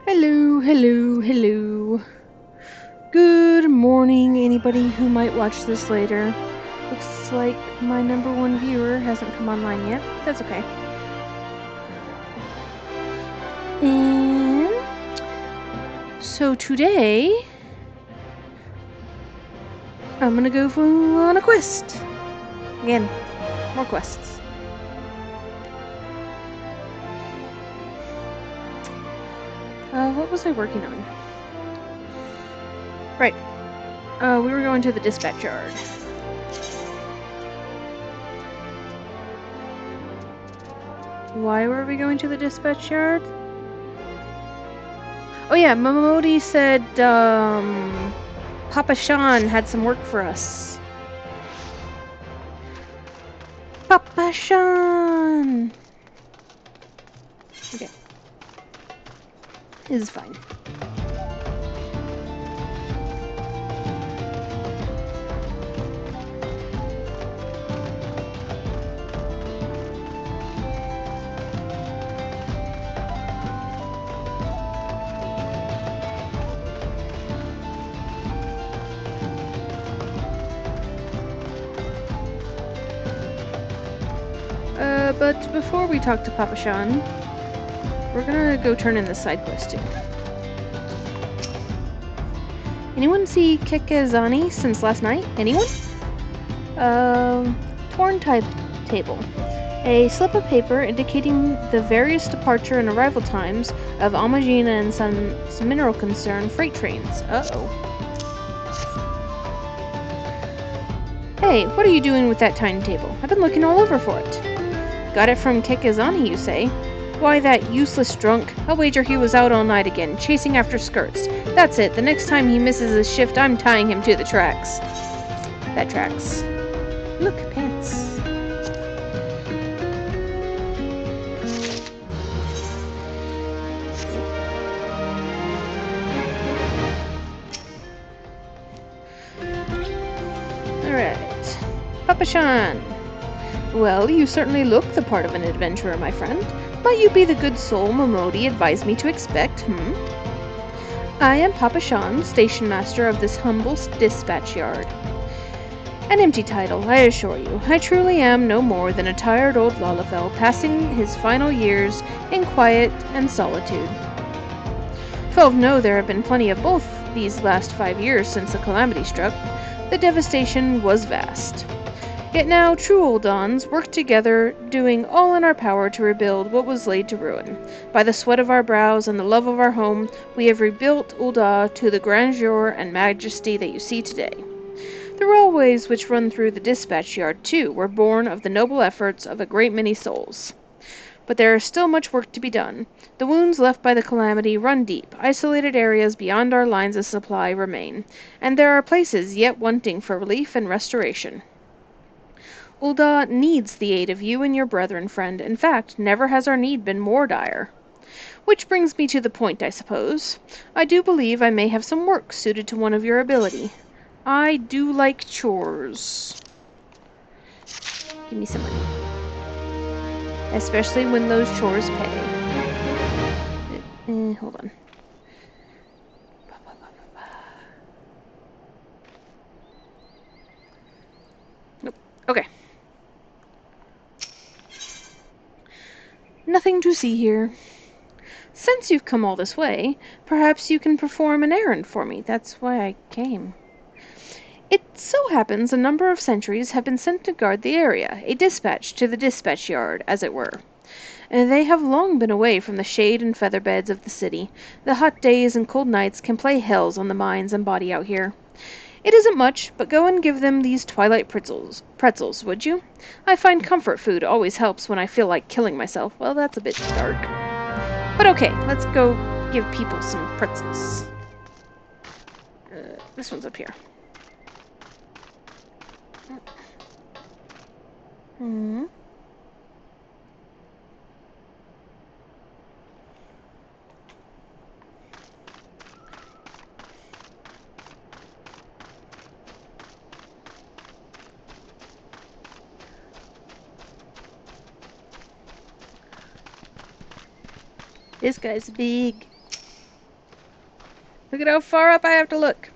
Hello, hello, hello. Good morning, anybody who might watch this later. Looks like my #1 viewer hasn't come online yet. That's okay. And so today, I'm gonna go on a quest. Again, more quests. What was I working on? Right. We were going to the dispatch yard. Why were we going to the dispatch yard? Oh yeah, Miqo'te said, Papa Sean had some work for us. Papa Sean! Okay. This is fine. But before we talk to Papa Sean, we're gonna go turn in the side quest too. Anyone see Kekezani since last night? Anyone? Torn type table. A slip of paper indicating the various departure and arrival times of Amagina and some mineral concern freight trains. Uh-oh. Hey, what are you doing with that tiny table? I've been looking all over for it. Got it from Kekezani, you say? Why, that useless drunk. I'll wager he was out all night again, chasing after skirts. That's it. The next time he misses his shift, I'm tying him to the tracks. That tracks. Look, pants. Alright. Papa Sean. Well, you certainly look the part of an adventurer, my friend. Might you be the good soul Miqo'te advised me to expect, I am Papa Sean, station master of this humble dispatch yard. An empty title, I assure you. I truly am no more than a tired old Lalafell passing his final years in quiet and solitude. Twelve know there have been plenty of both these last 5 years since the calamity struck. The devastation was vast. Yet now, true Ul'dahns work together, doing all in our power to rebuild what was laid to ruin. By the sweat of our brows and the love of our home, we have rebuilt Ul'dah to the grandeur and majesty that you see today. The railways which run through the dispatch yard, too, were born of the noble efforts of a great many souls. But there is still much work to be done. The wounds left by the calamity run deep. Isolated areas beyond our lines of supply remain, and there are places yet wanting for relief and restoration. Ul'dah needs the aid of you and your brethren, friend. In fact, never has our need been more dire. Which brings me to the point, I suppose. I do believe I may have some work suited to one of your ability. I do like chores. Give me some money. Especially when those chores pay. Hold on. Nope. Okay. Nothing to see here. Since you've come all this way, perhaps you can perform an errand for me. That's why I came. It so happens a number of sentries have been sent to guard the area, a dispatch to the dispatch yard, as it were. They have long been away from the shade and feather beds of the city. The hot days and cold nights can play hells on the minds and body out here. It isn't much, but go and give them these twilight pretzels, would you? I find comfort food always helps when I feel like killing myself. Well, that's a bit dark. But okay, let's go give people some pretzels. This one's up here. This guy's big. Look at how far up I have to look.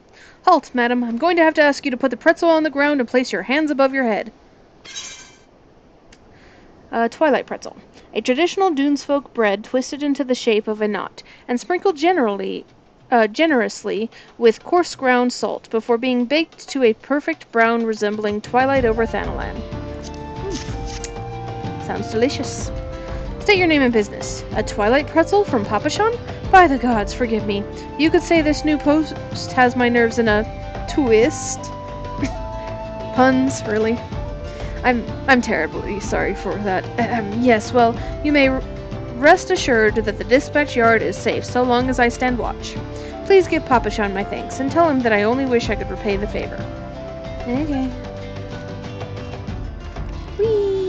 Halt, madam. I'm going to have to ask you to put the pretzel on the ground and place your hands above your head. Twilight pretzel. A traditional Dunesfolk bread twisted into the shape of a knot and sprinkled generously with coarse ground salt before being baked to a perfect brown resembling twilight over Thanalan. Sounds delicious. State your name and business. A twilight pretzel from Papashan? By the gods, forgive me. You could say this new post has my nerves in a twist. Puns, really? I'm terribly sorry for that. Yes, well, you may rest assured that the dispatch yard is safe so long as I stand watch. Please give Papashan my thanks and tell him that I only wish I could repay the favor. Okay. Whee!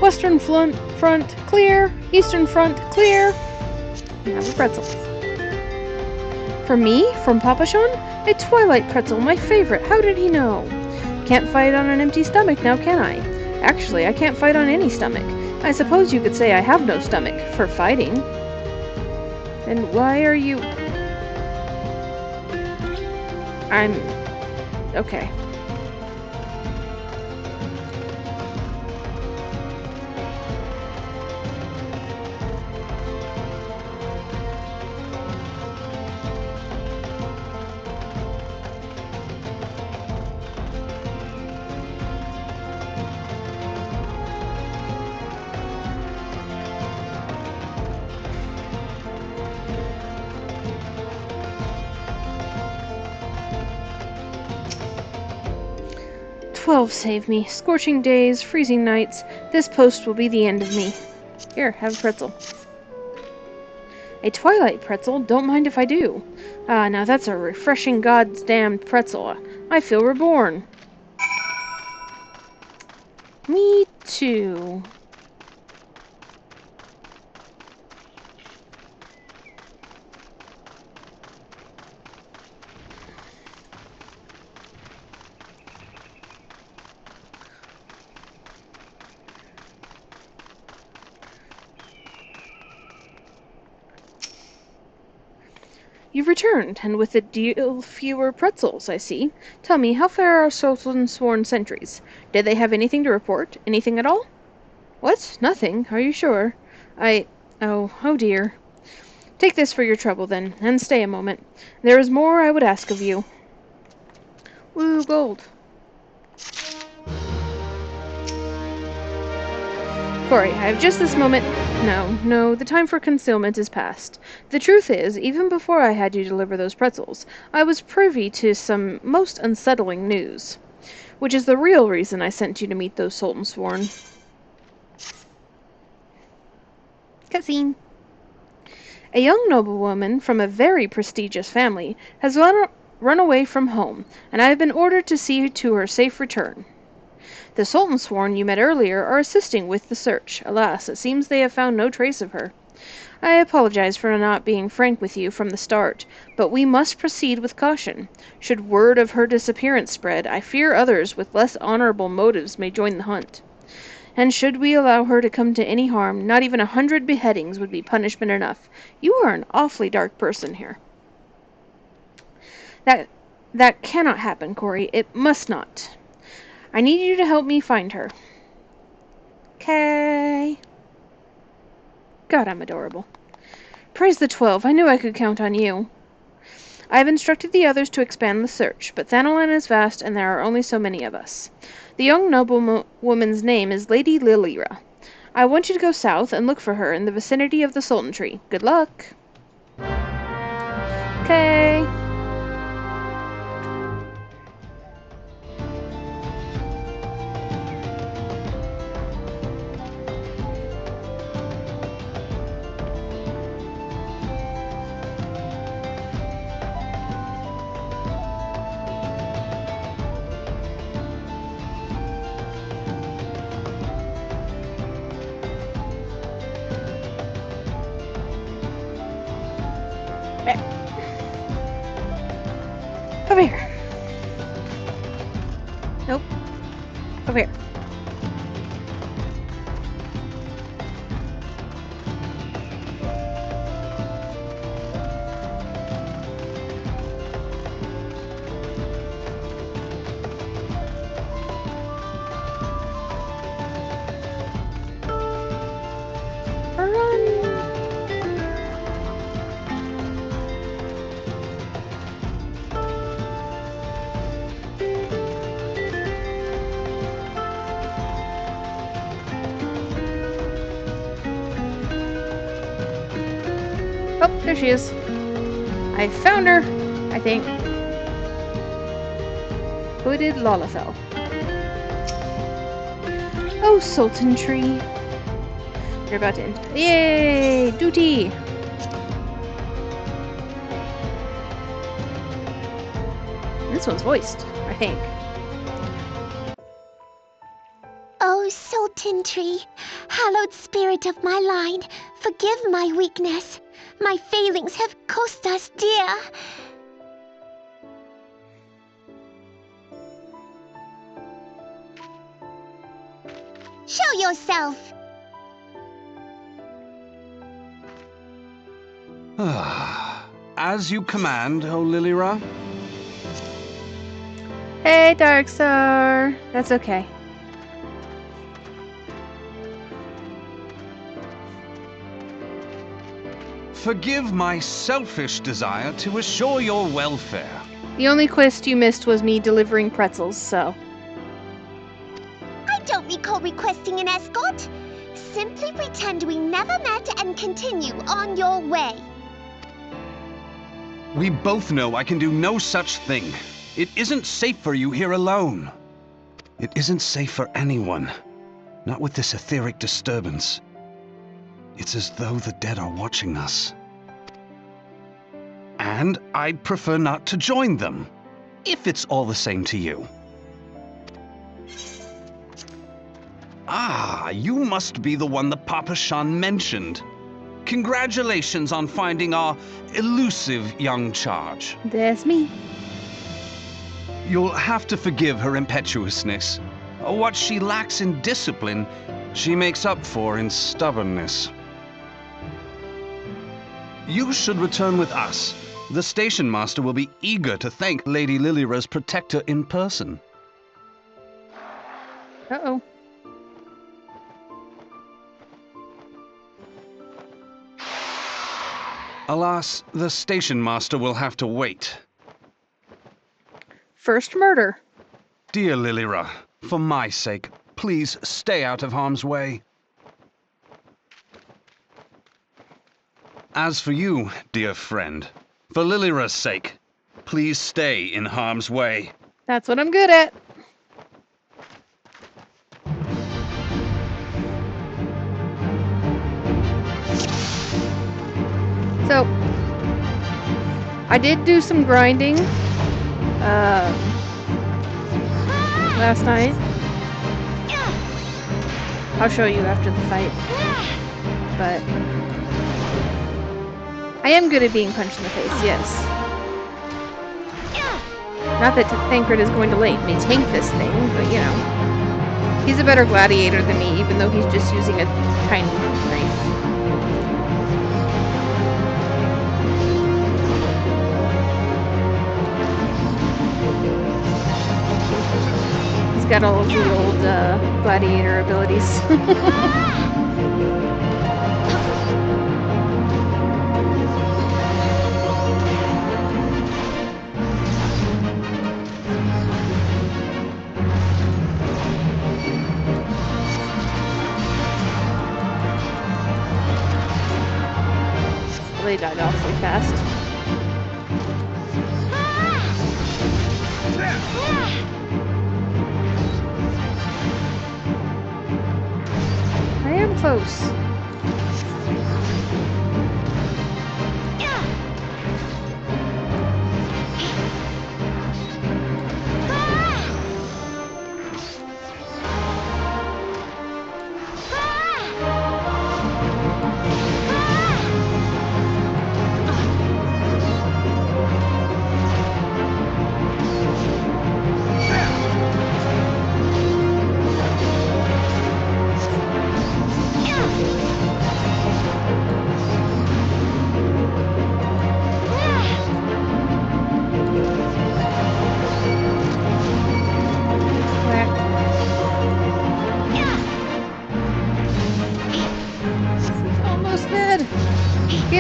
'Western front, clear. Eastern front, clear.' Have a pretzel. For me? From Papashan? A twilight pretzel, my favorite. How did he know? Can't fight on an empty stomach now, can I? Actually, I can't fight on any stomach. I suppose you could say I have no stomach for fighting. And why are you... Okay. "12 save me. Scorching days, freezing nights. This post will be the end of me. Here, have a pretzel." A twilight pretzel? Don't mind if I do. Ah, now that's a refreshing goddamned pretzel. I feel reborn. Me too. You've returned, and with a deal fewer pretzels, I see. Tell me, how fare our Sultan-sworn sentries? Did they have anything to report? Anything at all? What? Nothing? Are you sure? Oh dear. Take this for your trouble, then, and stay a moment. There is more I would ask of you. Woo, gold. Corey, I have just this moment... No, the time for concealment is past. The truth is, even before I had you deliver those pretzels, I was privy to some most unsettling news. Which is the real reason I sent you to meet those Sultan-sworn. Cutscene. A young noblewoman from a very prestigious family has run away from home, and I have been ordered to see to her safe return. The Sultan-sworn you met earlier are assisting with the search. Alas, it seems they have found no trace of her. I apologize for not being frank with you from the start, but we must proceed with caution. Should word of her disappearance spread, I fear others with less honorable motives may join the hunt. And should we allow her to come to any harm, not even 100 beheadings would be punishment enough. You are an awfully dark person here. That cannot happen, Corey. It must not. I need you to help me find her. Okay. God, I'm adorable. Praise the 12. I knew I could count on you. I have instructed the others to expand the search, but Thanalan is vast and there are only so many of us. The young noblewoman's name is Lady Lilira. I want you to go south and look for her in the vicinity of the Sultan Tree. Good luck. Okay. Over here. Oh, there she is. I found her, I think. Hooded Lalafell. Oh, Sultan Tree. You're about to end. Yay! Duty! This one's voiced, I think. Oh, Sultan Tree, hallowed spirit of my line, forgive my weakness. My failings have cost us dear. Show yourself! As you command, O Lilira. Hey, Darkstar. That's okay. Forgive my selfish desire to assure your welfare. The only quest you missed was me delivering pretzels, so... I don't recall requesting an escort. Simply pretend we never met and continue on your way. We both know I can do no such thing. It isn't safe for you here alone. It isn't safe for anyone. Not with this etheric disturbance. It's as though the dead are watching us. And I'd prefer not to join them, if it's all the same to you. Ah, you must be the one the Papa Shan mentioned. Congratulations on finding our elusive young charge. That's me. You'll have to forgive her impetuousness. What she lacks in discipline, she makes up for in stubbornness. You should return with us. The station master will be eager to thank Lady Lilira's protector in person. Uh-oh. Alas, the station master will have to wait. First murder. Dear Lilira, for my sake, please stay out of harm's way. As for you, dear friend, for Lilira's sake, please stay in harm's way. That's what I'm good at. So, I did do some grinding last night. I'll show you after the fight. But I am good at being punched in the face, yes. Not that Thancred is going to let me tank this thing, but you know. He's a better gladiator than me, even though he's just using a tiny knife. He's got all of the old gladiator abilities. They died awfully fast. I am close.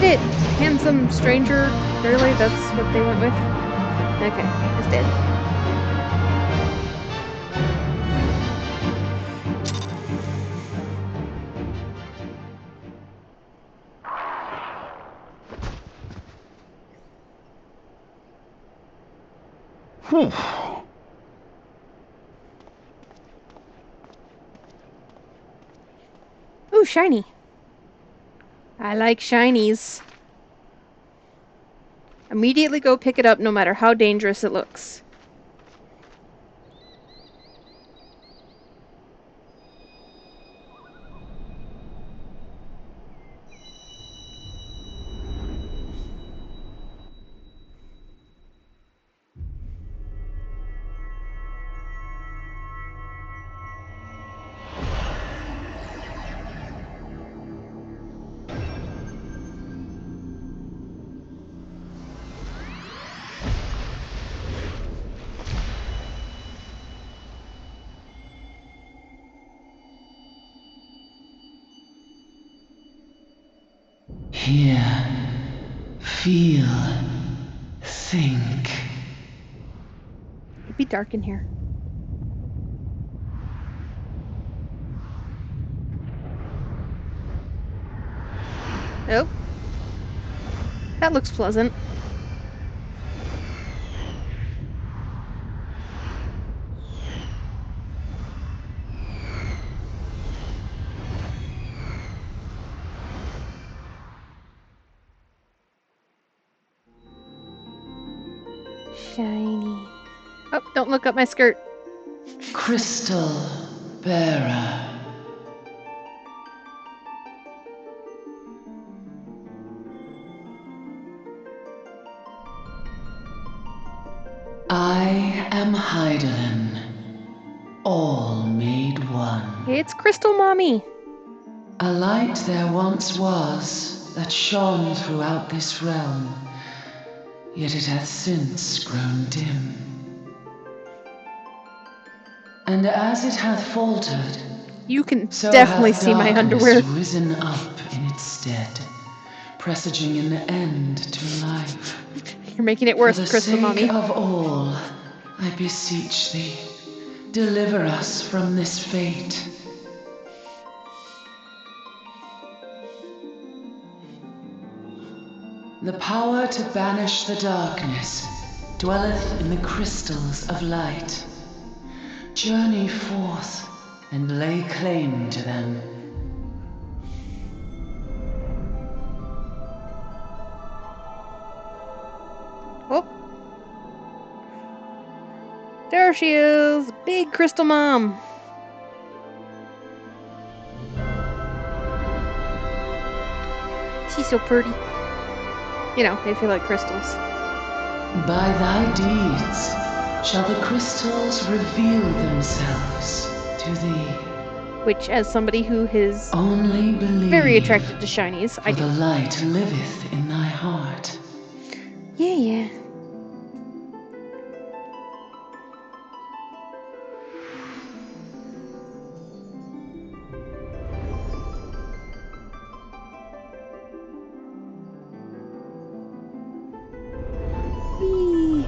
Get it! Handsome stranger. Really? That's what they went with? Okay, it's dead. Whew. Ooh, shiny. I like shinies. Immediately go pick it up no matter how dangerous it looks. Hear, feel, think. It'd be dark in here. Oh. That looks pleasant. Shiny. Oh, don't look up my skirt. Crystal bearer. I am Ul'dahn, all made one. It's Crystal Mommy. A light there once was that shone throughout this realm, yet it hath since grown dim. And as it hath faltered, You can so definitely hath see my darkness underwear. risen up in its stead, presaging an end to life. You're making it For worse, the Crystal sake Mommy. of all, I beseech thee, deliver us from this fate. The power to banish the darkness dwelleth in the crystals of light. Journey forth and lay claim to them. Oh. There she is. Big Crystal Mom. She's so pretty. You know, they feel like crystals. By thy deeds shall the crystals reveal themselves to thee. Which, as somebody who is Only believe, very attracted to shinies, I for do. the light liveth in thy heart. Yeah, yeah. Whee!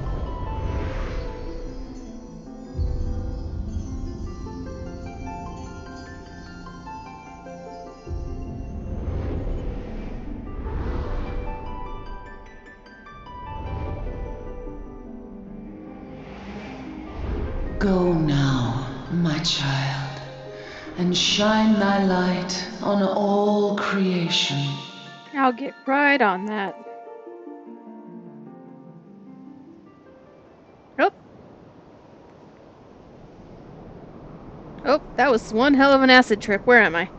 Go now, my child, and shine thy light on all creation. I'll get right on that. Oh. Oh, that was one hell of an acid trip. Where am I?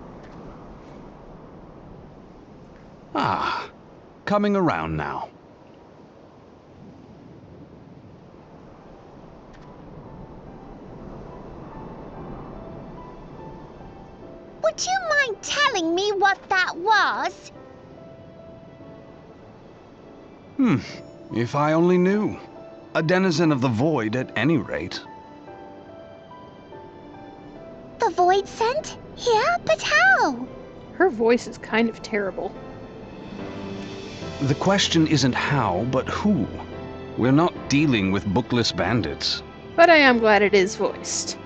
Ah, coming around now. Would you mind telling me what that was? If I only knew. A denizen of the void at any rate. The void scent? Yeah, but how? Her voice is kind of terrible. The question isn't how, but who. We're not dealing with bookless bandits. But I am glad it is voiced.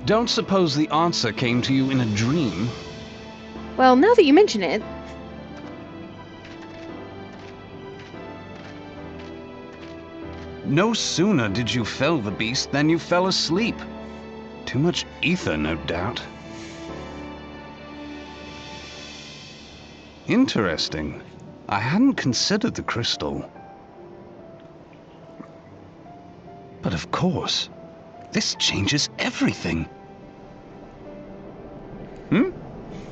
Don't suppose the answer came to you in a dream? Well, now that you mention it... No sooner did you fell the beast than you fell asleep. Too much ether, no doubt. Interesting. I hadn't considered the crystal. But of course, this changes everything.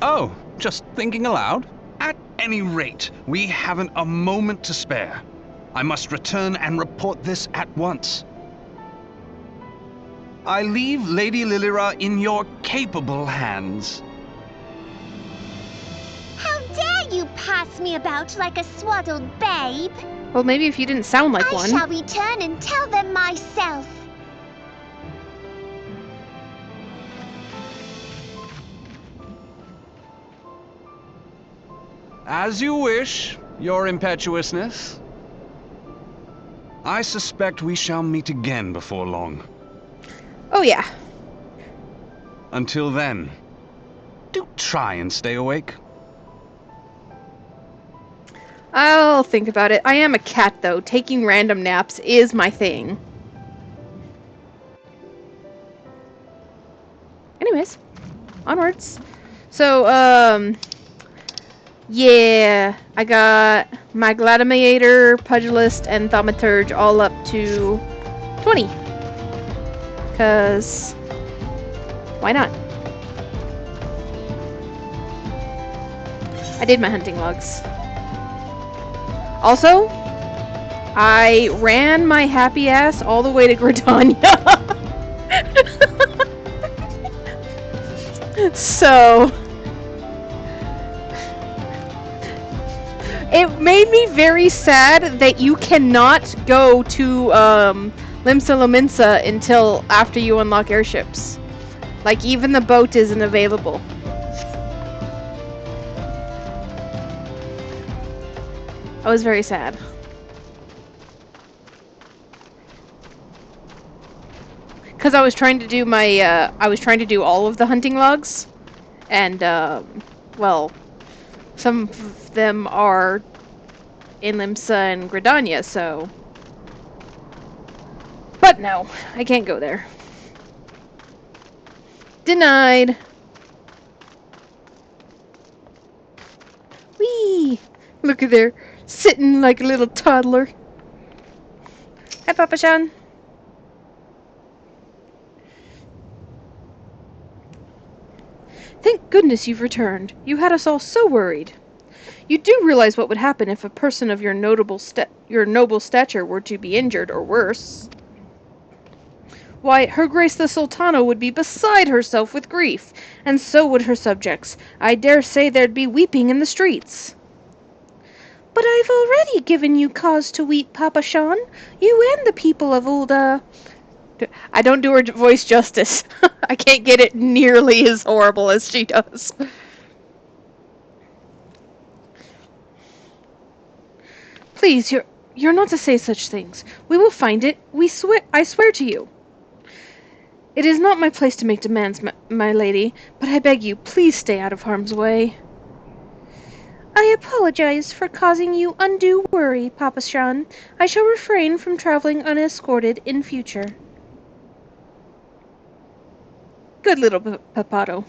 Oh, just thinking aloud? At any rate, we haven't a moment to spare. I must return and report this at once. I leave Lady Lilira in your capable hands. How dare you pass me about like a swaddled babe? Well, maybe if you didn't sound like one. I shall return and tell them myself. As you wish, your impetuousness. I suspect we shall meet again before long. Oh, yeah. Until then, do try and stay awake. I'll think about it. I am a cat, though. Taking random naps is my thing. Anyways, onwards. So, yeah, I got my Gladiator, Pugilist, and Thaumaturge all up to 20. Because, why not? I did my hunting logs. Also, I ran my happy ass all the way to Gridania. So, it made me very sad that you cannot go to Limsa Lominsa until after you unlock airships. Like, even the boat isn't available. I was very sad. Because I was trying to do my, I was trying to do all of the hunting logs. And, well, some of them are in Limsa and Gridania, so... But no, I can't go there. Denied. Whee! Look at there, sitting like a little toddler. Hi, Papa-chan. Thank goodness you've returned. You had us all so worried. You do realize what would happen if a person of your noble stature were to be injured, or worse. Why, Her Grace the Sultana would be beside herself with grief, and so would her subjects. I dare say there'd be weeping in the streets. But I've already given you cause to weep, Papa-chan. You and the people of Ul'dah. I don't do her voice justice. I can't get it nearly as horrible as she does. Please, you're not to say such things. We will find it. I swear to you. It is not my place to make demands, my lady, but I beg you, please stay out of harm's way. I apologize for causing you undue worry, Papa-chan. I shall refrain from traveling unescorted in future. Good little Papato.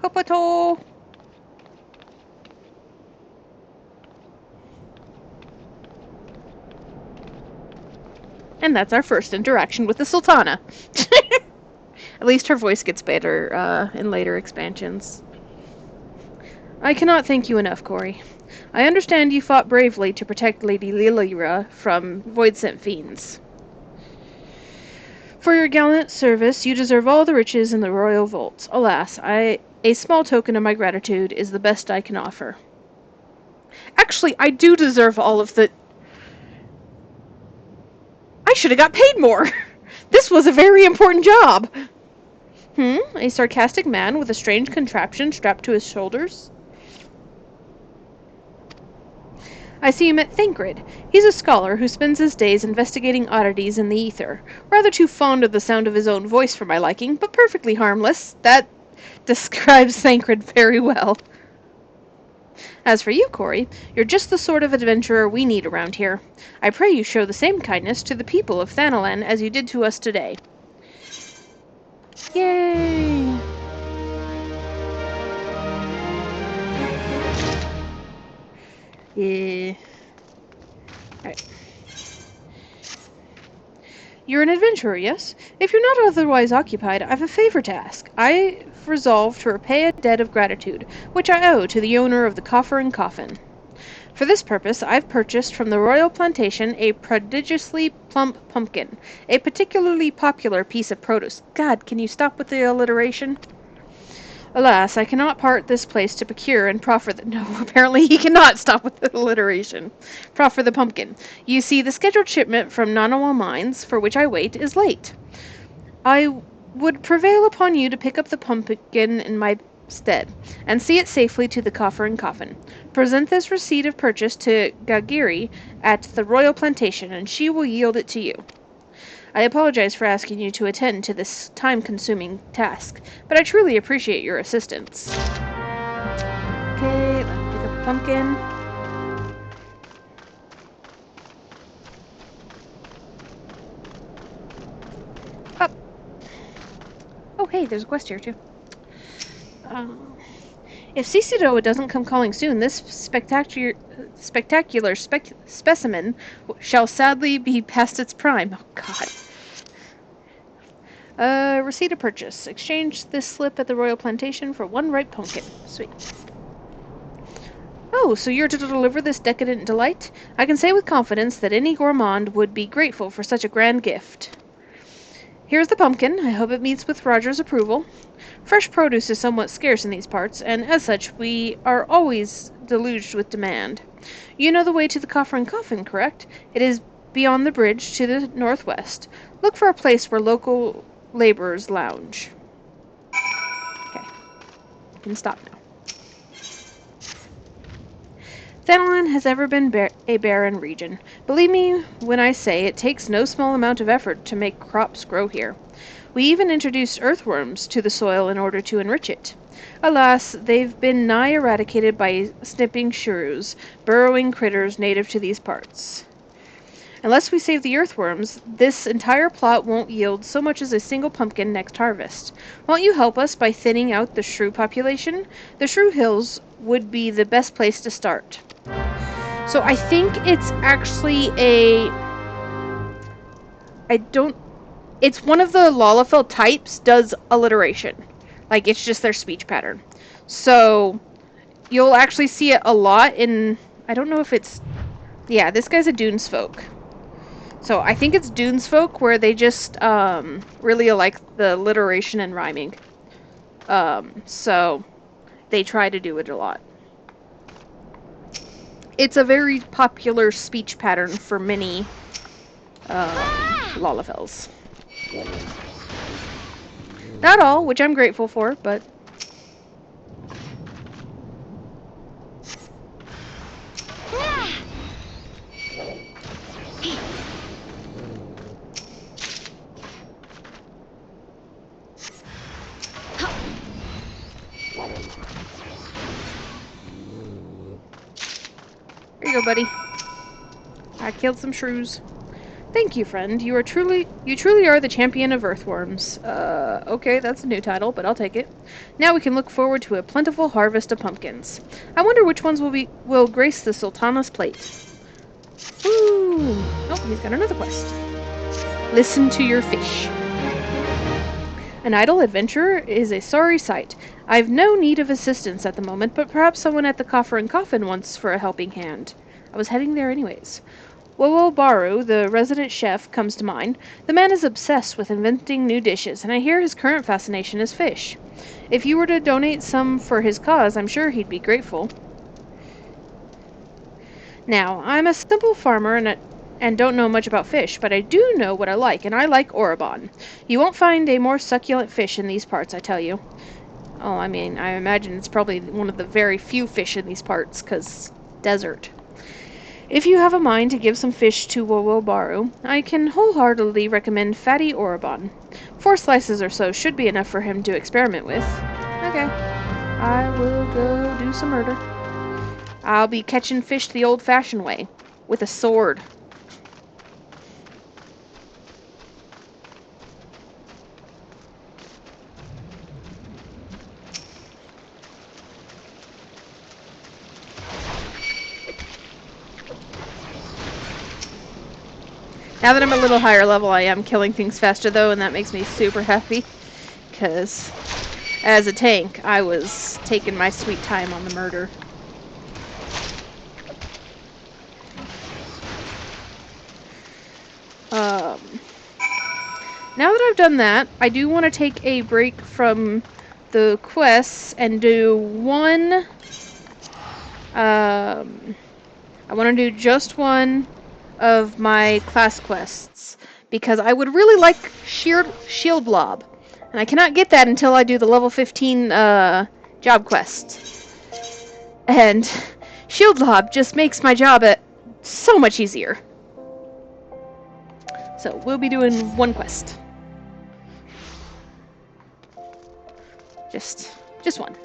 Papato! And that's our first interaction with the Sultana. At least her voice gets better in later expansions. I cannot thank you enough, Corey. I understand you fought bravely to protect Lady Lilira from void-sent fiends. For your gallant service, you deserve all the riches in the royal vaults. Alas, a small token of my gratitude is the best I can offer. Actually, I do deserve all of the... I should have got paid more! This was a very important job! A sarcastic man with a strange contraption strapped to his shoulders? I see you met Thancred. He's a scholar who spends his days investigating oddities in the ether. Rather too fond of the sound of his own voice for my liking, but perfectly harmless. That describes Thancred very well. As for you, Corey, you're just the sort of adventurer we need around here. I pray you show the same kindness to the people of Thanalan as you did to us today. Yay! Yeah. Alright. You're an adventurer, yes? If you're not otherwise occupied, I've a favor to ask. I've resolved to repay a debt of gratitude, which I owe to the owner of the Coffer and Coffin. For this purpose, I've purchased from the royal plantation a prodigiously plump pumpkin, a particularly popular piece of produce. God, can you stop with the alliteration? Alas, I cannot part this place to procure and proffer the... No, apparently he cannot stop with the alliteration. Proffer the pumpkin. You see, the scheduled shipment from Nanawa Mines, for which I wait, is late. I would prevail upon you to pick up the pumpkin in my stead, and see it safely to the Coffer and Coffin. Present this receipt of purchase to Gagiri at the royal plantation, and she will yield it to you. I apologize for asking you to attend to this time-consuming task, but I truly appreciate your assistance. Okay, let's pick up the pumpkin. Up. Oh, hey, there's a quest here, too. If Cicidoa doesn't come calling soon, this spectacular specimen shall sadly be past its prime. Oh, God. Receipt of purchase. Exchange this slip at the royal plantation for 1 ripe pumpkin. Sweet. Oh, so you're to deliver this decadent delight? I can say with confidence that any gourmand would be grateful for such a grand gift. Here's the pumpkin. I hope it meets with Roger's approval. Fresh produce is somewhat scarce in these parts, and as such, we are always deluged with demand. You know the way to the Coffer and Coffin, correct? It is beyond the bridge to the northwest. Look for a place where local laborers lounge. Okay. You can stop now. Thanalan has ever been a barren region. Believe me when I say it takes no small amount of effort to make crops grow here. We even introduced earthworms to the soil in order to enrich it. Alas, they've been nigh eradicated by snipping shrews, burrowing critters native to these parts. Unless we save the earthworms, this entire plot won't yield so much as a single pumpkin next harvest. Won't you help us by thinning out the shrew population? The Shrew Hills would be the best place to start. So I think it's actually it's one of the Lalafell types does alliteration. Like, it's just their speech pattern. So you'll actually see it a lot in, I don't know if it's, yeah, this guy's a Dunes folk. So I think it's Dunes folk where they just really like the alliteration and rhyming. So they try to do it a lot. It's a very popular speech pattern for many Lalafells. Not all, which I'm grateful for, but... Here you go, buddy. I killed some shrews. Thank you, friend. You truly are the champion of earthworms. Okay, that's a new title, but I'll take it. Now we can look forward to a plentiful harvest of pumpkins. I wonder which ones will grace the Sultana's plate. Ooh! Oh, he's got another quest. Listen to your fish. An idle adventurer is a sorry sight. I've no need of assistance at the moment, but perhaps someone at the Coffer and Coffin wants for a helping hand. I was heading there anyways. Wowo Baru, the resident chef, comes to mind. The man is obsessed with inventing new dishes, and I hear his current fascination is fish. If you were to donate some for his cause, I'm sure he'd be grateful. Now, I'm a simple farmer and don't know much about fish, but I do know what I like, and I like Ul'dahn. You won't find a more succulent fish in these parts, I tell you. Oh, I mean, I imagine it's probably one of the very few fish in these parts, 'cause desert. If you have a mind to give some fish to Wowobaru, I can wholeheartedly recommend fatty Ul'dahn. 4 slices or so should be enough for him to experiment with. Okay, I will go do some murder. I'll be catching fish the old-fashioned way, with a sword. Now that I'm a little higher level, I am killing things faster though, and that makes me super happy. Because as a tank, I was taking my sweet time on the murder. Now that I've done that, I do want to take a break from the quests and do one... I want to do just one of my class quests, because I would really like Shield Blob, and I cannot get that until I do the level 15 job quest. And Shield Blob just makes my job so much easier. So we'll be doing one quest. Just one.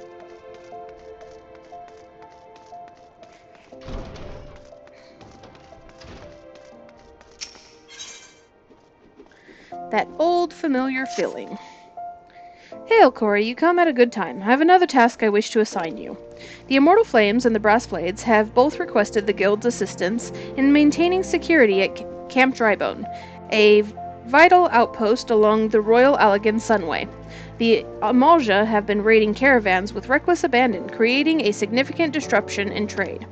That old familiar feeling. Hail, Corey, you come at a good time. I have another task I wish to assign you. The Immortal Flames and the Brass Blades have both requested the Guild's assistance in maintaining security at Camp Drybone, a vital outpost along the Royal Allegan Sunway. The Amalja have been raiding caravans with reckless abandon, creating a significant disruption in trade.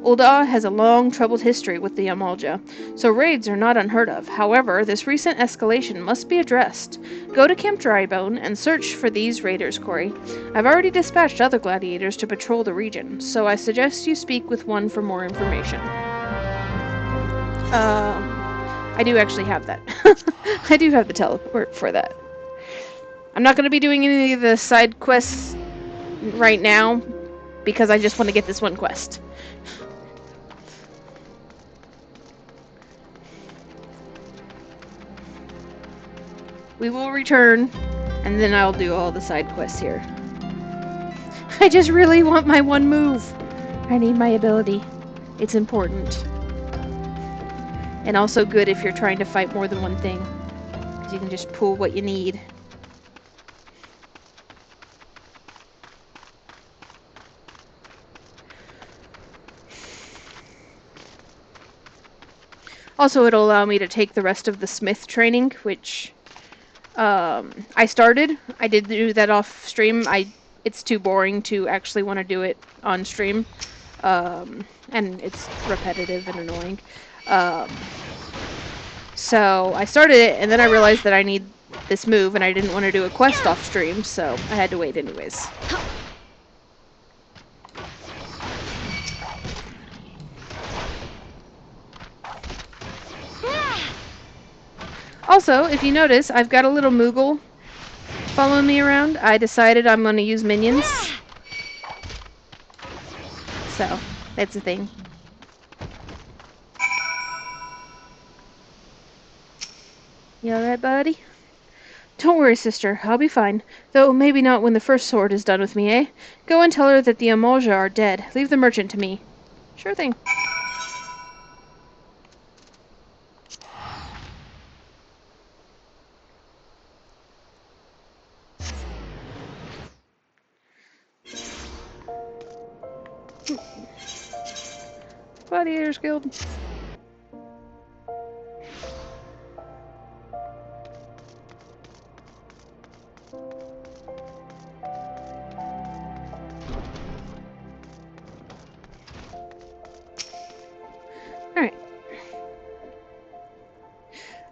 Ul'dah has a long, troubled history with the Amalja, so raids are not unheard of. However, this recent escalation must be addressed. Go to Camp Drybone and search for these raiders, Corey. I've already dispatched other gladiators to patrol the region, so I suggest you speak with one for more information. I do actually have that. I do have the teleport for that. I'm not going to be doing any of the side quests right now, because I just want to get this one quest. We will return, and then I'll do all the side quests here. I just really want my one move. I need my ability. It's important. And also good if you're trying to fight more than one thing, because you can just pull what you need. Also, it'll allow me to take the rest of the Smith training, which I started. I did do that off stream. It's too boring to actually want to do it on stream, and it's repetitive and annoying. So I started it, and then I realized that I need this move, and I didn't want to do a quest off stream, so I had to wait anyways. Also, if you notice, I've got a little Moogle following me around. I decided I'm going to use minions. So, that's the thing. You alright, buddy? Don't worry, sister. I'll be fine. Though maybe not when the first sword is done with me, eh? Go and tell her that the Amalja are dead. Leave the merchant to me. Sure thing. Gladiators Guild. Alright.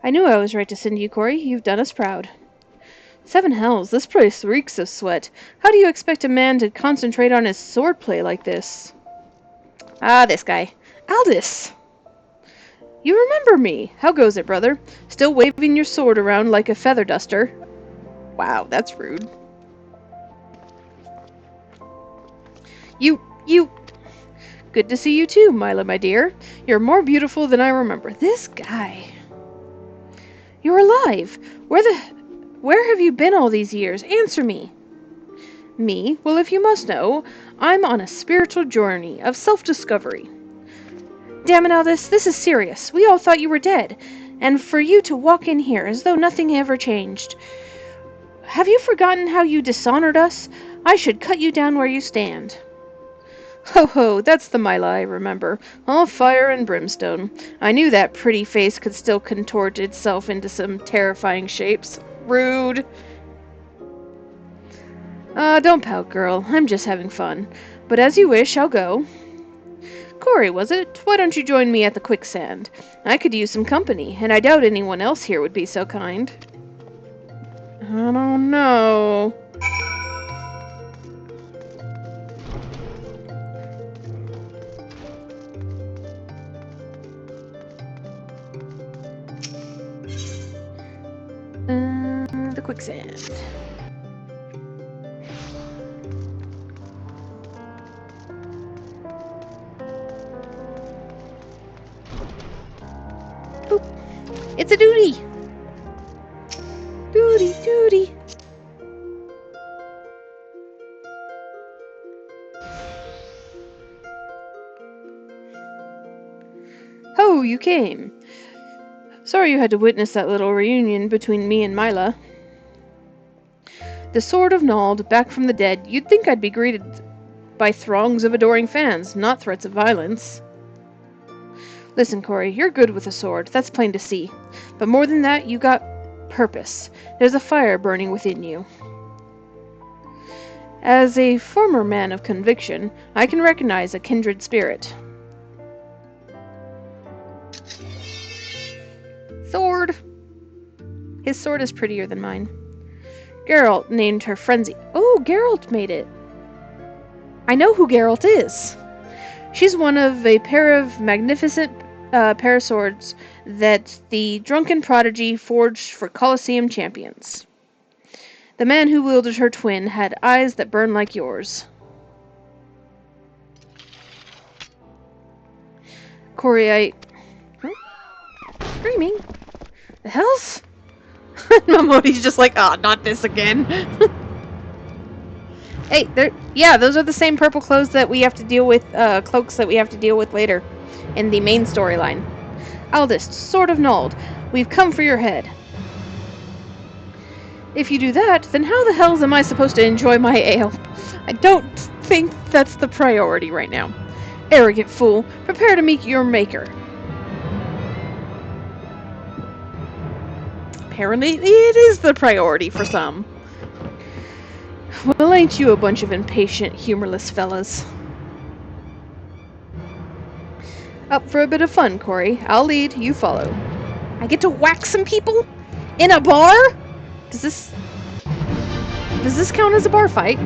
I knew I was right to send you, Corey. You've done us proud. 7 hells, this place reeks of sweat. How do you expect a man to concentrate on his swordplay like this? Ah, this guy. Aldous! You remember me. How goes it, brother? Still waving your sword around like a feather duster? Wow, that's rude. You... Good to see you too, Mila, my dear. You're more beautiful than I remember. This guy... You're alive! Where have you been all these years? Answer me! Me? Well, if you must know, I'm on a spiritual journey of self-discovery. Damn it, Aldous, this is serious. We all thought you were dead. And for you to walk in here as though nothing ever changed. Have you forgotten how you dishonored us? I should cut you down where you stand. Ho ho, that's the Mila I remember. All fire and brimstone. I knew that pretty face could still contort itself into some terrifying shapes. Rude. Don't pout, girl. I'm just having fun. But as you wish, I'll go. Corey, was it? Why don't you join me at the quicksand? I could use some company, and I doubt anyone else here would be so kind. I don't know. The quicksand. Boop. It's a duty! Duty. Oh, you came. Sorry you had to witness that little reunion between me and Mila. The Sword of Nald, back from the dead, you'd think I'd be greeted by throngs of adoring fans, not threats of violence. Listen, Corey, you're good with a sword, that's plain to see. But more than that, you got purpose. There's a fire burning within you. As a former man of conviction, I can recognize a kindred spirit. Sword! His sword is prettier than mine. Geralt named her Frenzy. Oh, Geralt made it. I know who Geralt is. She's one of a pair of magnificent pair of swords that the drunken prodigy forged for Colosseum champions. The man who wielded her twin had eyes that burn like yours. Corey, Screaming? The hells? Momodi's just like, not this again. Hey, those are the same purple clothes that we have to deal with, cloaks that we have to deal with later in the main storyline. Aldous, Sword of Nald, we've come for your head. If you do that, then how the hells am I supposed to enjoy my ale? I don't think that's the priority right now. Arrogant fool, prepare to meet your maker. Apparently, it is the priority for some. Well, ain't you a bunch of impatient, humorless fellas? Up for a bit of fun, Corey. I'll lead, you follow. I get to whack some people? In a bar? Does this count as a bar fight?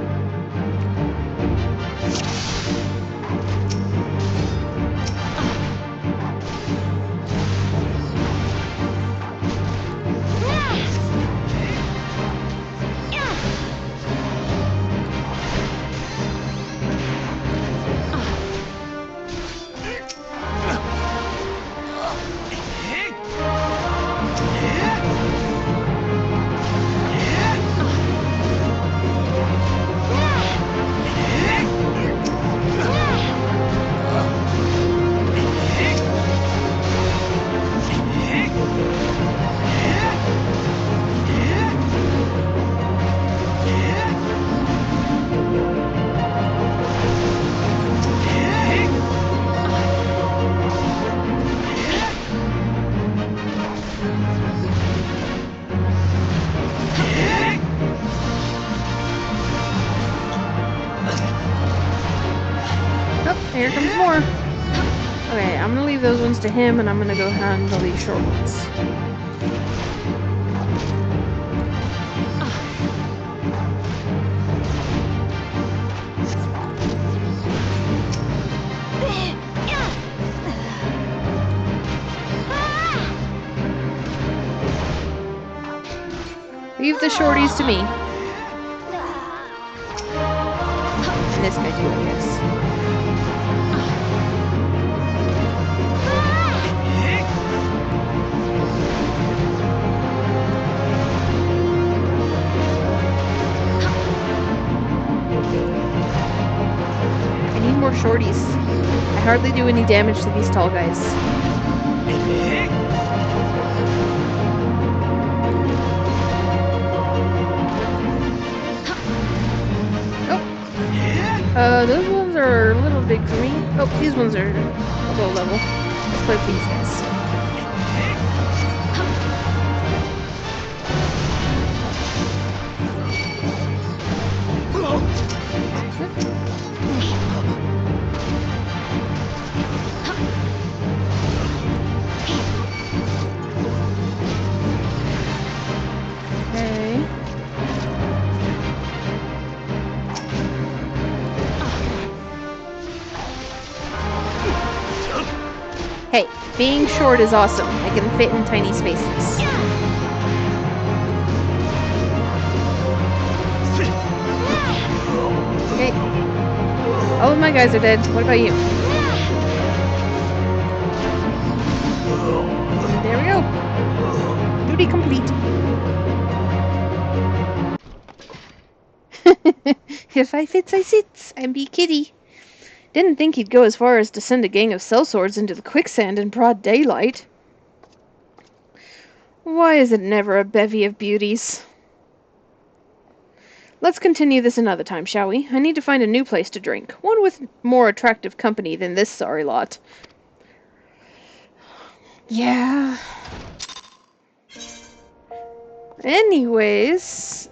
Here comes more. Okay, I'm gonna leave those ones to him, and I'm gonna go handle these short ones. Leave the shorties to me. And this guy too, I guess. I need more shorties. I hardly do any damage to these tall guys. Those ones are a little big for me. Oh, these ones are low level. Let's play with these guys. Hey, being short is awesome. I can fit in tiny spaces. Okay. All of my guys are dead. What about you? There we go. Duty complete. If I fits, I sits. I'm be kitty. Didn't think he'd go as far as to send a gang of sellswords into the quicksand in broad daylight. Why is it never a bevy of beauties? Let's continue this another time, shall we? I need to find a new place to drink. One with more attractive company than this sorry lot. Yeah. Anyways,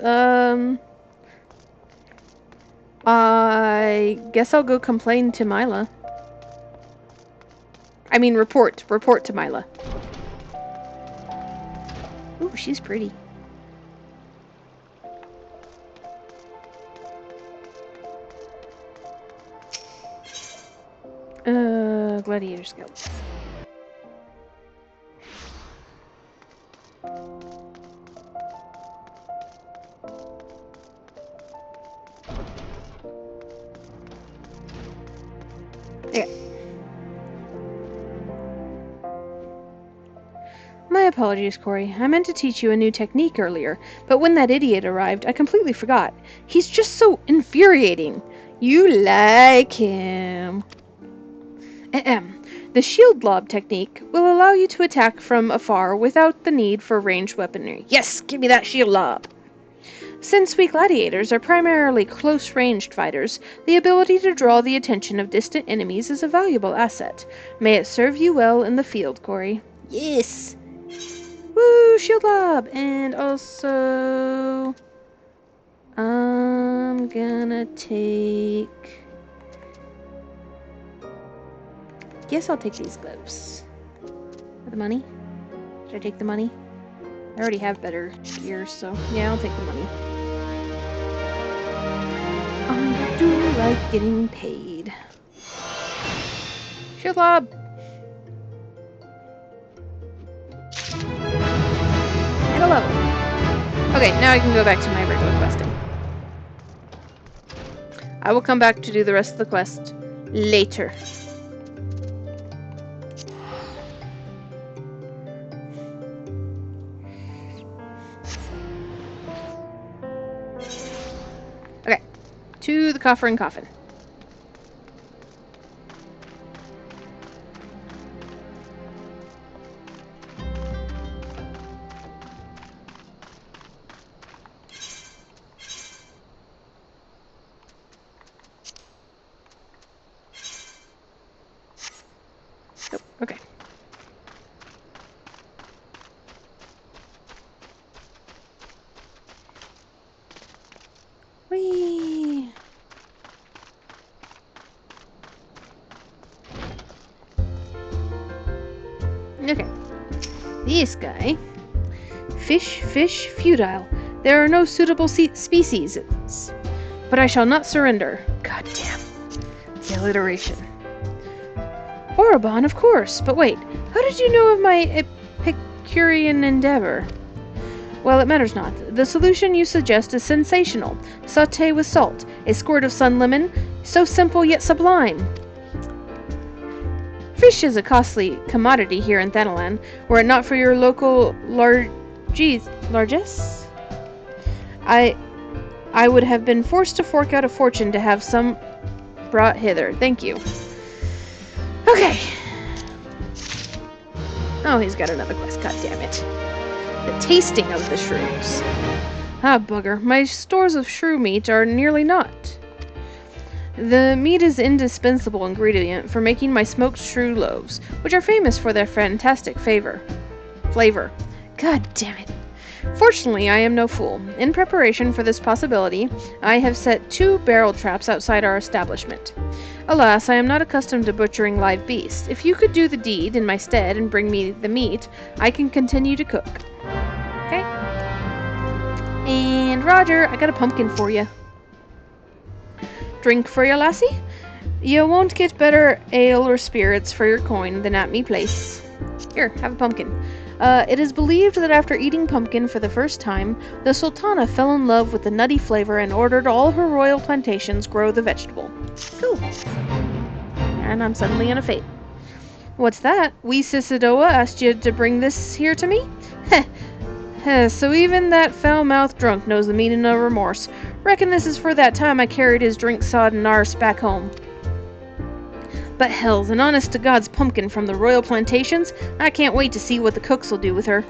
I guess I'll go complain to Mila. I mean, report to Mila. Ooh, she's pretty. Gladiator's Guild. My apologies, Corey. I meant to teach you a new technique earlier, but when that idiot arrived, I completely forgot. He's just so infuriating. You like him. The shield lob technique will allow you to attack from afar without the need for ranged weaponry. Yes, give me that shield lob. Since we gladiators are primarily close-ranged fighters, the ability to draw the attention of distant enemies is a valuable asset. May it serve you well in the field, Corey. Yes! Woo! Shield lob! And also... I'm gonna take... Guess I'll take these gloves. For the money? Should I take the money? I already have better gear, so yeah, I'll take the money. I do like getting paid. Shield lob! And a level. Okay, now I can go back to my regular questing. I will come back to do the rest of the quest later. Okay, to the coffer and coffin. Oh, okay. Whee! Okay. This guy. Fish, futile. There are no suitable species. But I shall not surrender. God damn. The alliteration. Orobon, of course. But wait, how did you know of my Epicurean endeavor? Well, it matters not. The solution you suggest is sensational. Sauté with salt, a squirt of sun lemon, so simple yet sublime. Fish is a costly commodity here in Thanalan, were it not for your local largesse. I would have been forced to fork out a fortune to have some brought hither. Thank you. Okay. Oh, he's got another quest. God damn it. The tasting of the shrooms. Ah, bugger. My stores of shrew meat are nearly naught. The meat is an indispensable ingredient for making my smoked shrew loaves, which are famous for their fantastic flavor. God damn it. Fortunately, I am no fool. In preparation for this possibility, I have set 2 barrel traps outside our establishment. Alas, I am not accustomed to butchering live beasts. If you could do the deed in my stead and bring me the meat, I can continue to cook. Okay? And Roger, I got a pumpkin for you. Drink for your lassie? You won't get better ale or spirits for your coin than at me place. Here, have a pumpkin. It is believed that after eating pumpkin for the first time, the Sultana fell in love with the nutty flavor and ordered all her royal plantations grow the vegetable. Cool. And I'm suddenly in a fate. What's that? Wee Sissidoa asked you to bring this here to me? Heh. So even that foul-mouthed drunk knows the meaning of remorse. Reckon this is for that time I carried his drink-sodden arse back home. But hell's an honest-to-God's pumpkin from the royal plantations. I can't wait to see what the cooks will do with her.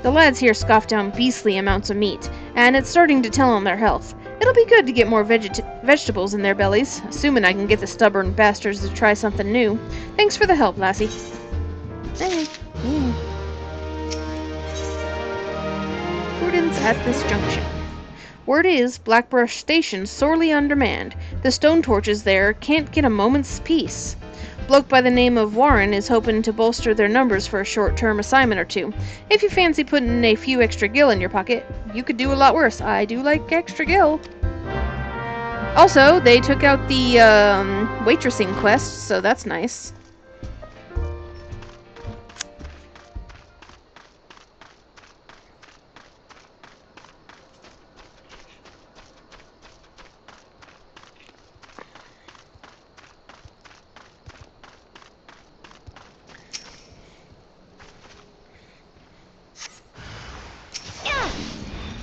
The lads here scoff down beastly amounts of meat, and it's starting to tell on their health. It'll be good to get more vegetables in their bellies, assuming I can get the stubborn bastards to try something new. Thanks for the help, lassie. Prudence at this junction. Word is, Blackbrush Station's sorely undermanned. The stone torches there can't get a moment's peace. Bloke by the name of Warren is hoping to bolster their numbers for a short-term assignment or 2. If you fancy putting a few extra gil in your pocket, you could do a lot worse. I do like extra gil. Also, they took out the waitressing quest, so that's nice.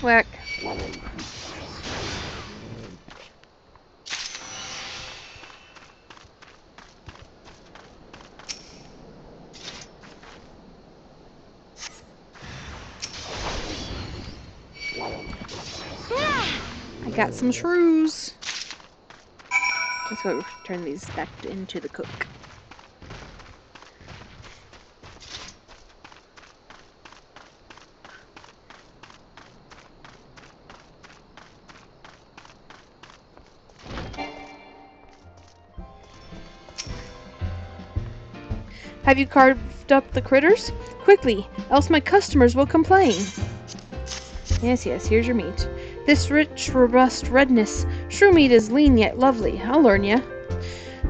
Whack. I got some shrews. Let's go turn these back into the cook. Have you carved up the critters? Quickly, else my customers will complain. Yes, here's your meat. This rich, robust redness. Shrew meat is lean yet lovely. I'll learn ya.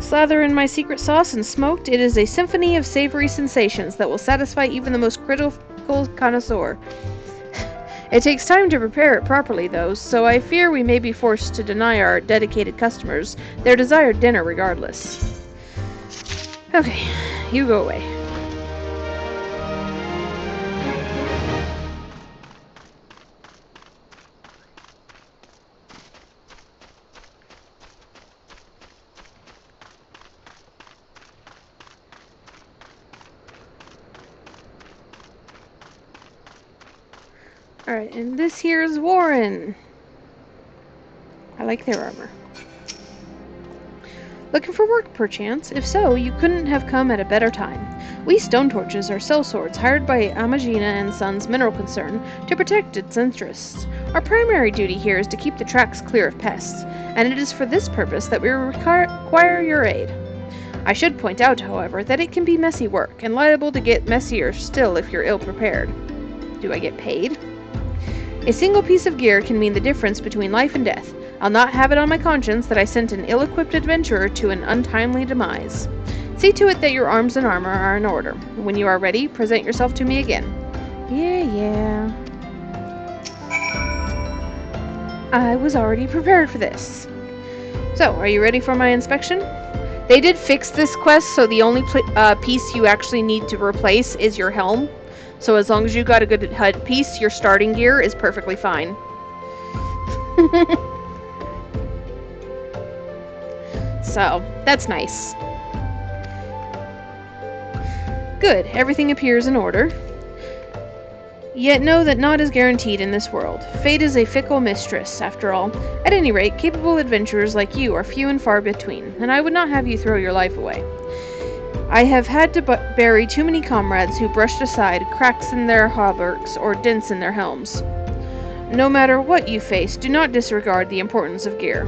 Slather in my secret sauce and smoked, it is a symphony of savory sensations that will satisfy even the most critical connoisseur. It takes time to prepare it properly, though, so I fear we may be forced to deny our dedicated customers their desired dinner regardless. Okay, you go away. Alright, and this here is Warren. I like their armor. Looking for work, perchance? If so, you couldn't have come at a better time. We stone torches are sellswords hired by Amagina and Sons Mineral Concern to protect its interests. Our primary duty here is to keep the tracks clear of pests, and it is for this purpose that we require your aid. I should point out, however, that it can be messy work, and liable to get messier still if you're ill-prepared. Do I get paid? A single piece of gear can mean the difference between life and death. I'll not have it on my conscience that I sent an ill-equipped adventurer to an untimely demise. See to it that your arms and armor are in order. When you are ready, present yourself to me again. Yeah. I was already prepared for this. So, are you ready for my inspection? They did fix this quest, so the only piece you actually need to replace is your helm. So as long as you got a good headpiece, your starting gear is perfectly fine. So, that's nice. Good, everything appears in order. Yet know that naught is guaranteed in this world. Fate is a fickle mistress, after all. At any rate, capable adventurers like you are few and far between, and I would not have you throw your life away. I have had to bury too many comrades who brushed aside cracks in their hauberks or dents in their helms. No matter what you face, do not disregard the importance of gear.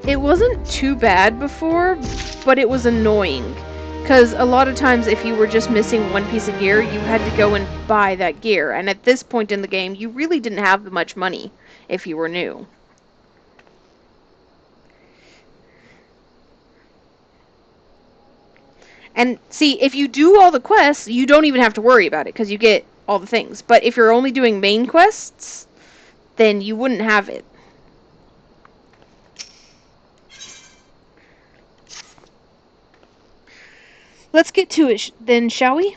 It wasn't too bad before, but it was annoying. Because a lot of times if you were just missing one piece of gear, you had to go and buy that gear. And at this point in the game, you really didn't have much money if you were new. And see, if you do all the quests, you don't even have to worry about it, because you get all the things. But if you're only doing main quests, then you wouldn't have it. Let's get to it then, shall we?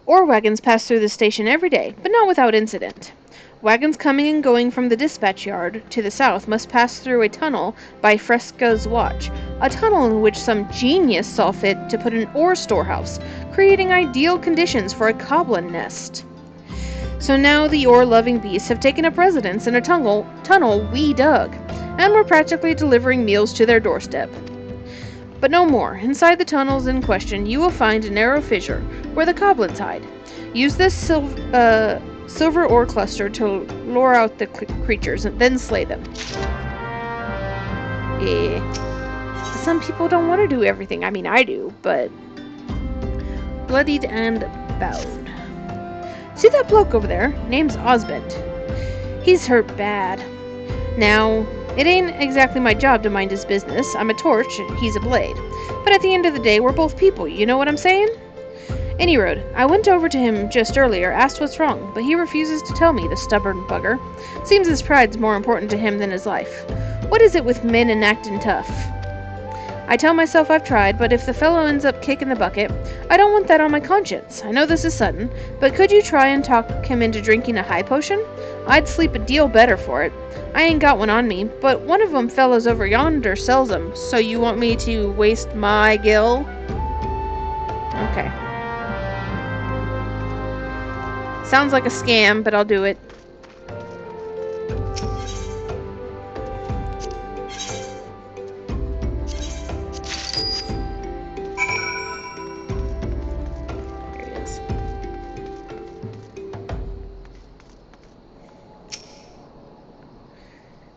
Ore wagons pass through the station every day, but not without incident. Wagons coming and going from the dispatch yard to the south must pass through a tunnel by Fresca's watch, a tunnel in which some genius saw fit to put an ore storehouse, creating ideal conditions for a goblin nest. So now the ore-loving beasts have taken up residence in a tunnel we dug, and we're practically delivering meals to their doorstep. But no more. Inside the tunnels in question, you will find a narrow fissure where the goblins hide. Use this silver ore cluster to lure out the creatures and then slay them. Yeah. Some people don't want to do everything. I mean, I do, but... Bloodied and bowed. See that bloke over there? Name's Osbent. He's hurt bad. Now... It ain't exactly my job to mind his business. I'm a torch, and he's a blade. But at the end of the day, we're both people, you know what I'm saying? Any road, I went over to him just earlier, asked what's wrong, but he refuses to tell me, the stubborn bugger. Seems his pride's more important to him than his life. What is it with men and acting tough? I tell myself I've tried, but if the fellow ends up kicking the bucket, I don't want that on my conscience. I know this is sudden, but could you try and talk him into drinking a high potion? I'd sleep a deal better for it. I ain't got one on me, but one of them fellows over yonder sells them, so you want me to waste my gil? Okay. Sounds like a scam, but I'll do it.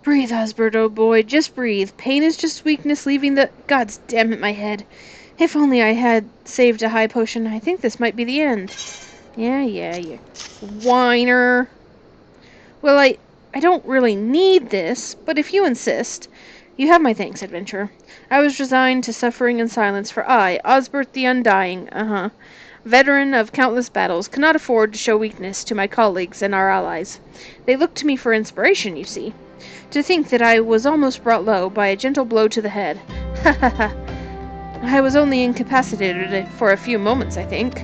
Breathe, Osbert, oh boy, just breathe. Pain is just weakness leaving the... God's damn it, my head. If only I had saved a high potion, I think this might be the end. Yeah, you whiner. Well, I don't really need this, but if you insist... You have my thanks, adventurer. I was resigned to suffering in silence, for I, Osbert the Undying, veteran of countless battles, cannot afford to show weakness to my colleagues and our allies. They look to me for inspiration, you see. To think that I was almost brought low by a gentle blow to the head. Ha ha ha. I was only incapacitated for a few moments, I think.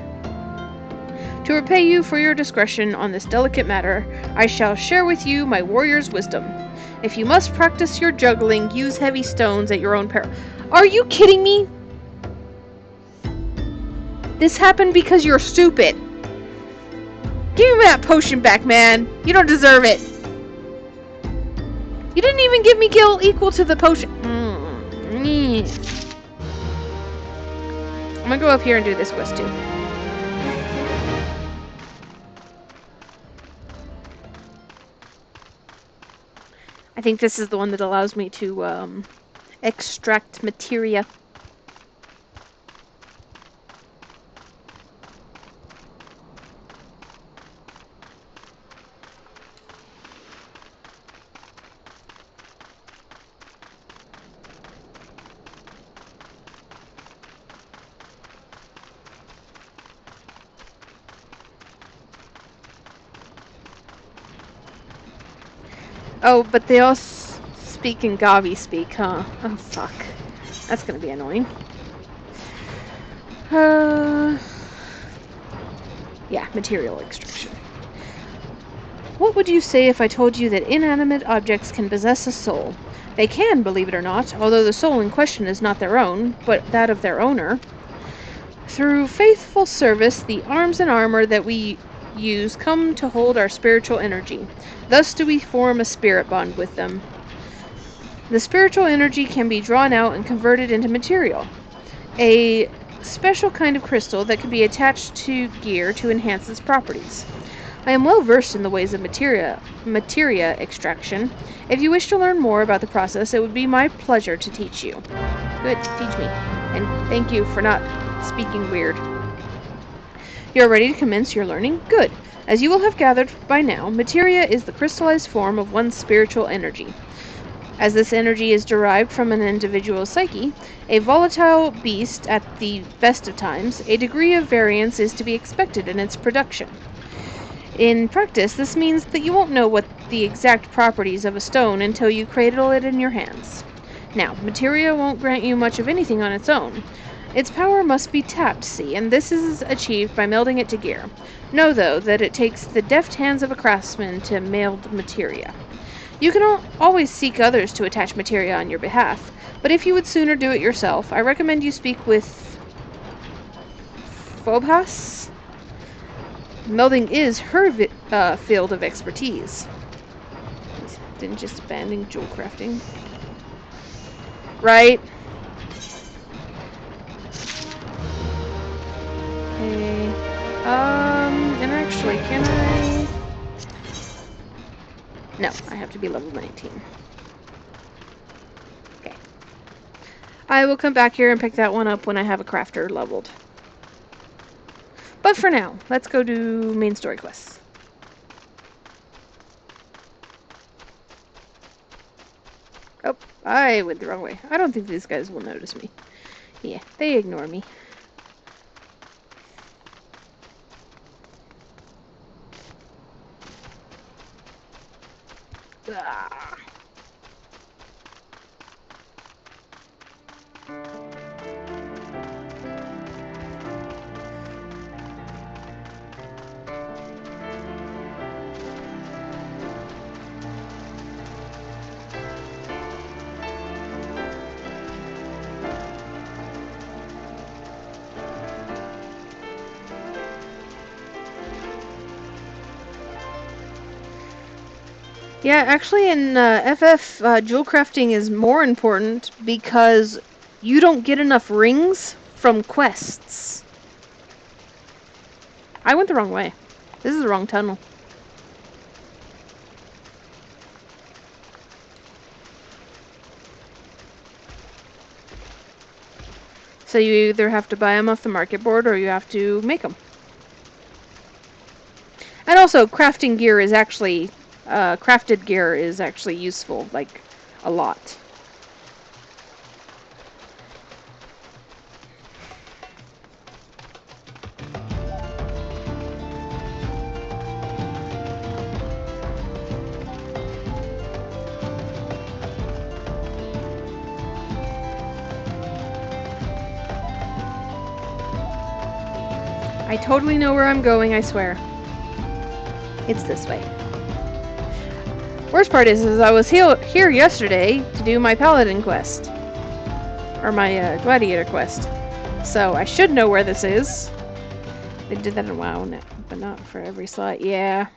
To repay you for your discretion on this delicate matter, I shall share with you my warrior's wisdom. If you must practice your juggling, use heavy stones at your own peril. Are you kidding me? This happened because you're stupid. Give me that potion back, man. You don't deserve it. You didn't even give me gil equal to the potion. I'm gonna go up here and do this quest too. I think this is the one that allows me to extract materia. Oh, but they all speak in Gavi speak, huh? Oh, fuck. That's gonna be annoying. Yeah, material extraction. What would you say if I told you that inanimate objects can possess a soul? They can, believe it or not, although the soul in question is not their own, but that of their owner. Through faithful service, the arms and armor that we use come to hold our spiritual energy. Thus do we form a spirit bond with them. The spiritual energy can be drawn out and converted into material. A special kind of crystal that can be attached to gear to enhance its properties. I am well versed in the ways of materia extraction. If you wish to learn more about the process, it would be my pleasure to teach you. Good, teach me. And thank you for not speaking weird. You are ready to commence your learning? Good. As you will have gathered by now, materia is the crystallized form of one's spiritual energy. As this energy is derived from an individual's psyche, a volatile beast at the best of times, a degree of variance is to be expected in its production. In practice, this means that you won't know what the exact properties of a stone until you cradle it in your hands. Now, materia won't grant you much of anything on its own. Its power must be tapped, see, and this is achieved by melding it to gear. Know, though, that it takes the deft hands of a craftsman to meld materia. You can always seek others to attach materia on your behalf, but if you would sooner do it yourself, I recommend you speak with Phobos. Melding is her field of expertise. Didn't just abandon jewel crafting. Right? Okay. And actually, can I... No, I have to be level 19. Okay. I will come back here and pick that one up when I have a crafter leveled. But for now, let's go do main story quests. Oh, I went the wrong way. I don't think these guys will notice me. Yeah, they ignore me. Ah. Yeah, actually in FF, jewel crafting is more important because you don't get enough rings from quests. I went the wrong way. This is the wrong tunnel. So you either have to buy them off the market board or you have to make them. And also, crafting gear is actually... crafted gear is actually useful, like, a lot. I totally know where I'm going, I swear. It's this way. Worst part is I was here yesterday to do my paladin quest. Or my gladiator quest. So I should know where this is. They did that in WoW, but not for every slot. Yeah.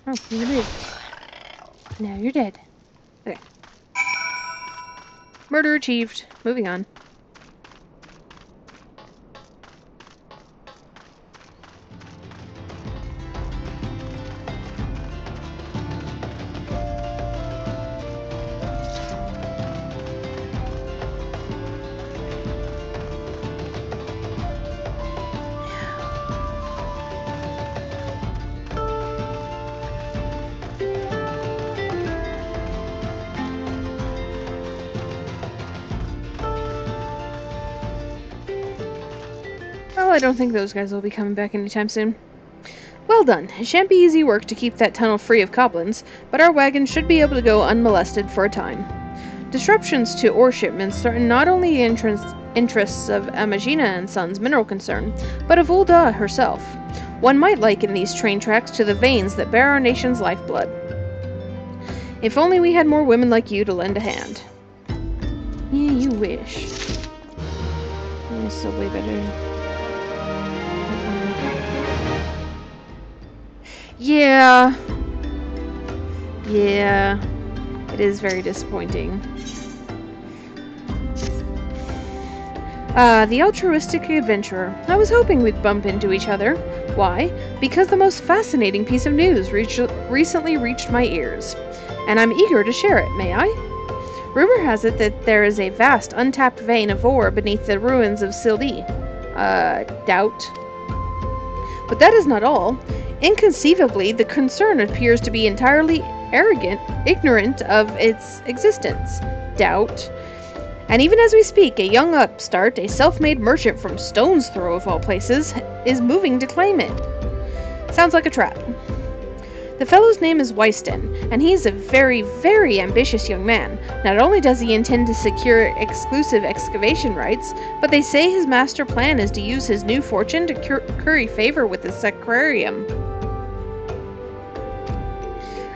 Oh, you moved. Now you're dead. Okay. Murder achieved. Moving on. Well, I don't think those guys will be coming back anytime soon. Well done. It shan't be easy work to keep that tunnel free of goblins, but our wagon should be able to go unmolested for a time. Disruptions to ore shipments threaten not only the interests of Amagina and Sons mineral concern, but of Ul'dah herself. One might liken these train tracks to the veins that bear our nation's lifeblood. If only we had more women like you to lend a hand. Yeah, you wish. Subway better. Yeah. Yeah. It is very disappointing. The altruistic adventurer. I was hoping we'd bump into each other. Why? Because the most fascinating piece of news recently reached my ears. And I'm eager to share it, may I? Rumor has it that there is a vast, untapped vein of ore beneath the ruins of Ul'dah. Doubt. But that is not all. Inconceivably, the concern appears to be entirely ignorant of its existence. Doubt. And even as we speak, a young upstart, a self-made merchant from Stone's Throw of all places, is moving to claim it. Sounds like a trap. The fellow's name is Ul'dahn, and he's a very, very ambitious young man. Not only does he intend to secure exclusive excavation rights, but they say his master plan is to use his new fortune to curry favor with the Sacrarium.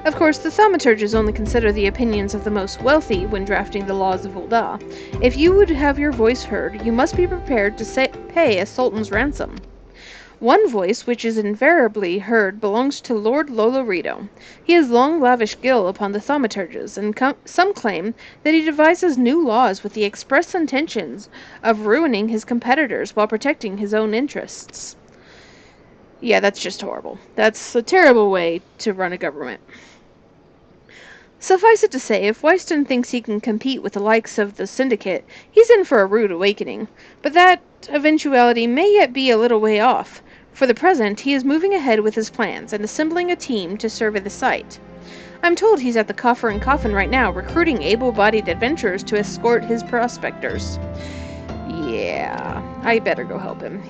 Of course, the thaumaturges only consider the opinions of the most wealthy when drafting the laws of Ul'dah. If you would have your voice heard, you must be prepared to pay a sultan's ransom. One voice, which is invariably heard, belongs to Lord Lolorito. He has long lavished gil upon the thaumaturges, and some claim that he devises new laws with the express intentions of ruining his competitors while protecting his own interests. Yeah, that's just horrible. That's a terrible way to run a government. Suffice it to say, if Ul'dahn thinks he can compete with the likes of the Syndicate, he's in for a rude awakening. But that eventuality may yet be a little way off. For the present, he is moving ahead with his plans and assembling a team to survey the site. I'm told he's at the Coffer and Coffin right now, recruiting able-bodied adventurers to escort his prospectors. Yeah, I better go help him.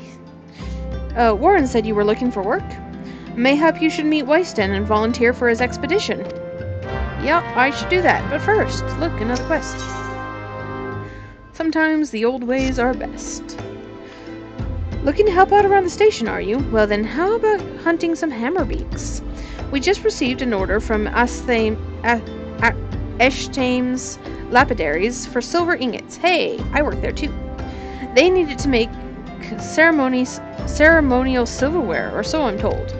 Warren said you were looking for work? Mayhap you should meet Ul'dahn and volunteer for his expedition. Yep, I should do that, but first, look, another quest. Sometimes the old ways are best. Looking to help out around the station, are you? Well then, how about hunting some hammerbeaks? We just received an order from Eshtame's lapidaries for silver ingots. Hey, I work there too. They needed to make ceremonial silverware, or so I'm told.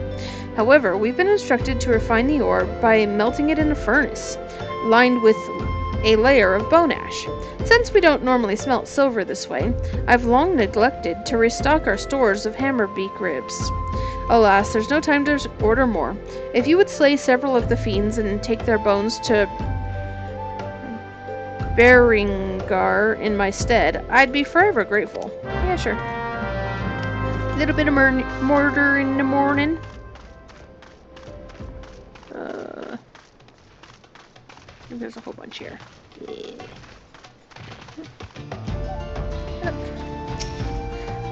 However, we've been instructed to refine the ore by melting it in a furnace, lined with a layer of bone ash. Since we don't normally smelt silver this way, I've long neglected to restock our stores of hammerbeak ribs. Alas, there's no time to order more. If you would slay several of the fiends and take their bones to Berengar in my stead, I'd be forever grateful. Yeah, sure. Little bit of murder in the morning. There's a whole bunch here. Yeah.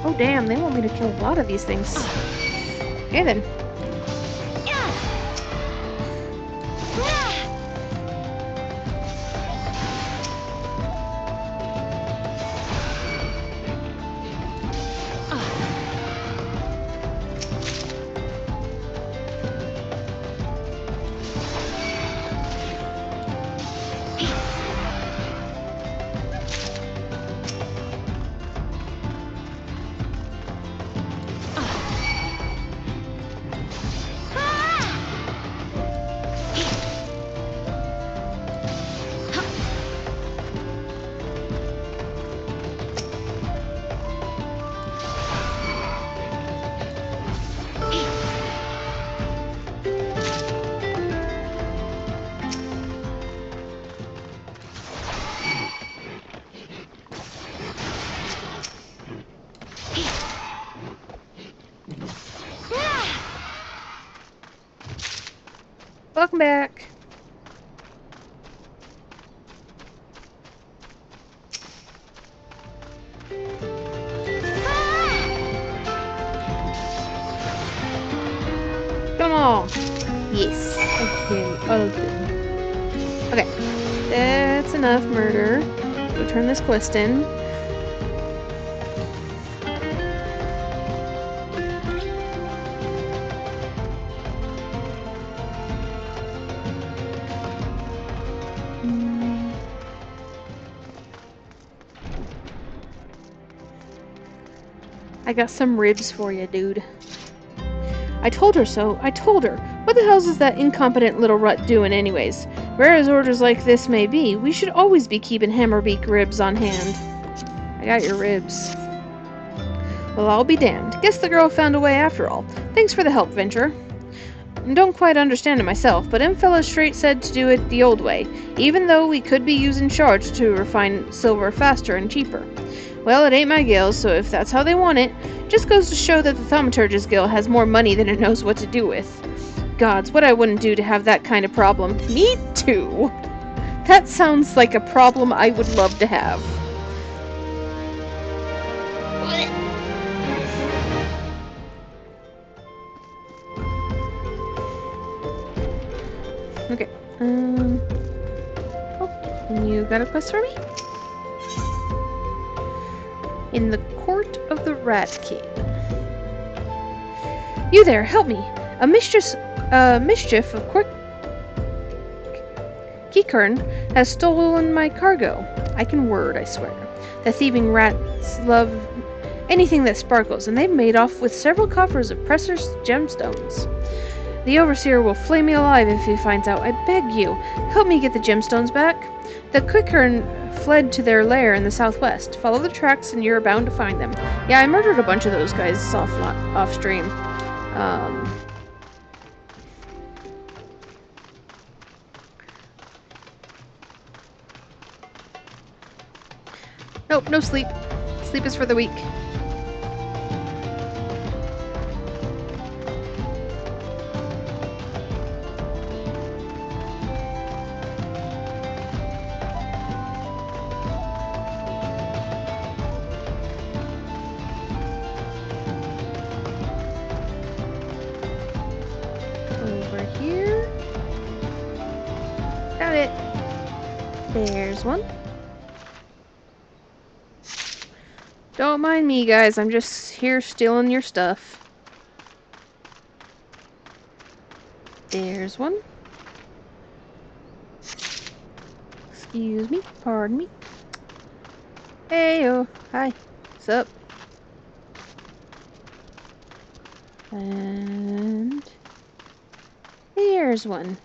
Oh damn, they want me to kill a lot of these things. Okay then. Welcome back. Oh, yes. Okay, Ul'dahn. Okay, that's enough murder. Go turn this quest in. I got some ribs for you, dude. I told her so. I told her. What the hell's is that incompetent little rut doing anyways? Rare as orders like this may be, we should always be keeping hammerbeak ribs on hand. I got your ribs. Well, I'll be damned. Guess the girl found a way after all. Thanks for the help, Venture. Don't quite understand it myself, but M-Fella straight said to do it the old way, even though we could be using shards to refine silver faster and cheaper. Well, it ain't my guild, so if that's how they want it, just goes to show that the Thaumaturgist Guild has more money than it knows what to do with. Gods, what I wouldn't do to have that kind of problem. Me too! That sounds like a problem I would love to have. Okay, oh, and you got a quest for me? In the Court of the Rat King. You there, help me! A mischief of Kikern has stolen my cargo. I can word, I swear. The thieving rats love anything that sparkles, and they've made off with several coffers of precious gemstones. The Overseer will flay me alive if he finds out. I beg you, help me get the gemstones back. The Quickern fled to their lair in the southwest. Follow the tracks and you're bound to find them. Yeah, I murdered a bunch of those guys off stream. Nope, no sleep. Sleep is for the weak. Over here. Got it. There's one. Don't mind me, guys. I'm just here stealing your stuff. There's one. Excuse me. Pardon me. Heyo. Hi. What's up? And there's one.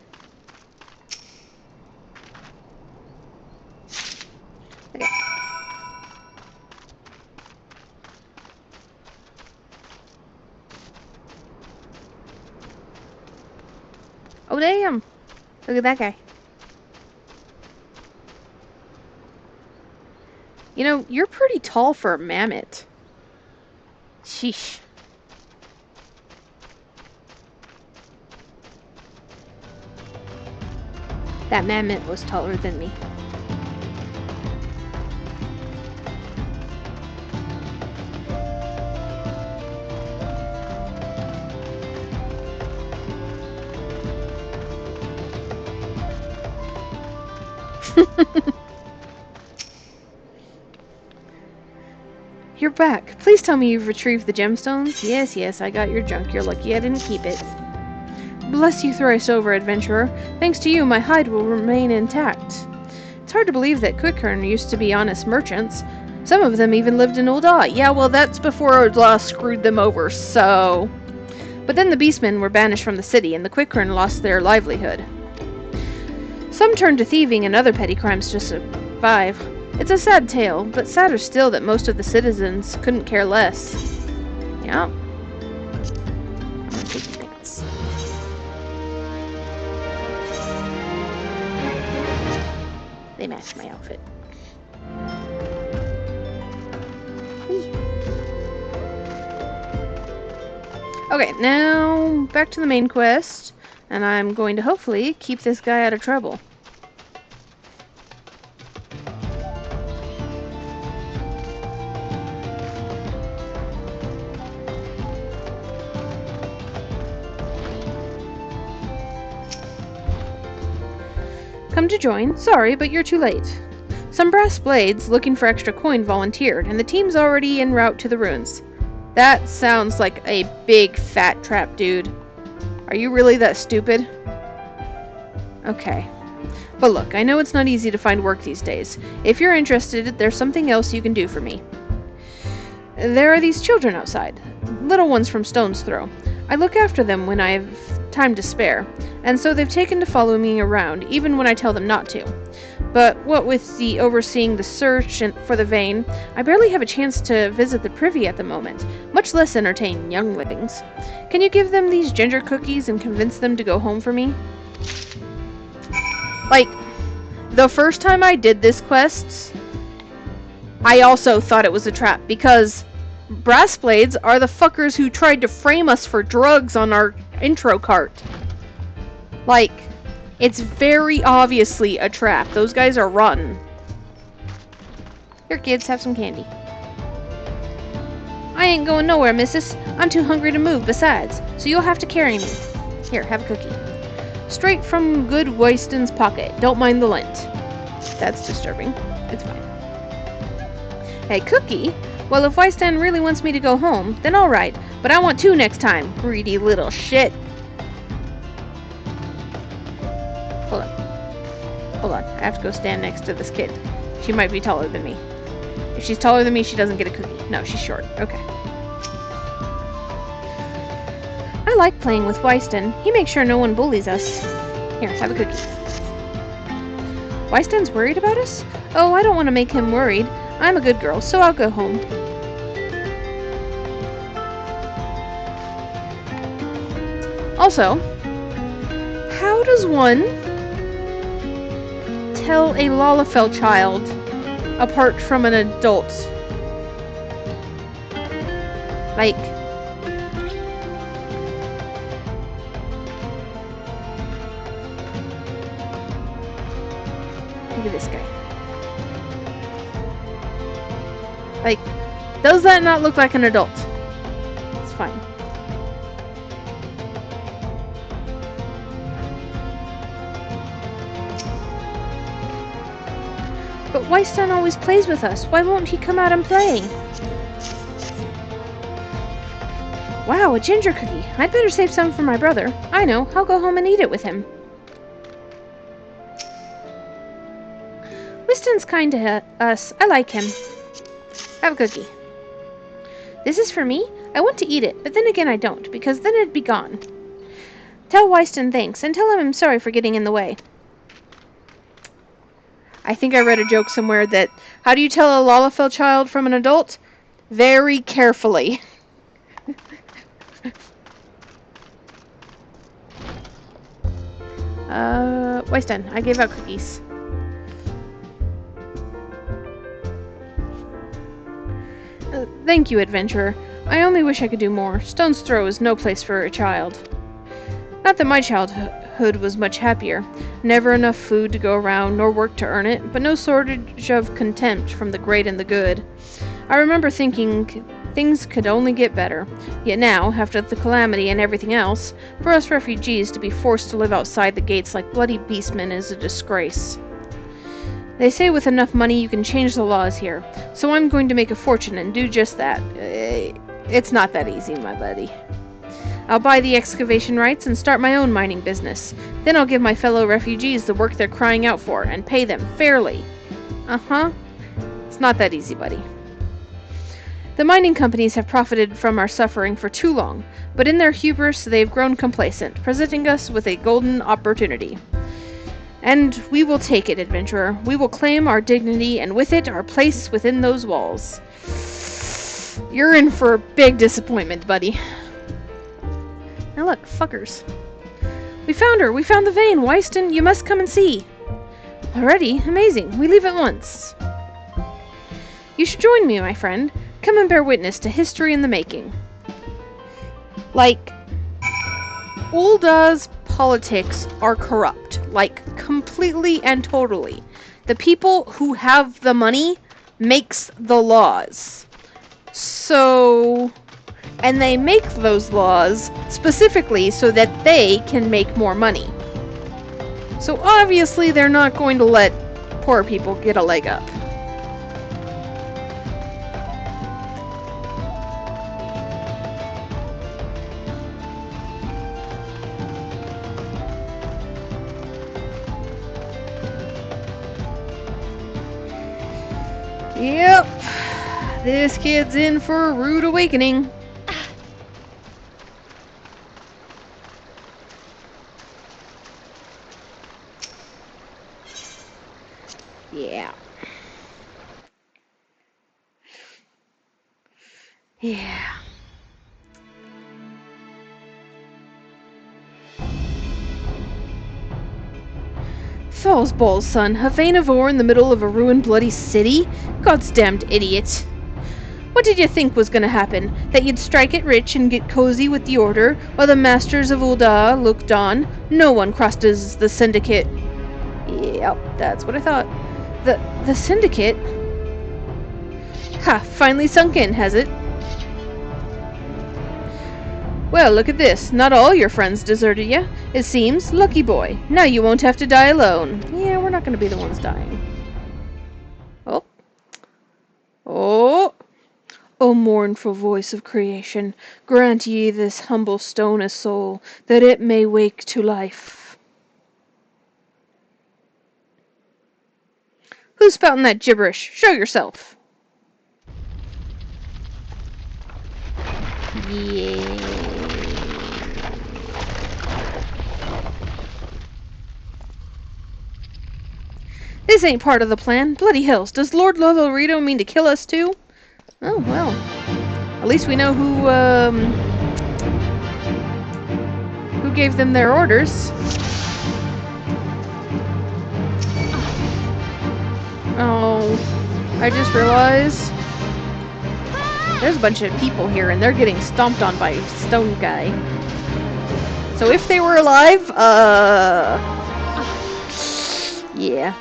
Okay. Oh, damn. Look at that guy. You know, you're pretty tall for a mammoth. Sheesh. That mammoth was taller than me. You're back. Please tell me you've retrieved the gemstones. Yes, yes, I got your junk. You're lucky I didn't keep it. Bless you thrice over, adventurer. Thanks to you, my hide will remain intact. It's hard to believe that Quickern used to be honest merchants. Some of them even lived in Ul'dah. Yeah, well, that's before Ul'dah screwed them over, so... But then the beastmen were banished from the city, and the Quickern lost their livelihood. Some turned to thieving and other petty crimes to survive. It's a sad tale, but sadder still that most of the citizens couldn't care less. Yeah. They match my outfit. Whee. Okay, now back to the main quest, and I'm going to hopefully keep this guy out of trouble. come to join. Sorry, but you're too late. Some brass blades looking for extra coin volunteered, and the team's already en route to the ruins. That sounds like a big fat trap, dude. Are you really that stupid? Okay. But look, I know it's not easy to find work these days. If you're interested, there's something else you can do for me. There are these children outside. Little ones from Stone's Throw. I look after them when I have time to spare, and so they've taken to follow me around, even when I tell them not to. But what with the overseeing the search for the vein, I barely have a chance to visit the privy at the moment, much less entertain younglings. Can you give them these ginger cookies and convince them to go home for me? Like, the first time I did this quest, I also thought it was a trap, because brass blades are the fuckers who tried to frame us for drugs on our intro cart. Like, it's very obviously a trap. Those guys are rotten. Here, kids, have some candy. I ain't going nowhere, missus. I'm too hungry to move besides, so you'll have to carry me. Here, have a cookie. Straight from good Weiston's pocket. Don't mind the lint. That's disturbing. It's fine. Hey, cookie? Well, if Weiston really wants me to go home, then alright. But I want 2 next time, greedy little shit. Hold on. I have to go stand next to this kid. She might be taller than me. If she's taller than me, she doesn't get a cookie. No, she's short. Okay. I like playing with Weiston. He makes sure no one bullies us. Here, have a cookie. Weiston's worried about us? Oh, I don't want to make him worried. I'm a good girl, so I'll go home. Also, how does one tell a Lalafell child apart from an adult? Like, look at this guy. Like, does that not look like an adult? It's fine. But Weiston always plays with us. Why won't he come out and play? Wow, a ginger cookie. I'd better save some for my brother. I know, I'll go home and eat it with him. Weiston's kind to us. I like him. Have a cookie. This is for me? I want to eat it, but then again I don't, because then it'd be gone. Tell Weiston thanks, and tell him I'm sorry for getting in the way. I think I read a joke somewhere that, how do you tell a Lalafell child from an adult? Very carefully. Weiston, I gave out cookies. Thank you, adventurer. I only wish I could do more. Stone's Throw is no place for a child. Not that my childhood was much happier. Never enough food to go around, nor work to earn it, but no shortage of contempt from the great and the good. I remember thinking things could only get better. Yet now, after the calamity and everything else, for us refugees to be forced to live outside the gates like bloody beastmen is a disgrace. They say with enough money you can change the laws here, so I'm going to make a fortune and do just that. It's not that easy, my buddy. I'll buy the excavation rights and start my own mining business. Then I'll give my fellow refugees the work they're crying out for, and pay them fairly. Uh-huh. It's not that easy, buddy. The mining companies have profited from our suffering for too long, but in their hubris they've grown complacent, presenting us with a golden opportunity. And we will take it, adventurer. We will claim our dignity, and with it, our place within those walls. You're in for a big disappointment, buddy. Now look, fuckers. We found her! We found the vein! Weiston, you must come and see! Already? Amazing. We leave at once. You should join me, my friend. Come and bear witness to history in the making. Like, Ul'dah's politics are corrupt. Like, completely and totally. The people who have the money makes the laws. So... and they make those laws specifically so that they can make more money. So obviously they're not going to let poor people get a leg up. Yep, this kid's in for a rude awakening. Yeah. Yeah. Fall's balls, son. A vein of ore in the middle of a ruined bloody city? God's damned idiot. What did you think was gonna happen? That you'd strike it rich and get cozy with the Order, while the masters of Ul'dah looked on? No one crosses the Syndicate. Yep, that's what I thought. The Syndicate? Ha, finally sunk in, has it? Well, look at this. Not all your friends deserted you, it seems. Lucky boy. Now you won't have to die alone. Yeah, we're not gonna be the ones dying. Oh. Oh. O mournful voice of creation, grant ye this humble stone a soul, that it may wake to life. Who's spouting that gibberish? Show yourself. Yeah. This ain't part of the plan. Bloody hells, does Lord Lolorito mean to kill us too? Oh, well. At least we know who gave them their orders. Oh, I just realized there's a bunch of people here and they're getting stomped on by Stone Guy. So if they were alive, yeah.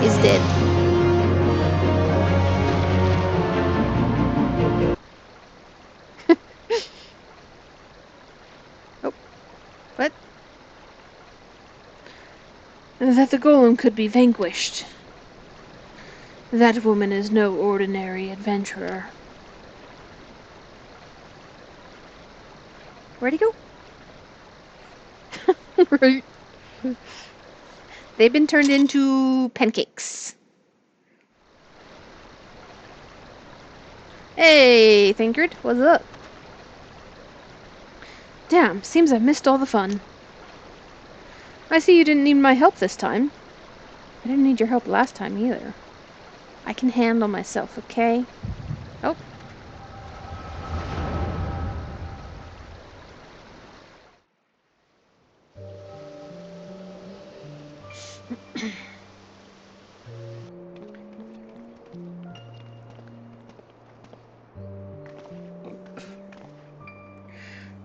He's dead. Oh, what? That the golem could be vanquished. That woman is no ordinary adventurer. Where'd he go? Right. They've been turned into pancakes. Hey, Thinkard, what's up? Damn, seems I've missed all the fun. I see you didn't need my help this time. I didn't need your help last time either. I can handle myself, okay? Oh.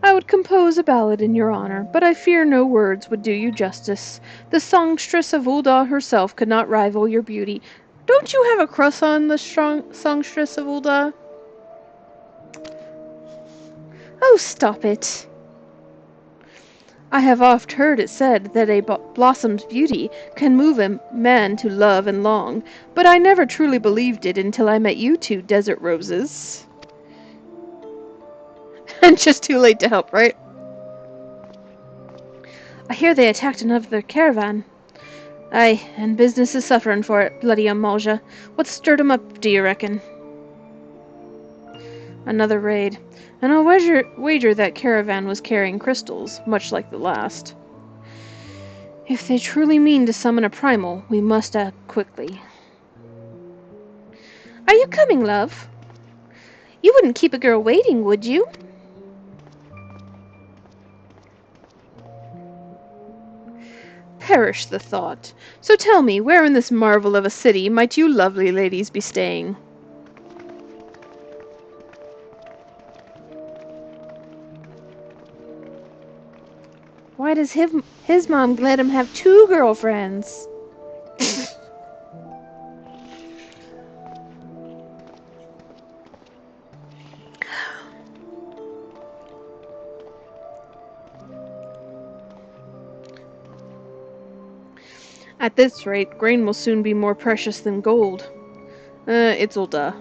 I would compose a ballad in your honor, but I fear no words would do you justice. The songstress of Ul'dah herself could not rival your beauty. Don't you have a crush on the songstress of Ul'dah? Oh, stop it. I have oft heard it said that a blossom's beauty can move a man to love and long, but I never truly believed it until I met you two desert roses. And just too late to help, right? I hear they attacked another caravan. Aye, and business is suffering for it, bloody Amalja. What stirred 'em up, do you reckon? Another raid. And I'll wager that caravan was carrying crystals, much like the last. If they truly mean to summon a primal, we must act quickly. Are you coming, love? You wouldn't keep a girl waiting, would you? Perish the thought. So tell me, where in this marvel of a city might you lovely ladies be staying? Why does his mom let him have 2 girlfriends? At this rate, grain will soon be more precious than gold. It's Ul'dah.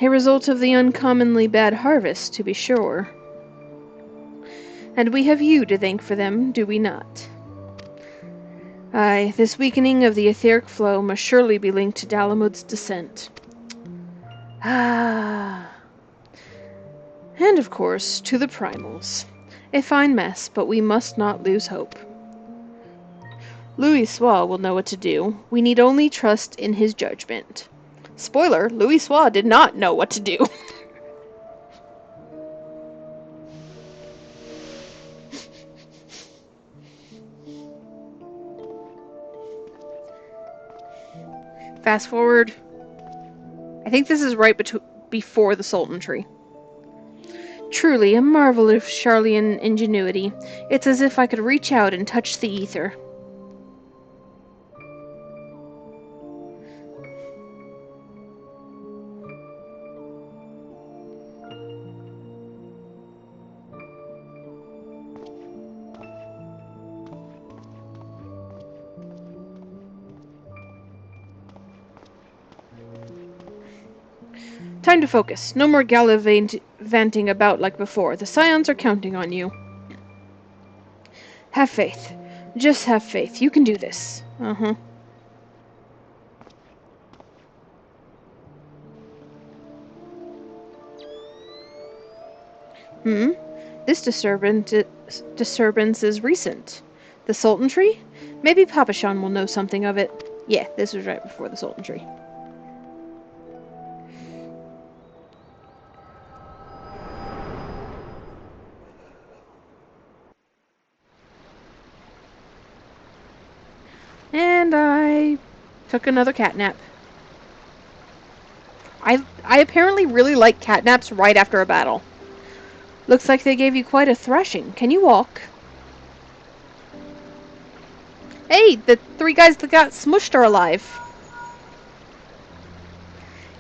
A result of the uncommonly bad harvest, to be sure. And we have you to thank for them, do we not? Aye, this weakening of the etheric flow must surely be linked to Dalamud's descent. Ah. And of course, to the primals. A fine mess, but we must not lose hope. Louis Soir will know what to do. We need only trust in his judgment. Spoiler, Louis Soir did not know what to do. Fast forward. I think this is right before the Sultan Tree. Truly a marvel of Charlian ingenuity. It's as if I could reach out and touch the ether. Time to focus. No more gallivanting about like before. The Scions are counting on you. Have faith. Just have faith. You can do this. Uh-huh. This disturbance is recent. The Sultan Tree? Maybe Papashan will know something of it. Yeah, this was right before the Sultan Tree. And I took another cat nap. I apparently really like cat naps right after a battle. Looks like they gave you quite a thrashing. Can you walk? Hey, the 3 guys that got smushed are alive.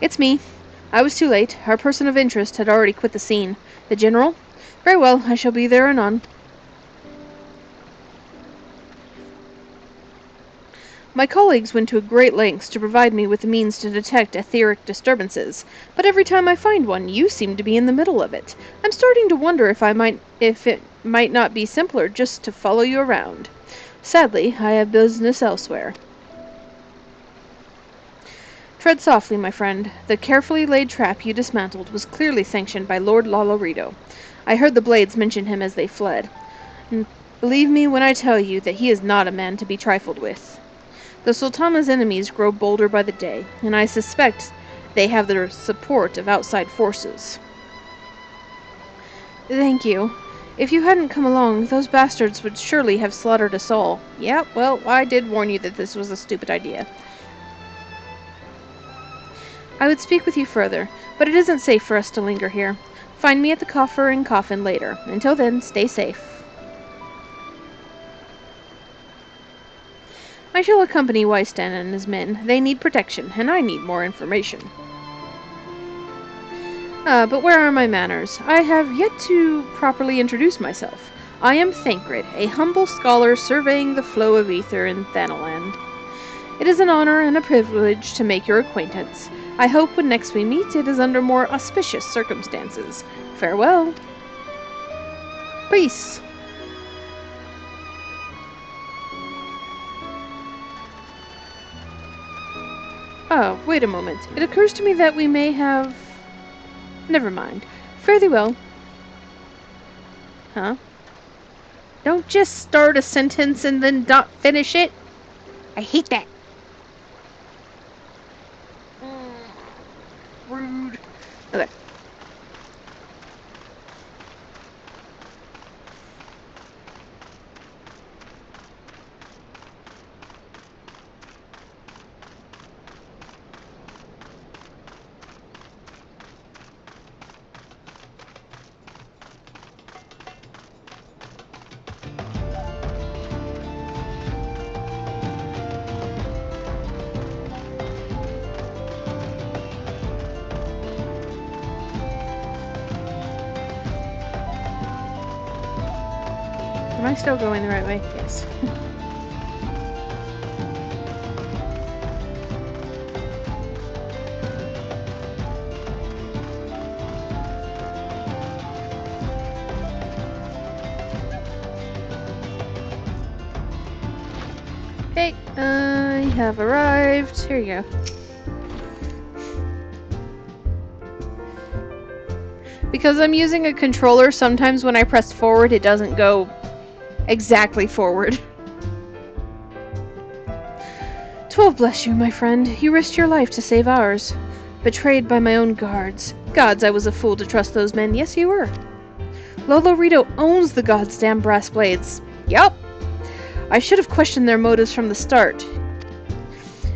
It's me. I was too late. Our person of interest had already quit the scene. The general? Very well, I shall be there anon. My colleagues went to great lengths to provide me with the means to detect etheric disturbances, but every time I find one, you seem to be in the middle of it. I'm starting to wonder if it might not be simpler just to follow you around. Sadly, I have business elsewhere. Tread softly, my friend. The carefully laid trap you dismantled was clearly sanctioned by Lord Lalorito. I heard the Blades mention him as they fled. And believe me when I tell you that he is not a man to be trifled with. The Sultana's enemies grow bolder by the day, and I suspect they have the support of outside forces. Thank you. If you hadn't come along, those bastards would surely have slaughtered us all. Yeah, well, I did warn you that this was a stupid idea. I would speak with you further, but it isn't safe for us to linger here. Find me at the coffer and coffin later. Until then, stay safe. I shall accompany Weistan and his men. They need protection, and I need more information. But where are my manners? I have yet to properly introduce myself. I am Thancred, a humble scholar surveying the flow of ether in Thanaland. It is an honor and a privilege to make your acquaintance. I hope when next we meet it is under more auspicious circumstances. Farewell. Peace. Oh, wait a moment. It occurs to me that we may have... Never mind. Fare thee well. Huh? Don't just start a sentence and then not finish it. I hate that. Rude. Okay. Am I still going the right way? Yes. I have arrived. Here you go. Because I'm using a controller, sometimes when I press forward, it doesn't go exactly forward. 12 bless you, my friend. You risked your life to save ours. Betrayed by my own guards. Gods, I was a fool to trust those men. Yes, you were. Lolorito owns the gods' damn brass blades. Yup. I should have questioned their motives from the start.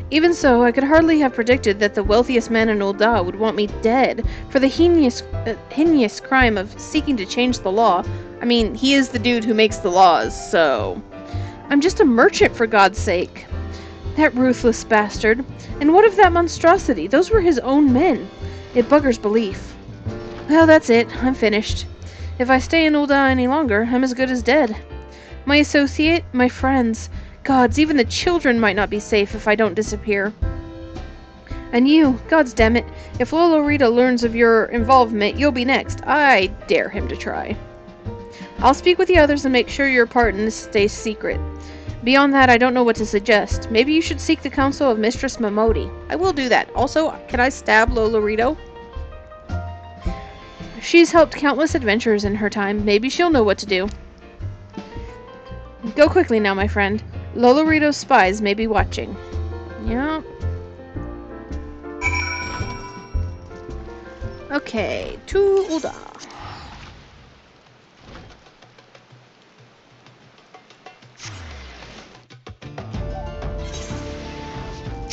Even so, I could hardly have predicted that the wealthiest man in Ul'dah would want me dead for the heinous crime of seeking to change the law. I mean, he is the dude who makes the laws, so... I'm just a merchant, for God's sake. That ruthless bastard. And what of that monstrosity? Those were his own men. It buggers belief. Well, that's it. I'm finished. If I stay in Ul'dah any longer, I'm as good as dead. My associate, my friends... Gods, even the children might not be safe if I don't disappear. And you, gods damn it, if Lolorito learns of your involvement, you'll be next. I dare him to try. I'll speak with the others and make sure your part in this stays secret. Beyond that, I don't know what to suggest. Maybe you should seek the counsel of Mistress Miqo'te. I will do that. Also, can I stab Lolorito? She's helped countless adventurers in her time. Maybe she'll know what to do. Go quickly now, my friend. Lolorito's spies may be watching. Yeah. Okay, to Ul'dah.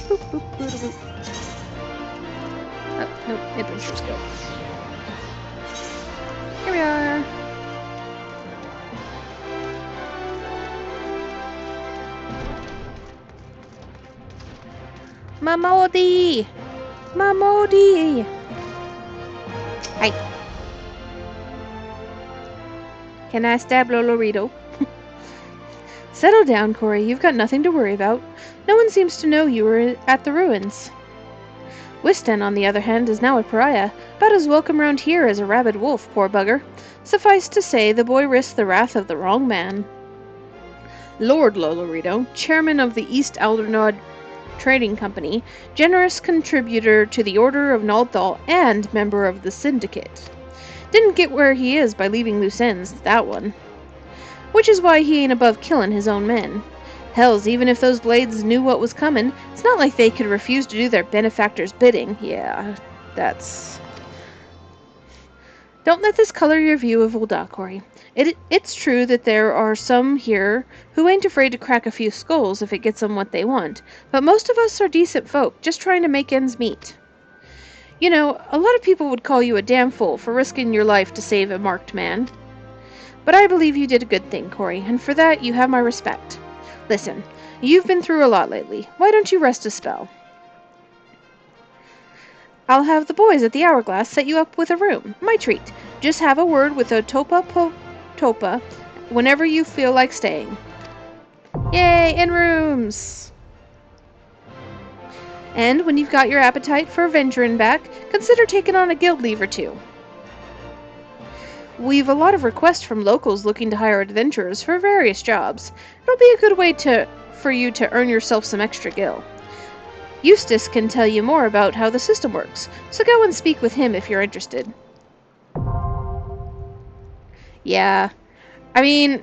Boop, boop, boop, boop. Oh, nope, adventure skill. Here we are. Miqo'te! Miqo'te! Hi. Can I stab Lolorito? Settle down, Corey. You've got nothing to worry about. No one seems to know you were at the ruins. Ul'dahn, on the other hand, is now a pariah, about as welcome round here as a rabid wolf, poor bugger. Suffice to say, the boy risked the wrath of the wrong man. Lord Lolorito, chairman of the East Aldernod Trading Company, generous contributor to the Order of Ul'dah, and member of the Syndicate. Didn't get where he is by leaving loose ends, that one. Which is why he ain't above killing his own men. Hells, even if those blades knew what was coming, it's not like they could refuse to do their benefactor's bidding. Yeah, that's... Don't let this color your view of Ul'dah, Corey. It's true that there are some here who ain't afraid to crack a few skulls if it gets them what they want, but most of us are decent folk, just trying to make ends meet. You know, a lot of people would call you a damn fool for risking your life to save a marked man. But I believe you did a good thing, Corey, and for that you have my respect. Listen, you've been through a lot lately. Why don't you rest a spell? I'll have the boys at the Hourglass set you up with a room. My treat. Just have a word with a Topa whenever you feel like staying. Yay, in rooms! And when you've got your appetite for venturing back, consider taking on a guild leave or two. We've a lot of requests from locals looking to hire adventurers for various jobs. It'll be a good way for you to earn yourself some extra gil. Eustace can tell you more about how the system works, so go and speak with him if you're interested. Yeah, I mean,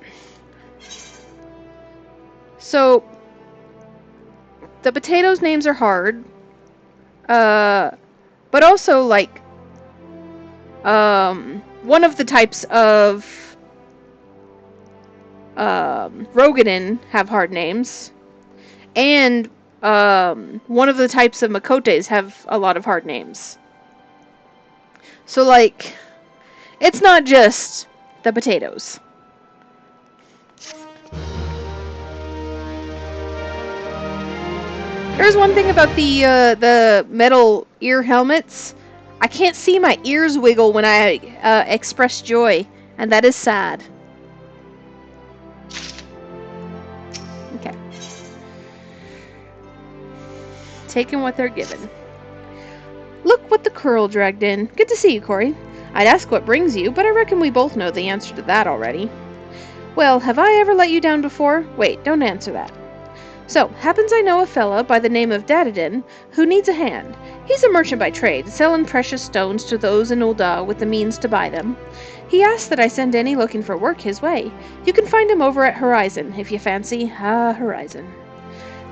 so the potatoes' names are hard, but also like one of the types of Rogadin have hard names, and one of the types of Miqo'tes have a lot of hard names. So like, it's not just the potatoes. There's one thing about the metal ear helmets. I can't see my ears wiggle when I express joy, and that is sad. Okay. Taking what they're given. Look what the curl dragged in. Good to see you, Corey. I'd ask what brings you, but I reckon we both know the answer to that already. Well, have I ever let you down before? Wait, don't answer that. So, happens I know a fella by the name of Dadadin who needs a hand. He's a merchant by trade, selling precious stones to those in Ul'dah with the means to buy them. He asks that I send any looking for work his way. You can find him over at Horizon, if you fancy. Horizon.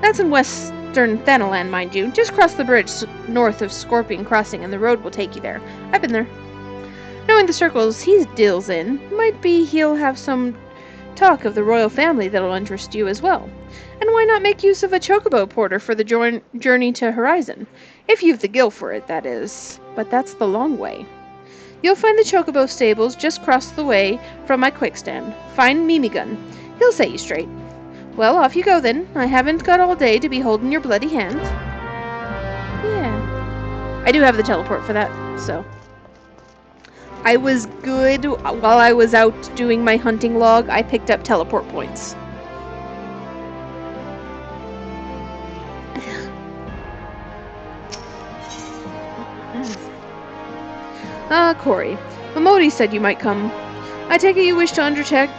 That's in western Thanalan, mind you. Just cross the bridge north of Scorpion Crossing and the road will take you there. I've been there. Knowing the circles he deals in, might be he'll have some talk of the royal family that'll interest you as well. And why not make use of a chocobo porter for the journey to Horizon? If you've the gil for it, that is. But that's the long way. You'll find the chocobo stables just across the way from my quickstand. Find Mimigun. He'll set you straight. Well, off you go then. I haven't got all day to be holding your bloody hand. Yeah. I do have the teleport for that, so. I was good while I was out doing my hunting log. I picked up teleport points. Corey. Miqo'te said you might come. I take it you wish to undertake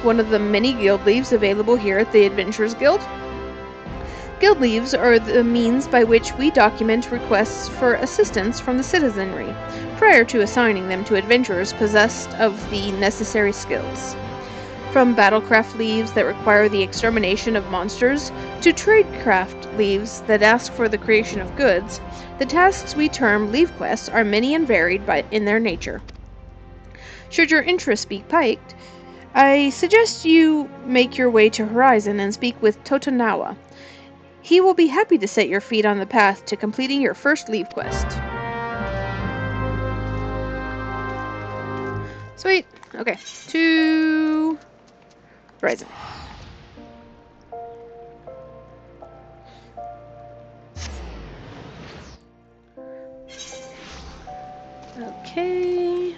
one of the many guild leaves available here at the Adventurers Guild? Guild leaves are the means by which we document requests for assistance from the citizenry, prior to assigning them to adventurers possessed of the necessary skills. From battlecraft leaves that require the extermination of monsters, to tradecraft leaves that ask for the creation of goods, the tasks we term leave quests are many and varied in their nature. Should your interest be piqued, I suggest you make your way to Horizon and speak with Totonawa. He will be happy to set your feet on the path to completing your first leave quest. Sweet. Okay. To Horizon. Okay.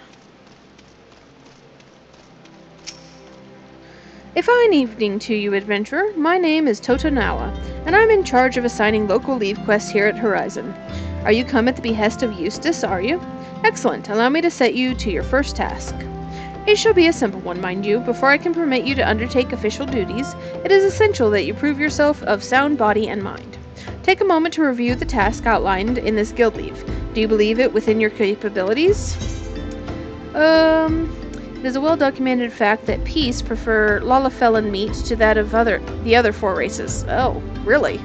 A fine evening to you, adventurer. My name is Totonawa, and I'm in charge of assigning local leave quests here at Horizon. Are you come at the behest of Eustace, are you? Excellent. Allow me to set you to your first task. It shall be a simple one, mind you. Before I can permit you to undertake official duties, it is essential that you prove yourself of sound body and mind. Take a moment to review the task outlined in this guild leave. Do you believe it within your capabilities? It is a well-documented fact that Peace prefer Lalafellan meat to that of the other four races. Oh, really?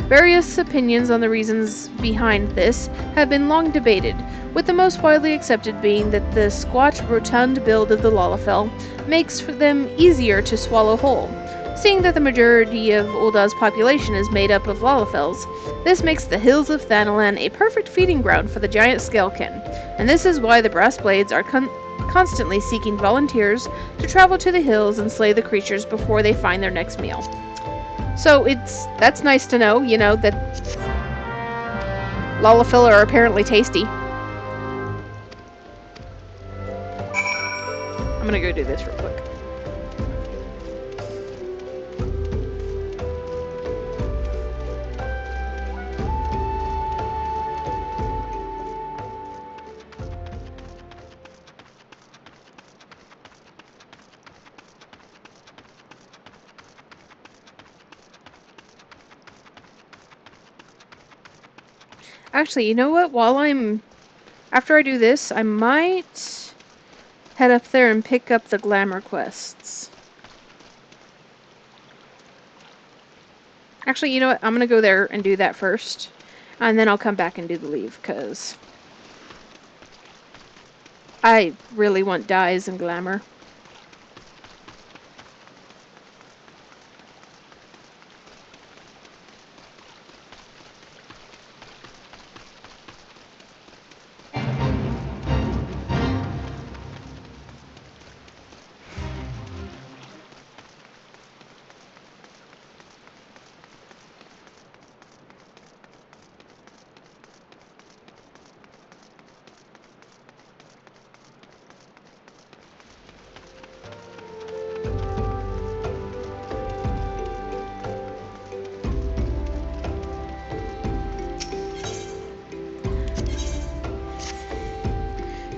Various opinions on the reasons behind this have been long debated, with the most widely accepted being that the squat, rotund build of the Lalafell makes them easier to swallow whole. Seeing that the majority of Ul'dah's population is made up of Lalafells, this makes the hills of Thanalan a perfect feeding ground for the giant Scalekin, and this is why the Brass Blades are constantly seeking volunteers to travel to the hills and slay the creatures before they find their next meal. So that's nice to know, you know, that Lalafell are apparently tasty. I'm gonna go do this real quick. Actually, you know what? After I do this, I might head up there and pick up the glamour quests. Actually, you know what? I'm gonna go there and do that first, and then I'll come back and do the leave, because I really want dyes and glamour.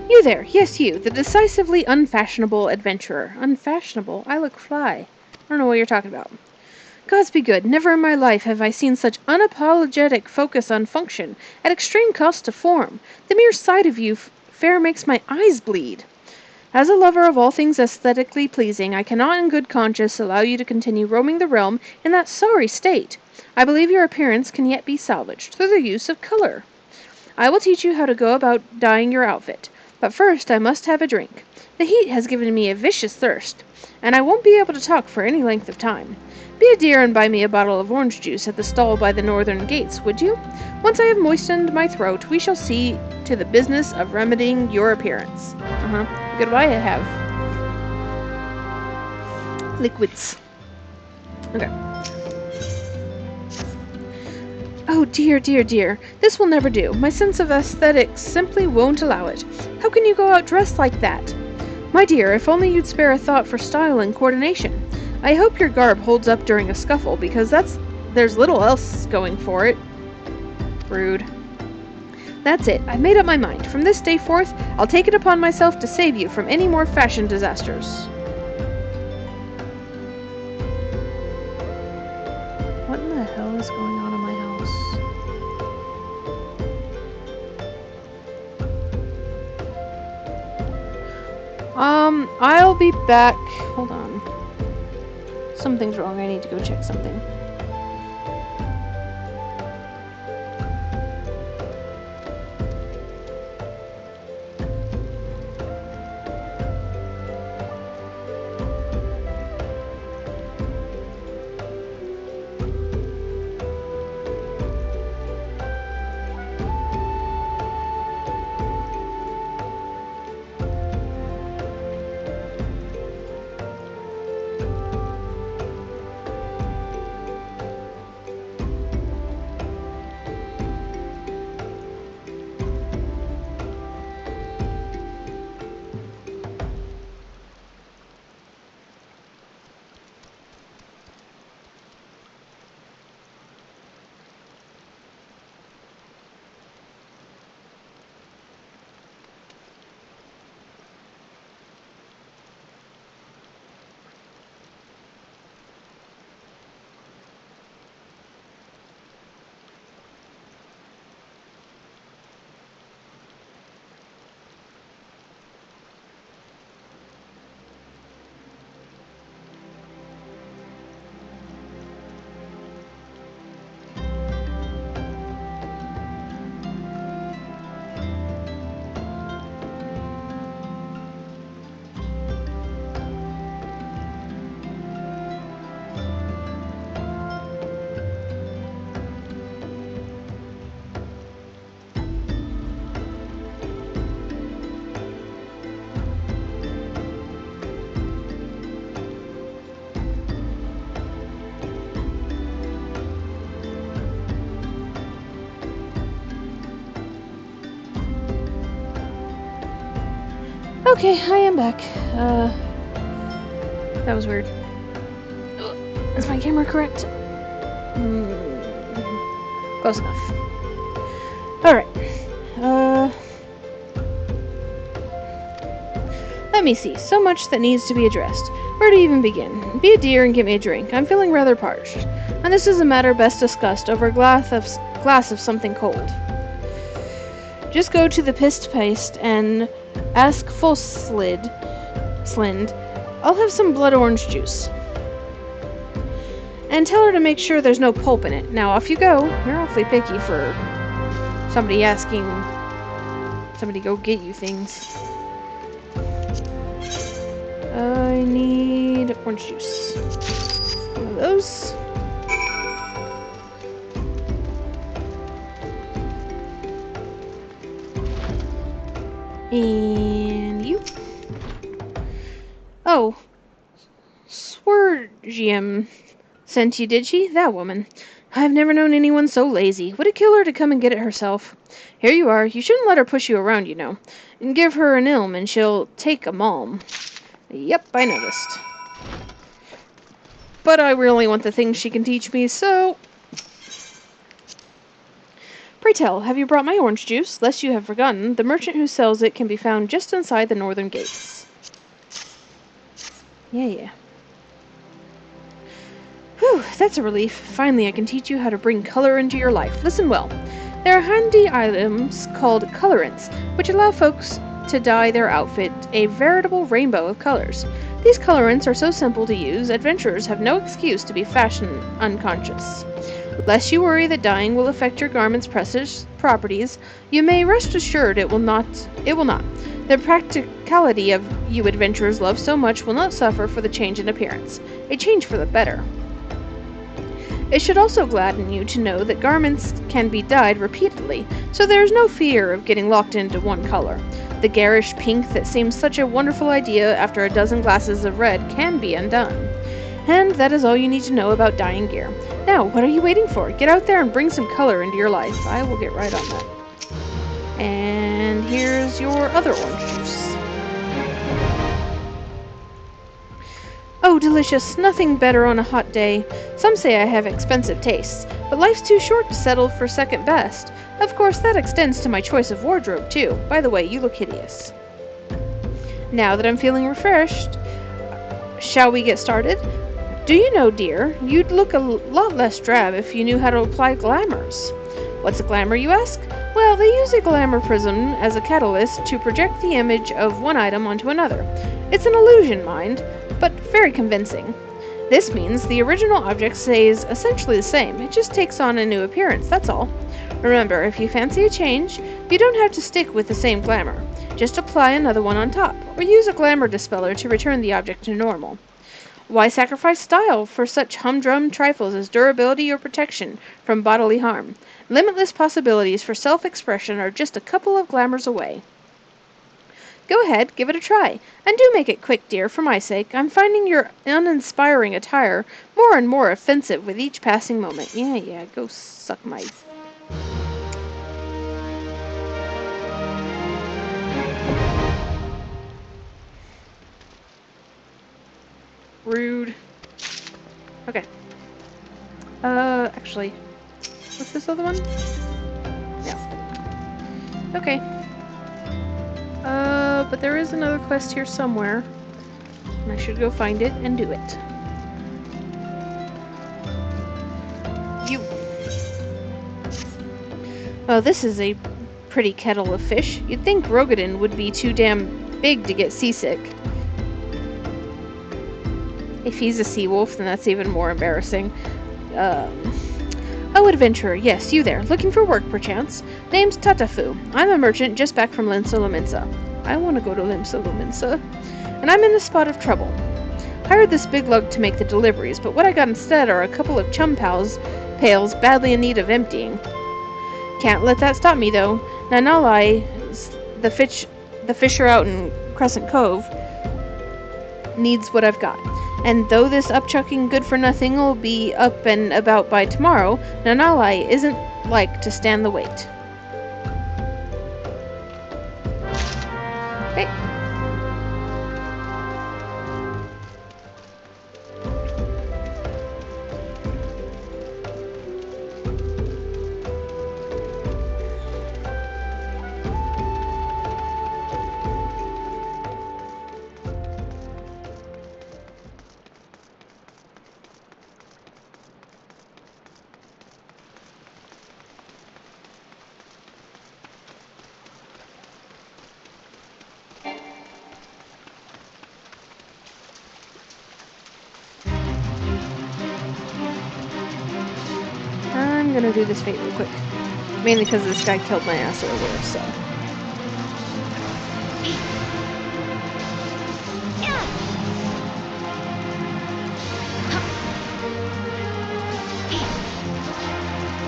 You there, yes you, the decisively unfashionable adventurer. Unfashionable? I look fly. I don't know what you're talking about. Gods be good, never in my life have I seen such unapologetic focus on function, at extreme cost to form. The mere sight of you fair makes my eyes bleed. As a lover of all things aesthetically pleasing, I cannot in good conscience allow you to continue roaming the realm in that sorry state. I believe your appearance can yet be salvaged through the use of color. I will teach you how to go about dyeing your outfit, but first I must have a drink. The heat has given me a vicious thirst, and I won't be able to talk for any length of time. Be a dear and buy me a bottle of orange juice at the stall by the northern gates, would you? Once I have moistened my throat, we shall see to the business of remedying your appearance. Goodbye, I have liquids. Okay. Oh dear, dear, dear. This will never do. My sense of aesthetics simply won't allow it. How can you go out dressed like that? My dear, if only you'd spare a thought for style and coordination. I hope your garb holds up during a scuffle, because there's little else going for it. Rude. That's it. I've made up my mind. From this day forth, I'll take it upon myself to save you from any more fashion disasters. What in the hell is going on in my house? I'll be back. Hold on. Something's wrong. I need to go check something. Okay, I am back. That was weird. Is my camera correct? Close enough. Alright. Let me see. So much that needs to be addressed. Where to even begin? Be a dear and get me a drink. I'm feeling rather parched. And this is a matter best discussed over a glass of something cold. Just go to the pissed paste and ask Slind. I'll have some blood orange juice. And tell her to make sure there's no pulp in it. Now off you go. You're awfully picky for somebody asking somebody to go get you things. I need orange juice. One of those. And you. Oh. Swergium sent you, did she? That woman. I've never known anyone so lazy. Would it kill her to come and get it herself? Here you are. You shouldn't let her push you around, you know. And give her an ilm and she'll take a malm. Yep, I noticed. But I really want the things she can teach me, so... Pray tell, have you brought my orange juice? Lest you have forgotten, the merchant who sells it can be found just inside the northern gates. Yeah. Whew, that's a relief. Finally, I can teach you how to bring color into your life. Listen well. There are handy items called colorants, which allow folks to dye their outfit a veritable rainbow of colors. These colorants are so simple to use, adventurers have no excuse to be fashion unconscious. Lest you worry that dyeing will affect your garment's precious properties, you may rest assured it will not. The practicality of you adventurers love so much will not suffer for the change in appearance. A change for the better. It should also gladden you to know that garments can be dyed repeatedly, so there is no fear of getting locked into one color. The garish pink that seems such a wonderful idea after a dozen glasses of red can be undone. And that is all you need to know about dyeing gear. Now, what are you waiting for? Get out there and bring some color into your life. I will get right on that. And here's your other orange juice. Oh, delicious. Nothing better on a hot day. Some say I have expensive tastes, but life's too short to settle for second best. Of course, that extends to my choice of wardrobe, too. By the way, you look hideous. Now that I'm feeling refreshed, shall we get started? Do you know, dear, you'd look a lot less drab if you knew how to apply glamours. What's a glamour, you ask? Well, they use a glamour prism as a catalyst to project the image of one item onto another. It's an illusion, mind, but very convincing. This means the original object stays essentially the same, it just takes on a new appearance, that's all. Remember, if you fancy a change, you don't have to stick with the same glamour. Just apply another one on top, or use a glamour dispeller to return the object to normal. Why sacrifice style for such humdrum trifles as durability or protection from bodily harm? Limitless possibilities for self-expression are just a couple of glamours away. Go ahead, give it a try, and do make it quick, dear, for my sake. I'm finding your uninspiring attire more and more offensive with each passing moment. Yeah, go suck my... Rude. Okay. Actually, what's this other one? No. Okay. But there is another quest here somewhere. And I should go find it and do it. You. Well, this is a pretty kettle of fish. You'd think Rogadin would be too damn big to get seasick. If he's a sea wolf, then that's even more embarrassing. Oh, adventurer, yes, you there. Looking for work, perchance? Name's Tatafu. I'm a merchant just back from Limsa Lominsa. I want to go to Limsa Lominsa. And I'm in a spot of trouble. Hired this big lug to make the deliveries, but what I got instead are a couple of chum pails badly in need of emptying. Can't let that stop me, though. Nanalai, the fisher out in Crescent Cove, needs what I've got. And though this upchucking good-for-nothing will be up and about by tomorrow, Nanalai isn't like to stand the wait. Okay. I'm gonna do this fate real quick. Mainly because this guy killed my ass earlier, so.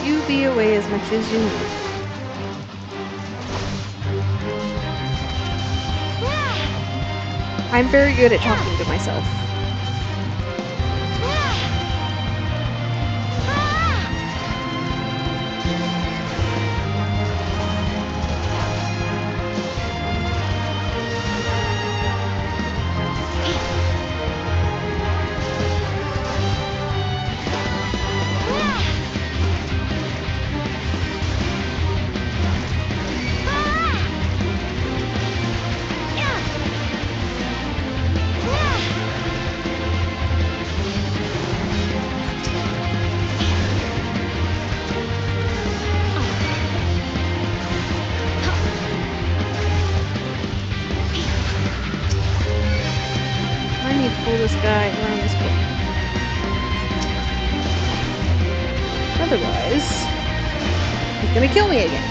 You be away as much as you need. I'm very good at talking to myself. guy around this corner. Otherwise, he's gonna kill me again.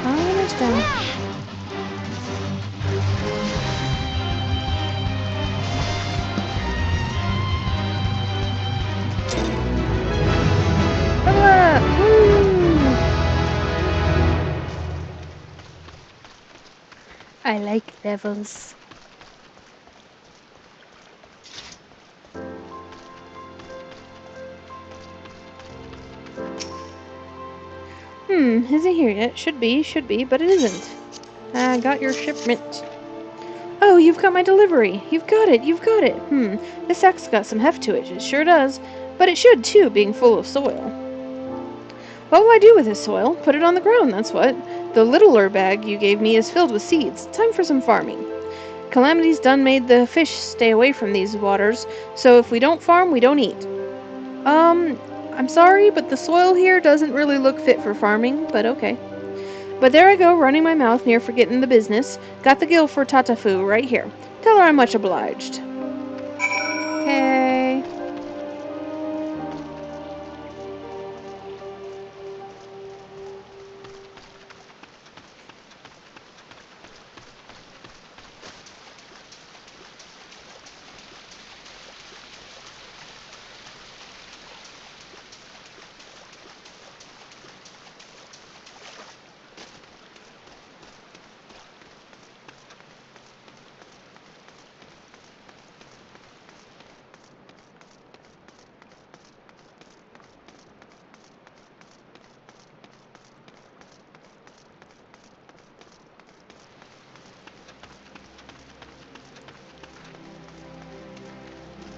Almost done. Level up! Woo! I like levels. Isn't here yet? Should be, but it isn't. I got your shipment. Oh, you've got my delivery. You've got it. This sack's got some heft to it. It sure does. But it should, too, being full of soil. What will I do with this soil? Put it on the ground, that's what. The littler bag you gave me is filled with seeds. Time for some farming. Calamity's done made the fish stay away from these waters, so if we don't farm, we don't eat. I'm sorry, but the soil here doesn't really look fit for farming, but okay. But there I go, running my mouth near forgetting the business. Got the gill for Tatafu right here. Tell her I'm much obliged. Okay.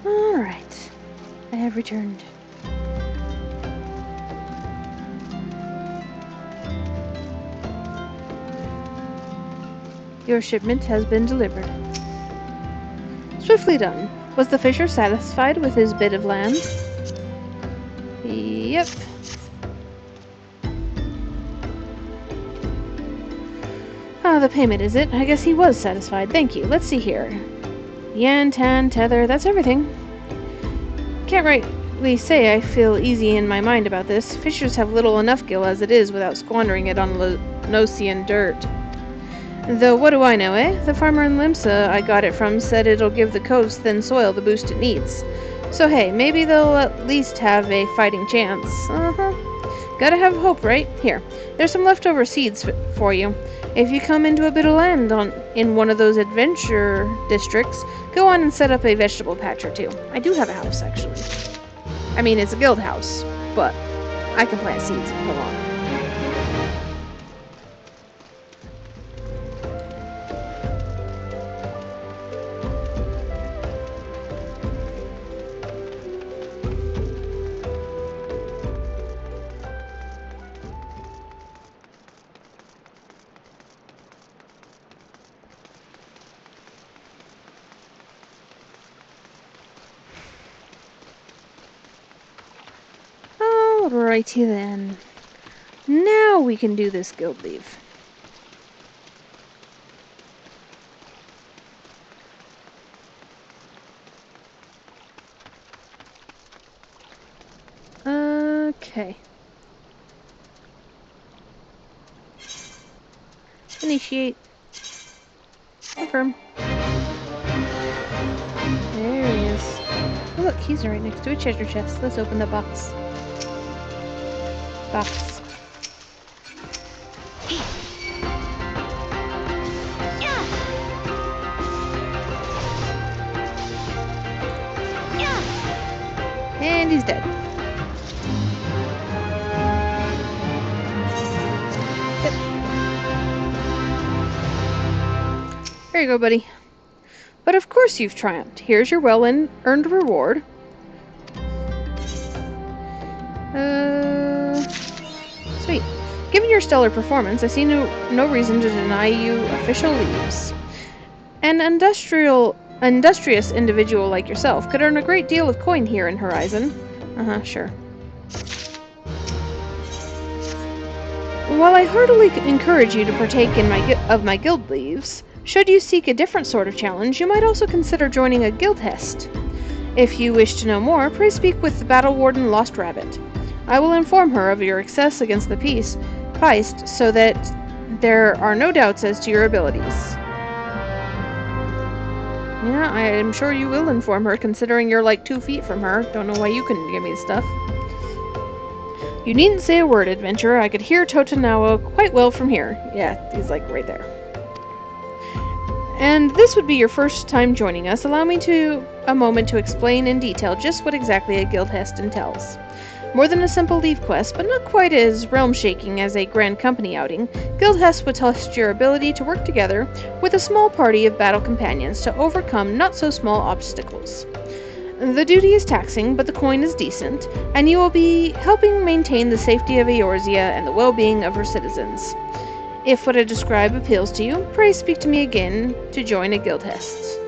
Alright. I have returned. Your shipment has been delivered. Swiftly done. Was the fisher satisfied with his bit of land? Yep. Ah, the payment, is it? I guess he was satisfied. Thank you. Let's see here. Yan, tan, tether, that's everything. Can't rightly say I feel easy in my mind about this. Fishers have little enough gill as it is without squandering it on Nosian dirt. Though what do I know, eh? The farmer in Limsa I got it from said it'll give the coast thin soil the boost it needs. So hey, maybe they'll at least have a fighting chance. Gotta have hope, right? Here, there's some leftover seeds for you. If you come into a bit of land in one of those adventure districts, go on and set up a vegetable patch or two. I do have a house, actually. I mean, it's a guild house, but I can plant seeds if I want. Alrighty then. Now we can do this guild leave. Okay. Initiate. Confirm. There he is. Oh, look, he's right next to a treasure chest. Let's open the box. Box. And he's dead. Yep. Here you go, buddy. But of course you've triumphed. Here's your well-earned reward. Sweet. Given your stellar performance, I see no reason to deny you official leaves. An industrious individual like yourself could earn a great deal of coin here in Horizon. Sure. While I heartily encourage you to partake in my guild leaves, should you seek a different sort of challenge, you might also consider joining a guild hest. If you wish to know more, pray speak with the Battle Warden Lost Rabbit. I will inform her of your success against the Feist, so that there are no doubts as to your abilities. Yeah, I am sure you will inform her, considering you're like 2 feet from her. Don't know why you couldn't give me the stuff. You needn't say a word, adventurer. I could hear Totanawa quite well from here. Yeah, he's like right there. And this would be your first time joining us. Allow me a moment to explain in detail just what exactly a guild hest entails. More than a simple leave quest, but not quite as realm-shaking as a grand company outing, guild hests would test your ability to work together with a small party of battle companions to overcome not-so-small obstacles. The duty is taxing, but the coin is decent, and you will be helping maintain the safety of Eorzea and the well-being of her citizens. If what I describe appeals to you, pray speak to me again to join a guild hest.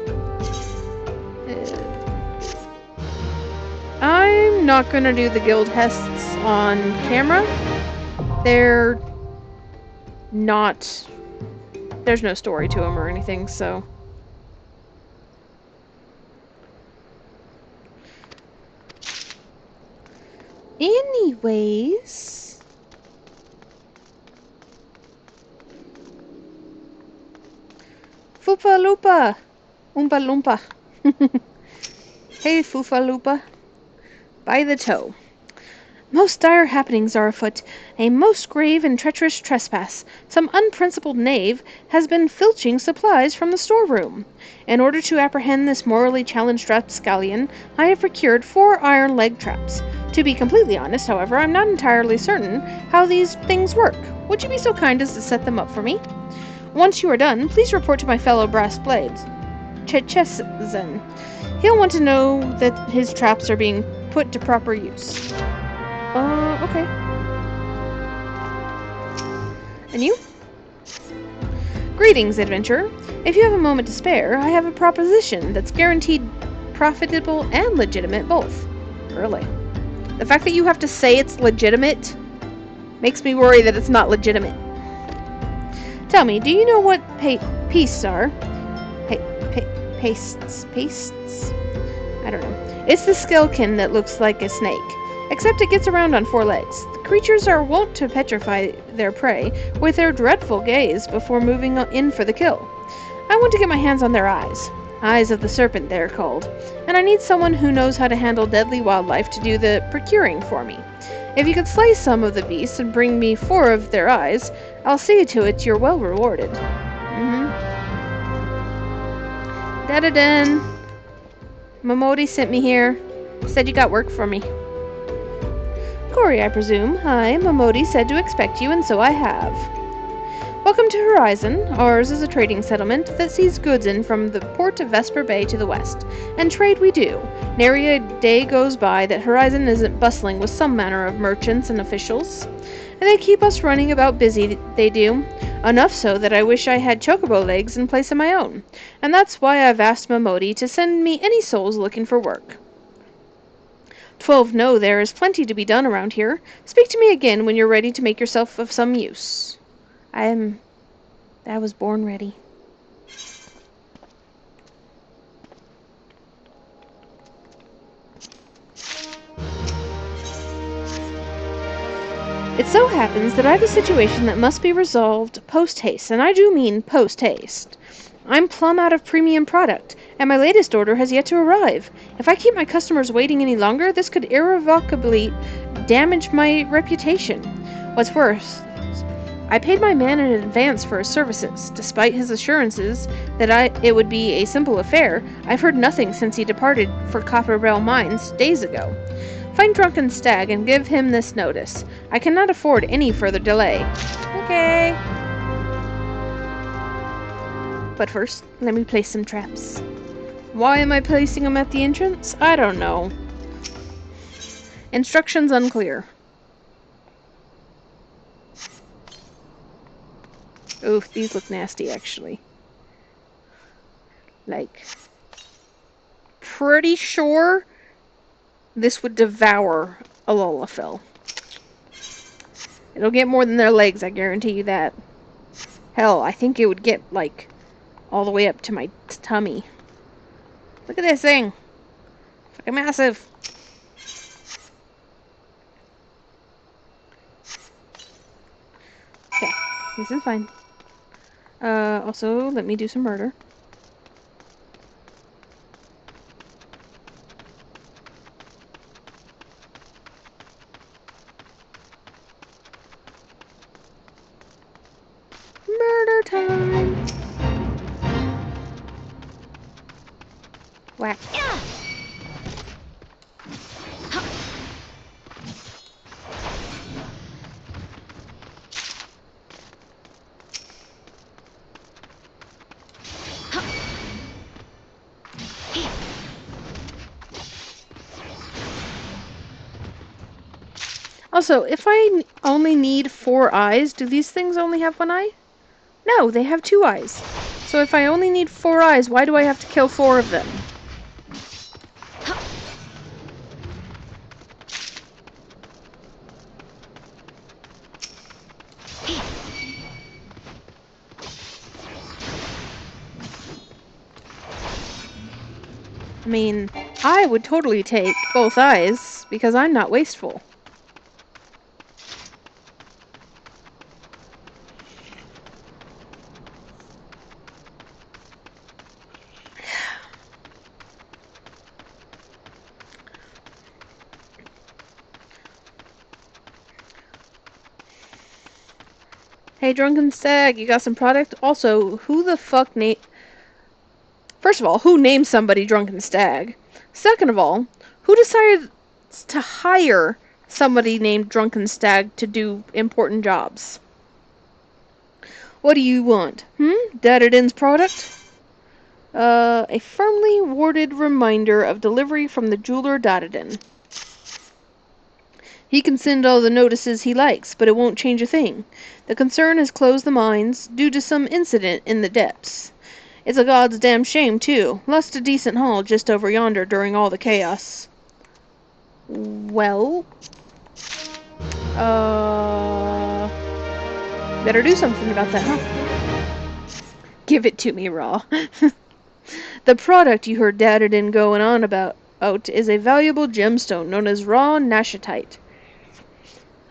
I'm not gonna do the guild hests on camera. They're not... There's no story to them or anything, so... Anyways... Foopa Loopa! Oompa Loompa. Hey, Foofa Loopa. By the toe. Most dire happenings are afoot. A most grave and treacherous trespass. Some unprincipled knave has been filching supplies from the storeroom. In order to apprehend this morally challenged rapscallion, I have procured 4 iron leg traps. To be completely honest, however, I'm not entirely certain how these things work. Would you be so kind as to set them up for me? Once you are done, please report to my fellow brass blades, Chechezen. He'll want to know that his traps are being put to proper use. Okay. And you? Greetings, adventurer. If you have a moment to spare, I have a proposition that's guaranteed profitable and legitimate both. Really? The fact that you have to say it's legitimate makes me worry that it's not legitimate. Tell me, do you know what pastes are? Pastes? I don't know. It's the skeleton that looks like a snake, except it gets around on 4 legs. The creatures are wont to petrify their prey with their dreadful gaze before moving in for the kill. I want to get my hands on their eyes. Eyes of the serpent, they're called. And I need someone who knows how to handle deadly wildlife to do the procuring for me. If you could slay some of the beasts and bring me 4 of their eyes, I'll see to it you're well rewarded. Da-da-dun. Miqo'te sent me here. Said you got work for me. Corey, I presume. Hi, Miqo'te said to expect you, and so I have. Welcome to Horizon. Ours is a trading settlement that sees goods in from the port of Vesper Bay to the west. And trade we do. Nary a day goes by that Horizon isn't bustling with some manner of merchants and officials. And they keep us running about busy, they do. Enough so that I wish I had chocobo legs in place of my own. And that's why I've asked Miqo'te to send me any souls looking for work. 12 know there is plenty to be done around here. Speak to me again when you're ready to make yourself of some use. I was born ready. It so happens that I have a situation that must be resolved post-haste, and I do mean post-haste. I'm plumb out of premium product, and my latest order has yet to arrive. If I keep my customers waiting any longer, this could irrevocably damage my reputation. What's worse, I paid my man in advance for his services. Despite his assurances that it would be a simple affair, I've heard nothing since he departed for Copper Rail Mines days ago. Find Drunken Stag and give him this notice. I cannot afford any further delay. Okay. But first, let me place some traps. Why am I placing them at the entrance? I don't know. Instructions unclear. Oof, these look nasty, actually. Like, pretty sure this would devour a Lolafell. It'll get more than their legs, I guarantee you that. Hell, I think it would get, like, all the way up to my tummy. Look at this thing. Fucking massive. Okay, this is fine. Also, let me do some murder. Murder time! Whack. Also, if I only need 4 eyes, do these things only have 1 eye? No, they have 2 eyes. So if I only need 4 eyes, why do I have to kill 4 of them? I mean, I would totally take both eyes, because I'm not wasteful. Hey, Drunken Stag, you got some product? Also, who the fuck First of all, who named somebody Drunken Stag? Second of all, who decided to hire somebody named Drunken Stag to do important jobs? What do you want? Dadadin's product? A firmly worded reminder of delivery from the jeweler Dadadin. He can send all the notices he likes, but it won't change a thing. The concern has closed the mines due to some incident in the depths. It's a god's damn shame, too. Lost a decent haul just over yonder during all the chaos. Well... better do something about that, huh? Give it to me, Raw. The product you heard Dadadin going on about is a valuable gemstone known as raw nashatite.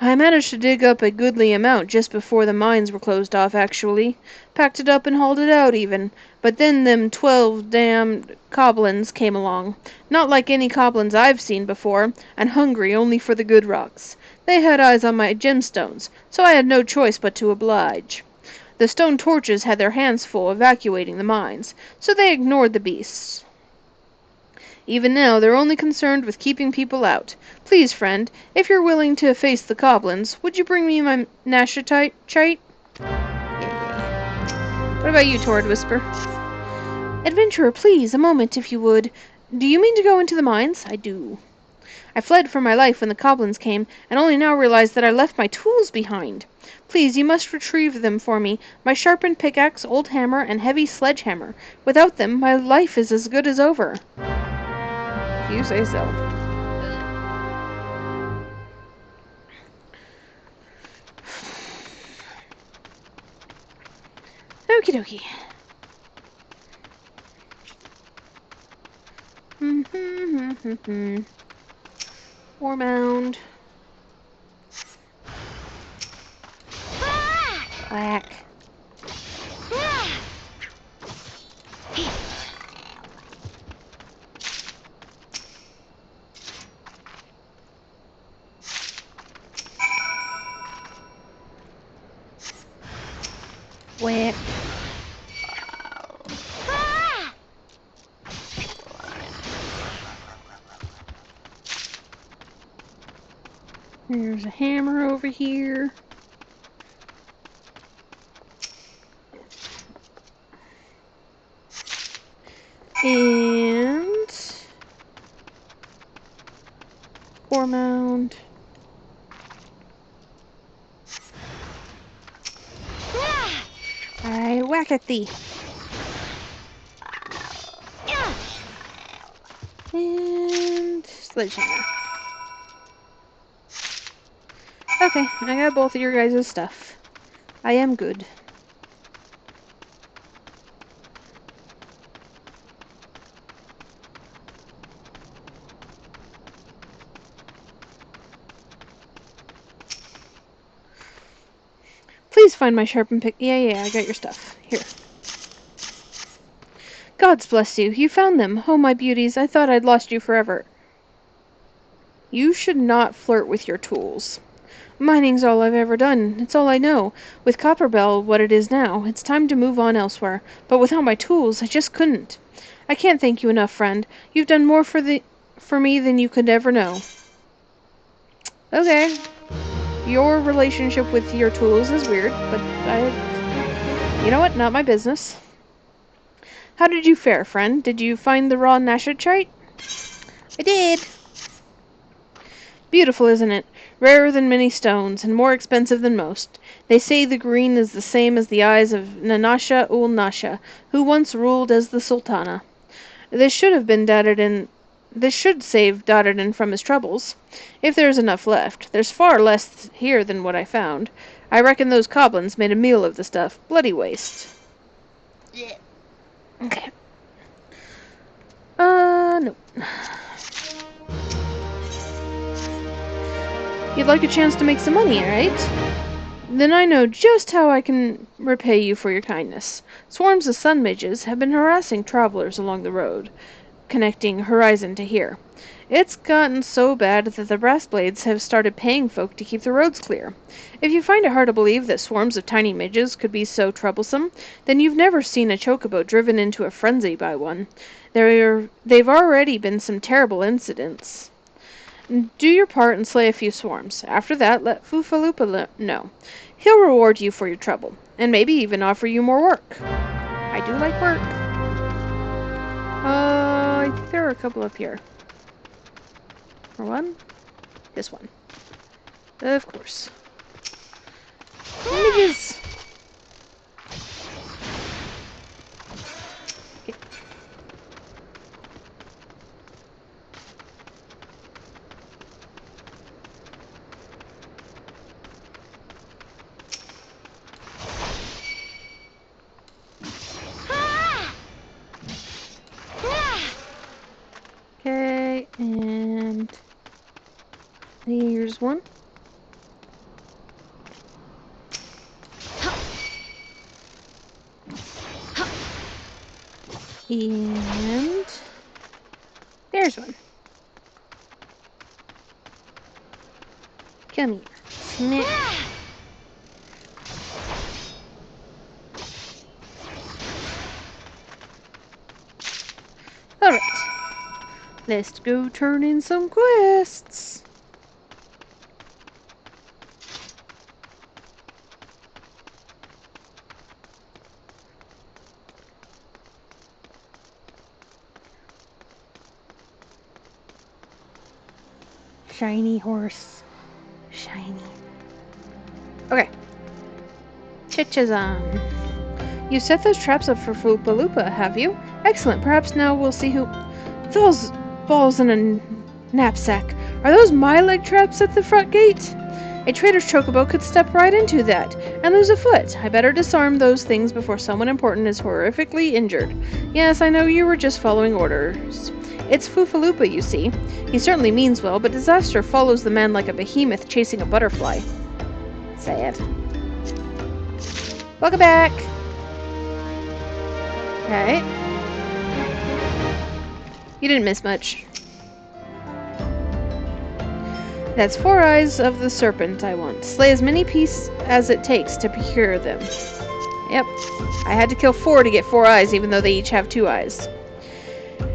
I managed to dig up a goodly amount just before the mines were closed off, actually. Packed it up and hauled it out, even. But then them 12 damned goblins came along. Not like any goblins I've seen before, and hungry only for the good rocks. They had eyes on my gemstones, so I had no choice but to oblige. The stone torches had their hands full evacuating the mines, so they ignored the beasts. Even now, they're only concerned with keeping people out. Please, friend, if you're willing to face the goblins, would you bring me my nashatite? Yeah. What about you, Torrid Whisper? Adventurer, please, a moment, if you would. Do you mean to go into the mines? I do. I fled for my life when the goblins came, and only now realized that I left my tools behind. Please, you must retrieve them for me. My sharpened pickaxe, old hammer, and heavy sledgehammer. Without them, my life is as good as over. You say so. Okie dokie. War mound. Whack. Whack. There's a hammer over here. And... ore mound. I whack at thee. And... sledgehammer. Okay, I got both of your guys' stuff. I am good. Please find my sharpened pick. Yeah, I got your stuff. Here. Gods bless you. You found them. Oh, my beauties. I thought I'd lost you forever. You should not flirt with your tools. Mining's all I've ever done. It's all I know. With Copperbell what it is now, it's time to move on elsewhere. But without my tools, I just couldn't. I can't thank you enough, friend. You've done more for me than you could ever know. Okay. Your relationship with your tools is weird, but you know what? Not my business. How did you fare, friend? Did you find the raw nashachite? I did. Beautiful, isn't it? Rarer than many stones, and more expensive than most. They say the green is the same as the eyes of Nanasha Ul'Nasha, who once ruled as the Sultana. This should save Dodderton from his troubles. If there's enough left. There's far less here than what I found. I reckon those goblins made a meal of the stuff. Bloody waste. Yeah. Okay. No. You'd like a chance to make some money, right? Then I know just how I can repay you for your kindness. Swarms of sun midges have been harassing travelers along the road, connecting Horizon to here. It's gotten so bad that the brass blades have started paying folk to keep the roads clear. If you find it hard to believe that swarms of tiny midges could be so troublesome, then you've never seen a chocobo driven into a frenzy by one. They've already been some terrible incidents. Do your part and slay a few swarms. After that, let Foofaloopa know. He'll reward you for your trouble, and maybe even offer you more work. I do like work. I think there are a couple up here. Or one? This one. Of course. Midges! Okay. Okay, and here's one. And there's one. Come here. Snap. Alright. Let's go turn in some quests. Shiny horse. Shiny. Okay. Chichazan. You set those traps up for Foopaloopa, have you? Excellent. Perhaps now we'll see who... Those balls in a knapsack. Are those my leg traps at the front gate? A trader's chocobo could step right into that and lose a foot. I better disarm those things before someone important is horrifically injured. Yes, I know you were just following orders. It's Foofaloopa, you see. He certainly means well, but disaster follows the man like a behemoth chasing a butterfly. Sad. Welcome back! Alright. You didn't miss much. That's 4 eyes of the serpent I want. Slay as many pieces as it takes to procure them. Yep. I had to kill 4 to get 4 eyes, even though they each have 2 eyes.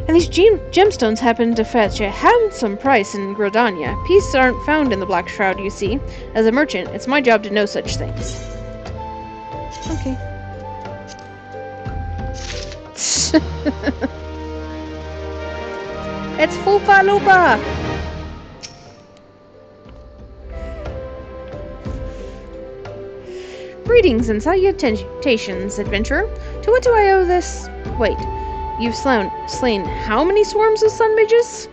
And these gemstones happen to fetch a handsome price in Grodania. Pieces aren't found in the Black Shroud, you see. As a merchant, it's my job to know such things. Okay. It's Fupa Lupa! Greetings and salutations, adventurer. To what do I owe this? Wait, you've slain how many swarms of sun midges?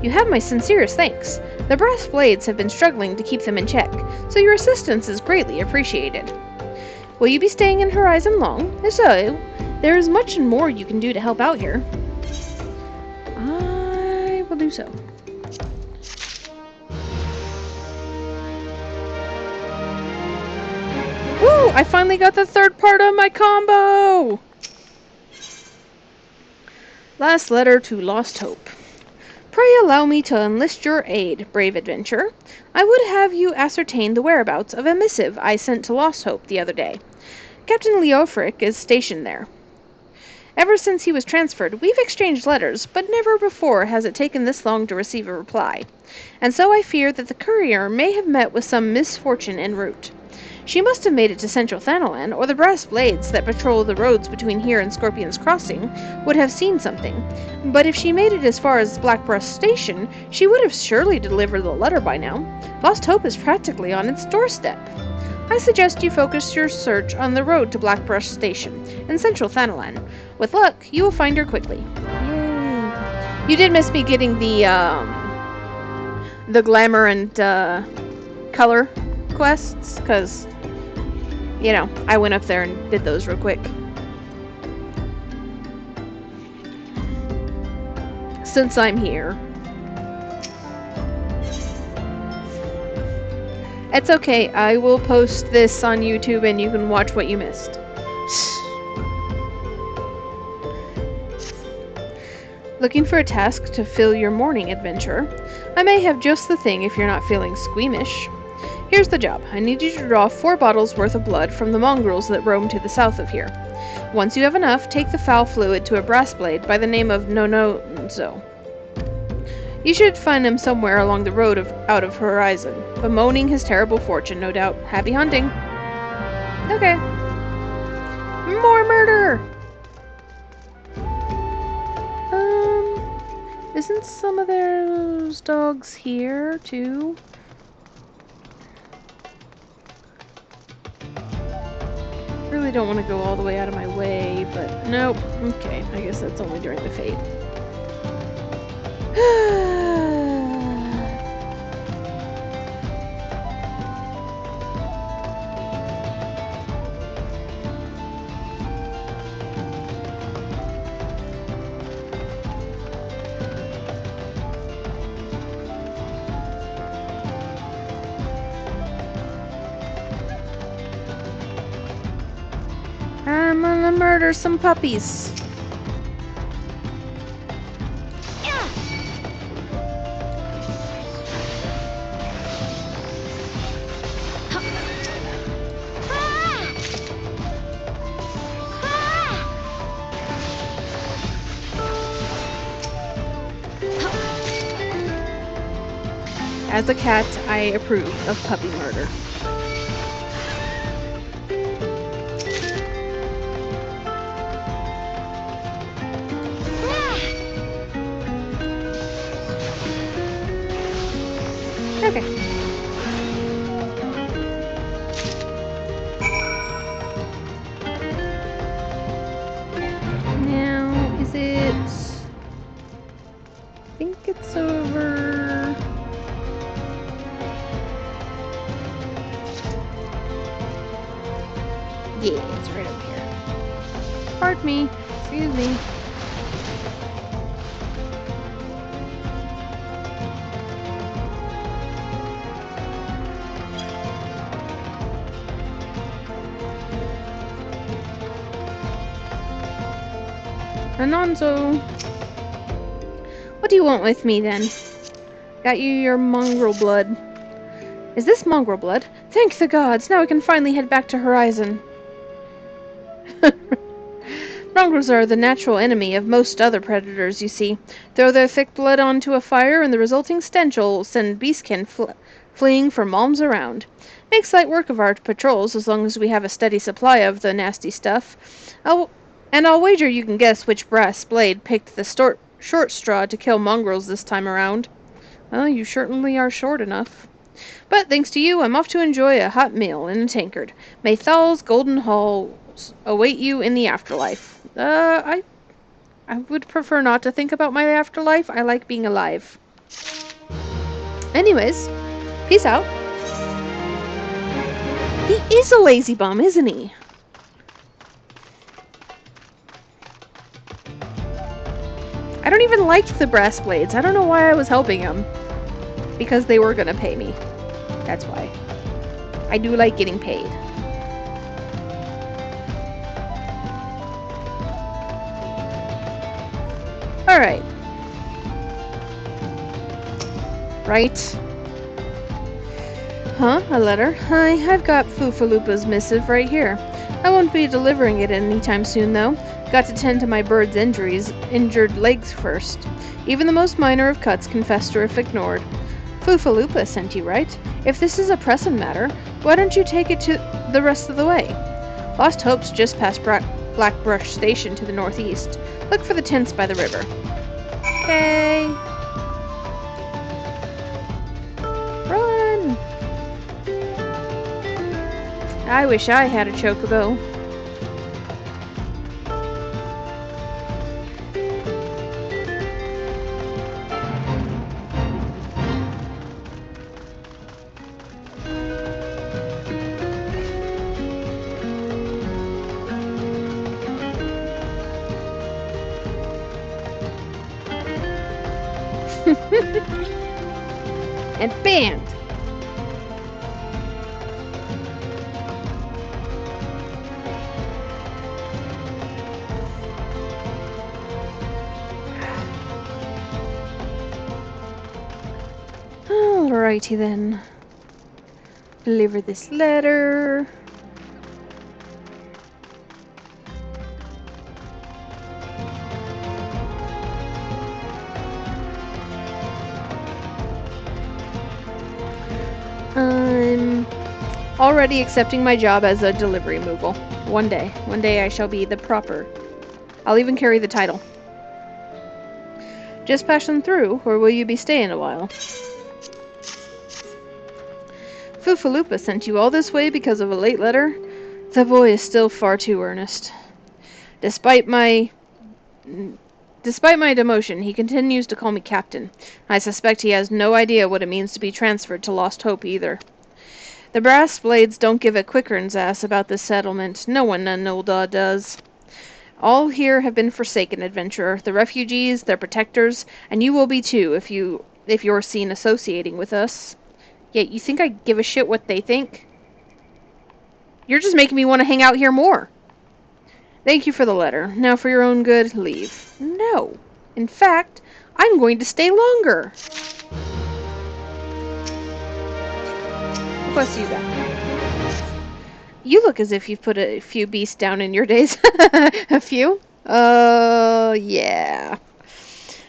You have my sincerest thanks. The brass blades have been struggling to keep them in check, so your assistance is greatly appreciated. Will you be staying in Horizon long? If so, there is much more you can do to help out here. I will do so. Woo! I finally got the third part of my combo! Last letter to Lost Hope. Pray allow me to enlist your aid, brave adventurer. I would have you ascertain the whereabouts of a missive I sent to Lost Hope the other day. Captain Leofric is stationed there. Ever since he was transferred, we've exchanged letters, but never before has it taken this long to receive a reply. And so I fear that the courier may have met with some misfortune en route. She must have made it to Central Thanalan, or the brass blades that patrol the roads between here and Scorpion's Crossing would have seen something. But if she made it as far as Blackbrush Station, she would have surely delivered the letter by now. Lost Hope is practically on its doorstep. I suggest you focus your search on the road to Blackbrush Station in Central Thanalan. With luck, you will find her quickly. Yay. You did miss me getting the glamour and color quests, because you know, I went up there and did those real quick. Since I'm here. It's okay, I will post this on YouTube and you can watch what you missed. Looking for a task to fill your morning adventure? I may have just the thing if you're not feeling squeamish. Here's the job. I need you to draw 4 bottles worth of blood from the mongrels that roam to the south of here. Once you have enough, take the foul fluid to a brass blade by the name of Nononzo. You should find him somewhere along the road out of Horizon, bemoaning his terrible fortune, no doubt. Happy hunting! Okay. More murder! Isn't some of those dogs here, too? Really don't want to go all the way out of my way, but nope. Okay, I guess that's only during the fate. I'm gonna murder some puppies. As a cat, I approve of puppy murder. Okay. Now, is it... I think it's over... Yeah, it's right over here. Pardon me. Excuse me. Anonzo. What do you want with me, then? Got you your mongrel blood. Is this mongrel blood? Thank the gods! Now I can finally head back to Horizon. Mongrels are the natural enemy of most other predators, you see. Throw their thick blood onto a fire, and the resulting stench will send beastkin fleeing for malms around. Makes light work of our patrols, as long as we have a steady supply of the nasty stuff. I'll wager you can guess which brass blade picked the short straw to kill mongrels this time around. Well, you certainly are short enough. But thanks to you, I'm off to enjoy a hot meal in a tankard. May Thal's golden halls await you in the afterlife. I would prefer not to think about my afterlife. I like being alive. Anyways, peace out. He is a lazy bum, isn't he? I don't even like the brass blades. I don't know why I was helping him. Because they were gonna pay me. That's why. I do like getting paid. Alright. Right. Huh? A letter? Hi, I've got Foofaloopa's missive right here. I won't be delivering it anytime soon, though. Got to tend to my bird's injured legs first. Even the most minor of cuts can fester if ignored. Foofaloopa sent you, right? If this is a pressing matter, why don't you take it to the rest of the way? Lost Hope's just past Blackbrush Station to the northeast. Look for the tents by the river. Okay. Run! I wish I had a chocobo. And banned. Alrighty then. Deliver this letter. I'm already accepting my job as a delivery moogle. One day I shall be the proper. I'll even carry the title. Just passing through, or will you be staying a while? Foofaloopa sent you all this way because of a late letter? The boy is still far too earnest. Despite my demotion, he continues to call me captain. I suspect he has no idea what it means to be transferred to Lost Hope either. The brass blades don't give a quickern's ass about this settlement. No one in Ul'dah does. All here have been forsaken, adventurer. The refugees, their protectors, and you will be too if you're seen associating with us. Yet you think I give a shit what they think? You're just making me want to hang out here more. Thank you for the letter. Now for your own good, leave. No. In fact, I'm going to stay longer. What quest you got? You look as if you've put a few beasts down in your days. A few? Yeah.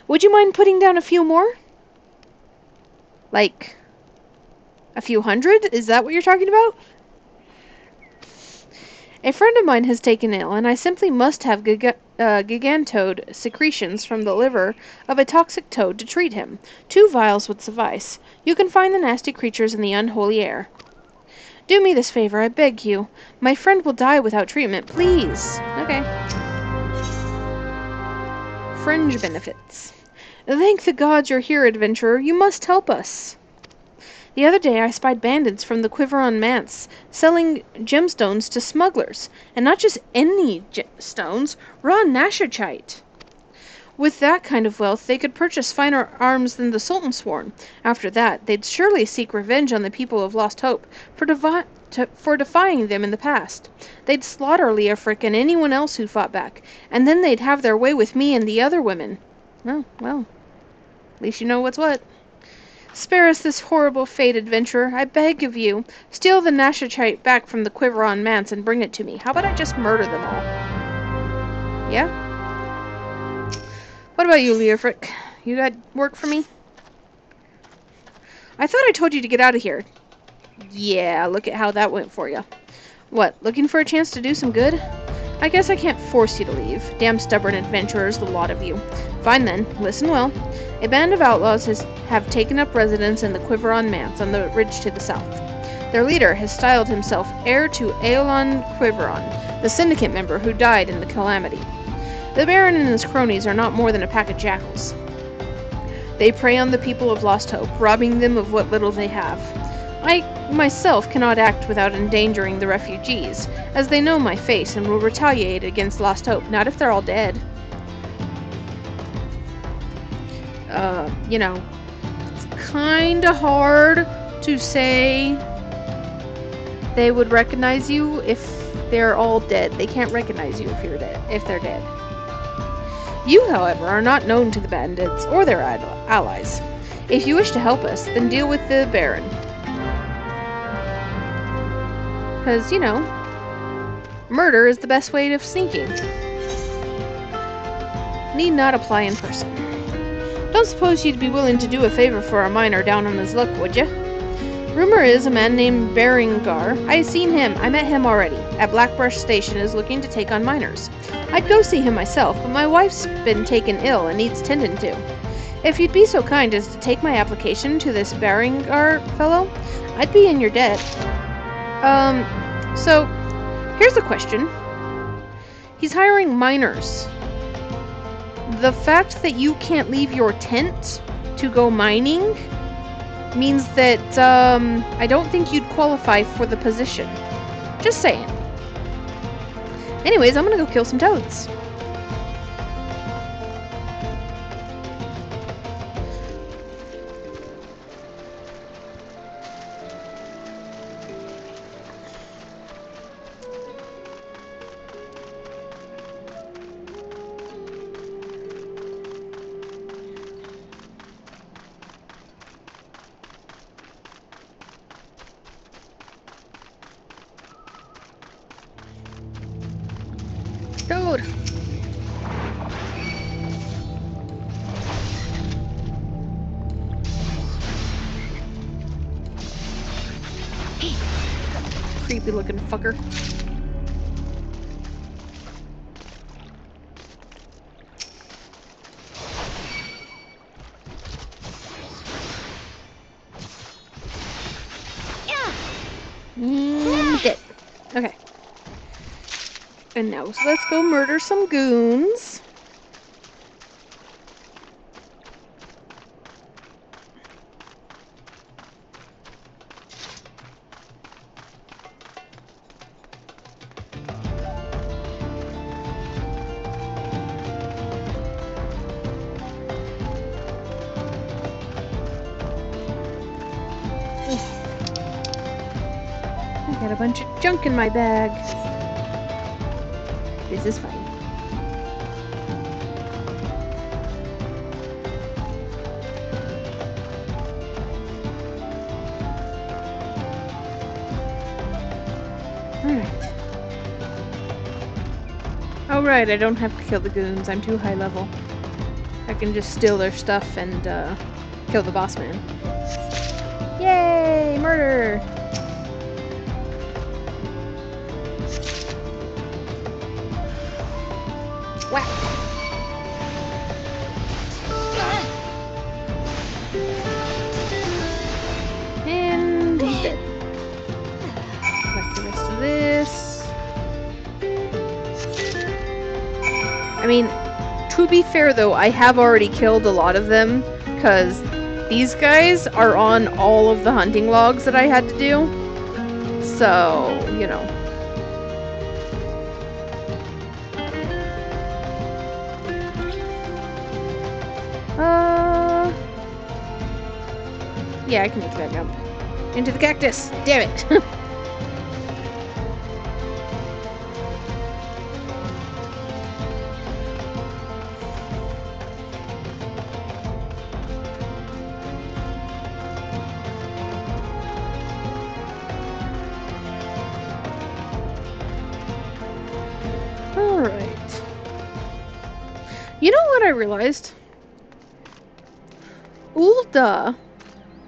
Would you mind putting down a few more? Like a few hundred? Is that what you're talking about? A friend of mine has taken ill, and I simply must have gigantode secretions from the liver of a toxic toad to treat him. 2 vials would suffice. You can find the nasty creatures in the unholy air. Do me this favor, I beg you. My friend will die without treatment, please. Okay. Fringe benefits. Thank the gods you're here, adventurer. You must help us. The other day I spied bandits from the Quiveron Manse selling gemstones to smugglers. And not just any stones, raw nashachite. With that kind of wealth, they could purchase finer arms than the Sultan sworn. After that, they'd surely seek revenge on the people of Lost Hope for defying them in the past. They'd slaughter Leofric and anyone else who fought back, and then they'd have their way with me and the other women. Oh, well, at least you know what's what. Spare us this horrible fate, adventurer. I beg of you. Steal the nashachite back from the Quiveron Manse and bring it to me. How about I just murder them all? Yeah? What about you, Leofric? You got work for me? I thought I told you to get out of here. Yeah, look at how that went for you. What, looking for a chance to do some good? I guess I can't force you to leave. Damn stubborn adventurers, the lot of you. Fine then, listen well. A band of outlaws have taken up residence in the Quiveron Manse on the ridge to the south. Their leader has styled himself heir to Aeolon Quiveron, the syndicate member who died in the calamity. The Baron and his cronies are not more than a pack of jackals. They prey on the people of Lost Hope, robbing them of what little they have. I myself cannot act without endangering the refugees, as they know my face and will retaliate against Lost Hope, not if they're all dead. You know, it's kinda hard to say they would recognize you if they're all dead. They can't recognize you if they're dead. You, however, are not known to the bandits or their allies. If you wish to help us, then deal with the Baron. Because, you know, murder is the best way of sneaking. Need not apply in person. Don't suppose you'd be willing to do a favor for a miner down on his luck, would ya? Rumor is a man named Berengar. I seen him. I met him already. At Blackbrush Station is looking to take on miners. I'd go see him myself, but my wife's been taken ill and needs tending to. If you'd be so kind as to take my application to this Berengar fellow, I'd be in your debt. So, here's a question. He's hiring miners. The fact that you can't leave your tent to go mining means that, I don't think you'd qualify for the position. Just saying. Anyways, I'm gonna go kill some toads. Toad! Creepy looking fucker. Dead. Okay. And now, so let's go murder some goons. I got a bunch of junk in my bag. This is fine. Alright. Oh right, I don't have to kill the goons. I'm too high level. I can just steal their stuff and kill the boss man. Yay! Murder! Whack! And he's dead. Collect the rest of this. I mean, to be fair though, I have already killed a lot of them, because these guys are on all of the hunting logs that I had to do. So, you know. Yeah, I can make that jump. Into the cactus! Damn it! Alright. You know what I realized? Ul'dah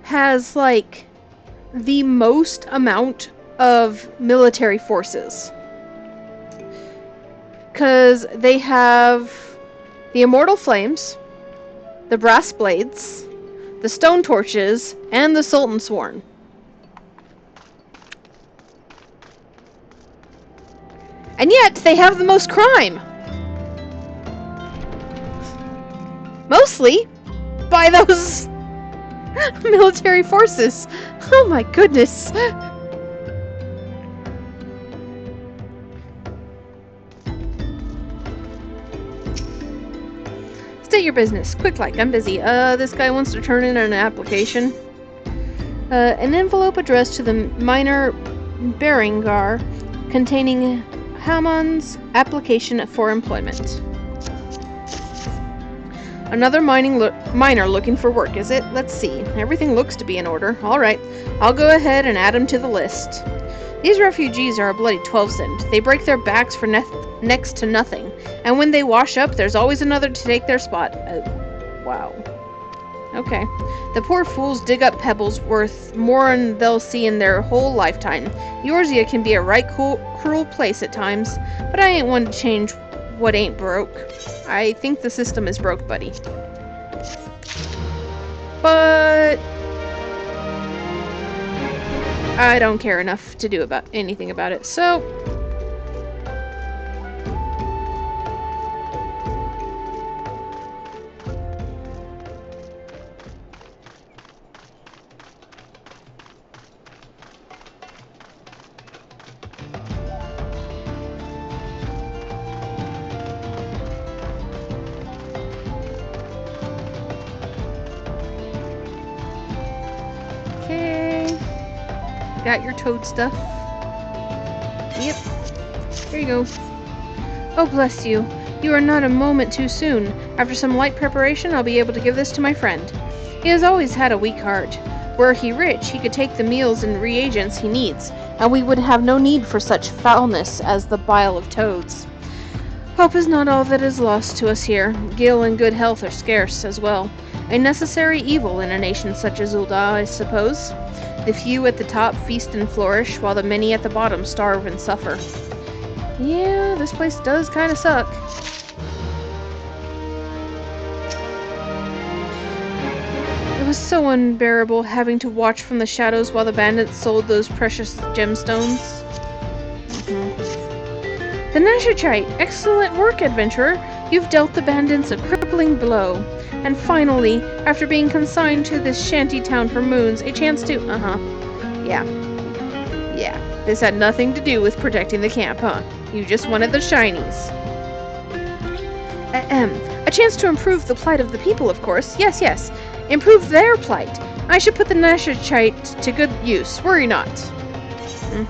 has, like, the most amount of military forces. because they have the immortal flames, the brass blades, the stone torches, and the Sultan Sworn. And yet, they have the most crime! Mostly by those military forces. Oh my goodness. State your business. Quick like, I'm busy. This guy wants to turn in an application. An envelope addressed to the minor Berengar containing Hamon's application for employment. Another miner looking for work, is it? Let's see. Everything looks to be in order. Alright, I'll go ahead and add him to the list. These refugees are a bloody 12-cent. They break their backs for next to nothing. And when they wash up, there's always another to take their spot. Wow. Okay. The poor fools dig up pebbles worth more than they'll see in their whole lifetime. Eorzea can be a right cruel place at times, but I ain't one to change what ain't broke. I think the system is broke, buddy. But I don't care enough to do anything about it, so got your toad stuff. Yep. There you go. Oh, bless you. You are not a moment too soon. After some light preparation, I'll be able to give this to my friend. He has always had a weak heart. Were he rich, he could take the meals and reagents he needs, and we would have no need for such foulness as the bile of toads. Hope is not all that is lost to us here. Gil and good health are scarce as well. A necessary evil in a nation such as Ul'dah, I suppose. The few at the top feast and flourish, while the many at the bottom starve and suffer. Yeah, this place does kind of suck. It was so unbearable having to watch from the shadows while the bandits sold those precious gemstones. The Nashachite! Excellent work, adventurer! You've dealt the bandits a crippling blow. And finally, after being consigned to this shanty town for moons, a chance to... Yeah. This had nothing to do with protecting the camp, huh? You just wanted the shinies. A chance to improve the plight of the people, of course. Yes. Improve their plight. I should put the Nashachite to good use. Worry not. Ooh,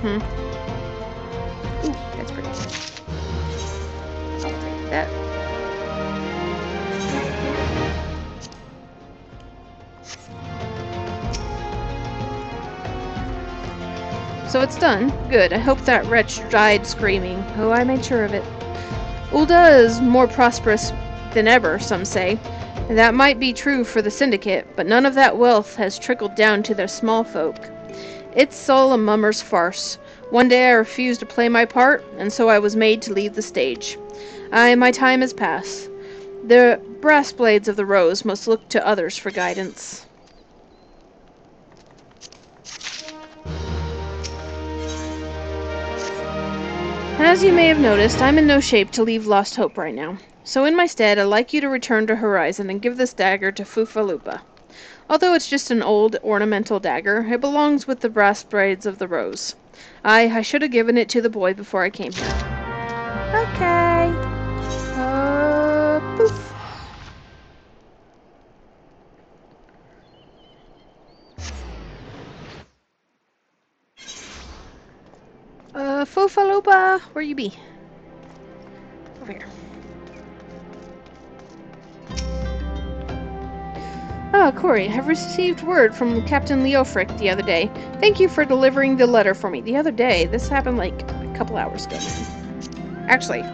that's pretty. I'll take that. So it's done. Good. I hope that wretch died screaming. Oh, I made sure of it. Ul'dah is more prosperous than ever, some say. That might be true for the Syndicate, but none of that wealth has trickled down to their small folk. It's all a mummer's farce. One day I refused to play my part, and so I was made to leave the stage. My time has passed. The brass blades of the Rose must look to others for guidance. As you may have noticed, I'm in no shape to leave Lost Hope right now. So in my stead, I'd like you to return to Horizon and give this dagger to Fufalupa. Although it's just an old, ornamental dagger, it belongs with the brass blades of the Rose. I should have given it to the boy before I came here. Okay. Poof. Fufalupa, where you be? Over here. Ah, Corey, I've received word from Captain Leofric the other day. Thank you for delivering the letter for me. The other day? This happened like a couple hours ago, man. Actually,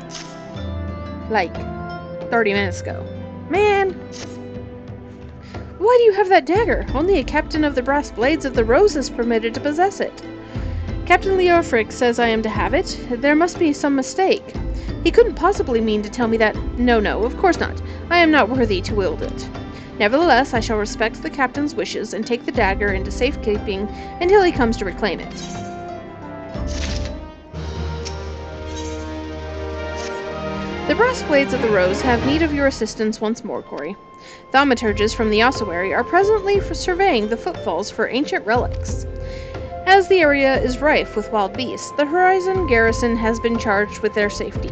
like 30 minutes ago. Man! Why do you have that dagger? Only a captain of the brass blades of the Rose is permitted to possess it. Captain Leofric says I am to have it. There must be some mistake. He couldn't possibly mean to tell me that. No, of course not. I am not worthy to wield it. Nevertheless, I shall respect the captain's wishes and take the dagger into safekeeping until he comes to reclaim it. The brass blades of the rose have need of your assistance once more, Corey. Thaumaturges from the ossuary are presently surveying the footfalls for ancient relics. As the area is rife with wild beasts, the Horizon garrison has been charged with their safety.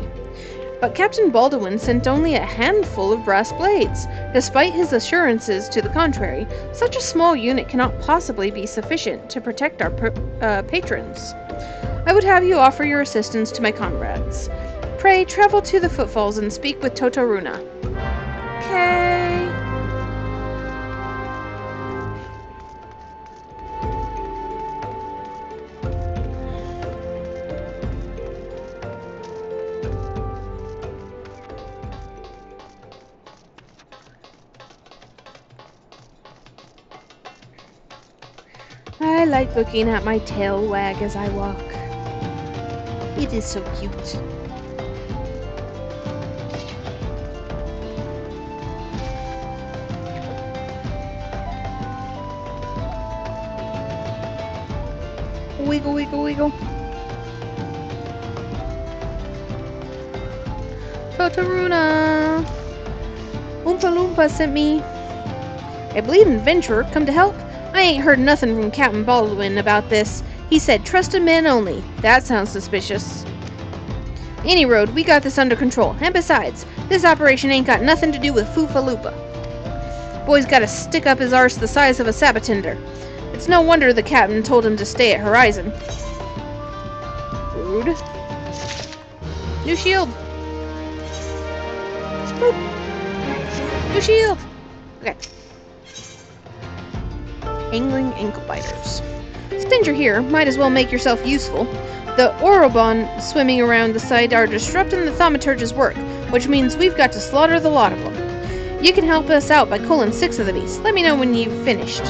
But Captain Baldwin sent only a handful of brass blades. Despite his assurances to the contrary, such a small unit cannot possibly be sufficient to protect our patrons. I would have you offer your assistance to my comrades. Pray, travel to the footfalls and speak with Totoruna. Okay. I like looking at my tail wag as I walk. It is so cute. Wiggle, wiggle, wiggle. Totoruna! Oompa Loompa sent me. A bleeding adventurer come to help? I ain't heard nothing from Captain Baldwin about this. He said trusted men only. That sounds suspicious. Any road, we got this under control. And besides, this operation ain't got nothing to do with Foofaloopa. Boy's got a stick up his arse the size of a sabatender. It's no wonder the captain told him to stay at Horizon. Rude. New shield. Boop. New shield. Okay. Angling ankle biters. Since you're here, might as well make yourself useful. The Orobon swimming around the site are disrupting the thaumaturge's work, which means we've got to slaughter the lot of them. You can help us out by culling 6 of the beasts. Let me know when you've finished.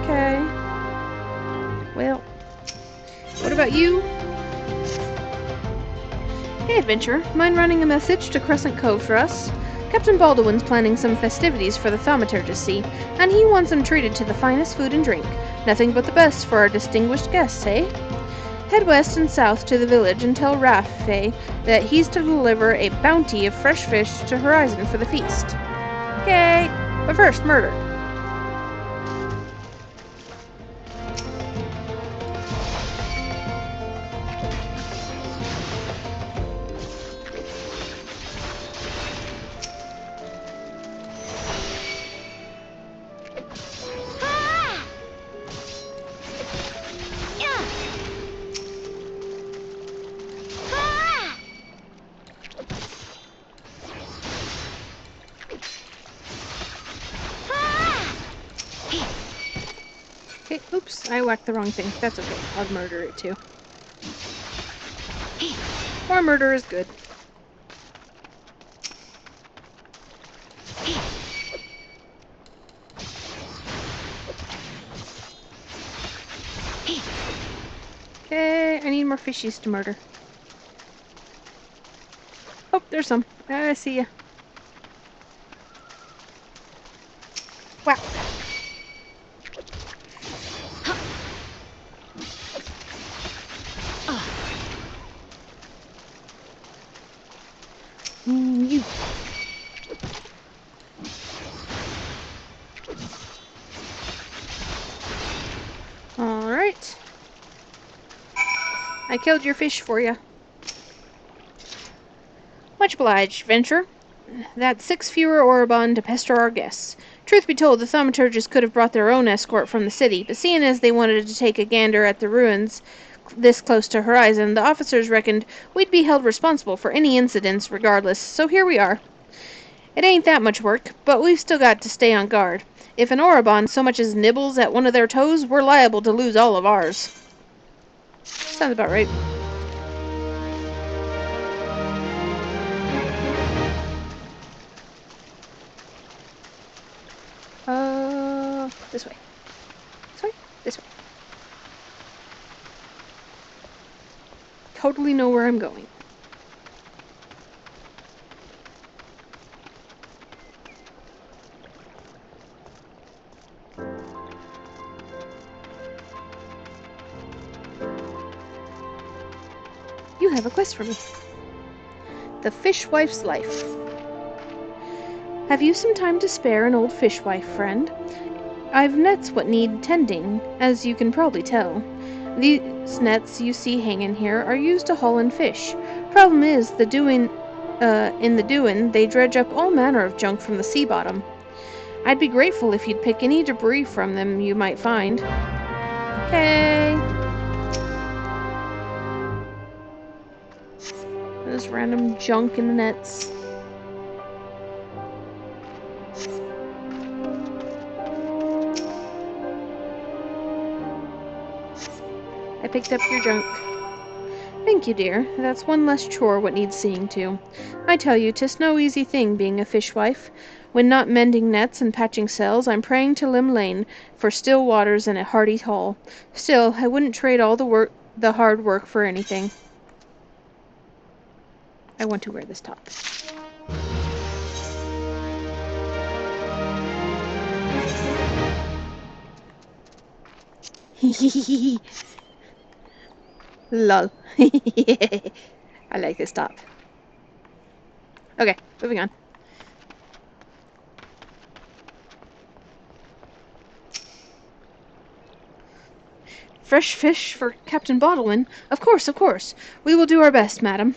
Okay. Well, what about you? Hey, adventurer. Mind running a message to Crescent Cove for us? Captain Baldwin's planning some festivities for the thaumaturges, see, and he wants them treated to the finest food and drink. Nothing but the best for our distinguished guests, eh? Head west and south to the village and tell Raffe that he's to deliver a bounty of fresh fish to Horizon for the feast. Okay, but first, murder. Okay, oops, I whacked the wrong thing. That's okay, I'll murder it too. More murder is good. Okay, I need more fishies to murder. Oh, there's some. I see ya. Wow. You. Alright. I killed your fish for you. Much obliged, Venture. That's 6 fewer Orobon to pester our guests. Truth be told, the thaumaturges could have brought their own escort from the city, but seeing as they wanted to take a gander at the ruins this close to Horizon, the officers reckoned we'd be held responsible for any incidents regardless, so here we are. It ain't that much work, but we've still got to stay on guard. If an Orobon so much as nibbles at one of their toes, we're liable to lose all of ours. Sounds about right. This way. This way. This way. totally know where I'm going. You have a quest for me. The Fishwife's Life. Have you some time to spare, an old fishwife friend? I've nets what need tending, as you can probably tell. These nets you see hanging here are used to haul in fish. Problem is, in the doin', they dredge up all manner of junk from the sea bottom. I'd be grateful if you'd pick any debris from them you might find. Okay. There's random junk in the nets. I picked up your junk. Thank you, dear. That's one less chore what needs seeing to. I tell you, 'tis no easy thing being a fishwife. When not mending nets and patching cells, I'm praying to Lim Lane for still waters and a hearty haul. Still, I wouldn't trade all the hard work for anything. I want to wear this top. Lol. I like this top. Okay, moving on. Fresh fish for Captain Bottleman? Of course, of course. We will do our best, madam.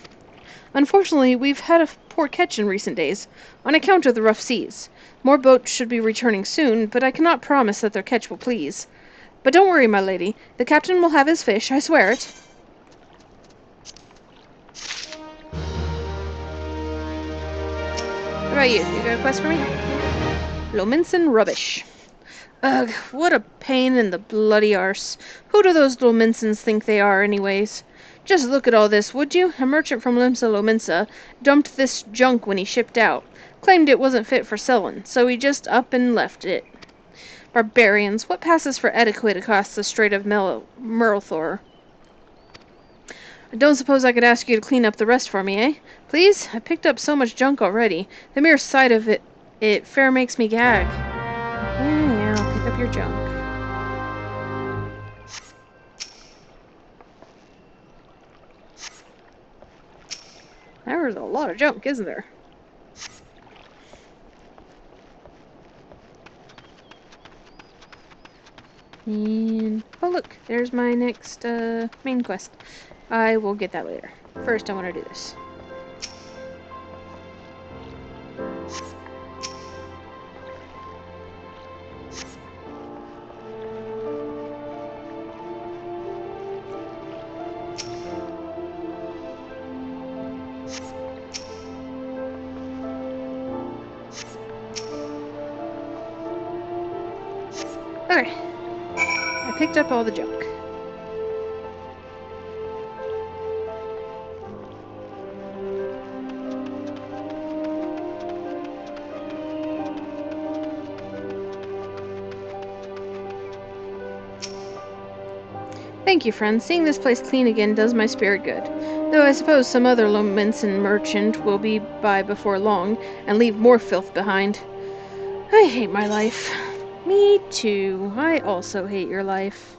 Unfortunately, we've had a poor catch in recent days, on account of the rough seas. More boats should be returning soon, but I cannot promise that their catch will please. But don't worry, my lady. The captain will have his fish, I swear it. What about you? You got a quest for me? Lominson rubbish. Ugh, what a pain in the bloody arse. Who do those Lominsons think they are, anyways? Just look at all this, would you? A merchant from Limsa Lominsa dumped this junk when he shipped out. Claimed it wasn't fit for sellin', so he just up and left it. Barbarians, what passes for etiquette across the Strait of Merlthor? I don't suppose I could ask you to clean up the rest for me, eh? Please? I picked up so much junk already. The mere sight of it fair makes me gag. Yeah, I'll pick up your junk. There's a lot of junk, isn't there? And oh look, there's my next main quest. I will get that later. First I want to do this. Okay. I picked up all the junk. Thank you, friend. Seeing this place clean again does my spirit good. Though I suppose some other Lominson merchant will be by before long, and leave more filth behind. I hate my life. Me too. I also hate your life.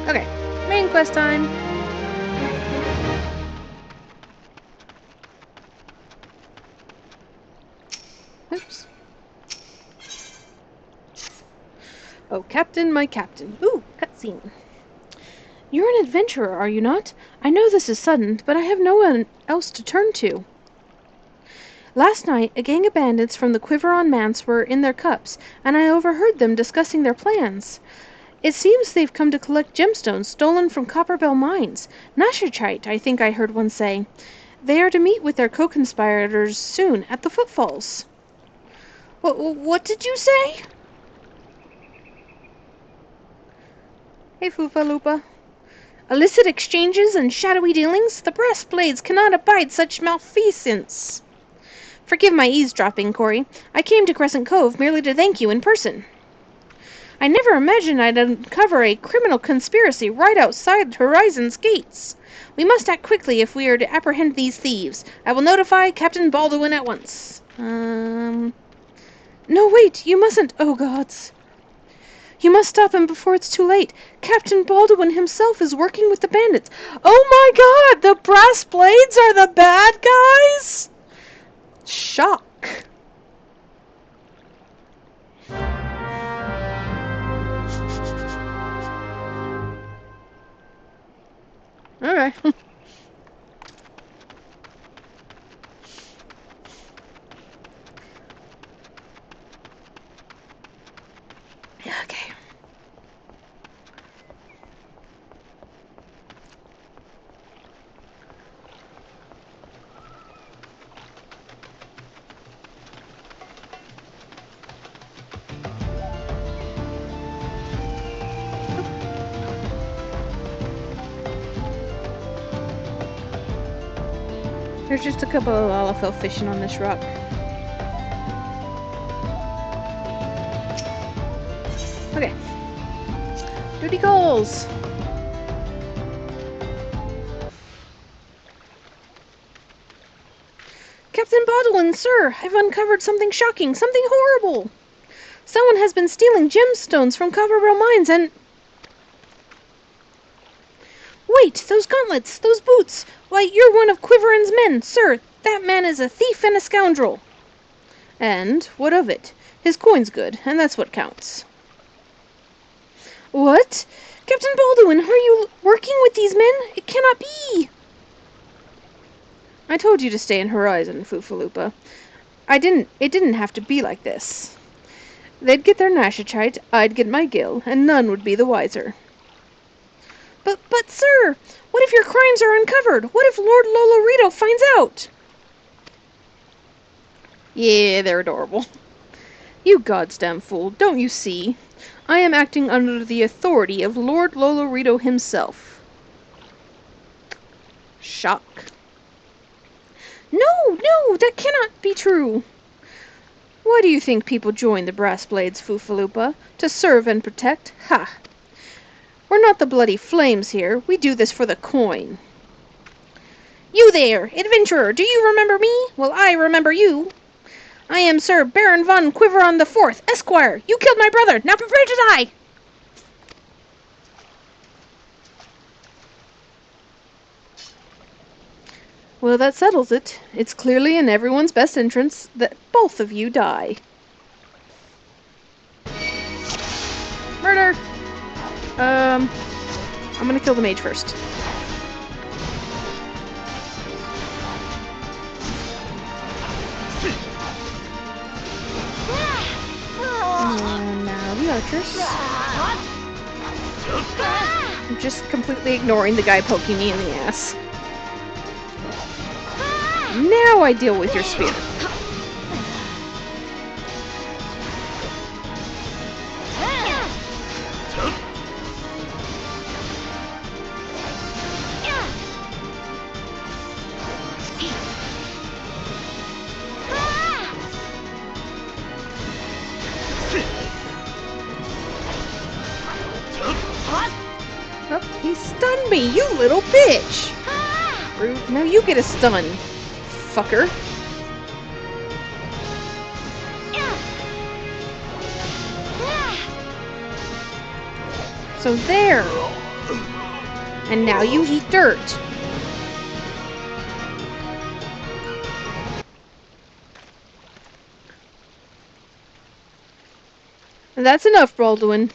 Okay, main quest time. Oops. Oh, Captain, my Captain. Ooh, cutscene. You're an adventurer, are you not? I know this is sudden, but I have no one else to turn to. Last night, a gang of bandits from the Quiver-on Manse were in their cups, and I overheard them discussing their plans. It seems they've come to collect gemstones stolen from Copperbell Mines. Nashachite, I think I heard one say. They are to meet with their co-conspirators soon, at the Footfalls. What did you say? Hey, Foofa-Loopa. Illicit exchanges and shadowy dealings? The brass blades cannot abide such malfeasance. Forgive my eavesdropping, Corey. I came to Crescent Cove merely to thank you in person. I never imagined I'd uncover a criminal conspiracy right outside Horizon's gates. We must act quickly if we are to apprehend these thieves. I will notify Captain Baldwin at once. No, wait, you mustn't. Oh, gods. You must stop him before it's too late. Captain Baldwin himself is working with the bandits. Oh my god, the brass blades are the bad guys? Shock. Okay. Okay. There's just a couple of Lalafell fishing on this rock. Okay. Duty calls! Captain Baldwin, sir, I've uncovered something shocking, something horrible! Someone has been stealing gemstones from Copperbell Mines and... Wait, those gauntlets, those boots! Why, you're one of Quiveran's men, sir! That man is a thief and a scoundrel! And what of it? His coin's good, and that's what counts. What? Captain Baldwin, are you working with these men? It cannot be! I told you to stay in Horizon, Foofaloopa. It didn't have to be like this. They'd get their Nashachite, I'd get my gill, and none would be the wiser. But, sir, what if your crimes are uncovered? What if Lord Lolorito finds out? Yeah, they're adorable. You goddamn fool, don't you see? I am acting under the authority of Lord Lolorito himself. Shock. No, that cannot be true. Why do you think people join the Brass Blades, Foofaloopa? To serve and protect? Ha! We're not the bloody flames here. We do this for the coin. You there, adventurer, do you remember me? Well, I remember you. I am Sir Baron von Quiveron the Fourth, Esquire. You killed my brother. Now prepare to die. Well, that settles it. It's clearly in everyone's best interest that both of you die. Murder! I'm gonna kill the mage first. And now the archers. I'm just completely ignoring the guy poking me in the ass. Now I deal with your spear. Oh, he stunned me, you little bitch! Rude. Now you get a stun, fucker. So there! And now you eat dirt. That's enough, Baldwin.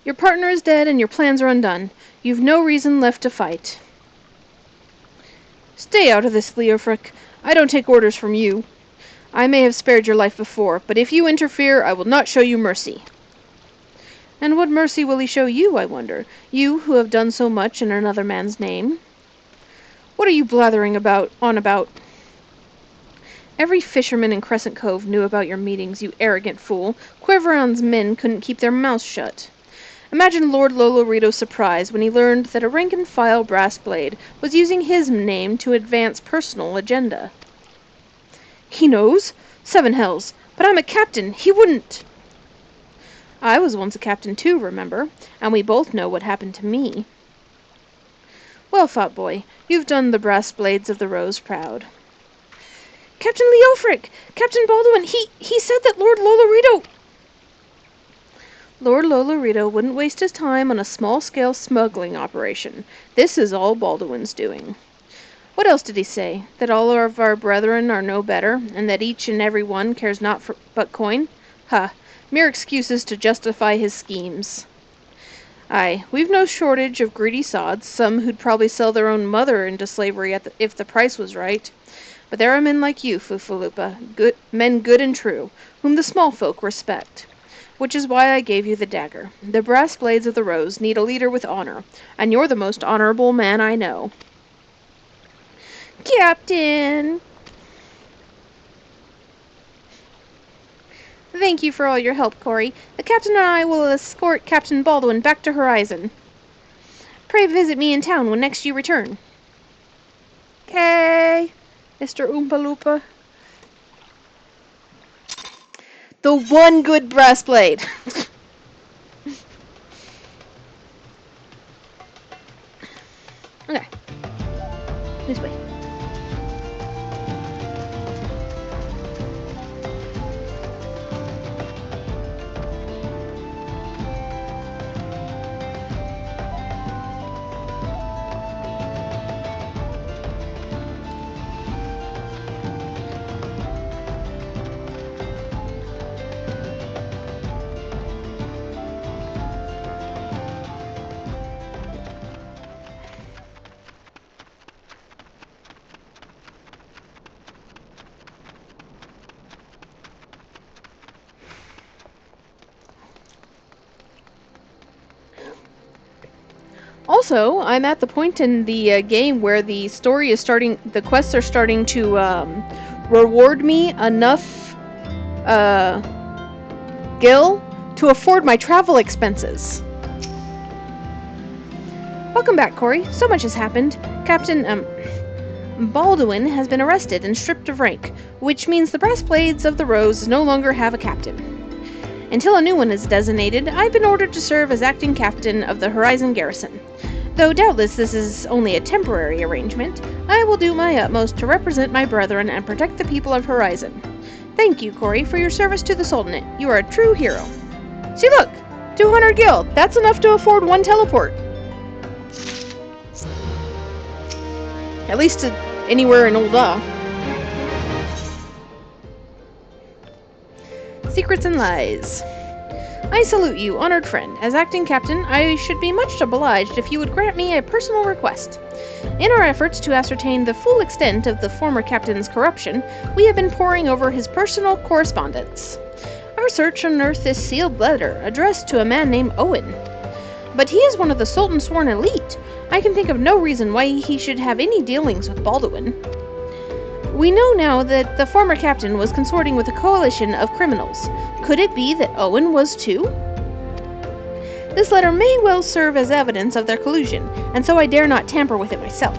Your partner is dead and your plans are undone. You've no reason left to fight. Stay out of this, Leofric. I don't take orders from you. I may have spared your life before, but if you interfere, I will not show you mercy. And what mercy will he show you, I wonder? You who have done so much in another man's name? What are you blathering on about? Every fisherman in Crescent Cove knew about your meetings, you arrogant fool. Quiveron's men couldn't keep their mouths shut. Imagine Lord Lolorito's surprise when he learned that a rank-and-file brass blade was using his name to advance personal agenda. He knows? Seven hells. But I'm a captain. He wouldn't. I was once a captain too, remember? And we both know what happened to me. Well fought, boy. You've done the brass blades of the Rose proud. Captain Leofric! Captain Baldwin, he said that Lord Lolorito... Lord Lolorito wouldn't waste his time on a small-scale smuggling operation. This is all Baldwin's doing. What else did he say? That all of our brethren are no better, and that each and every one cares not for but coin? Ha! Mere excuses to justify his schemes. Aye, we've no shortage of greedy sods, some who'd probably sell their own mother into slavery if the price was right. But there are men like you, Fufalupa, men good and true, whom the small folk respect. Which is why I gave you the dagger. The brass blades of the Rose need a leader with honor, and you're the most honorable man I know. Captain! Thank you for all your help, Corey. The captain and I will escort Captain Baldwin back to Horizon. Pray visit me in town when next you return. Okay, Mr. Oompa Loompa. The one good brass blade. Okay. This way. Also, I'm at the point in the game where the story is starting, the quests are starting to reward me enough gil to afford my travel expenses. Welcome back, Corey. So much has happened. Captain Baldwin has been arrested and stripped of rank, which means the brass blades of the Rose no longer have a captain. Until a new one is designated, I've been ordered to serve as acting captain of the Horizon Garrison. Though doubtless this is only a temporary arrangement, I will do my utmost to represent my brethren and protect the people of Horizon. Thank you, Corey, for your service to the Sultanate. You are a true hero. See, look! 200 gil! That's enough to afford one teleport. At least to anywhere in Ul'dah. Secrets and Lies. I salute you, honored friend. As acting captain, I should be much obliged if you would grant me a personal request. In our efforts to ascertain the full extent of the former captain's corruption, we have been poring over his personal correspondence. Our search unearthed this sealed letter addressed to a man named Owen. But he is one of the Sultan's sworn elite. I can think of no reason why he should have any dealings with Baldwin. We know now that the former captain was consorting with a coalition of criminals. Could it be that Owen was too? This letter may well serve as evidence of their collusion, and so I dare not tamper with it myself.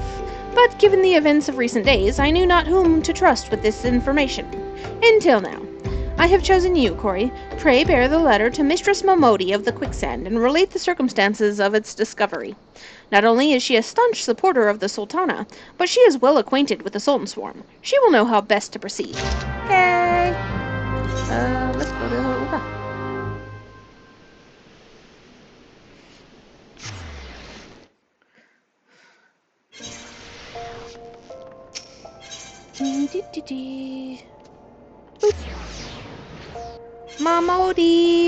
But given the events of recent days, I knew not whom to trust with this information. Until now. I have chosen you, Corey. Pray bear the letter to Mistress Miqo'te of the Quicksand and relate the circumstances of its discovery. Not only is she a staunch supporter of the Sultana, but she is well acquainted with the Sultan Swarm. She will know how best to proceed. Okay. Let's go to Ul'dah. Miqo'te.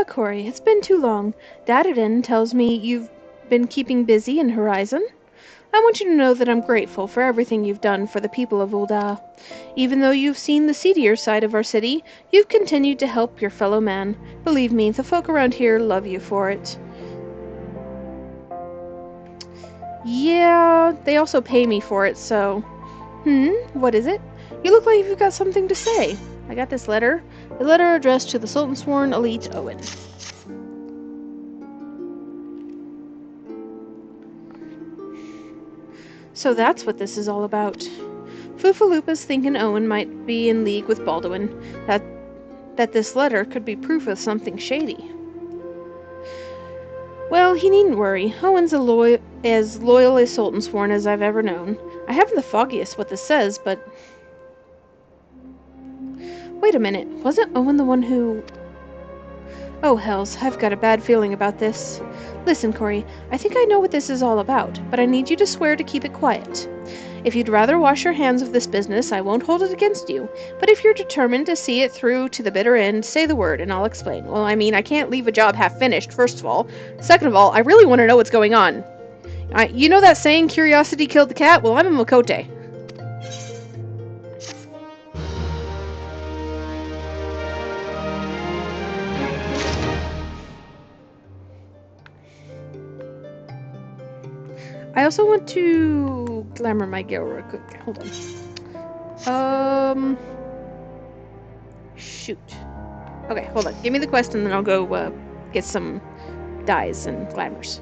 Corey, it's been too long. Dadaden tells me you've been keeping busy in Horizon. I want you to know that I'm grateful for everything you've done for the people of Ul'dah. Even though you've seen the seedier side of our city, you've continued to help your fellow man. Believe me, the folk around here love you for it. Yeah, they also pay me for it, so... What is it? You look like you've got something to say. I got this letter. A letter addressed to the Sultan Sworn Elite Owen. So that's what this is all about. Foofaloopa's thinking Owen might be in league with Baldwin, that this letter could be proof of something shady. Well, he needn't worry. Owen's as loyal a Sultan Sworn as I've ever known. I haven't the foggiest what this says, but... Wait a minute. Wasn't Owen the one who... Oh, hells. I've got a bad feeling about this. Listen, Corey. I think I know what this is all about, but I need you to swear to keep it quiet. If you'd rather wash your hands of this business, I won't hold it against you. But if you're determined to see it through to the bitter end, say the word, and I'll explain. Well, I mean, I can't leave a job half-finished, first of all. Second of all, I really want to know what's going on. You know that saying, curiosity killed the cat? Well, I'm a Miqo'te. I also want to glamour my gil real quick. Hold on. Shoot. Okay, hold on. Give me the quest and then I'll go get some dyes and glamours.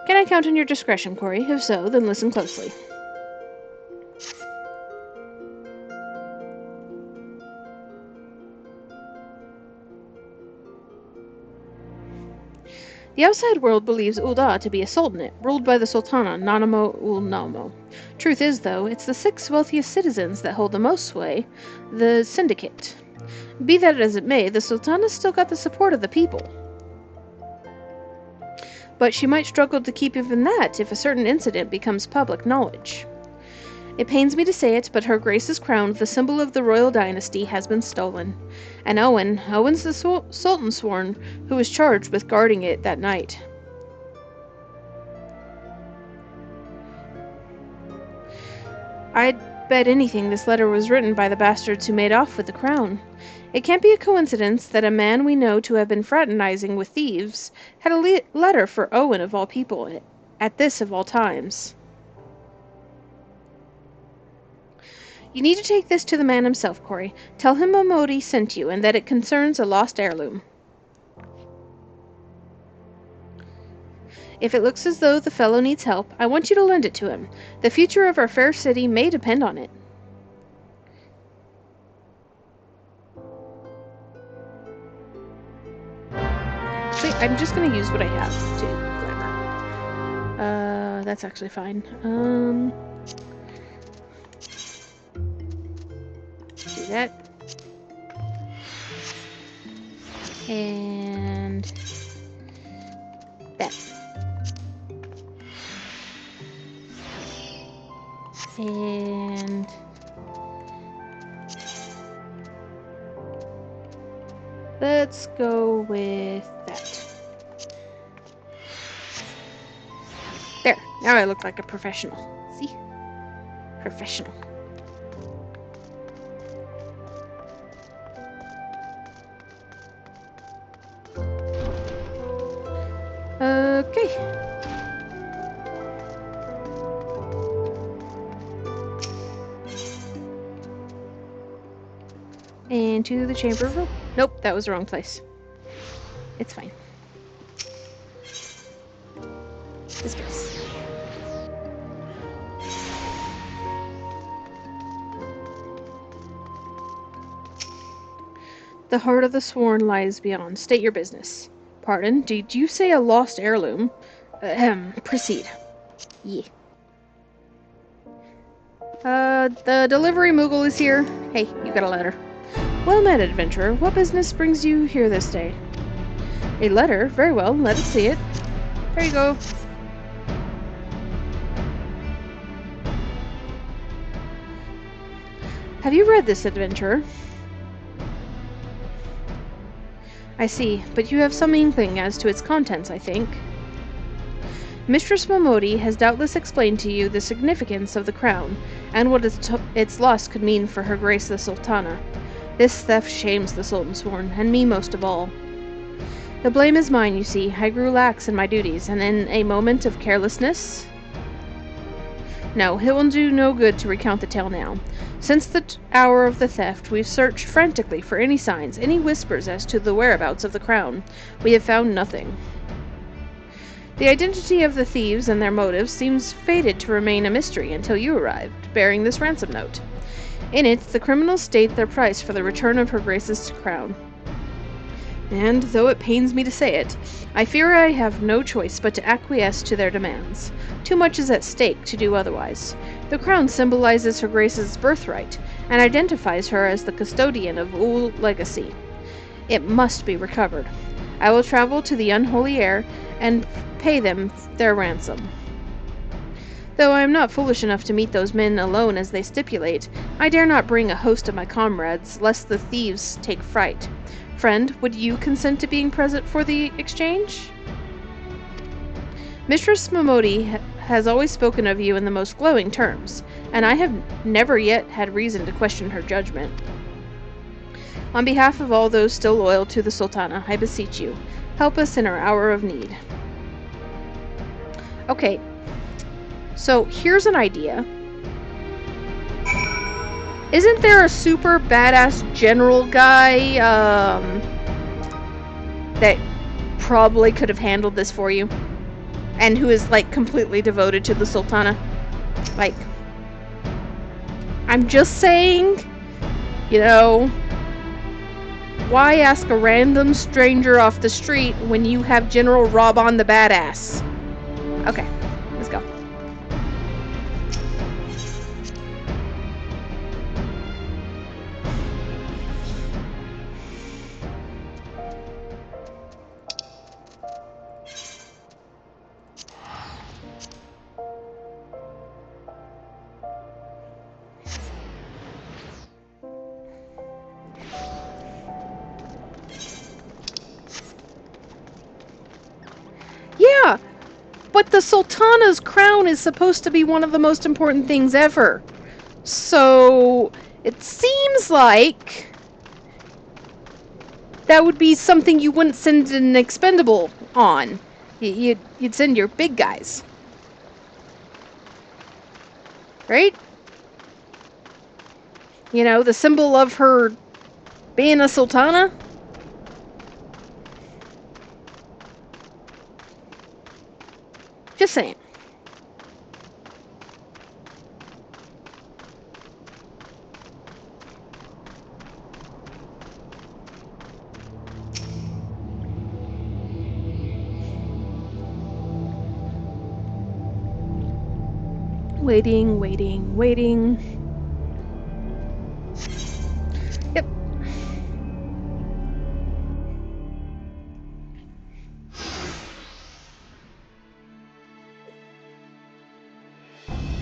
Can I count on your discretion, Corey? If so, then listen closely. The outside world believes Ul'dah to be a sultanate, ruled by the Sultana Nanamo Ul'namo. Truth is, though, it's the 6 wealthiest citizens that hold the most sway, the syndicate. Be that as it may, the Sultana's still got the support of the people. But she might struggle to keep even that if a certain incident becomes public knowledge. It pains me to say it, but Her Grace's crown, the symbol of the royal dynasty, has been stolen. And Owen's the Sultan Sworn, who was charged with guarding it that night. I'd bet anything this letter was written by the bastards who made off with the crown. It can't be a coincidence that a man we know to have been fraternizing with thieves had a letter for Owen of all people, at this of all times. You need to take this to the man himself, Corey. Tell him Momodi sent you, and that it concerns a lost heirloom. If it looks as though the fellow needs help, I want you to lend it to him. The future of our fair city may depend on it. Actually, I'm just going to use what I have to glamour. That's actually fine. Do that. And that. And let's go with that. There. Now I look like a professional. See? Professional. Okay. And to the chamber of rope. Nope, that was the wrong place. It's fine. This place. The heart of the sworn lies beyond. State your business. Pardon? Did you say a lost heirloom? Proceed. Yeah. The delivery Moogle is here. Hey, you got a letter. Well met, adventurer. What business brings you here this day? A letter? Very well, let us see it. There you go. Have you read this, adventurer? I see, but you have some inkling as to its contents, I think. Mistress Momodi has doubtless explained to you the significance of the crown, and what its loss could mean for Her Grace the Sultana. This theft shames the Sultan Sworn, and me most of all. The blame is mine, you see. I grew lax in my duties, and in a moment of carelessness... No, it will do no good to recount the tale now. Since the hour of the theft, we've searched frantically for any signs, any whispers as to the whereabouts of the crown. We have found nothing. The identity of the thieves and their motives seems fated to remain a mystery until you arrived, bearing this ransom note. In it, the criminals state their price for the return of Her Grace's crown. And, though it pains me to say it, I fear I have no choice but to acquiesce to their demands. Too much is at stake to do otherwise. The crown symbolizes Her Grace's birthright, and identifies her as the custodian of Ul'dah's legacy. It must be recovered. I will travel to the unholy air and pay them their ransom. Though I am not foolish enough to meet those men alone as they stipulate, I dare not bring a host of my comrades, lest the thieves take fright. Friend, would you consent to being present for the exchange? Mistress Miqo'te has always spoken of you in the most glowing terms, and I have never yet had reason to question her judgment. On behalf of all those still loyal to the Sultana, I beseech you, help us in our hour of need. Okay, so here's an idea. Isn't there a super badass general guy that probably could have handled this for you? And who is, like, completely devoted to the Sultana? Like, I'm just saying, you know, why ask a random stranger off the street when you have General Robon the badass? Okay, let's go. Yeah, but the Sultana's crown is supposed to be one of the most important things ever. So it seems like that would be something you wouldn't send an expendable on. You'd send your big guys. Right? You know, the symbol of her being a Sultana. Just saying. Waiting, waiting, waiting. Yep.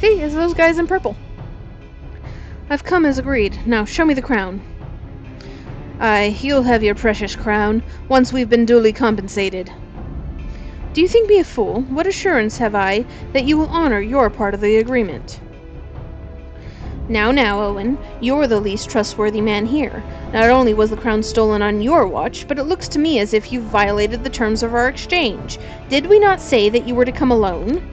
See, it's those guys in purple. I've come as agreed. Now show me the crown. Aye, you'll have your precious crown, once we've been duly compensated. Do you think me a fool? What assurance have I that you will honor your part of the agreement? Now, Owen, you're the least trustworthy man here. Not only was the crown stolen on your watch, but it looks to me as if you've violated the terms of our exchange. Did we not say that you were to come alone?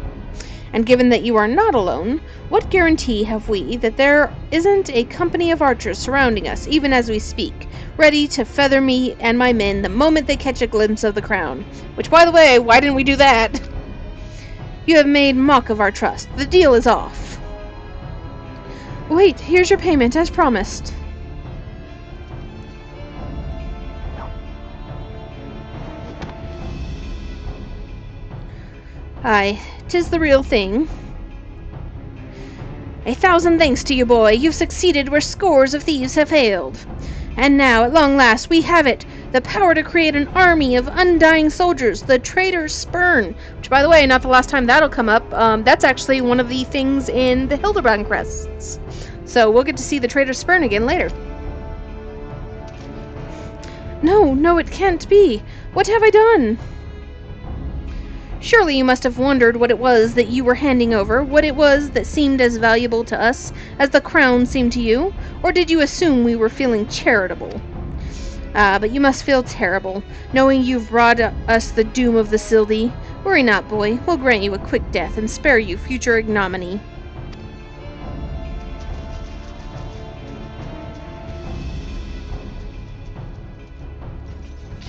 And given that you are not alone, what guarantee have we that there isn't a company of archers surrounding us, even as we speak, ready to feather me and my men the moment they catch a glimpse of the crown? Which, by the way, why didn't we do that? You have made mock of our trust. The deal is off. Wait, here's your payment, as promised. Aye, 'tis the real thing. 1,000 thanks to you, boy. You've succeeded where scores of thieves have failed. And now, at long last, we have it. The power to create an army of undying soldiers, the traitor's spurn. Which, by the way, not the last time that'll come up. That's actually one of the things in the Ul'dahn crests. So we'll get to see the traitor's spurn again later. No, it can't be. What have I done? Surely you must have wondered what it was that you were handing over, what it was that seemed as valuable to us as the crown seemed to you, or did you assume we were feeling charitable? But you must feel terrible, knowing you've brought us the doom of the Sildhi. Worry not, boy. We'll grant you a quick death and spare you future ignominy.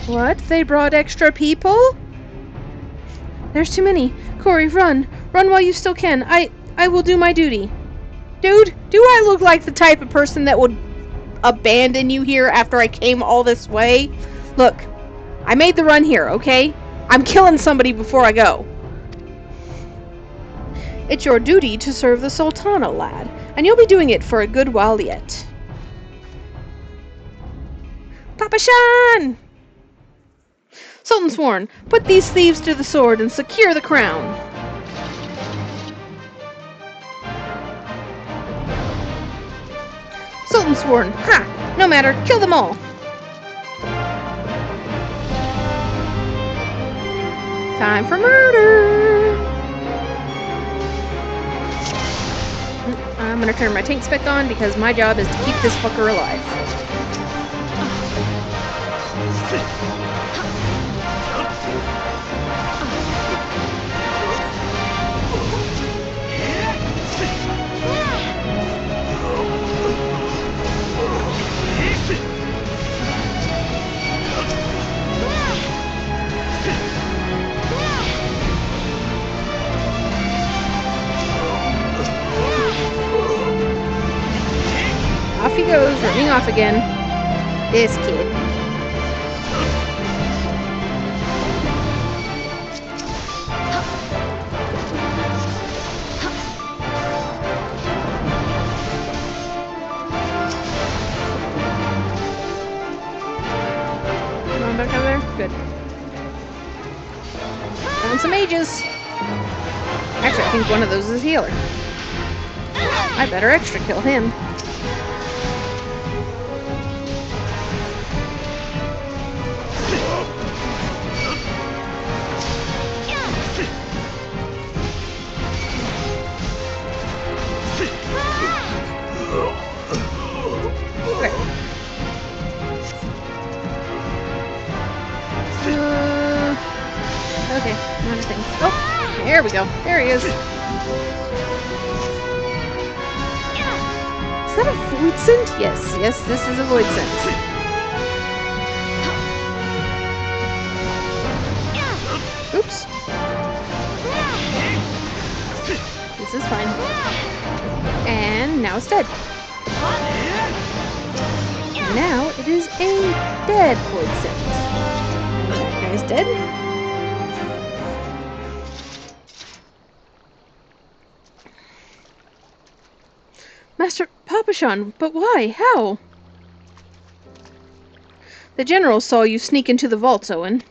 What? They brought extra people? There's too many. Corey, run. Run while you still can. I will do my duty. Dude, do I look like the type of person that would abandon you here after I came all this way? Look, I made the run here, okay? I'm killing somebody before I go. It's your duty to serve the Sultana, lad, and you'll be doing it for a good while yet. Papa Shan! Sultan Sworn, put these thieves to the sword and secure the crown. Sultan Sworn, ha! No matter, kill them all. Time for murder! I'm gonna turn my tank spec on because my job is to keep this fucker alive. Off he goes, running off again. This kid. Come on, back over there. Good. Killing some mages. Actually, I think one of those is a healer. I better extra kill him. Okay, another thing. Oh, there we go. There he is. Is that a void scent? Yes, yes, this is a void scent. Oops. This is fine. And now it's dead. Now it is a dead void scent. That guy's dead. Master Papashan, but why? How? The general saw you sneak into the vaults, Owen.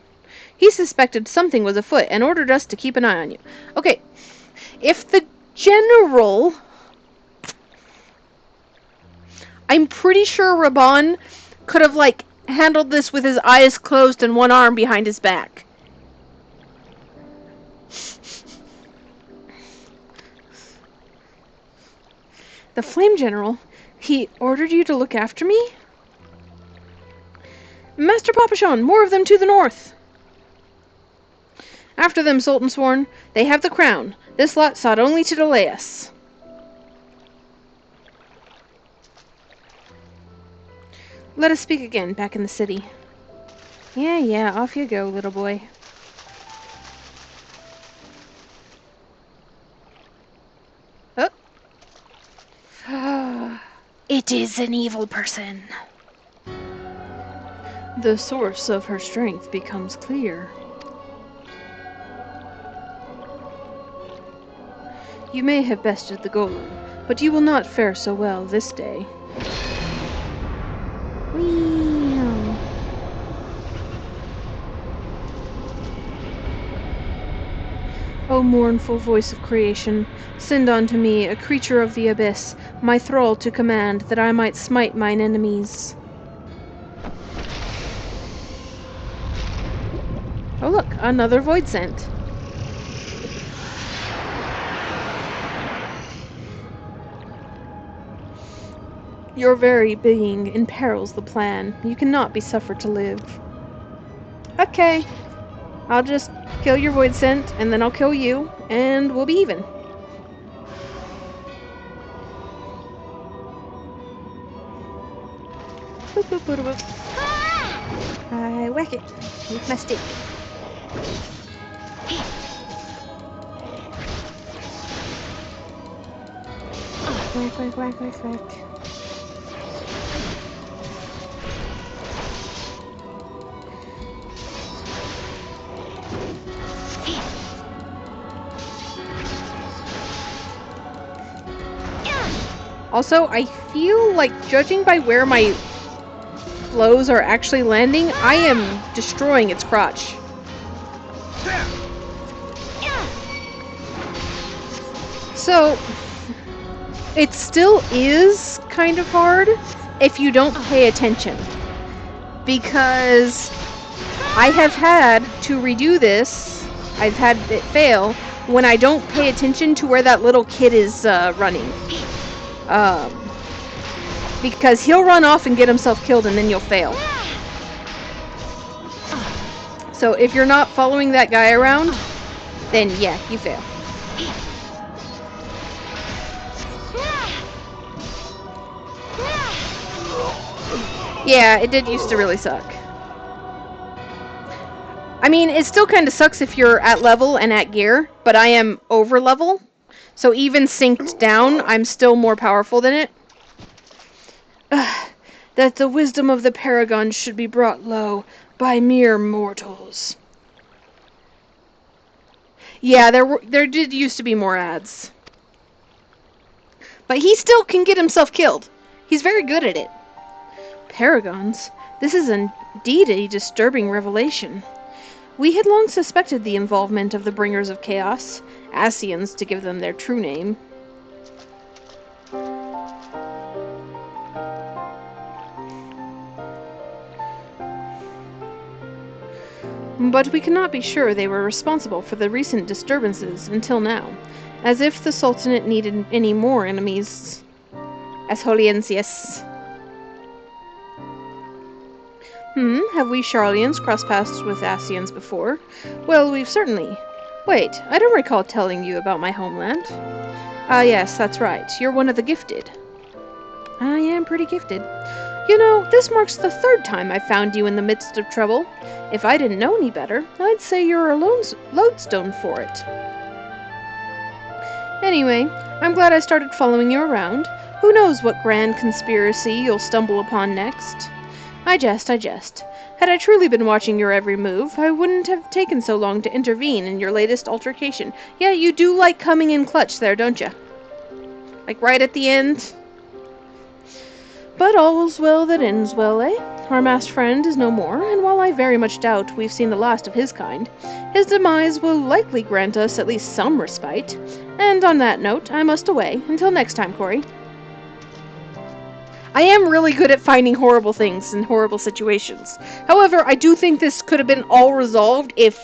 He suspected something was afoot and ordered us to keep an eye on you. Okay, if the general... I'm pretty sure Raban could have, like, handled this with his eyes closed and one arm behind his back. The Flame General? He ordered you to look after me? Master Papashan, more of them to the north! After them, Sultan Sworn. They have the crown. This lot sought only to delay us. Let us speak again, back in the city. Yeah, off you go, little boy. Oh. It is an evil person. The source of her strength becomes clear. You may have bested the golem, but you will not fare so well this day. Whee! O mournful voice of creation, send unto me a creature of the abyss, my thrall to command, that I might smite mine enemies. Oh look, another void scent. Your very being imperils the plan. You cannot be suffered to live. Okay. I'll just kill your void scent, and then I'll kill you, and we'll be even. Boop, boop, boop, boop. I whack it with my stick. Quack, quack, quack, quack, quack. Also, I feel like, judging by where my blows are actually landing, I am destroying its crotch. So, it still is kind of hard if you don't pay attention. Because I have had to redo this, I've had it fail, when I don't pay attention to where that little kid is running. Because he'll run off and get himself killed and then you'll fail. So if you're not following that guy around, then yeah, you fail. Yeah, it did used to really suck. I mean, it still kind of sucks if you're at level and at gear, but I am over level. So even synced down, I'm still more powerful than it. That the wisdom of the Paragons should be brought low by mere mortals. Yeah, there did used to be more ads. But he still can get himself killed. He's very good at it. Paragons? This is indeed a disturbing revelation. We had long suspected the involvement of the Bringers of Chaos, Ascians to give them their true name. But we cannot be sure they were responsible for the recent disturbances until now, as if the Sultanate needed any more enemies. As Holiencius. Have we Charlians crossed paths with Ascians before? Well, we've certainly... Wait, I don't recall telling you about my homeland. Ah, yes, that's right. You're one of the gifted. I am pretty gifted. You know, this marks the third time I found you in the midst of trouble. If I didn't know any better, I'd say you're a lodestone for it. Anyway, I'm glad I started following you around. Who knows what grand conspiracy you'll stumble upon next? I jest. Had I truly been watching your every move, I wouldn't have taken so long to intervene in your latest altercation. Yeah, you do like coming in clutch there, don't you? Like right at the end? But all's well that ends well, eh? Our masked friend is no more, and while I very much doubt we've seen the last of his kind, his demise will likely grant us at least some respite. And on that note, I must away. Until next time, Corey. I am really good at finding horrible things in horrible situations. However, I do think this could have been all resolved if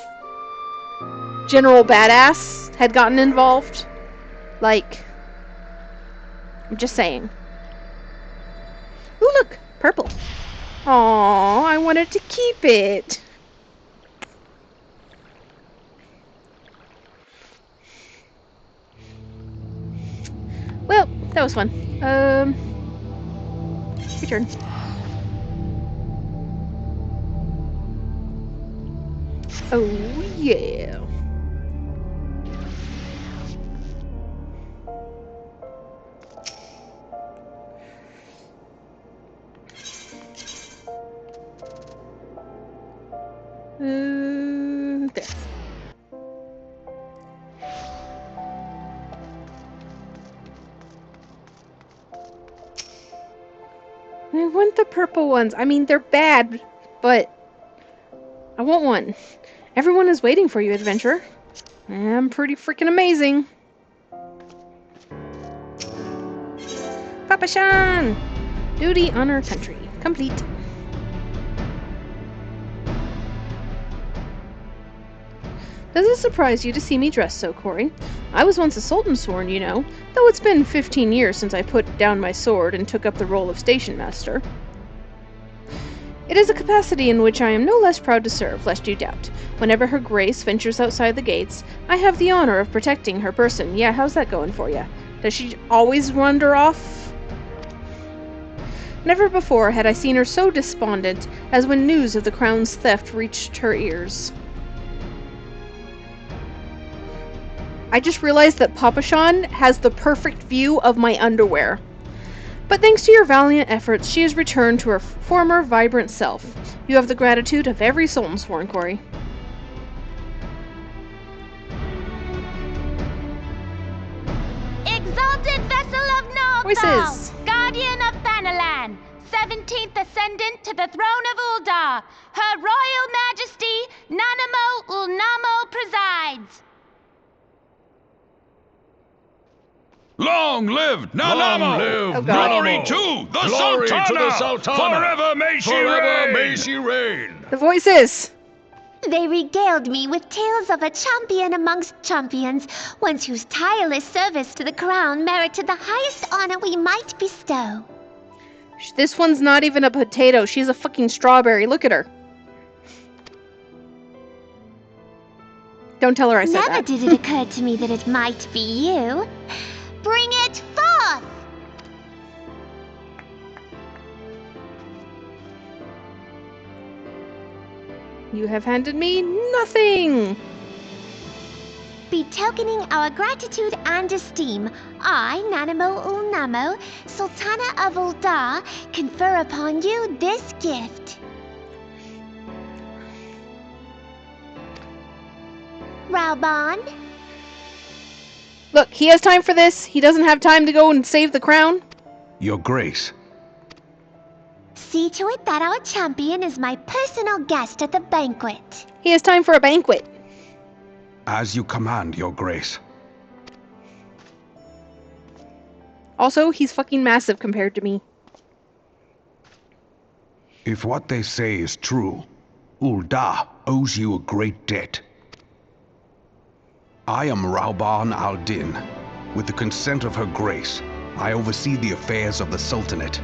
General Badass had gotten involved. Like, I'm just saying. Ooh, look! Purple. Aww, I wanted to keep it. Well, that was fun. Your turn. Oh, yeah. There. I want the purple ones. I mean, they're bad, but I want one. Everyone is waiting for you, adventurer. I'm pretty freaking amazing. Papa Shan! Duty, honor, country. Complete. Does it surprise you to see me dressed so, Corey? I was once a Sultan sworn, you know, though it's been 15 years since I put down my sword and took up the role of station master. It is a capacity in which I am no less proud to serve, lest you doubt. Whenever Her Grace ventures outside the gates, I have the honor of protecting her person. Yeah, how's that going for you? Does she always wander off? Never before had I seen her so despondent as when news of the crown's theft reached her ears. I just realized that Papashan has the perfect view of my underwear. But thanks to your valiant efforts, she has returned to her former vibrant self. You have the gratitude of every Sultansworn, Corey. Exalted vessel of Ul'dah, Voices. guardian of Thanalan, 17th ascendant to the throne of Ul'dah, Her Royal Majesty Nanamo Ul'namo presides. Long live Nanamo! Oh, God. Glory to the Sultana! Forever may she reign! The voices. They regaled me with tales of a champion amongst champions, one whose tireless service to the crown merited the highest honor we might bestow. This one's not even a potato. She's a fucking strawberry. Look at her. Don't tell her I said Never that. did it occur to me that it might be you. Bring it forth! You have handed me nothing. Betokening our gratitude and esteem, I, Nanamo Ul'namo, Sultana of Ul'dah, confer upon you this gift. Raoban, Look, he has time for this. He doesn't have time to go and save the crown. Your Grace, see to it that our champion is my personal guest at the banquet. He has time for a banquet. as you command, Your Grace. Also, he's fucking massive compared to me. If what they say is true, Ul'dah owes you a great debt. I am Raoban al-Din. With the consent of Her Grace, I oversee the affairs of the Sultanate.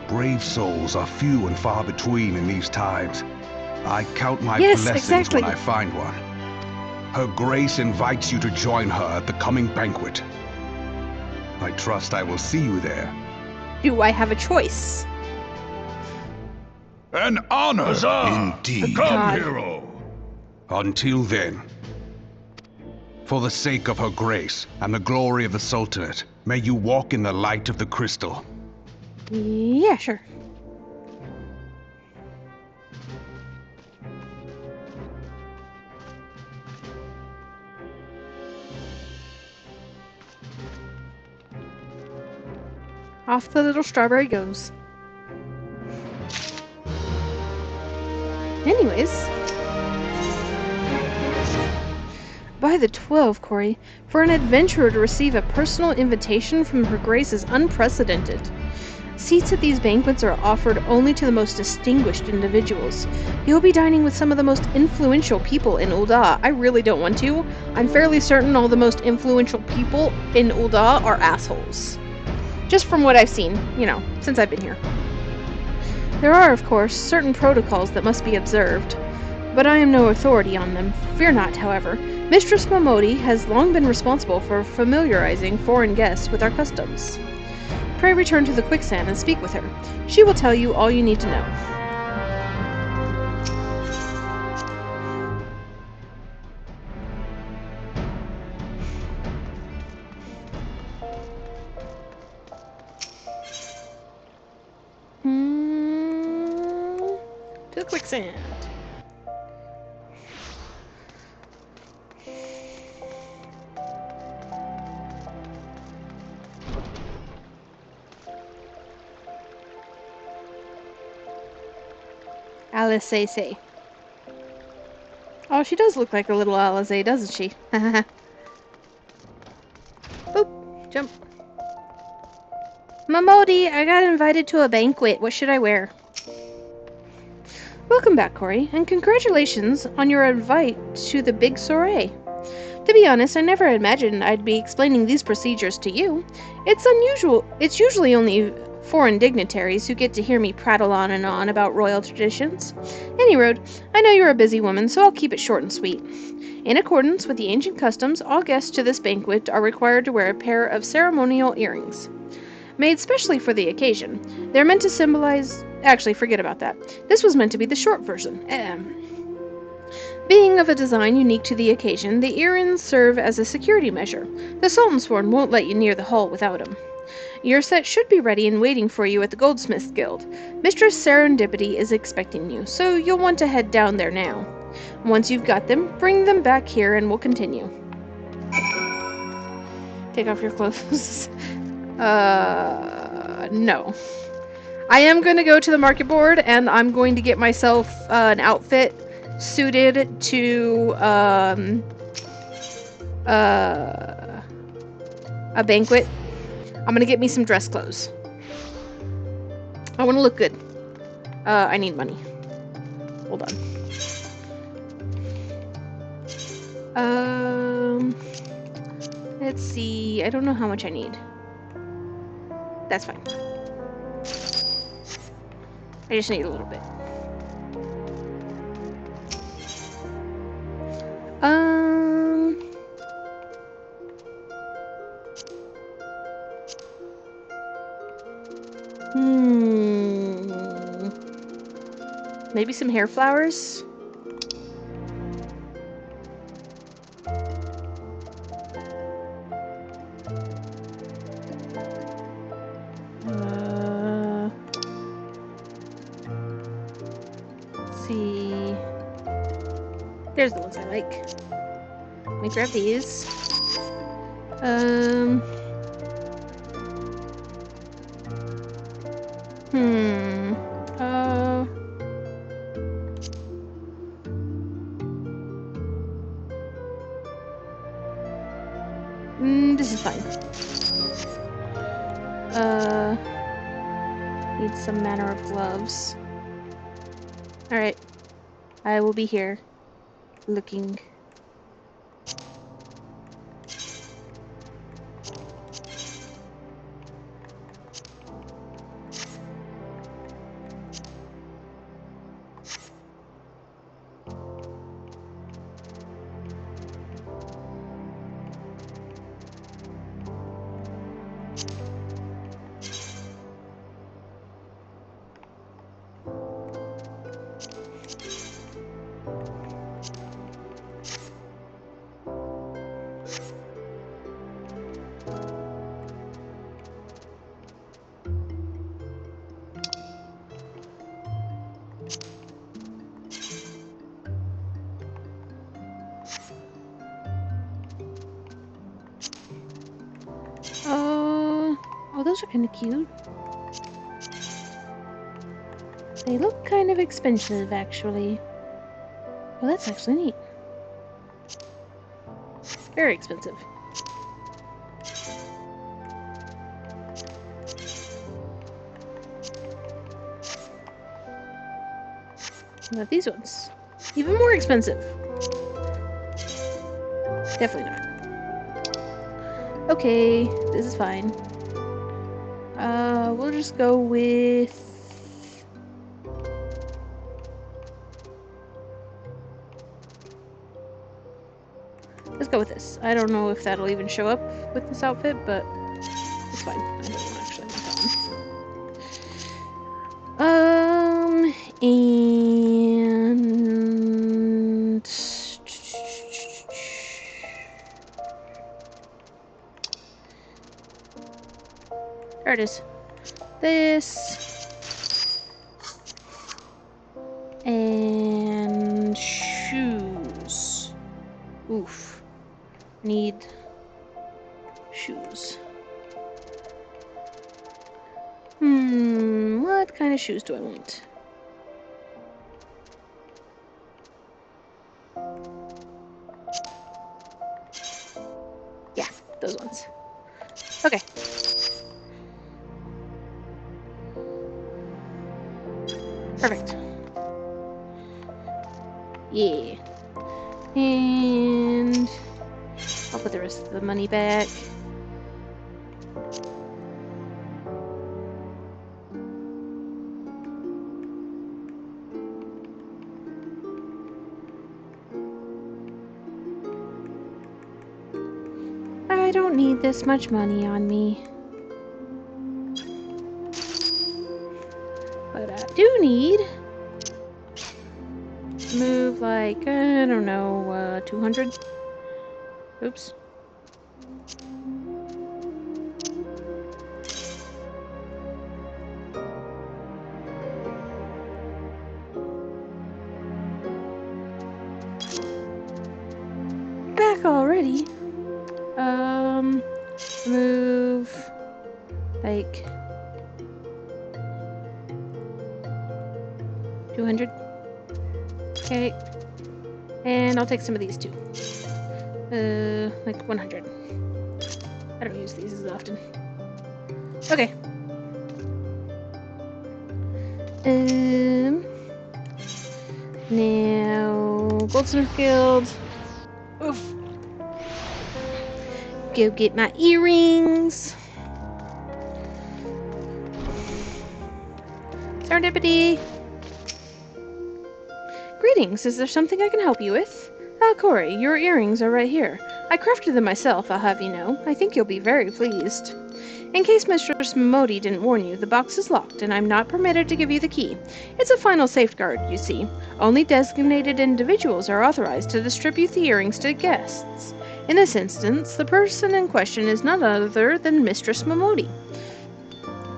Brave souls are few and far between in these times. I count my Yes, blessings exactly. when I find one. Her Grace invites you to join her at the coming banquet. I trust I will see you there. Do I have a choice? An honor, indeed. God. hero. Until then, for the sake of Her Grace and the glory of the Sultanate, may you walk in the light of the crystal. Yeah, sure. Off the little strawberry goes. Anyways. By the 12, Corey, for an adventurer to receive a personal invitation from Her Grace is unprecedented. Seats at these banquets are offered only to the most distinguished individuals. You'll be dining with some of the most influential people in Ul'dah. I really don't want to. I'm fairly certain all the most influential people in Ul'dah are assholes. Just from what I've seen, you know, since I've been here. There are, of course, certain protocols that must be observed, but I am no authority on them. Fear not, however. Mistress Miqo'te has long been responsible for familiarizing foreign guests with our customs. Pray return to the quicksand and speak with her. She will tell you all you need to know. To the quicksand. Alice. Oh, she does look like a little Alice, doesn't she? Boop. Jump. Miqo'te, I got invited to a banquet. What should I wear? Welcome back, Corey, and congratulations on your invite to the big soiree. To be honest, I never imagined I'd be explaining these procedures to you. It's unusual. It's usually only foreign dignitaries who get to hear me prattle on and on about royal traditions. Anyroad, I know you're a busy woman, so I'll keep it short and sweet. In accordance with the ancient customs, all guests to this banquet are required to wear a pair of ceremonial earrings, made specially for the occasion. They're meant to symbolize... Actually, forget about that. This was meant to be the short version. Being of a design unique to the occasion, the earrings serve as a security measure. The Sultansworn won't let you near the hall without them. Your set should be ready and waiting for you at the Goldsmiths Guild. Mistress Serendipity is expecting you, so you'll want to head down there now. Once you've got them, bring them back here and we'll continue. Take off your clothes. No. I am going to go to the market board and I'm going to get myself an outfit suited to a banquet. I'm gonna get me some dress clothes. I want to look good. I need money. Hold on. Let's see. I don't know how much I need. That's fine. I just need a little bit. Maybe some hair flowers? Let's see. There's the ones I like. Let me grab these. This is fine. Need some manner of gloves. Alright. I will be here. Looking. Oh, those are kind of cute. They look kind of expensive, actually. Well, that's actually neat. Very expensive. What about these ones? Even more expensive. Definitely not. Okay, this is fine. We'll just go with... Let's go with this. I don't know if that'll even show up with this outfit, but it's fine. I don't actually want that one. And... There it is. This. And shoes. Oof. Need shoes. What kind of shoes do I want? Yeah, those ones. Okay. Perfect. Yeah. And I'll put the rest of the money back. I don't need this much money on me. But I do need move like, I don't know, 200? Oops. Back already? Move like 200. Okay. And I'll take some of these too. Like 100. I don't use these as often. Okay. Now Goldsmith Guild. Oof. Go get my earrings. Serendipity. Greetings, is there something I can help you with? Ah, Corey, your earrings are right here. I crafted them myself, I'll have you know. I think you'll be very pleased. In case Mistress Miqo'te didn't warn you, the box is locked, and I'm not permitted to give you the key. It's a final safeguard, you see. Only designated individuals are authorized to distribute the earrings to guests. In this instance, the person in question is none other than Mistress Miqo'te.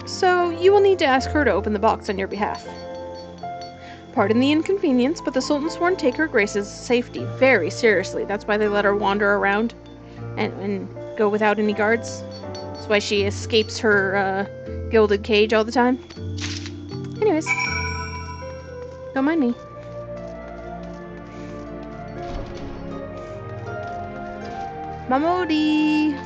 So, you will need to ask her to open the box on your behalf. Pardon the inconvenience, but the Sultan's sworn take her Grace's safety very seriously. That's why they let her wander around and go without any guards. That's why she escapes her gilded cage all the time. Anyways, don't mind me. Miqo'te!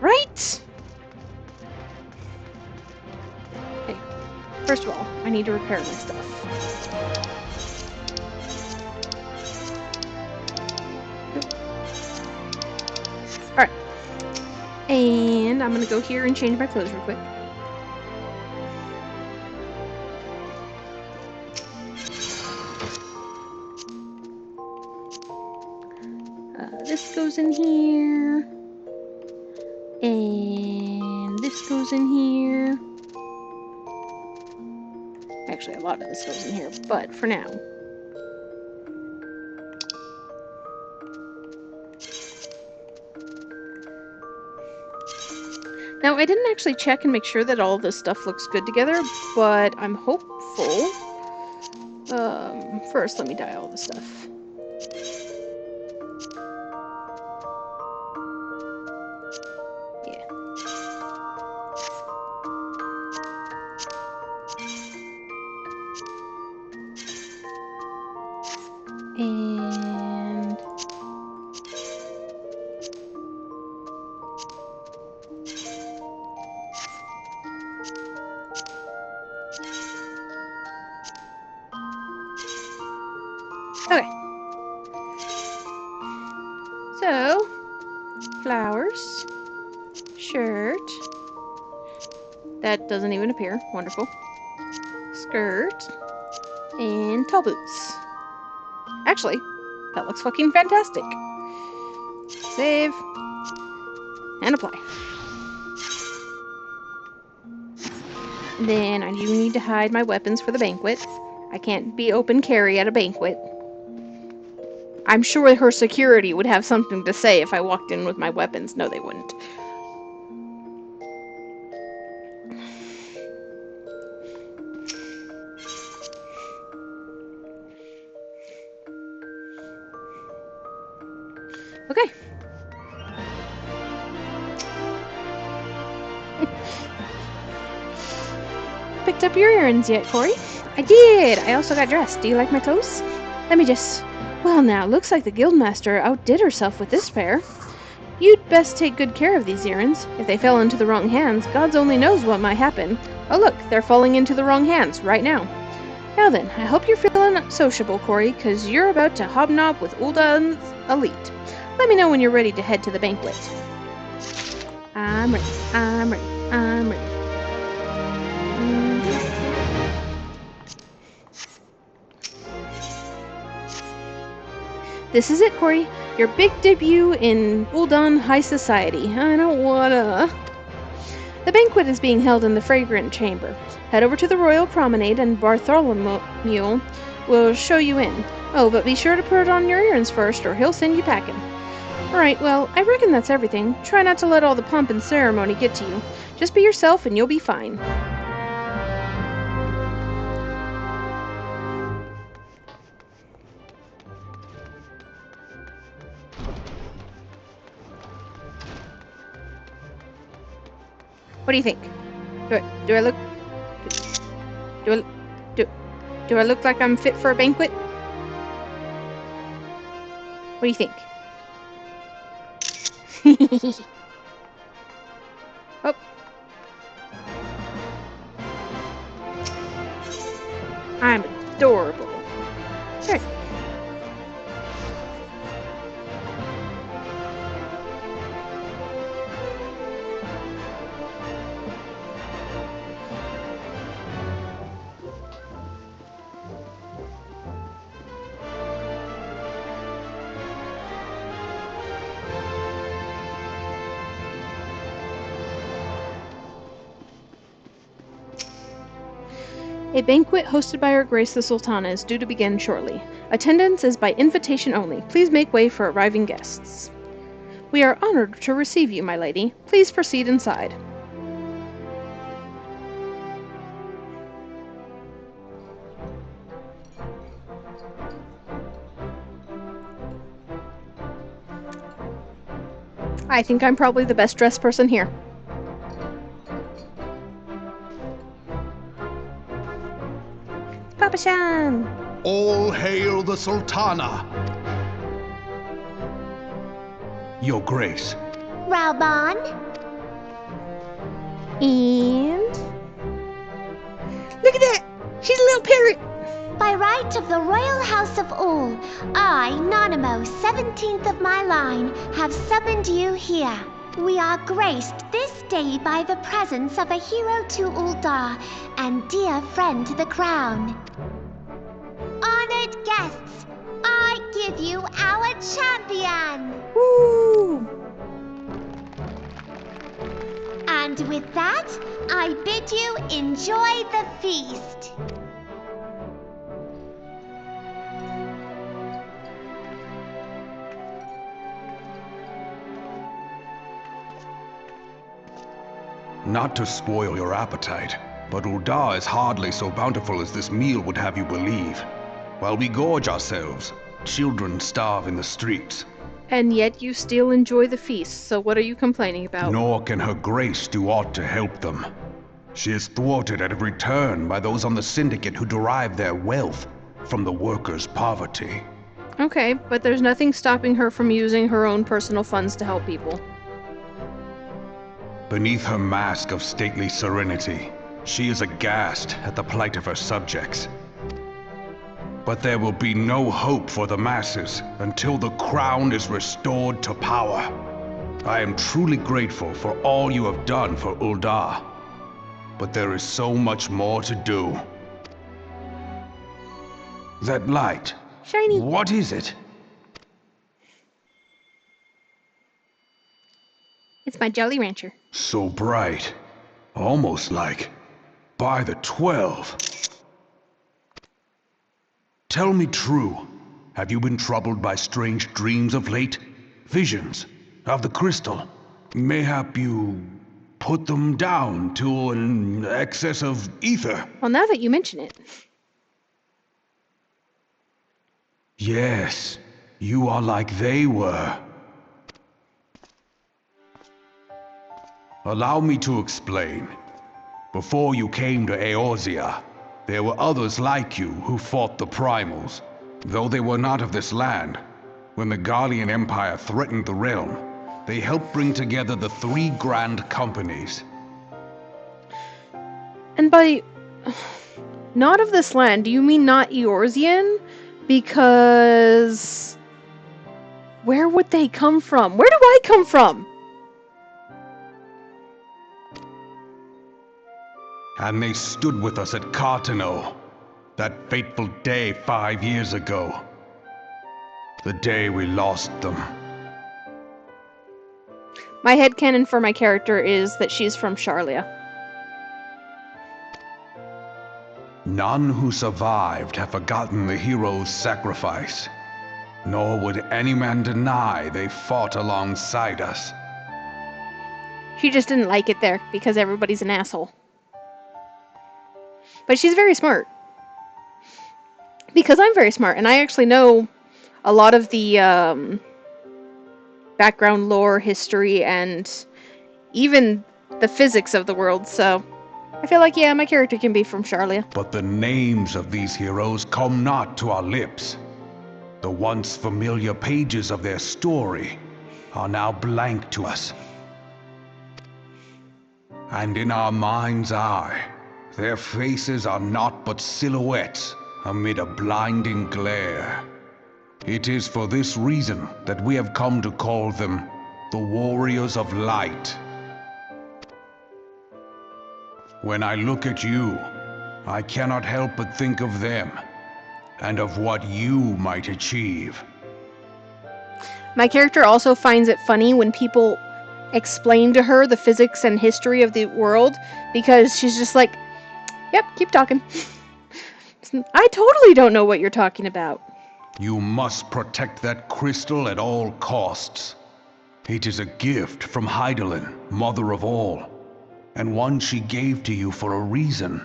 Right? Okay. First of all, I need to repair my stuff. Alright. And I'm gonna go here and change my clothes real quick. This goes in here. And this goes in here. Actually, a lot of this goes in here, but for now. Now, I didn't actually check and make sure that all this stuff looks good together, but I'm hopeful. First, let me dye all the stuff. And okay. So, flowers, shirt. That doesn't even appear. Wonderful. Skirt and tall boots. Actually, that looks fucking fantastic. Save. And apply. Then I do need to hide my weapons for the banquet. I can't be open carry at a banquet. I'm sure her security would have something to say if I walked in with my weapons. No, they wouldn't. Okay. Picked up your errands yet, Corey? I did! I also got dressed. Do you like my clothes? Let me just... Well now, looks like the guildmaster outdid herself with this pair. You'd best take good care of these errands. If they fell into the wrong hands, God only knows what might happen. Oh look, they're falling into the wrong hands right now. Now then, I hope you're feeling sociable, Corey, because you're about to hobnob with Ul'dahn's elite. Let me know when you're ready to head to the banquet. I'm ready. I'm ready. I'm ready. This is it, Corey. Your big debut in Ul'dahn High Society. I don't wanna... The banquet is being held in the Fragrant Chamber. Head over to the Royal Promenade and Bartholomew will show you in. Oh, but be sure to put on your earrings first or he'll send you packing. Alright, well, I reckon that's everything. Try not to let all the pomp and ceremony get to you. Just be yourself and you'll be fine. What do you think? Do I look... Do I look like I'm fit for a banquet? What do you think? Oh. I'm adorable. Sure. A banquet hosted by Her Grace the Sultana is due to begin shortly. Attendance is by invitation only. Please make way for arriving guests. We are honored to receive you, my lady. Please proceed inside. I think I'm probably the best dressed person here. Papa-chan! All hail the Sultana! Your Grace. Raoban? And... Look at that! She's a little parrot! By right of the Royal House of Ul, I, Nanamo, 17th of my line, have summoned you here. We are graced this day by the presence of a hero to Ul'dah and dear friend to the crown. Honored guests, I give you our champion! Woo! And with that, I bid you enjoy the feast. Not to spoil your appetite, but Ul'dah is hardly so bountiful as this meal would have you believe. While we gorge ourselves, children starve in the streets. And yet you still enjoy the feast, so what are you complaining about? Nor can Her Grace do aught to help them. She is thwarted at every turn by those on the Syndicate who derive their wealth from the workers' poverty. Okay, but there's nothing stopping her from using her own personal funds to help people. Beneath her mask of stately serenity, she is aghast at the plight of her subjects. But there will be no hope for the masses until the crown is restored to power. I am truly grateful for all you have done for Ul'dah. But there is so much more to do. That light. Shiny. What is it? It's my Jolly Rancher. So bright. Almost like by the 12. Tell me true. Have you been troubled by strange dreams of late? Visions of the crystal? Mayhap you put them down to an excess of ether? Well, now that you mention it. Yes, you are like they were. Allow me to explain. Before you came to Eorzea, there were others like you who fought the Primals. Though they were not of this land, when the Guardian Empire threatened the realm, they helped bring together the 3 grand companies. And by not of this land, do you mean not Eorzean? Because where would they come from? Where do I come from? And they stood with us at Cartano, that fateful day 5 years ago. The day we lost them. My headcanon for my character is that she's from Sharlia. None who survived have forgotten the hero's sacrifice, nor would any man deny they fought alongside us. She just didn't like it there because everybody's an asshole. But she's very smart. Because I'm very smart, and I actually know a lot of the background lore, history, and even the physics of the world, so I feel like, yeah, my character can be from Sharlia. But the names of these heroes come not to our lips. The once familiar pages of their story are now blank to us. And in our mind's eye, their faces are naught but silhouettes amid a blinding glare. It is for this reason that we have come to call them the Warriors of Light. When I look at you, I cannot help but think of them, and of what you might achieve. My character also finds it funny when people explain to her the physics and history of the world, because she's just like, yep, keep talking. I totally don't know what you're talking about. You must protect that crystal at all costs. It is a gift from Hydaelyn, mother of all, and one she gave to you for a reason.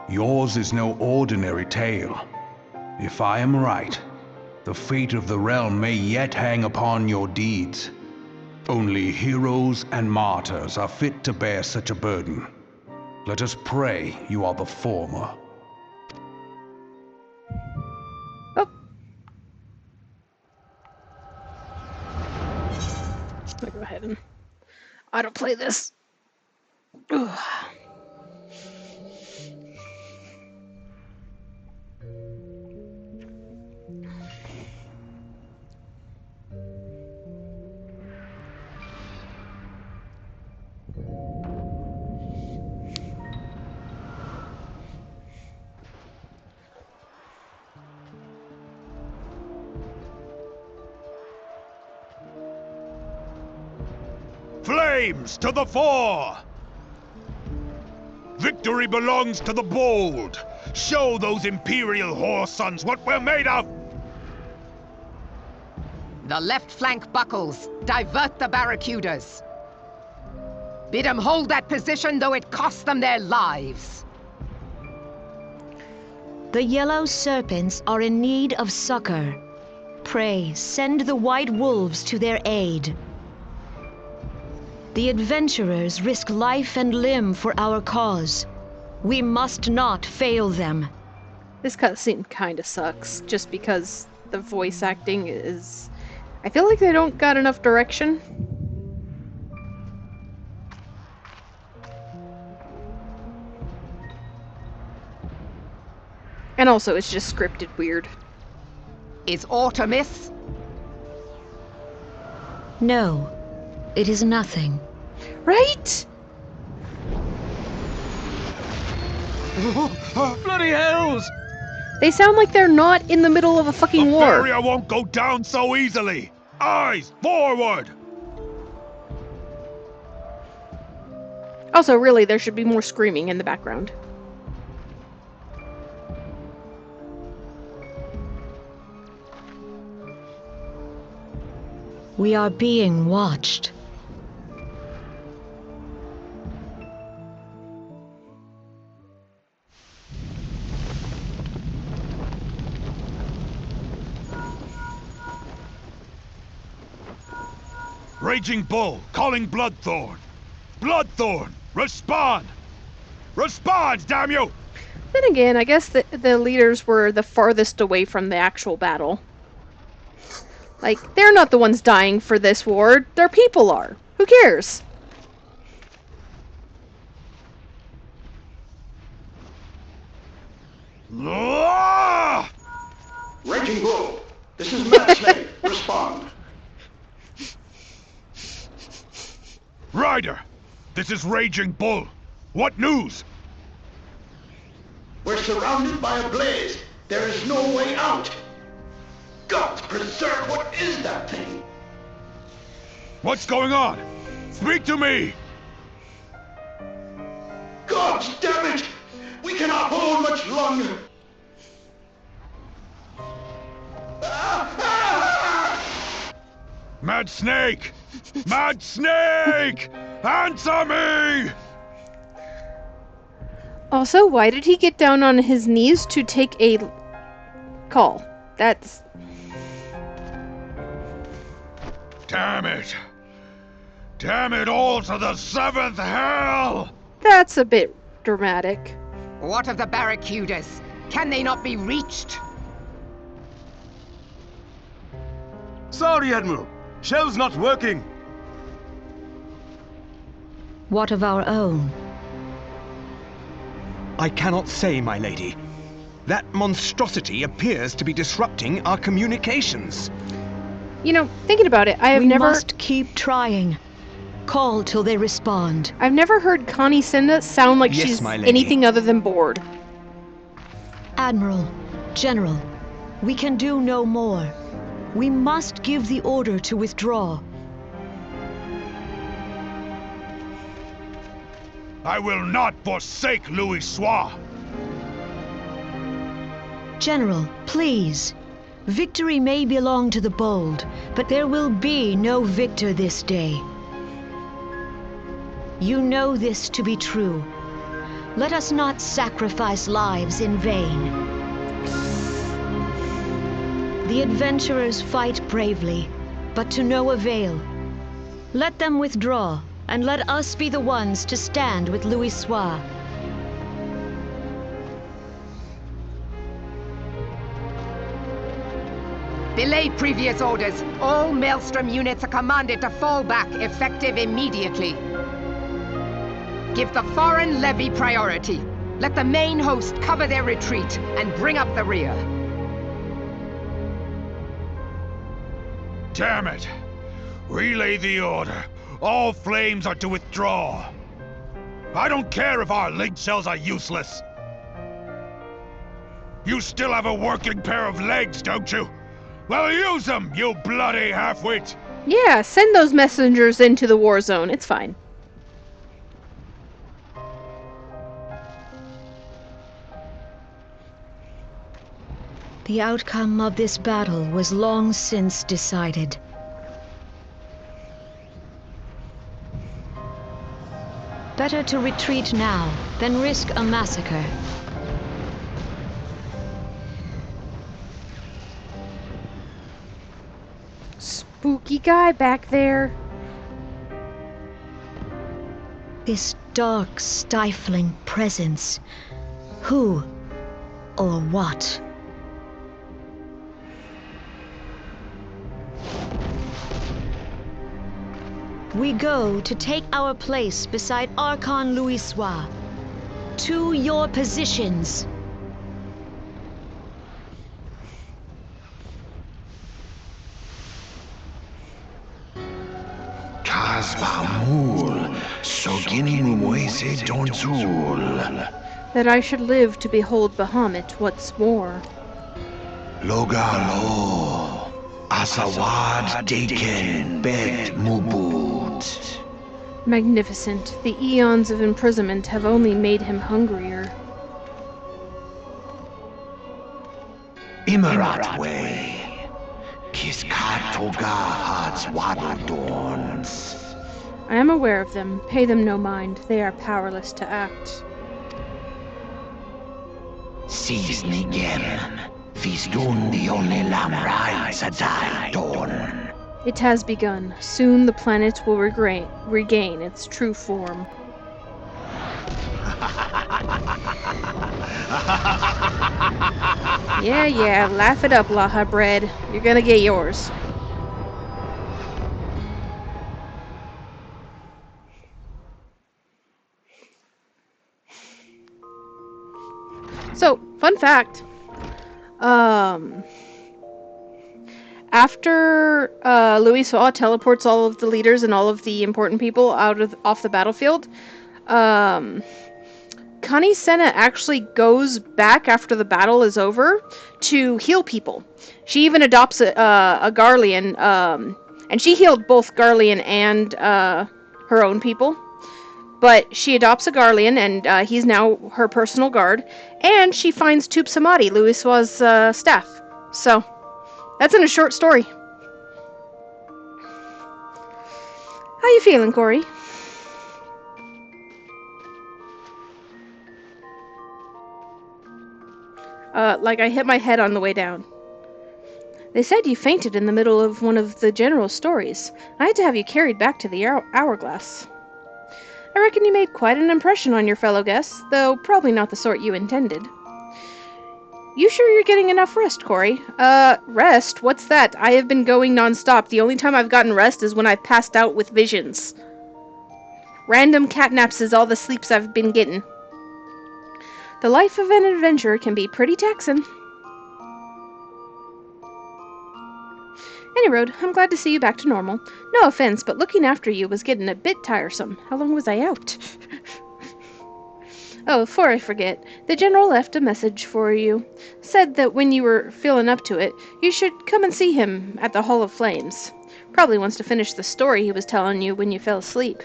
Yours is no ordinary tale. If I am right, the fate of the realm may yet hang upon your deeds. Only heroes and martyrs are fit to bear such a burden. Let us pray you are the former. Oh. I'll go ahead and autoplay this. Ugh. Flames to the fore! Victory belongs to the bold. Show those Imperial whore sons what we're made of! The left flank buckles. Divert the barracudas. Bid them hold that position, though it costs them their lives. The yellow serpents are in need of succor. Pray, send the white wolves to their aid. The adventurers risk life and limb for our cause. We must not fail them. This cutscene kinda sucks, just because the voice acting is... I feel like they don't got enough direction. And also, it's just scripted weird. Is aught amiss? No, it is nothing. Right? Bloody hells! They sound like they're not in the middle of a fucking The war. barrier won't go down so easily! Eyes forward! Also, really, there should be more screaming in the background. We are being watched. Raging Bull, calling Bloodthorn! Bloodthorn, respond! Respond, damn you! Then again, I guess the leaders were the farthest away from the actual battle. Like, they're not the ones dying for this war, their people are. Who cares? Ah! Raging Bull, this is Matt Slade. Respond. Ryder, this is Raging Bull. What news? We're surrounded by a blaze. There is no way out. God preserve, what is that thing? What's going on? Speak to me! God damn it! We cannot hold much longer. Mad Snake! Mad Snake! Answer me! Also, why did he get down on his knees to take a call? That's... Damn it! Damn it all to the 7th hell! That's a bit dramatic. What of the barracudas? Can they not be reached? Sorry, Admiral. Shell's not working. What of our own? I cannot say, my lady. That monstrosity appears to be disrupting our communications. You know, thinking about it, We must keep trying. Call till they respond. I've never heard Connie Cinda sound like Yes, she's my lady. anything other than bored. Admiral, General, we can do no more. We must give the order to withdraw. I will not forsake Louis Soir! General, please. Victory may belong to the bold, but there will be no victor this day. You know this to be true. Let us not sacrifice lives in vain. The adventurers fight bravely, but to no avail. Let them withdraw, and let us be the ones to stand with Louis Soir. Belay previous orders. All Maelstrom units are commanded to fall back, effective immediately. Give the foreign levy priority. Let the main host cover their retreat and bring up the rear. Damn it! Relay the order. All flames are to withdraw. I don't care if our link shells are useless. You still have a working pair of legs, don't you? Well, use them, you bloody half-wit! Yeah, send those messengers into the war zone. It's fine. The outcome of this battle was long since decided. Better to retreat now than risk a massacre. Spooky guy back there. This dark, stifling presence. Who or what? We go to take our place beside Archon Louis Soir. To your positions. That I should live to behold Bahamut once more. Logalo, Asawad Daken Bet Mubut. Magnificent. The eons of imprisonment have only made him hungrier. Imarat way. Kiskat Toga Hats Wadodorns. I am aware of them. Pay them no mind. They are powerless to act. Sis Nigem. Fistun the only Lamrai Sadai Dorn. It has begun. Soon the planet will regain its true form. Yeah, laugh it up, Laha Bread. You're gonna get yours. So, fun fact. After Louis Soir teleports all of the leaders and all of the important people off the battlefield, Connie Connie Senna actually goes back after the battle is over to heal people. She even adopts a Garlean, and she healed both Garlean and her own people. But she adopts a Garlean, and he's now her personal guard. And she finds Tup Samadhi, Louiswa's staff. So, that's in a short story. How you feeling, Corey? Like I hit my head on the way down. They said you fainted in the middle of one of the general's stories. I had to have you carried back to the hourglass. I reckon you made quite an impression on your fellow guests, though probably not the sort you intended. You sure you're getting enough rest, Corey? Rest? What's that? I have been going non-stop. The only time I've gotten rest is when I've passed out with visions. Random catnaps is all the sleeps I've been getting. The life of an adventurer can be pretty taxing. Any road, I'm glad to see you back to normal. No offense, but looking after you was getting a bit tiresome. How long was I out? Oh, before I forget, the general left a message for you. Said that when you were feeling up to it, you should come and see him at the Hall of Flames. Probably wants to finish the story he was telling you when you fell asleep.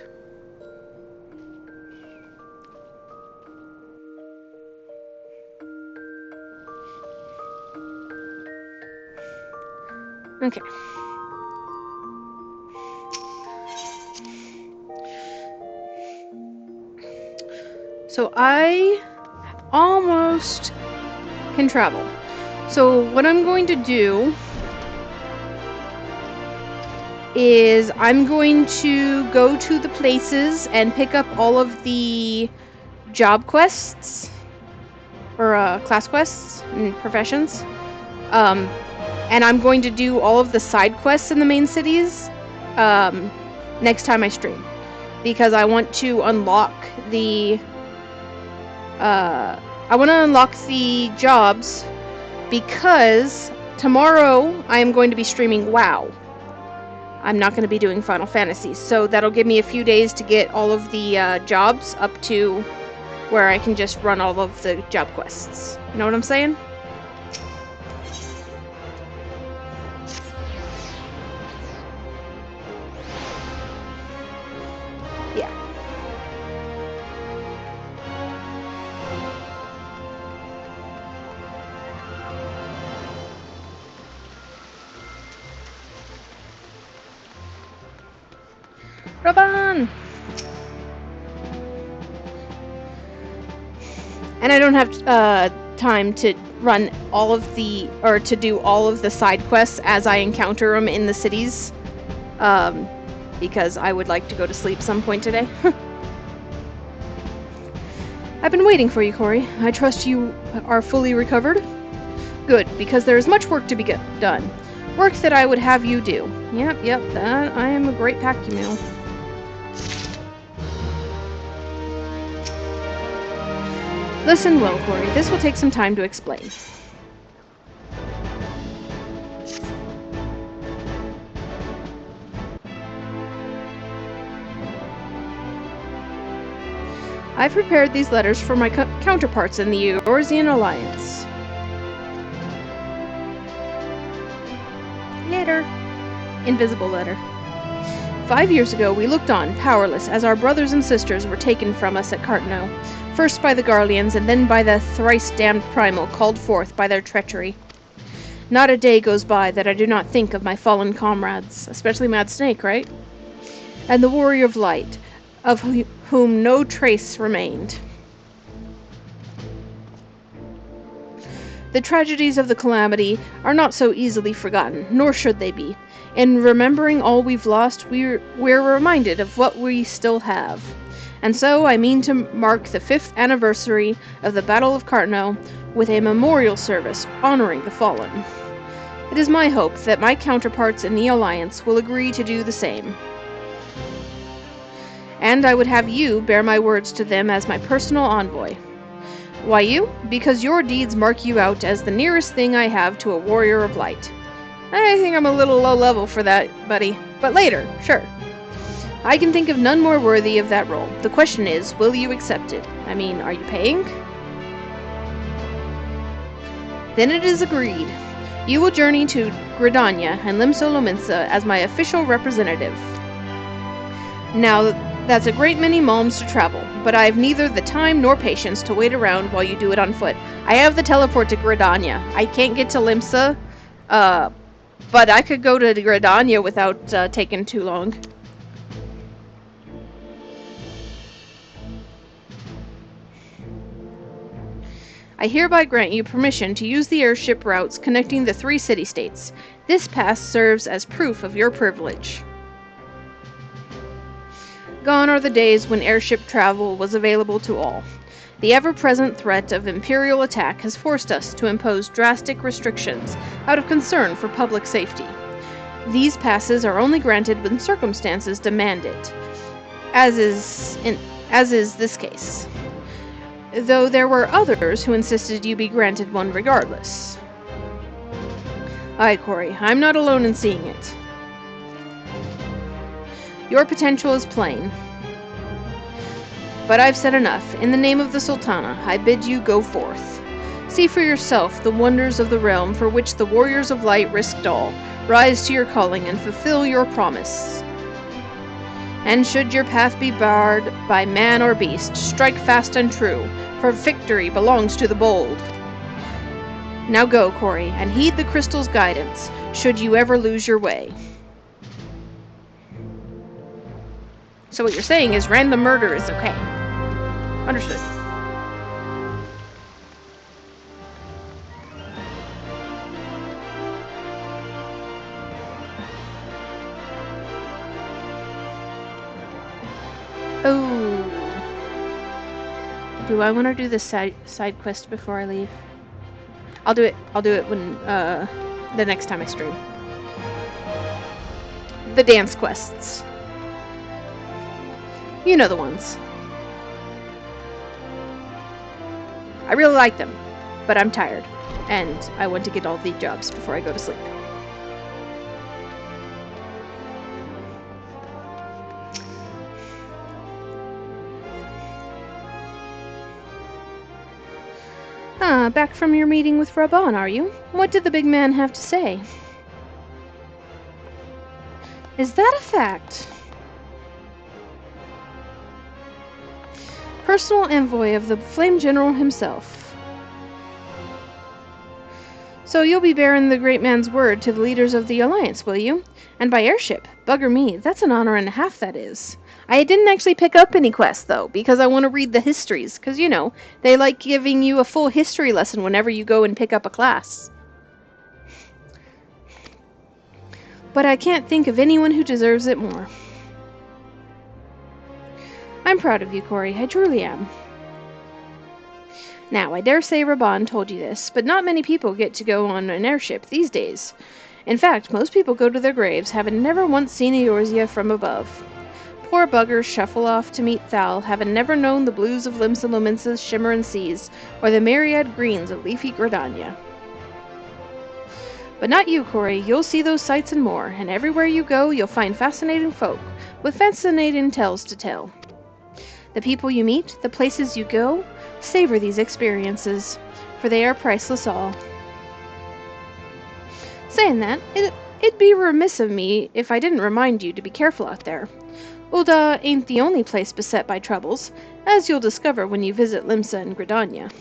Okay. So I almost can travel. So what I'm going to do is I'm going to go to the places and pick up all of the job quests or class quests and professions. And I'm going to do all of the side quests in the main cities next time I stream. Because I want to unlock the... I want to unlock the jobs because tomorrow I am going to be streaming WoW. I'm not going to be doing Final Fantasy. So that'll give me a few days to get all of the jobs up to where I can just run all of the job quests. You know what I'm saying? Yeah. Raban! And I don't have time to run all of the, or to do all of the side quests as I encounter them in the cities. Because I would like to go to sleep some point today. I've been waiting for you, Corey. I trust you are fully recovered? Good, because there is much work to be done. Work that I would have you do. Yep, that I am a great pack mule. Listen well, Corey. This will take some time to explain. I've prepared these letters for my counterparts in the Eorzean Alliance. Later. Invisible letter. 5 years ago, we looked on, powerless, as our brothers and sisters were taken from us at Cartno, first by the Garleans and then by the thrice-damned Primal called forth by their treachery. Not a day goes by that I do not think of my fallen comrades, especially Mad Snake, right? And the Warrior of Light, of whom no trace remained. The tragedies of the Calamity are not so easily forgotten, nor should they be. In remembering all we've lost, we're reminded of what we still have. And so I mean to mark the 5th anniversary of the Battle of Cartno with a memorial service honoring the fallen. It is my hope that my counterparts in the Alliance will agree to do the same. And I would have you bear my words to them as my personal envoy. Why you? Because your deeds mark you out as the nearest thing I have to a Warrior of Light. I think I'm a little low level for that, buddy. But later, sure. I can think of none more worthy of that role. The question is, will you accept it? I mean, are you paying? Then it is agreed. You will journey to Gridania and Limsa as my official representative. Now, that's a great many malms to travel, but I have neither the time nor patience to wait around while you do it on foot. I have the teleport to Gridania. I can't get to Limsa, but I could go to Gridania without taking too long. I hereby grant you permission to use the airship routes connecting the 3 city-states. This pass serves as proof of your privilege. Gone are the days when airship travel was available to all. The ever-present threat of Imperial attack has forced us to impose drastic restrictions out of concern for public safety. These passes are only granted when circumstances demand it, as is this case. Though there were others who insisted you be granted one regardless. Aye, Corey, I'm not alone in seeing it. Your potential is plain. But I've said enough. In the name of the Sultana, I bid you go forth. See for yourself the wonders of the realm for which the warriors of light risked all. Rise to your calling and fulfill your promise. And should your path be barred by man or beast, strike fast and true, for victory belongs to the bold. Now go, Corey, and heed the crystal's guidance, should you ever lose your way. So what you're saying is random murder is okay. Understood. Oh. Do I want to do this side quest before I leave? I'll do it when the next time I stream. The dance quests. You know the ones. I really like them, but I'm tired, and I want to get all the jobs before I go to sleep. Back from your meeting with Raban, are you? What did the big man have to say? Is that a fact? Personal envoy of the Flame General himself. So you'll be bearing the great man's word to the leaders of the Alliance, will you? And by airship. Bugger me, that's an honor and a half, that is. I didn't actually pick up any quests, though, because I want to read the histories, because, you know, they like giving you a full history lesson whenever you go and pick up a class. But I can't think of anyone who deserves it more. I'm proud of you, Corey. I truly am. Now, I dare say Raban told you this, but not many people get to go on an airship these days. In fact, most people go to their graves having never once seen Eorzea from above. Poor buggers shuffle off to meet Thal, having never known the blues of Limsa Lominsa's shimmering seas, or the myriad greens of leafy Gridania. But not you, Corey. You'll see those sights and more, and everywhere you go, you'll find fascinating folk, with fascinating tales to tell. The people you meet, the places you go, savor these experiences, for they are priceless all. Saying that, it'd be remiss of me if I didn't remind you to be careful out there. Ul'dah ain't the only place beset by troubles, as you'll discover when you visit Limsa and Gridania.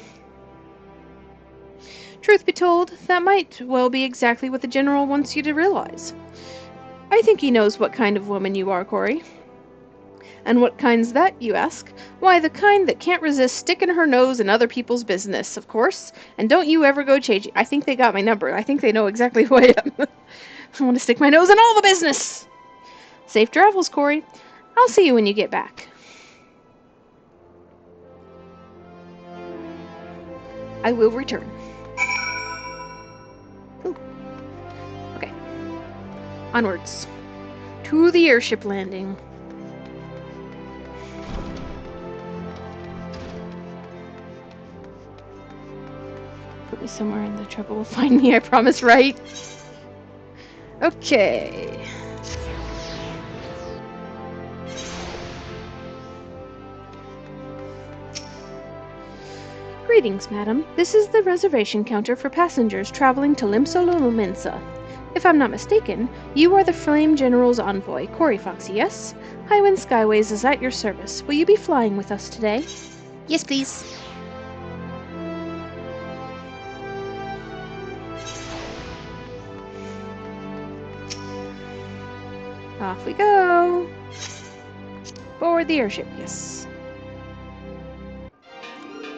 Truth be told, that might well be exactly what the General wants you to realize. I think he knows what kind of woman you are, Corey. And what kind's that, you ask? Why, the kind that can't resist sticking her nose in other people's business, of course. And don't you ever go changing. I think they got my number. I think they know exactly who I am. I want to stick my nose in all the business. Safe travels, Corey. I'll see you when you get back. I will return. Ooh. Okay. Onwards. To the airship landing. Put me somewhere and the trouble will find me, I promise, right? Okay. Greetings, madam. This is the reservation counter for passengers traveling to Limsa. If I'm not mistaken, you are the Flame General's envoy, Cory Foxy, yes? Highwind Skyways is at your service. Will you be flying with us today? Yes, please. Off we go. Board the airship, yes.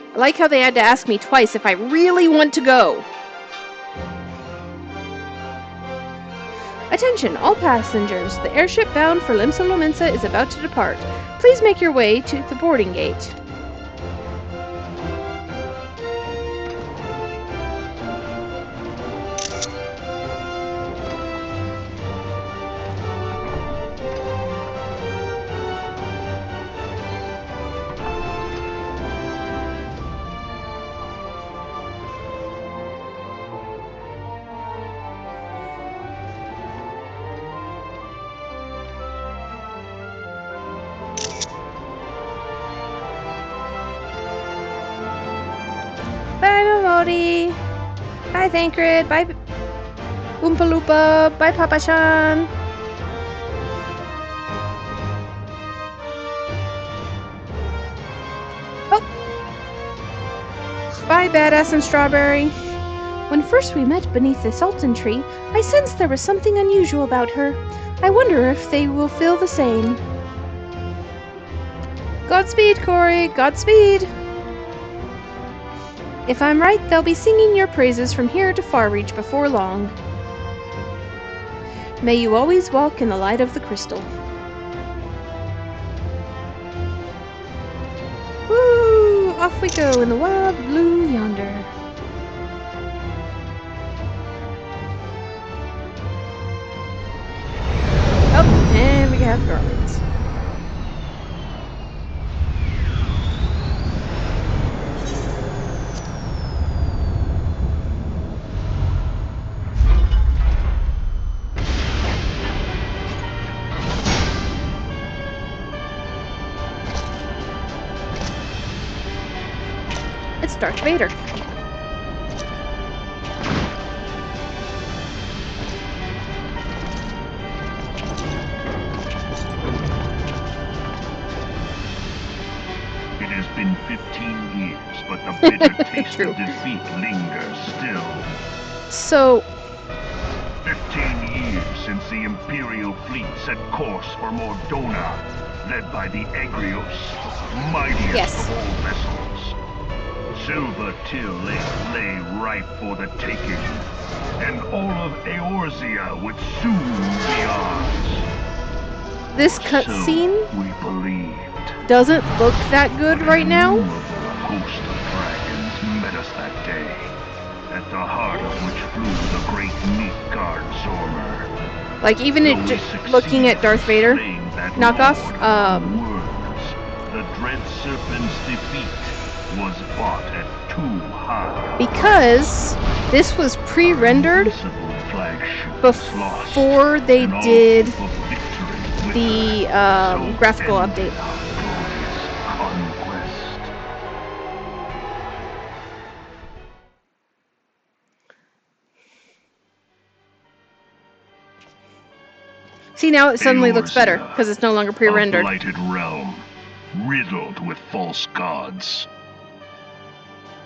I like how they had to ask me twice if I really want to go. Attention, all passengers. The airship bound for Limsa is about to depart. Please make your way to the boarding gate. Bye, Momodi. Bye, Thancred. Bye, Oompa Loompa. Bye, Papa-chan. Oh. Bye, Badass and Strawberry. When first we met beneath the Sultan tree, I sensed there was something unusual about her. I wonder if they will feel the same. Godspeed, Cory. Godspeed. If I'm right, they'll be singing your praises from here to Farreach before long. May you always walk in the light of the crystal. Woo! Off we go in the wild blue yonder. Oh, and we have garlands. It's Darth Vader. It has been 15 years, but the bitter taste of defeat lingers still. So... 15 years since the Imperial fleet set course for Mordona, led by the Egrios, mightiest of all vessels. Silver Till lay ripe for the taking, and all of Eorzea would soon be ours. This cutscene we believed. Doesn't look that good right now. A host of dragons met us that day, at the heart of which flew the great Midgard Zormer. Like, even it just looking at Darth Vader knockoff, the dread serpent's defeat was bought at too high. Because this was pre-rendered before they did the graphical update. See, now it suddenly looks better because it's no longer pre-rendered. A blighted realm, riddled with false gods.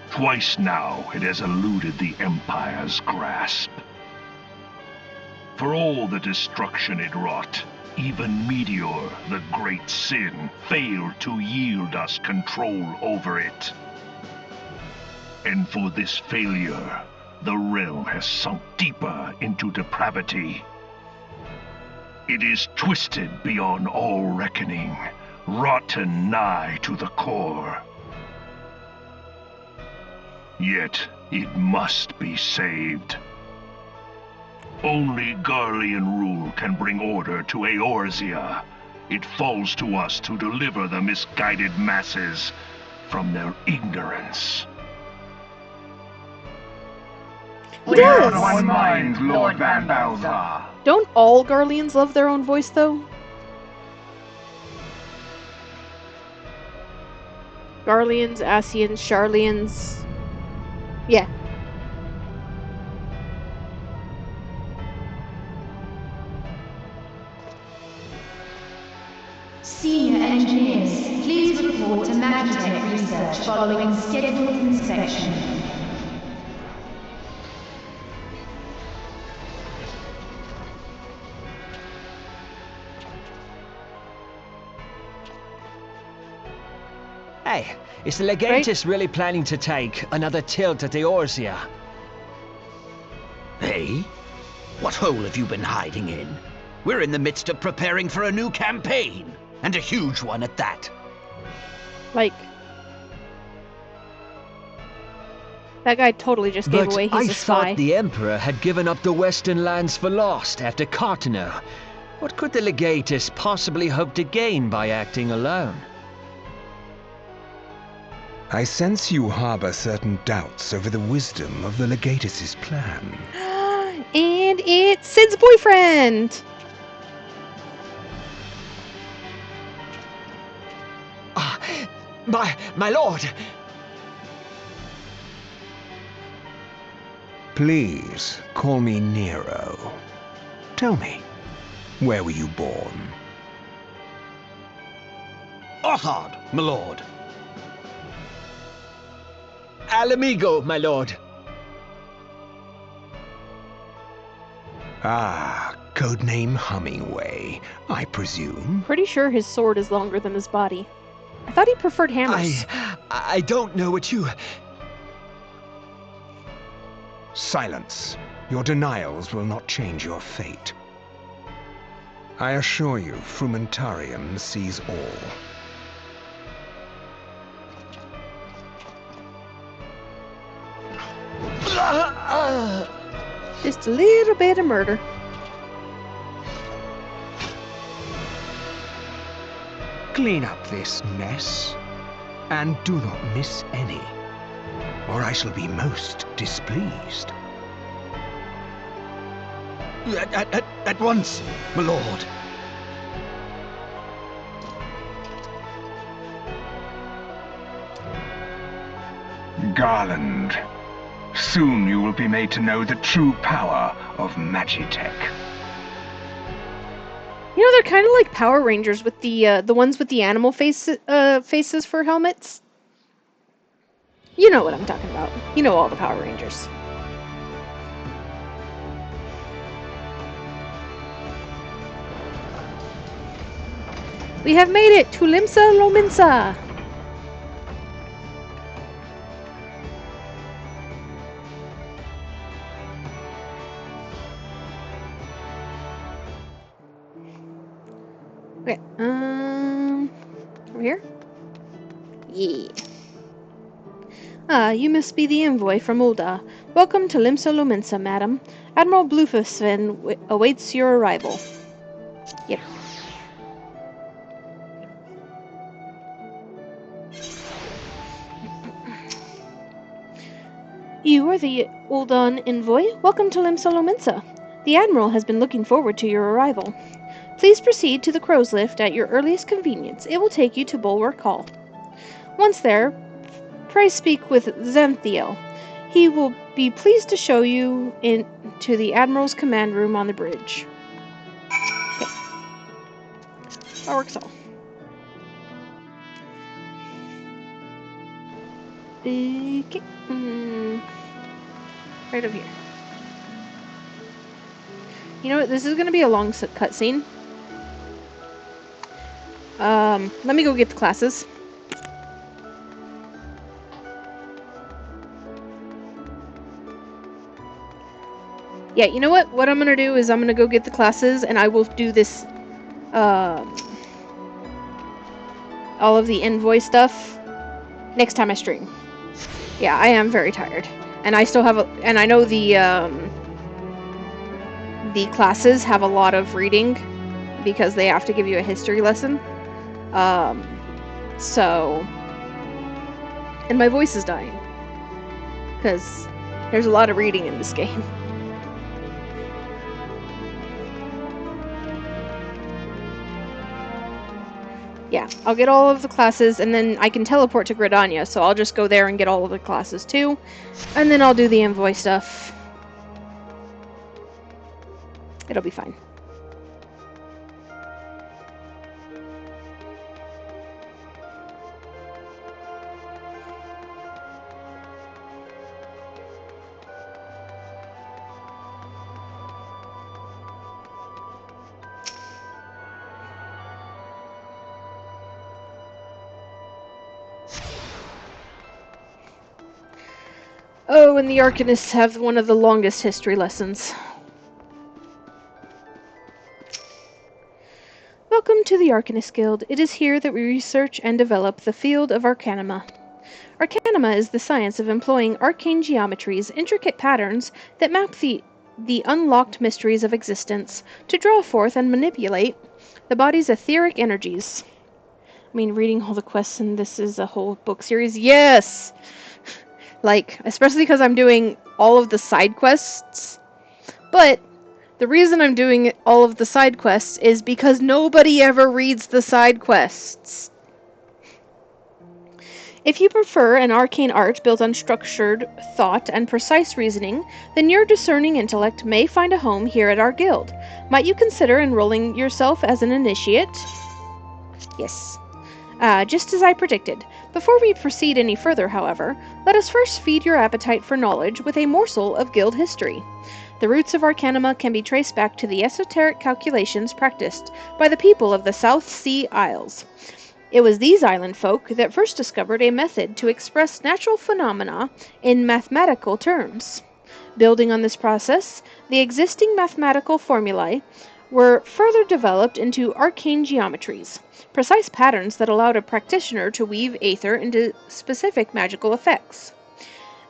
Twice now it has eluded the Empire's grasp. For all the destruction it wrought, even Meteor, the great sin, failed to yield us control over it. And for this failure, the realm has sunk deeper into depravity. It is twisted beyond all reckoning, rotten nigh to the core. Yet, it must be saved. Only Garlean rule can bring order to Eorzea. It falls to us to deliver the misguided masses from their ignorance. We are of one mind, Lord Van Balzar. Don't all Garleans love their own voice, though? Garleans, Asians, Sharlians. Yeah. Senior engineers, please report to Miqo'te research following scheduled inspection. Hey, is the Legatus really planning to take another tilt at Eorzea? Hey? What hole have you been hiding in? We're in the midst of preparing for a new campaign, and a huge one at that. Like, that guy totally just gave away he's a spy. I thought the Emperor had given up the Western lands for lost after Cartano. What could the Legatus possibly hope to gain by acting alone? I sense you harbor certain doubts over the wisdom of the Legatus's plan. And it's Sid's boyfriend! My lord! Please, call me Nero. Tell me, where were you born? Ul'dahn, my lord. Alamigo, my lord. Ah, codename Hummingway, I presume. Pretty sure his sword is longer than his body. I thought he preferred hammers. I don't know what you... Silence. Your denials will not change your fate. I assure you, Frumentarium sees all. Just a little bit of murder. Clean up this mess, and do not miss any, or I shall be most displeased. At once, my lord. Garland, soon you will be made to know the true power of Magitech. You know, they're kind of like Power Rangers with the ones with the animal faces for helmets. You know what I'm talking about. You know all the Power Rangers. We have made it to Limsa Lominsa. Okay, over here? Yeah. Ah, you must be the envoy from Ul'dah. Welcome to Limsa Lominsa, madam. Admiral Blufusven awaits your arrival. Yep. You are the Ul'dahn envoy. Welcome to Limsa Lominsa. The Admiral has been looking forward to your arrival. Please proceed to the Crow's Lift at your earliest convenience. It will take you to Bulwark Hall. Once there, pray speak with Xanthiel. He will be pleased to show you into the Admiral's command room on the bridge. Okay. Bulwark Hall. Okay. Right over here. You know what? This is going to be a long cutscene. Let me go get the classes. Yeah, you know what? What I'm going to do is I'm going to go get the classes, and I will do this, all of the envoy stuff next time I stream. Yeah, I am very tired. And I still have and I know the classes have a lot of reading because they have to give you a history lesson. And my voice is dying because there's a lot of reading in this game. Yeah, I'll get all of the classes, and then I can teleport to Gridania, so I'll just go there and get all of the classes too. And then I'll do the envoy stuff. It'll be fine. Oh, and the Arcanists have one of the longest history lessons. Welcome to the Arcanist Guild. It is here that we research and develop the field of Arcanima. Arcanima is the science of employing arcane geometries, intricate patterns that map the unlocked mysteries of existence to draw forth and manipulate the body's etheric energies. I mean, reading all the quests, and this is a whole book series. Yes! Like, especially because I'm doing all of the side quests. But the reason I'm doing all of the side quests is because nobody ever reads the side quests. If you prefer an arcane art built on structured thought and precise reasoning, then your discerning intellect may find a home here at our guild. Might you consider enrolling yourself as an initiate? Yes. Just as I predicted. Before we proceed any further, however, let us first feed your appetite for knowledge with a morsel of guild history. The roots of Arcanima can be traced back to the esoteric calculations practiced by the people of the South Sea Isles. It was these island folk that first discovered a method to express natural phenomena in mathematical terms. Building on this process, the existing mathematical formulae were further developed into arcane geometries, precise patterns that allowed a practitioner to weave aether into specific magical effects.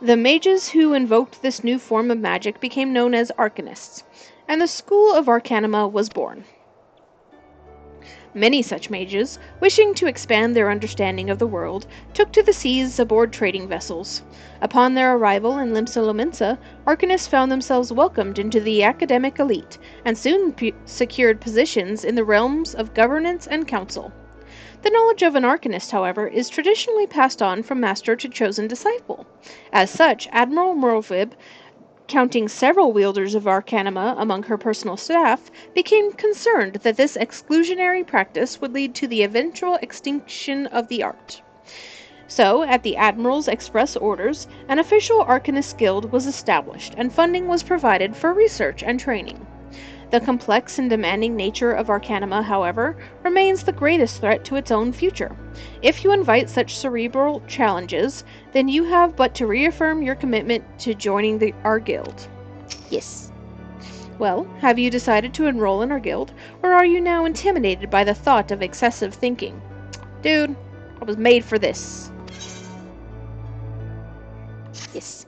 The mages who invoked this new form of magic became known as Arcanists, and the School of Arcanima was born. Many such mages, wishing to expand their understanding of the world, took to the seas aboard trading vessels. Upon their arrival in Limsa Lominsa, Arcanists found themselves welcomed into the academic elite, and soon secured positions in the realms of governance and council. The knowledge of an Arcanist, however, is traditionally passed on from master to chosen disciple. As such, Admiral Merlvib, counting several wielders of Arcanima among her personal staff, became concerned that this exclusionary practice would lead to the eventual extinction of the art. So, at the Admiral's express orders, an official Arcanist Guild was established, and funding was provided for research and training. The complex and demanding nature of Arcanima, however, remains the greatest threat to its own future. If you invite such cerebral challenges, then you have but to reaffirm your commitment to joining our guild. Yes. Well, have you decided to enroll in our guild, or are you now intimidated by the thought of excessive thinking? Dude, I was made for this. Yes.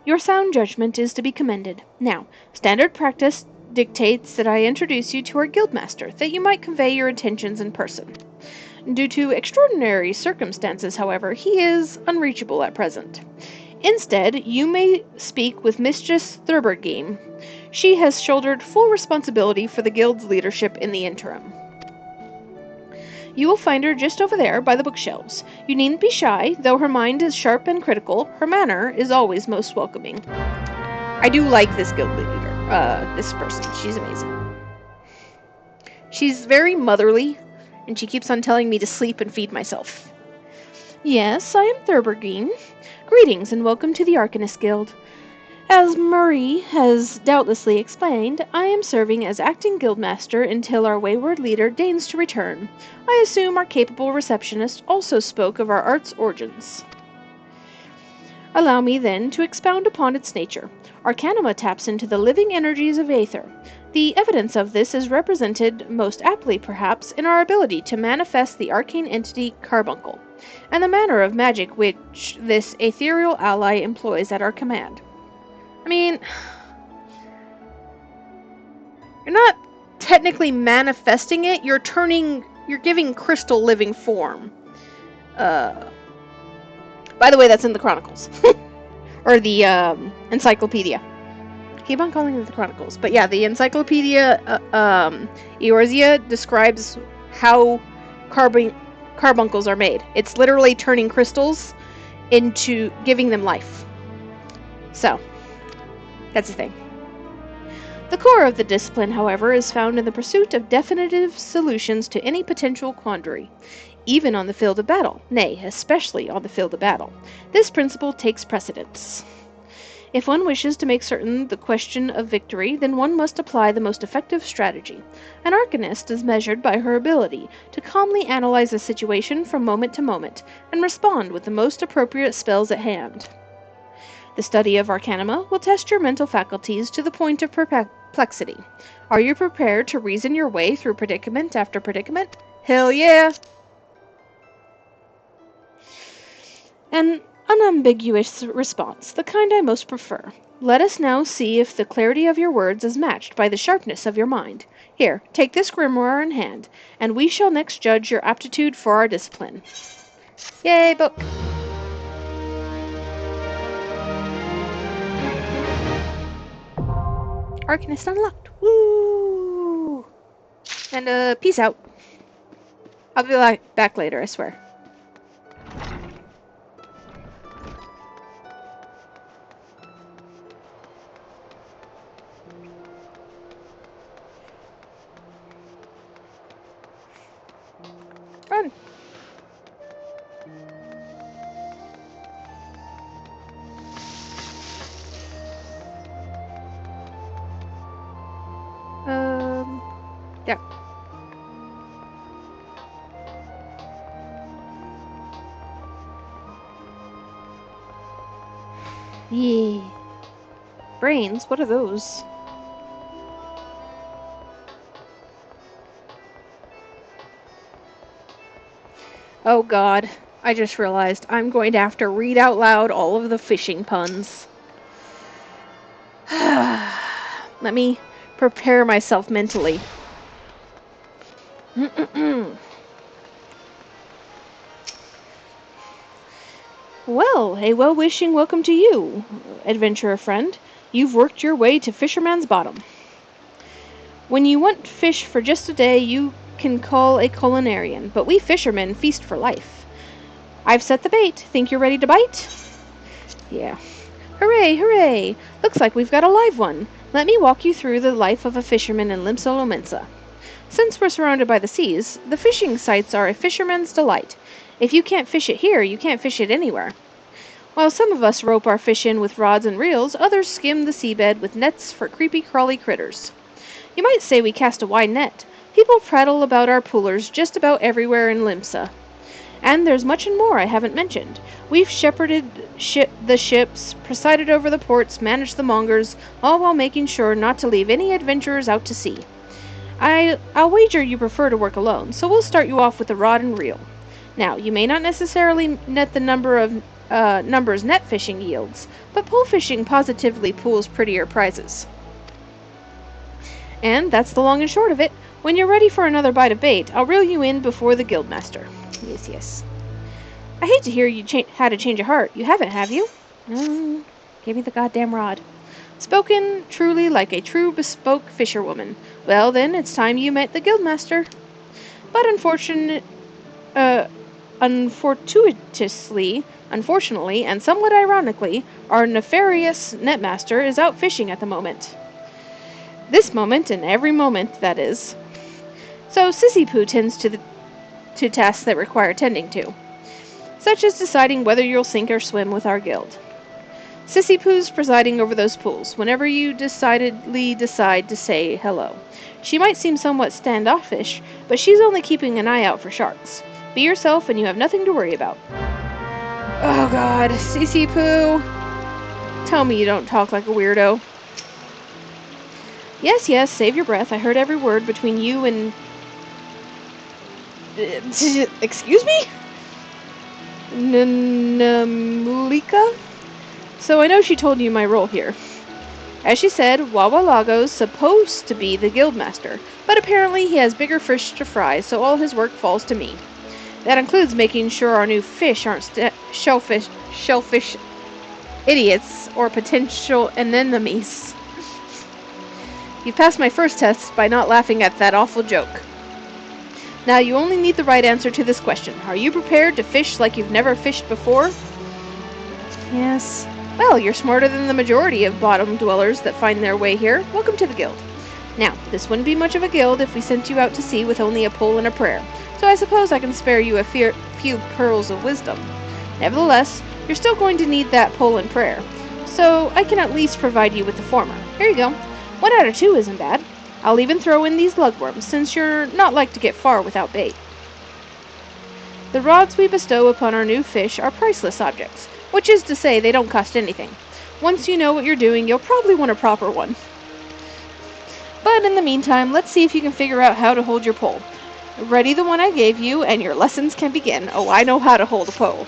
Your sound judgment is to be commended. Now, standard practice dictates that I introduce you to our guildmaster, that you might convey your intentions in person. Due to extraordinary circumstances, however, he is unreachable at present. Instead, you may speak with Mistress Thurbergame. She has shouldered full responsibility for the guild's leadership in the interim. You will find her just over there by the bookshelves. You needn't be shy, though her mind is sharp and critical, her manner is always most welcoming. I do like this guild leader. This person. She's amazing. She's very motherly, and she keeps on telling me to sleep and feed myself. Yes, I am Thurbergene. Greetings and welcome to the Arcanist Guild. As Marie has doubtlessly explained, I am serving as acting guildmaster until our wayward leader deigns to return. I assume our capable receptionist also spoke of our art's origins. Allow me, then, to expound upon its nature. Arcanima taps into the living energies of aether. The evidence of this is represented, most aptly perhaps, in our ability to manifest the arcane entity Carbuncle, and the manner of magic which this ethereal ally employs at our command. I mean, you're not technically manifesting it, you're giving crystal living form. By the way, that's in the Chronicles. Or the Encyclopedia. I keep on calling it the Chronicles. But yeah, the Encyclopedia Eorzea describes how carbuncles are made. It's literally turning crystals into giving them life. So, that's the thing. The core of the discipline, however, is found in the pursuit of definitive solutions to any potential quandary, even on the field of battle, nay, especially on the field of battle. This principle takes precedence. If one wishes to make certain the question of victory, then one must apply the most effective strategy. An arcanist is measured by her ability to calmly analyze a situation from moment to moment, and respond with the most appropriate spells at hand. The study of Arcanima will test your mental faculties to the point of perplexity. Are you prepared to reason your way through predicament after predicament? Hell yeah! An unambiguous response, the kind I most prefer. Let us now see if the clarity of your words is matched by the sharpness of your mind. Here, take this grimoire in hand, and we shall next judge your aptitude for our discipline. Yay, book! Arcanist unlocked. Woo! And, peace out. I'll be back later, I swear. Run! Yeah. Yeah. Brains? What are those? Oh god. I just realized I'm going to have to read out loud all of the fishing puns. Let me prepare myself mentally. Well, a well-wishing welcome to you, adventurer friend. You've worked your way to Fisherman's Bottom. When you want fish for just a day, you can call a culinarian, but we fishermen feast for life. I've set the bait. Think you're ready to bite? Yeah. Hooray, hooray! Looks like we've got a live one. Let me walk you through the life of a fisherman in Limsa Lominsa. Since we're surrounded by the seas, the fishing sites are a fisherman's delight. If you can't fish it here, you can't fish it anywhere. While some of us rope our fish in with rods and reels, others skim the seabed with nets for creepy crawly critters. You might say we cast a wide net. People prattle about our poolers just about everywhere in Limsa. And there's much and more I haven't mentioned. We've shepherded the ships, presided over the ports, managed the mongers, all while making sure not to leave any adventurers out to sea. I'll wager you prefer to work alone, so we'll start you off with a rod and reel. Now, you may not necessarily net the numbers net fishing yields, but pole fishing positively pools prettier prizes. And that's the long and short of it. When you're ready for another bite of bait, I'll reel you in before the guildmaster. Yes, yes. I hate to hear you had a change of heart. You haven't, have you? Give me the goddamn rod. Spoken truly like a true bespoke fisherwoman. Well then, it's time you met the guildmaster. But unfortunately, and somewhat ironically, our nefarious netmaster is out fishing at the moment. This moment, and every moment, that is. So Sissy Poo tends to tasks that require tending to, such as deciding whether you'll sink or swim with our guild. Sissy Poo's presiding over those pools, whenever you decidedly decide to say hello. She might seem somewhat standoffish, but she's only keeping an eye out for sharks. Be yourself and you have nothing to worry about. Oh god, Sissy Poo! Tell me you don't talk like a weirdo. Yes, yes, save your breath. I heard every word between you and... excuse me? Namulika? So I know she told you my role here. As she said, Wawalago's supposed to be the guildmaster, but apparently he has bigger fish to fry, so all his work falls to me. That includes making sure our new fish aren't shellfish idiots or potential enemies. You passed my first test by not laughing at that awful joke. Now you only need the right answer to this question. Are you prepared to fish like you've never fished before? Yes. Well, you're smarter than the majority of bottom dwellers that find their way here. Welcome to the guild. Now, this wouldn't be much of a guild if we sent you out to sea with only a pole and a prayer, so I suppose I can spare you a few pearls of wisdom. Nevertheless, you're still going to need that pole and prayer, so I can at least provide you with the former. Here you go. 1 out of 2 isn't bad. I'll even throw in these lugworms, since you're not like to get far without bait. The rods we bestow upon our new fish are priceless objects, which is to say they don't cost anything. Once you know what you're doing, you'll probably want a proper one. But in the meantime, let's see if you can figure out how to hold your pole. Ready the one I gave you, and your lessons can begin. Oh, I know how to hold a pole.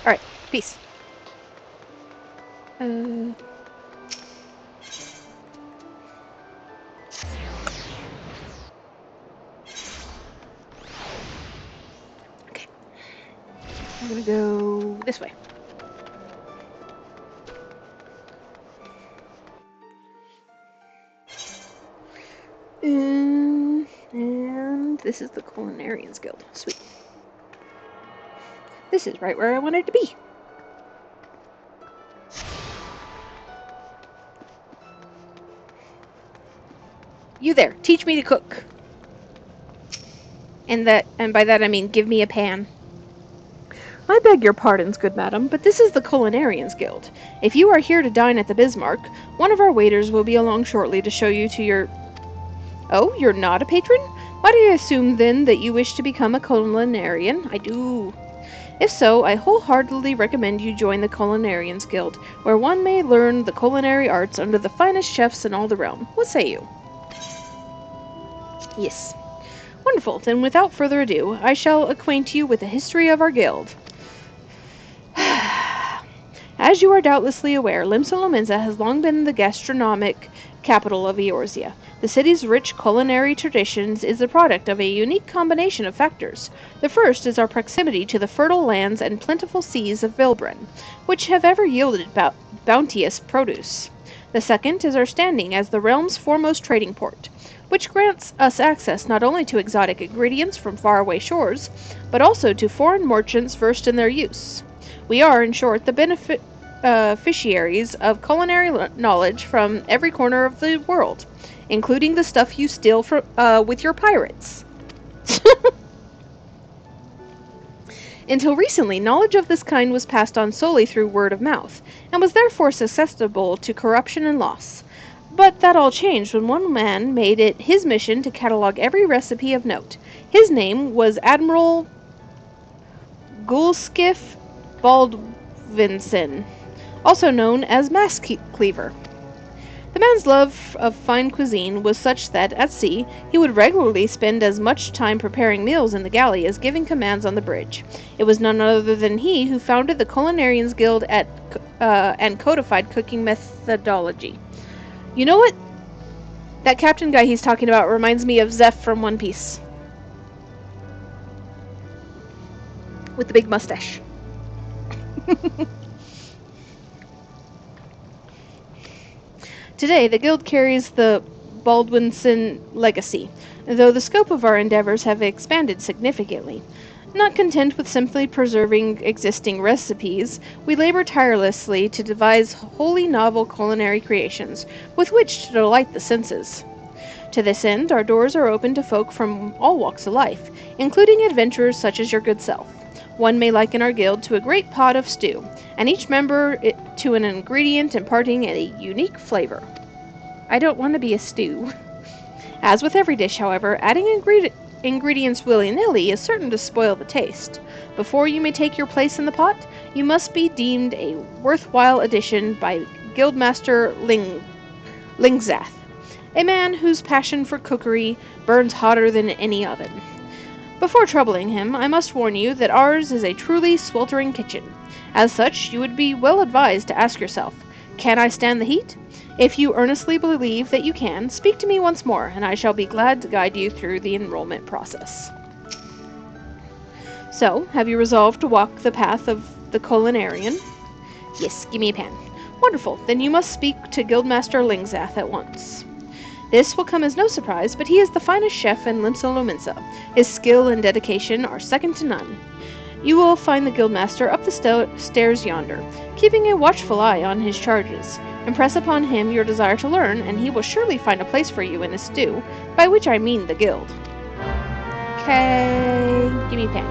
Alright, peace. Okay. I'm gonna go this way. And this is the Culinarians Guild. Sweet. This is right where I wanted to be. You there, teach me to cook. And by that I mean give me a pan. I beg your pardons, good madam, but this is the Culinarians Guild. If you are here to dine at the Bismarck, one of our waiters will be along shortly to show you to your... Oh, you're not a patron? Why do you assume then that you wish to become a culinarian? I do. If so, I wholeheartedly recommend you join the Culinarians Guild, where one may learn the culinary arts under the finest chefs in all the realm. What say you? Yes. Wonderful. Then without further ado, I shall acquaint you with the history of our guild. As you are doubtlessly aware, Limsa has long been the gastronomic capital of Eorzea. The city's rich culinary traditions is the product of a unique combination of factors. The first is our proximity to the fertile lands and plentiful seas of Vilbren, which have ever yielded bounteous produce. The second is our standing as the realm's foremost trading port, which grants us access not only to exotic ingredients from faraway shores, but also to foreign merchants versed in their use. We are, in short, the beneficiaries of culinary knowledge from every corner of the world, including the stuff you steal from, with your pirates. Until recently, knowledge of this kind was passed on solely through word of mouth, and was therefore susceptible to corruption and loss. But that all changed when one man made it his mission to catalog every recipe of note. His name was Admiral Gulskiff Baldwinson, also known as Mask Cleaver. The man's love of fine cuisine was such that, at sea, he would regularly spend as much time preparing meals in the galley as giving commands on the bridge. It was none other than he who founded the Culinarians Guild and codified cooking methodology. You know what? That captain guy he's talking about reminds me of Zeph from One Piece. With the big mustache. Today, the guild carries the Baldwinson legacy, though the scope of our endeavors have expanded significantly. Not content with simply preserving existing recipes, we labor tirelessly to devise wholly novel culinary creations with which to delight the senses. To this end, our doors are open to folk from all walks of life, including adventurers such as your good self. One may liken our guild to a great pot of stew, and each member to an ingredient imparting a unique flavor. I don't want to be a stew. As with every dish, however, adding ingredients willy-nilly is certain to spoil the taste. Before you may take your place in the pot, you must be deemed a worthwhile addition by Guildmaster Lingzath, a man whose passion for cookery burns hotter than any oven. Before troubling him, I must warn you that ours is a truly sweltering kitchen. As such, you would be well advised to ask yourself, can I stand the heat? If you earnestly believe that you can, speak to me once more, and I shall be glad to guide you through the enrollment process. So, have you resolved to walk the path of the culinarian? Yes, give me a pan. Wonderful. Then you must speak to Guildmaster Lingzath at once. This will come as no surprise, but he is the finest chef in Limsa Lominsa. His skill and dedication are second to none. You will find the Guildmaster up the stairs yonder, keeping a watchful eye on his charges. Impress upon him your desire to learn, and he will surely find a place for you in his stew, by which I mean the guild. Okay, give me a pen.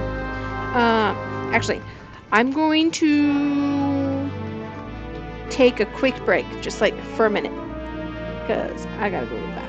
Actually, I'm going to take a quick break, just like for a minute, because I gotta go to the bathroom.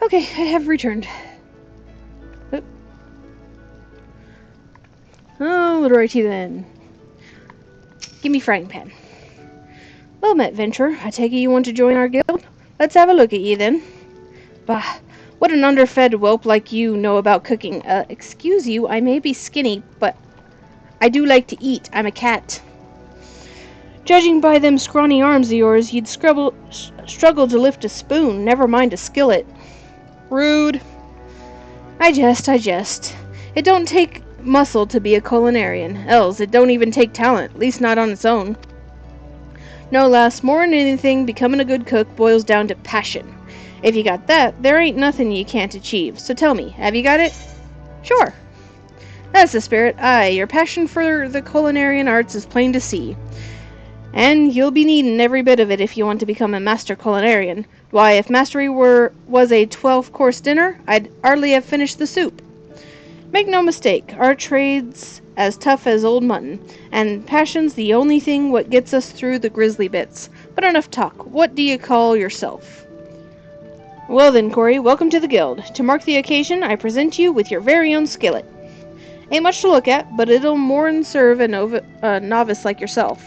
Okay, I have returned. Oh, alrighty then. Give me frying pan. Well met, Venturer. I take it you want to join our guild? Let's have a look at you then. Bah, what an underfed whelp like you know about cooking. Excuse you, I may be skinny, but I do like to eat. I'm a cat. Judging by them scrawny arms of yours, you'd struggle to lift a spoon, never mind a skillet. Rude. I jest. It don't take muscle to be a culinarian, else it don't even take talent, at least not on its own. No, lass, more than anything, becoming a good cook boils down to passion. If you got that, there ain't nothing you can't achieve. So tell me, have you got it? Sure. That's the spirit. Aye, your passion for the culinarian arts is plain to see. And you'll be needing every bit of it if you want to become a master culinarian. Why, if mastery was a 12-course dinner, I'd hardly have finished the soup. Make no mistake, our trade's as tough as old mutton, and passion's the only thing what gets us through the grisly bits. But enough talk. What do you call yourself? Well then, Corey, welcome to the guild. To mark the occasion, I present you with your very own skillet. Ain't much to look at, but it'll more'n serve a novice like yourself.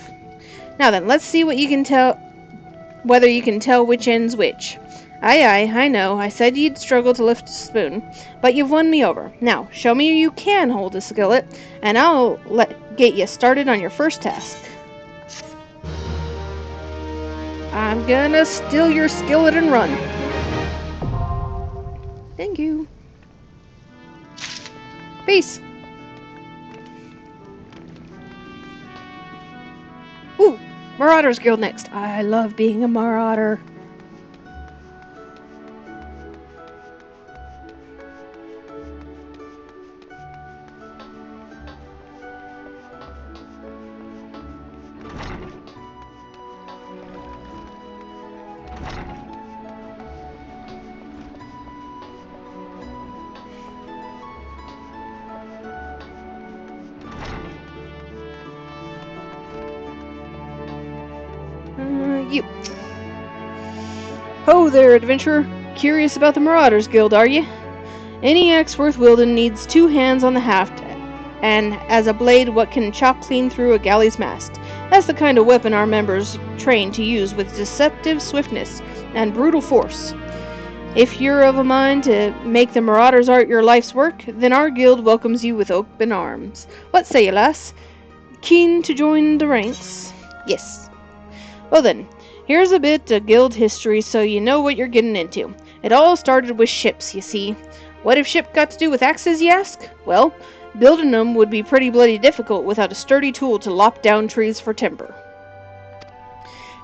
Now then, let's see what you can tell, whether you can tell which end's which. Aye, I know. I said you'd struggle to lift a spoon, but you've won me over. Now, show me you can hold a skillet, and I'll get you started on your first task. I'm gonna steal your skillet and run. Thank you. Peace. Ooh, Marauders Guild next. I love being a marauder. You. Ho there, adventurer. Curious about the Marauders Guild, are you? Any axe worth wielding needs 2 hands on the haft, and as a blade what can chop clean through a galley's mast. That's the kind of weapon our members train to use with deceptive swiftness and brutal force. If you're of a mind to make the Marauders art your life's work, then our guild welcomes you with open arms. What say you, lass? Keen to join the ranks? Yes. Well then, here's a bit of guild history so you know what you're getting into. It all started with ships, you see. What have ship got to do with axes, you ask? Well, building them would be pretty bloody difficult without a sturdy tool to lop down trees for timber.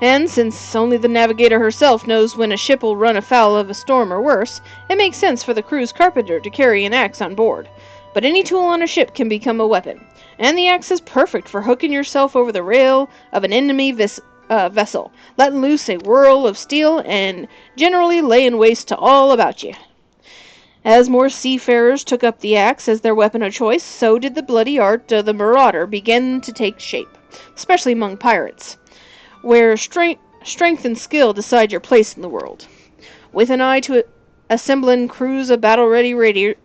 And since only the navigator herself knows when a ship will run afoul of a storm or worse, it makes sense for the crew's carpenter to carry an axe on board. But any tool on a ship can become a weapon, and the axe is perfect for hooking yourself over the rail of an enemy vessel, letting loose a whirl of steel, and generally laying waste to all about you. As more seafarers took up the axe as their weapon of choice, so did the bloody art of the marauder begin to take shape, especially among pirates, where strength and skill decide your place in the world. With an eye to assembling crews of battle-ready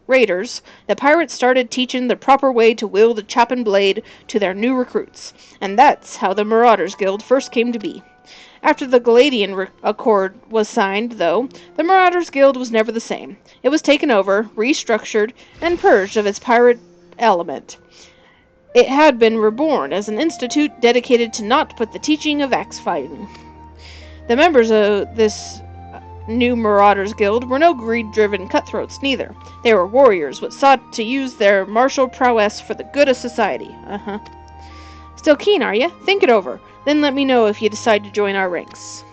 raiders, the pirates started teaching the proper way to wield a chopping blade to their new recruits, and that's how the Marauders Guild first came to be. After the Galadian Accord was signed, though, the Marauders Guild was never the same. It was taken over, restructured, and purged of its pirate element. It had been reborn as an institute dedicated to naught but the teaching of axe fighting. The members of this new Marauders Guild were no greed-driven cutthroats, neither. They were warriors, which sought to use their martial prowess for the good of society. Still keen, are you? Think it over. Then let me know if you decide to join our ranks.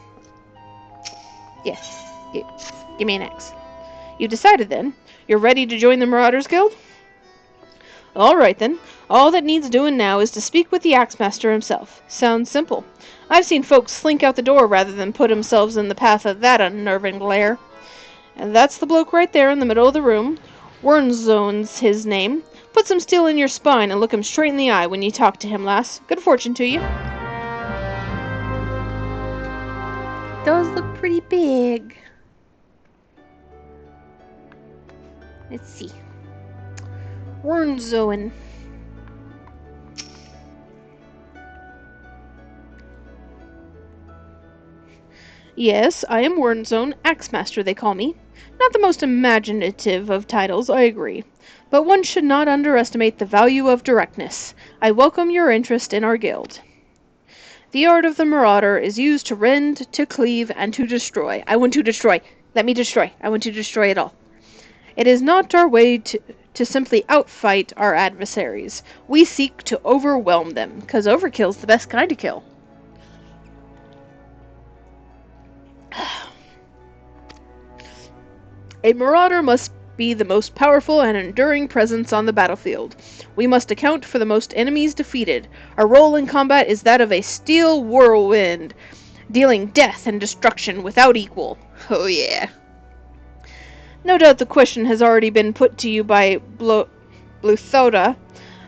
Yes. Give me an axe. You've decided, then? You're ready to join the Marauders Guild? Alright, then. All that needs doing now is to speak with the Axemaster himself. Sounds simple. I've seen folks slink out the door rather than put themselves in the path of that unnerving glare. And that's the bloke right there in the middle of the room. Wernzone's his name. Put some steel in your spine and look him straight in the eye when you talk to him, lass. Good fortune to you. Those look pretty big. Let's see. Wernzoen. Yes, I am Wernzone, Axemaster they call me. Not the most imaginative of titles, I agree. But one should not underestimate the value of directness. I welcome your interest in our guild. The art of the Marauder is used to rend, to cleave, and to destroy. I want to destroy. Let me destroy. I want to destroy it all. It is not our way to simply outfight our adversaries. We seek to overwhelm them, because overkill's the best kind of kill. A marauder must be the most powerful and enduring presence on the battlefield. We must account for the most enemies defeated. Our role in combat is that of a steel whirlwind, dealing death and destruction without equal. Oh yeah. No doubt the question has already been put to you by Miqo'te,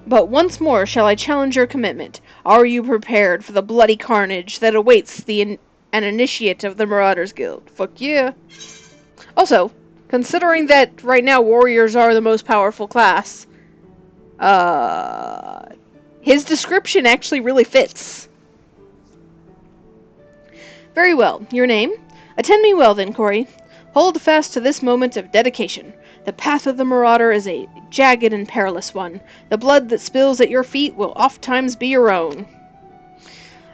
but once more shall I challenge your commitment. Are you prepared for the bloody carnage that awaits an initiate of the Marauders Guild? Fuck yeah. Also, considering that right now warriors are the most powerful class, his description actually really fits. Very well. Your name? Attend me well then, Corey. Hold fast to this moment of dedication. The path of the Marauder is a jagged and perilous one. The blood that spills at your feet will ofttimes be your own.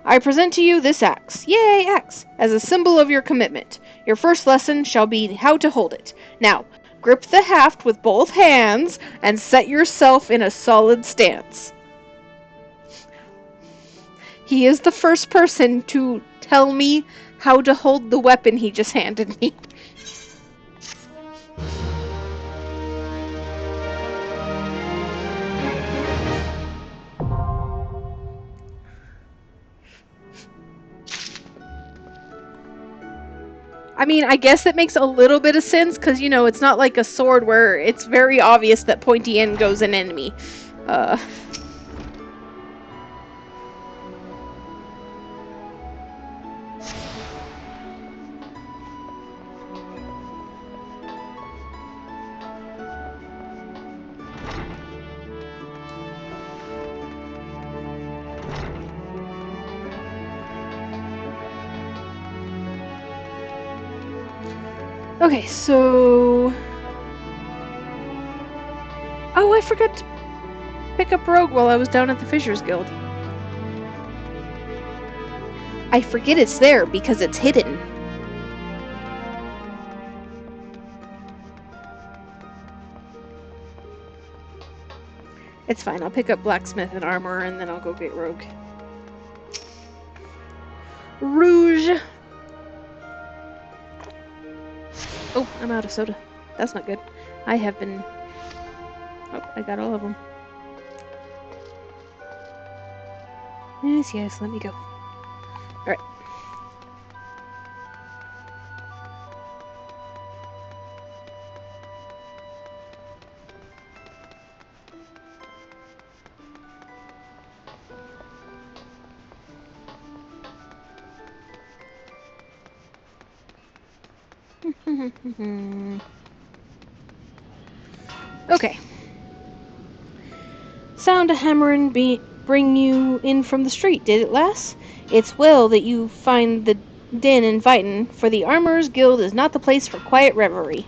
I present to you this axe, yay, axe, as a symbol of your commitment. Your first lesson shall be how to hold it. Now, grip the haft with both hands and set yourself in a solid stance. He is the first person to tell me how to hold the weapon he just handed me. I mean, I guess it makes a little bit of sense, because, you know, it's not like a sword where it's very obvious that pointy end goes an enemy. Okay, so... Oh, I forgot to pick up Rogue while I was down at the Fishers Guild. I forget it's there because it's hidden. It's fine, I'll pick up Blacksmith and Armor and then I'll go get Rogue. Rouge! Oh, I'm out of soda. That's not good. I have been... Oh, I got all of them. Yes, let me go. Alright. Okay. Sound a hammering bring you in from the street, did it, lass? It's well that you find the din invitin', for the Armorers' Guild is not the place for quiet revelry.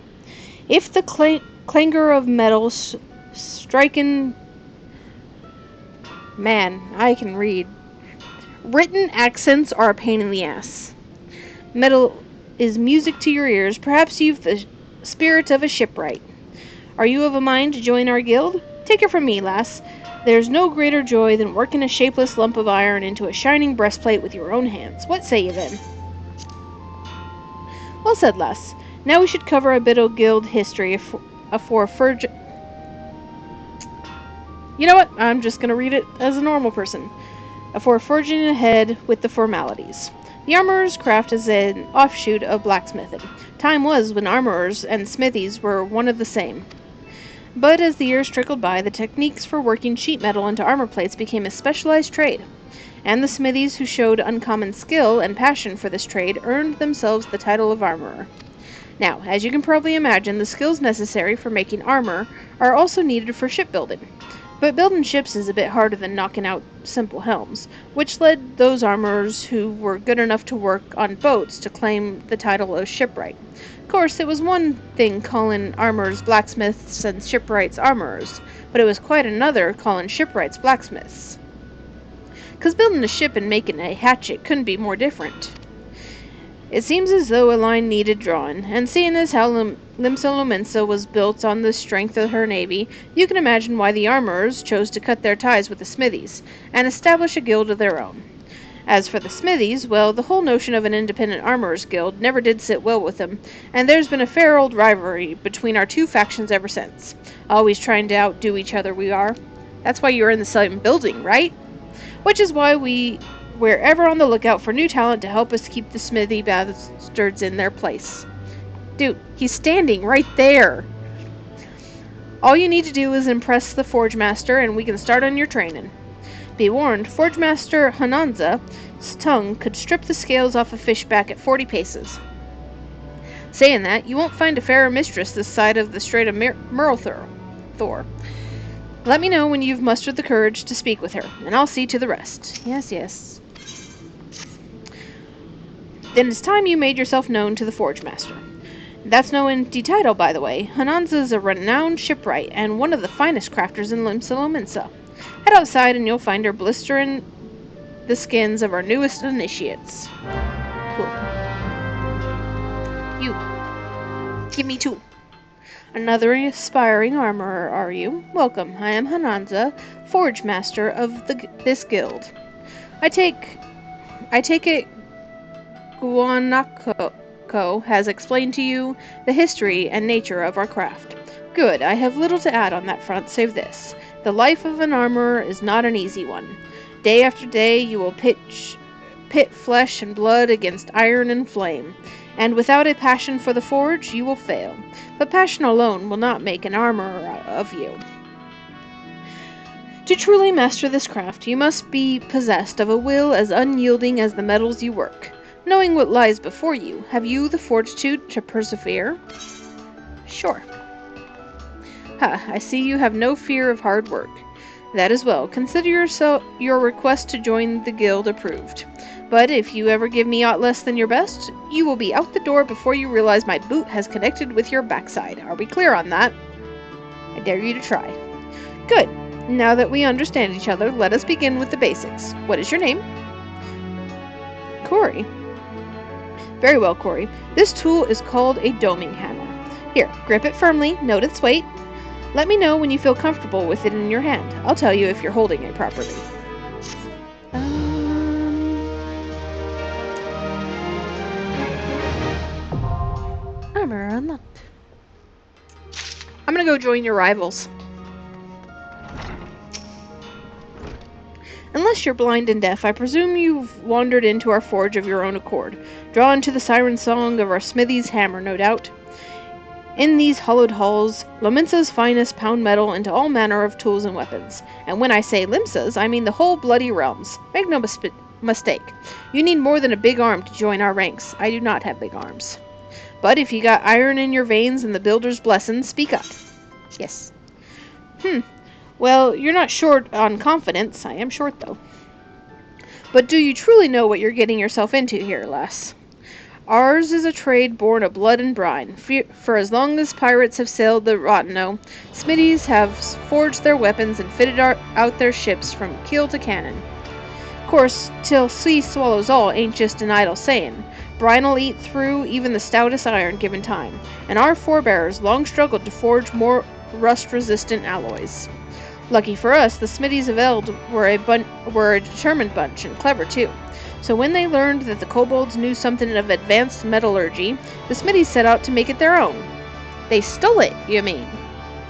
If the clangor of metal striking... Man, I can read. Written accents are a pain in the ass. Metal is music to your ears. Perhaps you've the spirit of a shipwright. Are you of a mind to join our guild? Take it from me, lass. There's no greater joy than working a shapeless lump of iron into a shining breastplate with your own hands. What say you then? Well said, lass. Now we should cover a bit of guild history for forging. You know what? I'm just going to read it as a normal person. Afore forging ahead with the formalities. The armorer's craft is an offshoot of blacksmithing. Time was when armorers and smithies were one of the same. But as the years trickled by, the techniques for working sheet metal into armor plates became a specialized trade, and the smithies who showed uncommon skill and passion for this trade earned themselves the title of armorer. Now, as you can probably imagine, the skills necessary for making armor are also needed for shipbuilding. But building ships is a bit harder than knocking out simple helms, which led those armorers who were good enough to work on boats to claim the title of shipwright. Of course, it was one thing calling armorers blacksmiths and shipwrights armorers, but it was quite another calling shipwrights blacksmiths. 'Cause building a ship and making a hatchet couldn't be more different. It seems as though a line needed drawing, and seeing as how Limsa was built on the strength of her navy, you can imagine why the armorers chose to cut their ties with the smithies, and establish a guild of their own. As for the smithies, well, the whole notion of an independent armorers' guild never did sit well with them, and there's been a fair old rivalry between our two factions ever since. Always trying to outdo each other we are. That's why you're in the same building, right? Which is why we're ever on the lookout for new talent to help us keep the smithy bastards in their place. Dude, he's standing right there. All you need to do is impress the Forge Master and we can start on your training. Be warned, Forge Master Hananza's tongue could strip the scales off a fish back at 40 paces. Saying that, you won't find a fairer mistress this side of the Strait of Thor. Let me know when you've mustered the courage to speak with her, and I'll see to the rest. Yes. Then it's time you made yourself known to the Forge Master. That's no empty title, by the way. Hananza's a renowned shipwright, and one of the finest crafters in Limsa. Head outside and you'll find her blistering the skins of our newest initiates. Cool. You. Give me two. Another aspiring armorer, are you? Welcome. I am Hananza, Forge Master of this guild. I take it Guanaco has explained to you the history and nature of our craft. Good, I have little to add on that front save this. The life of an armorer is not an easy one. Day after day you will pit flesh and blood against iron and flame, and without a passion for the forge you will fail. But passion alone will not make an armorer of you. To truly master this craft, you must be possessed of a will as unyielding as the metals you work. Knowing what lies before you, have you the fortitude to persevere? Sure. I see you have no fear of hard work. That is well. Consider your request to join the guild approved. But if you ever give me aught less than your best, you will be out the door before you realize my boot has connected with your backside. Are we clear on that? I dare you to try. Good. Now that we understand each other, let us begin with the basics. What is your name? Corey. Very well, Corey. This tool is called a doming hammer. Here, grip it firmly, note its weight. Let me know when you feel comfortable with it in your hand. I'll tell you if you're holding it properly. Armor unlocked. I'm gonna go join your rivals. Unless you're blind and deaf, I presume you've wandered into our forge of your own accord, drawn to the siren song of our smithy's hammer, no doubt. In these hollowed halls, Lominsa's finest pound metal into all manner of tools and weapons. And when I say Limsa's, I mean the whole bloody realms. Make no mistake. You need more than a big arm to join our ranks. I do not have big arms. But if you got iron in your veins and the builder's blessing, speak up. Yes. Well, you're not short on confidence. I am short, though. But do you truly know what you're getting yourself into here, lass? Ours is a trade born of blood and brine. For as long as pirates have sailed the Rotano, smithies have forged their weapons and fitted out their ships from keel to cannon. Of course, till sea swallows all ain't just an idle saying. Brine'll eat through even the stoutest iron given time, and our forebears long struggled to forge more rust-resistant alloys. Lucky for us, the smithies of Eld were a determined bunch, and clever too. So when they learned that the kobolds knew something of advanced metallurgy, the smithies set out to make it their own. They stole it, you mean?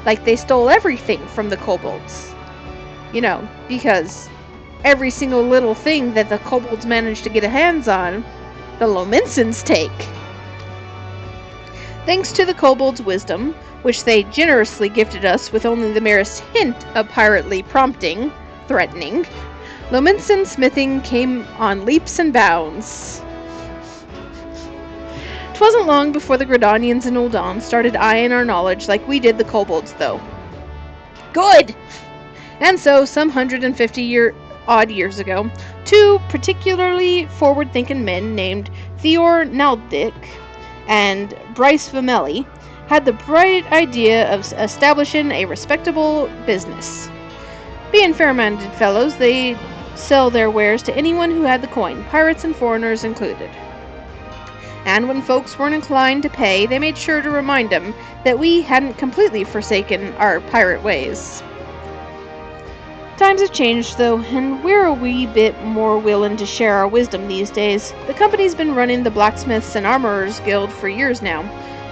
Like they stole everything from the kobolds. You know, because every single little thing that the kobolds managed to get a hands on, the Lominsans take. Thanks to the kobolds' wisdom, which they generously gifted us with only the merest hint of pirately prompting, threatening, Lominsan smithing came on leaps and bounds. 'Twasn't long before the Gridanians and Ul'dahn started eyeing our knowledge like we did the kobolds, though. Good! And so, some 150-odd years ago, two particularly forward-thinking men named Theor Naldic and Bryce Vamelli had the bright idea of establishing a respectable business. Being fair-minded fellows, they sell their wares to anyone who had the coin, pirates and foreigners included. And when folks weren't inclined to pay, they made sure to remind them that we hadn't completely forsaken our pirate ways. Times have changed, though, and we're a wee bit more willing to share our wisdom these days. The company's been running the Blacksmiths and Armorers Guild for years now,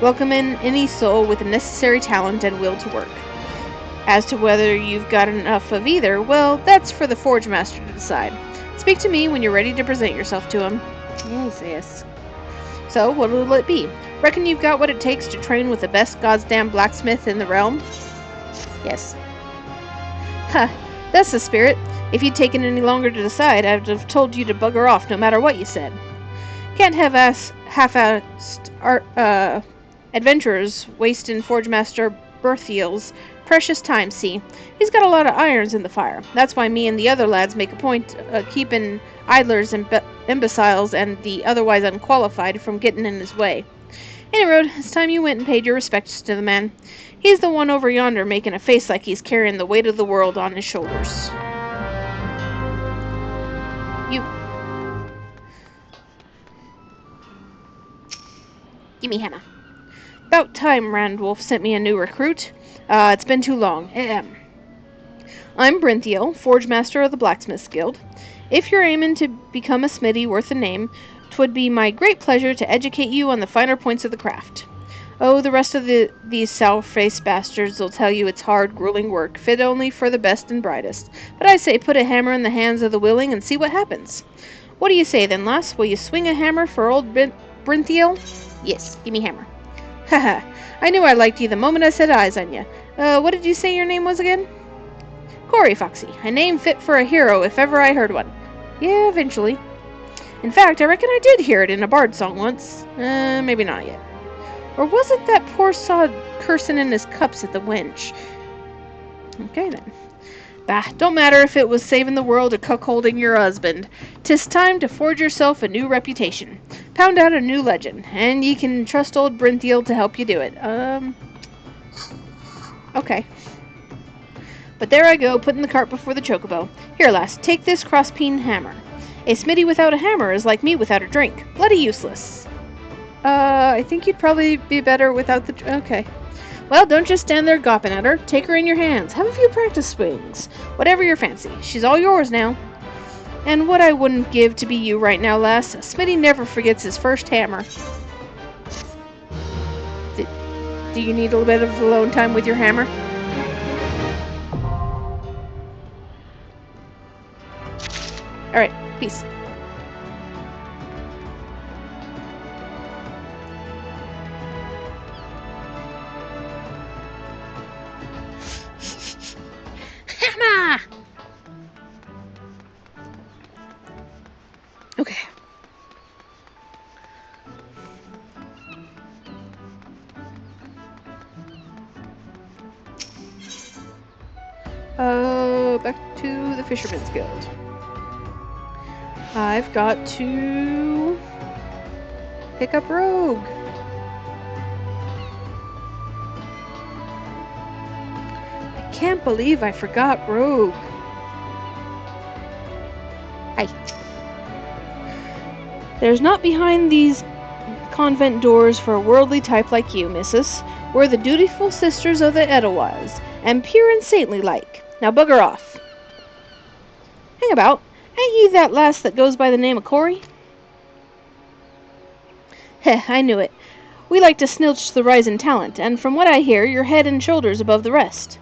welcoming any soul with the necessary talent and will to work. As to whether you've got enough of either, well, that's for the Forge Master to decide. Speak to me when you're ready to present yourself to him. Yes. So, what will it be? Reckon you've got what it takes to train with the best goddamn blacksmith in the realm? Yes. That's the spirit. If you'd taken any longer to decide, I'd have told you to bugger off no matter what you said. Can't have half-assed adventurers wasting Forge Master Berthiel's precious time, see. He's got a lot of irons in the fire. That's why me and the other lads make a point of keeping idlers and imbeciles and the otherwise unqualified from getting in his way. Anyway, it's time you went and paid your respects to the man. He's the one over yonder making a face like he's carrying the weight of the world on his shoulders. Give me hammer. About time Randwolf sent me a new recruit. It's been too long. I'm Brinthiel, Forge Master of the Blacksmiths Guild. If you're aiming to become a smithy worth a name, 'twould be my great pleasure to educate you on the finer points of the craft. Oh, the rest of these sour-faced bastards will tell you it's hard, grueling work, fit only for the best and brightest. But I say put a hammer in the hands of the willing and see what happens. What do you say then, lass? Will you swing a hammer for old Brinthiel? Yes, give me hammer. Haha, I knew I liked you the moment I set eyes on you. What did you say your name was again? Cory, Foxy. A name fit for a hero if ever I heard one. Yeah, eventually. In fact, I reckon I did hear it in a bard song once. Maybe not yet. Or was it that poor sod cursing in his cups at the wench? Okay, then. Bah, don't matter if it was saving the world or cuckolding your husband. 'Tis time to forge yourself a new reputation. Pound out a new legend, and ye can trust old Brinthiel to help you do it. Okay. But there I go, putting the cart before the chocobo. Here, lass, take this cross-peen hammer. A smithy without a hammer is like me without a drink. Bloody useless. I think you'd probably be better without the... Okay. Well, don't just stand there gawping at her. Take her in your hands. Have a few practice swings. Whatever your fancy. She's all yours now. And what I wouldn't give to be you right now, lass. Smitty never forgets his first hammer. Do you need a little bit of alone time with your hammer? Alright, peace. Hammer! Okay. Back to the Fisherman's Guild. I've got to pick up Rogue. I can't believe I forgot Rogue. Hi. There's not behind these convent doors for a worldly type like you, missus. We're the dutiful sisters of the Edelweiss, and pure and saintly like. Now bugger off. Hang about. Ain't you that lass that goes by the name of Cory? Heh, I knew it. We like to snilch the rising talent, and from what I hear, you're head and shoulders above the rest.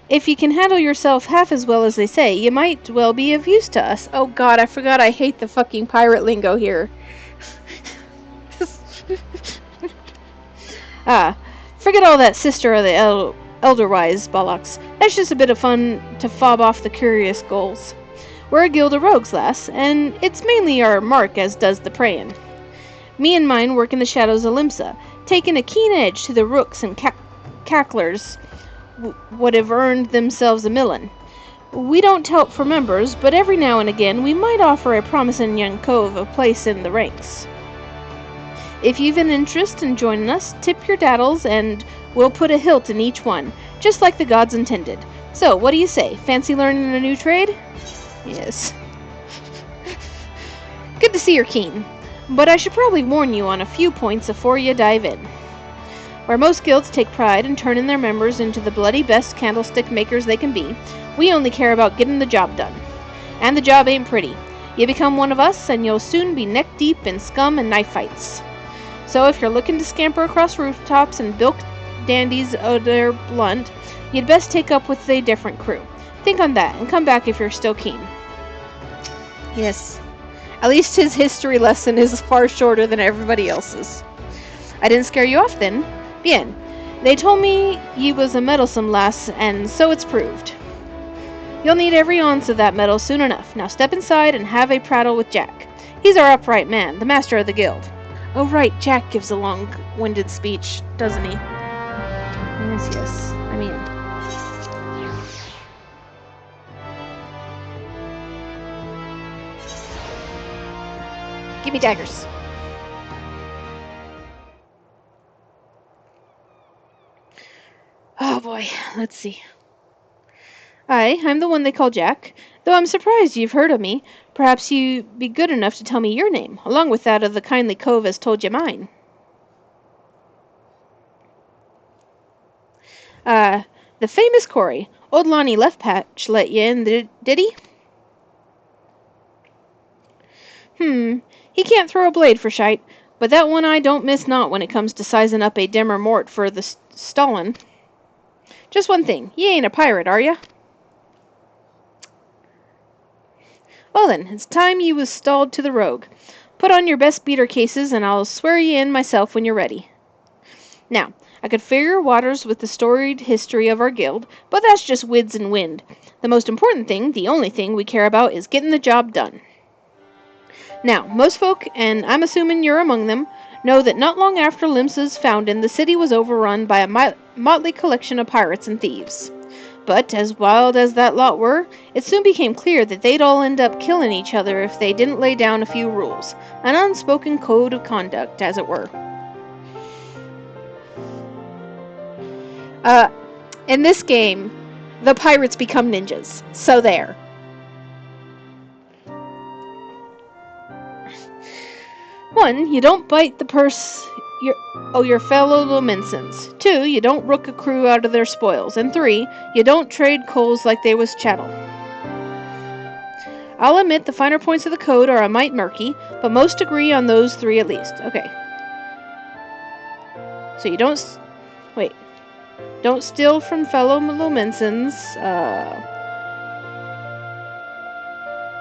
If you can handle yourself half as well as they say, you might well be of use to us. Oh god, I forgot I hate the fucking pirate lingo here. Forget all that sister of the elderwise bollocks. That's just a bit of fun to fob off the curious gulls. We're a guild of rogues, lass, and it's mainly our mark as does the preying. Me and mine work in the shadows of Limsa, taking a keen edge to the rooks and cacklers would have earned themselves a millin. We don't tout for members, but every now and again we might offer a promising young cove a place in the ranks. If you've an interest in joining us, tip your daddles and we'll put a hilt in each one, just like the gods intended. So, what do you say? Fancy learning a new trade? Yes. Good to see you're keen, but I should probably warn you on a few points before you dive in. Where most guilds take pride in turning their members into the bloody best candlestick makers they can be, we only care about getting the job done. And the job ain't pretty. You become one of us, and you'll soon be neck-deep in scum and knife fights. So if you're looking to scamper across rooftops and bilk dandies of their blunt, you'd best take up with a different crew. Think on that, and come back if you're still keen. Yes. At least his history lesson is far shorter than everybody else's. I didn't scare you off then? Bien. They told me ye was a meddlesome lass, and so it's proved. You'll need every ounce of that metal soon enough. Now step inside and have a prattle with Jack. He's our upright man, the master of the guild. Oh right, Jack gives a long-winded speech, doesn't he? Yes. I mean... Give me daggers. Oh boy, let's see. I'm the one they call Jack, though I'm surprised you've heard of me. Perhaps you'd be good enough to tell me your name, along with that of the kindly cove as told you mine. The famous Cory. Old Lonnie Leftpatch let you in, did he? He can't throw a blade for shite, but that one eye don't miss not when it comes to sizing up a dimmer mort for the Stalin. Just one thing, ye ain't a pirate, are ya? Well then, it's time ye was stalled to the rogue. Put on your best beater cases, and I'll swear ye in myself when you're ready. Now, I could fill your waters with the storied history of our guild, but that's just wids and wind. The most important thing, the only thing we care about, is getting the job done. Now, most folk, and I'm assuming you're among them, know that not long after Limsa's founding, the city was overrun by a motley collection of pirates and thieves. But, as wild as that lot were, it soon became clear that they'd all end up killing each other if they didn't lay down a few rules. An unspoken code of conduct, as it were. In this game, the pirates become ninjas. So there. One, you don't bite the purse your fellow Lominsons. 2, you don't rook a crew out of their spoils. And 3, you don't trade coals like they was chattel. I'll admit the finer points of the code are a mite murky, but most agree on those 3 at least. Okay. So you don't... Wait. Don't steal from fellow Lominsons.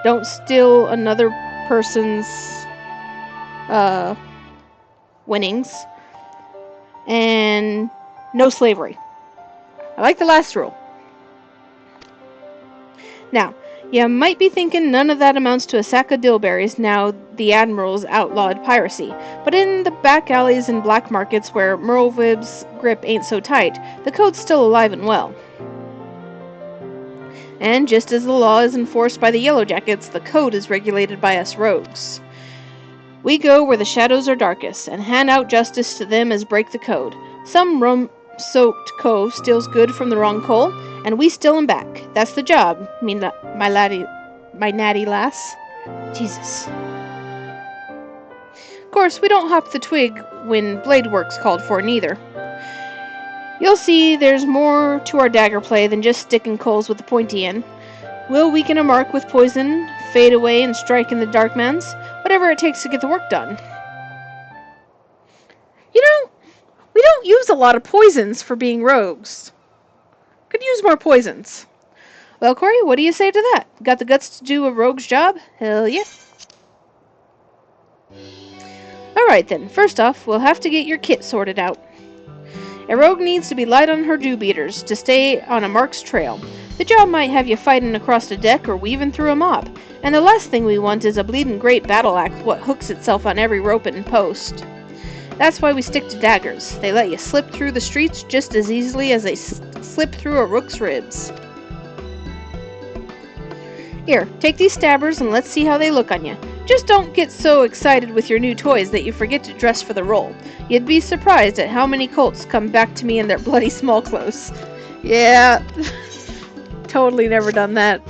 Don't steal another person's winnings. And no slavery. I like the last rule. Now, you might be thinking none of that amounts to a sack of dillberries now the Admiral's outlawed piracy, but in the back alleys and black markets where Merlwyb's grip ain't so tight, the code's still alive and well. And just as the law is enforced by the Yellowjackets, the code is regulated by us rogues. We go where the shadows are darkest, and hand out justice to them as break the code. Some rum-soaked cove steals good from the wrong coal, and we steal him back. That's the job, my natty lass. Jesus. Of course, we don't hop the twig when blade work's called for, neither. You'll see there's more to our dagger play than just sticking coals with the pointy end. We'll weaken a mark with poison, fade away and strike in the dark man's, whatever it takes to get the work done. You know, we don't use a lot of poisons for being rogues. Could use more poisons. Well, Corey, what do you say to that? Got the guts to do a rogue's job? Hell yeah. Alright then, first off, we'll have to get your kit sorted out. A rogue needs to be light on her dew-beaters to stay on a mark's trail. The job might have you fighting across the deck or weaving through a mob, and the last thing we want is a bleeding great battle axe what hooks itself on every rope and post. That's why we stick to daggers. They let you slip through the streets just as easily as they slip through a rook's ribs. Here, take these stabbers and let's see how they look on you. Just don't get so excited with your new toys that you forget to dress for the role. You'd be surprised at how many colts come back to me in their bloody small clothes. Yeah, totally never done that.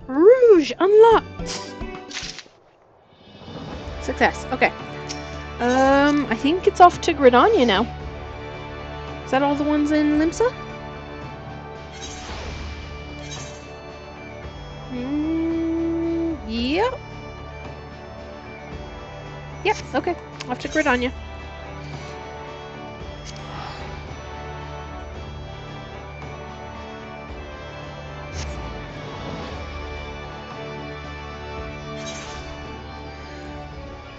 Rouge unlocked. Success. Okay. I think it's off to Gridania now. Is that all the ones in Limsa? Yep. Yep, okay. Off to Gridania.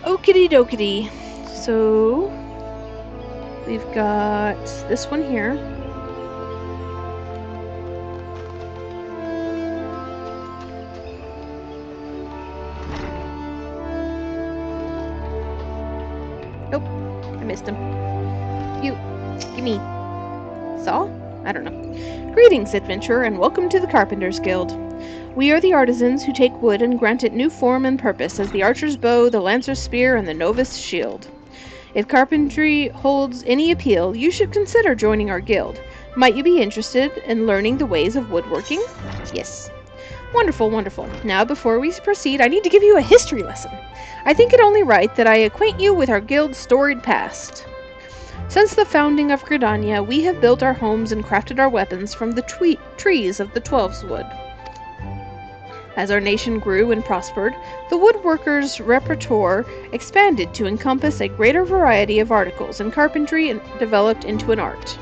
Okie dokie. So we've got this one here. Nope, I missed him. You, gimme. Saw? I don't know. Greetings, adventurer, and welcome to the Carpenter's Guild. We are the artisans who take wood and grant it new form and purpose as the archer's bow, the lancer's spear, and the novice's shield. If carpentry holds any appeal, you should consider joining our guild. Might you be interested in learning the ways of woodworking? Yes. Wonderful, wonderful. Now, before we proceed, I need to give you a history lesson. I think it only right that I acquaint you with our guild's storied past. Since the founding of Gridania, we have built our homes and crafted our weapons from the trees of the Twelves Wood. As our nation grew and prospered, the woodworkers' repertoire expanded to encompass a greater variety of articles, and carpentry developed into an art.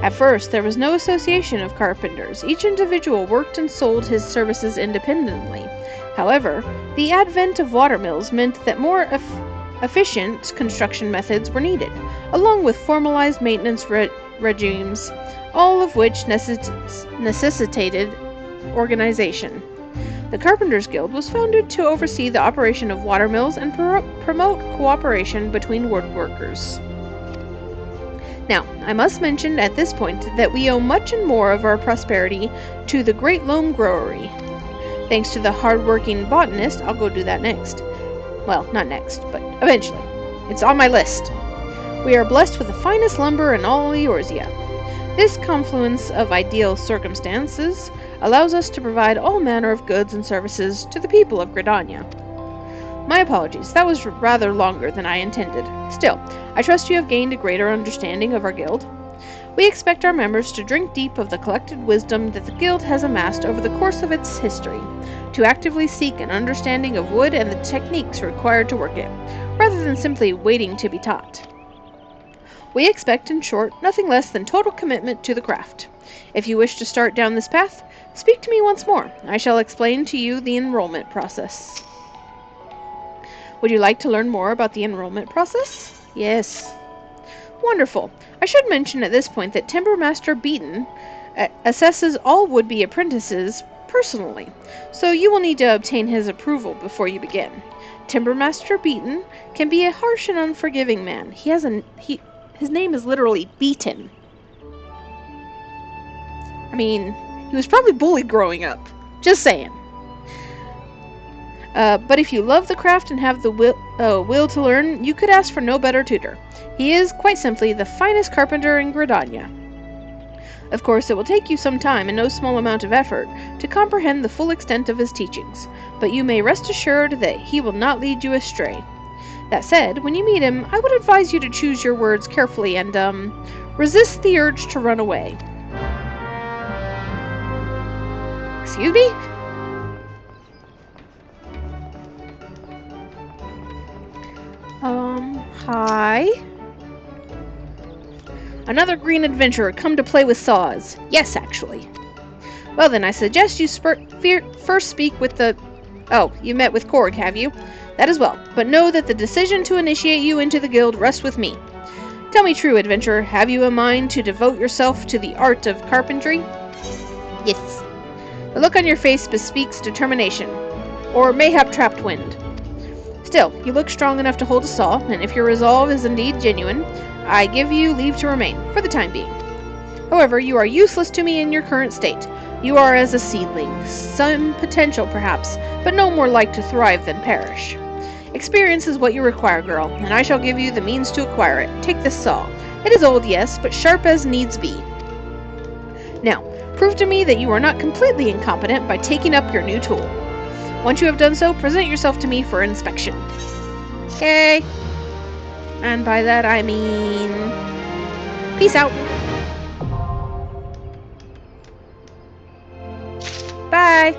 At first, there was no association of carpenters. Each individual worked and sold his services independently. However, the advent of watermills meant that more efficient construction methods were needed, along with formalized maintenance regimes, all of which necessitated organization. The Carpenters Guild was founded to oversee the operation of watermills and promote cooperation between woodworkers. Now, I must mention at this point that we owe much and more of our prosperity to the Great Loam Growery. Thanks to the hard-working botanist, I'll go do that next. Well, not next, but eventually. It's on my list. We are blessed with the finest lumber in all Eorzea. This confluence of ideal circumstances allows us to provide all manner of goods and services to the people of Gridania. My apologies, that was rather longer than I intended. Still, I trust you have gained a greater understanding of our guild. We expect our members to drink deep of the collected wisdom that the guild has amassed over the course of its history, to actively seek an understanding of wood and the techniques required to work it, rather than simply waiting to be taught. We expect, in short, nothing less than total commitment to the craft. If you wish to start down this path, speak to me once more. I shall explain to you the enrollment process. Would you like to learn more about the enrollment process? Yes. Wonderful. I should mention at this point that Timbermaster Beaton assesses all would-be apprentices personally, so you will need to obtain his approval before you begin. Timbermaster Beaton can be a harsh and unforgiving man. His name is literally Beaton. I mean, he was probably bullied growing up. Just saying. But if you love the craft and have the will to learn, you could ask for no better tutor. He is, quite simply, the finest carpenter in Gridania. Of course, it will take you some time and no small amount of effort to comprehend the full extent of his teachings, but you may rest assured that he will not lead you astray. That said, when you meet him, I would advise you to choose your words carefully and, resist the urge to run away. Excuse me? Hi? Another green adventurer come to play with saws. Yes, actually. Well then, I suggest you first speak with the... Oh, you met with Korg, have you? That as well, but know that the decision to initiate you into the guild rests with me. Tell me true, adventurer, have you a mind to devote yourself to the art of carpentry? Yes. The look on your face bespeaks determination, or mayhap trapped wind. Still, you look strong enough to hold a saw, and if your resolve is indeed genuine, I give you leave to remain, for the time being. However, you are useless to me in your current state. You are as a seedling, some potential perhaps, but no more like to thrive than perish. Experience is what you require, girl, and I shall give you the means to acquire it. Take this saw. It is old, yes, but sharp as needs be. Now, prove to me that you are not completely incompetent by taking up your new tool. Once you have done so, present yourself to me for inspection. Okay. And by that I mean... peace out. Bye.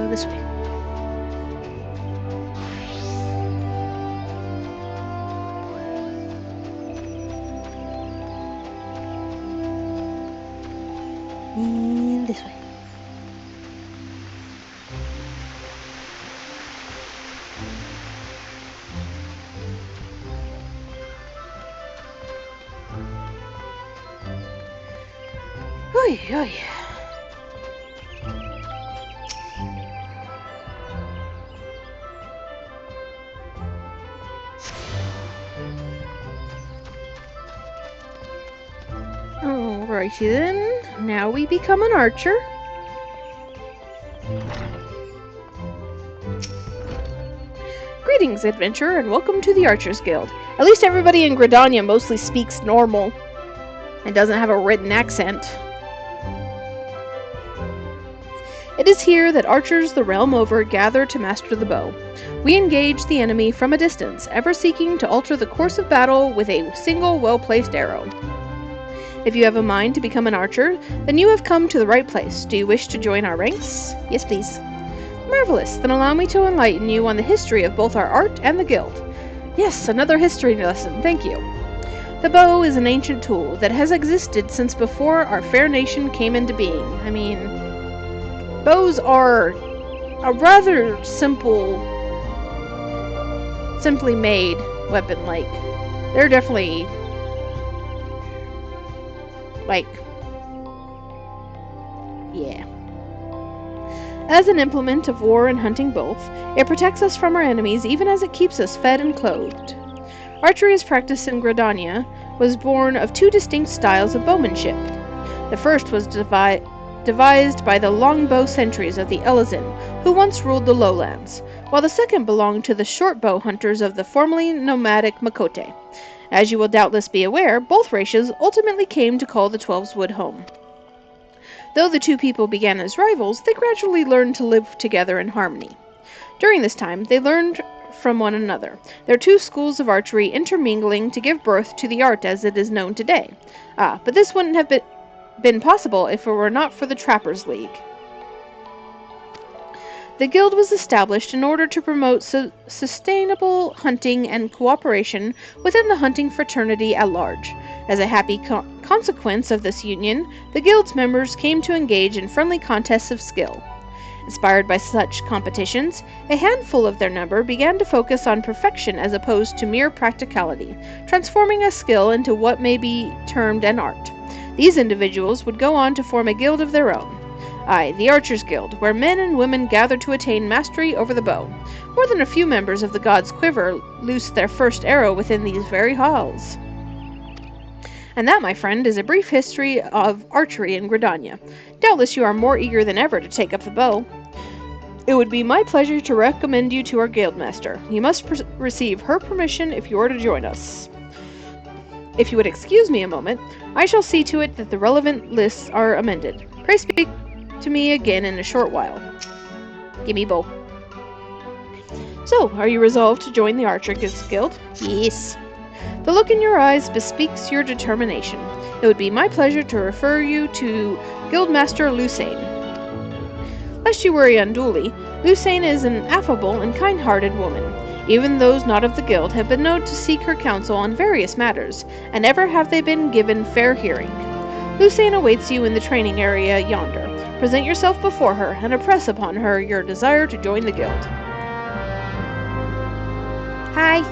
This way. And this way. Oy, oy. Alrighty then, now we become an archer. Greetings, adventurer, and welcome to the Archers Guild. At least everybody in Gridania mostly speaks normal and doesn't have a written accent. It is here that archers the realm over gather to master the bow. We engage the enemy from a distance, ever seeking to alter the course of battle with a single well-placed arrow. If you have a mind to become an archer, then you have come to the right place. Do you wish to join our ranks? Yes, please. Marvelous. Then allow me to enlighten you on the history of both our art and the guild. Yes, another history lesson. Thank you. The bow is an ancient tool that has existed since before our fair nation came into being. I mean, bows are a rather simply made weapon. Like, they're definitely, like, yeah. As an implement of war and hunting both, it protects us from our enemies even as it keeps us fed and clothed. Archery as practiced in Gridania was born of two distinct styles of bowmanship. The first was devised by the longbow sentries of the Ul'dahn, who once ruled the lowlands, while the second belonged to the shortbow hunters of the formerly nomadic Miqo'te. As you will doubtless be aware, both races ultimately came to call the Twelves Wood home. Though the two people began as rivals, they gradually learned to live together in harmony. During this time, they learned from one another, their two schools of archery intermingling to give birth to the art as it is known today. But this wouldn't have been possible if it were not for the Trappers' League. The guild was established in order to promote sustainable hunting and cooperation within the hunting fraternity at large. As a happy consequence of this union, the guild's members came to engage in friendly contests of skill. Inspired by such competitions, a handful of their number began to focus on perfection as opposed to mere practicality, transforming a skill into what may be termed an art. These individuals would go on to form a guild of their own. Aye, the Archers Guild, where men and women gather to attain mastery over the bow. More than a few members of the God's Quiver loosed their first arrow within these very halls. And that, my friend, is a brief history of archery in Gridania. Doubtless you are more eager than ever to take up the bow. It would be my pleasure to recommend you to our guildmaster. You must receive her permission if you are to join us. If you would excuse me a moment, I shall see to it that the relevant lists are amended. Pray speak to me again in a short while. Gimme bow. So, are you resolved to join the Archers Guild? Yes. The look in your eyes bespeaks your determination. It would be my pleasure to refer you to Guildmaster Ul'dahn. Lest you worry unduly, Ul'dahn is an affable and kind-hearted woman. Even those not of the guild have been known to seek her counsel on various matters, and ever have they been given fair hearing. Ul'dahn awaits you in the training area yonder. Present yourself before her, and impress upon her your desire to join the guild. Hi.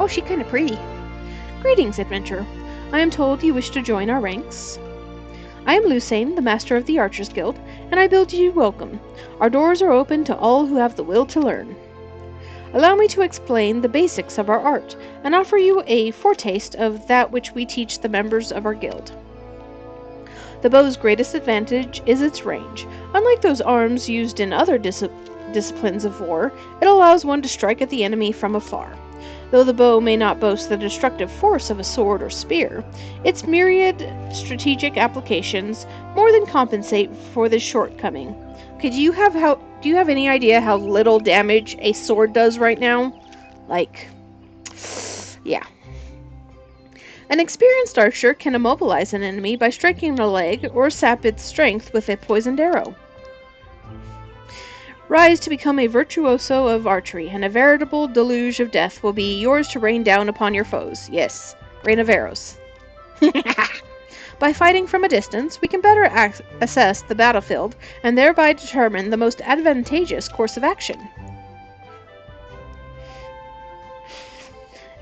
Oh, she's kind of pretty. Greetings, adventurer. I am told you wish to join our ranks. I am Ul'dahn, the master of the Archers Guild, and I bid you welcome. Our doors are open to all who have the will to learn. Allow me to explain the basics of our art, and offer you a foretaste of that which we teach the members of our guild. The bow's greatest advantage is its range. Unlike those arms used in other disciplines of war, it allows one to strike at the enemy from afar. Though the bow may not boast the destructive force of a sword or spear, its myriad strategic applications more than compensate for this shortcoming. Okay, do you have any idea how little damage a sword does right now? Like, yeah. An experienced archer can immobilize an enemy by striking a leg or sap its strength with a poisoned arrow. Rise to become a virtuoso of archery, and a veritable deluge of death will be yours to rain down upon your foes. Yes, rain of arrows. By fighting from a distance, we can better assess the battlefield, and thereby determine the most advantageous course of action.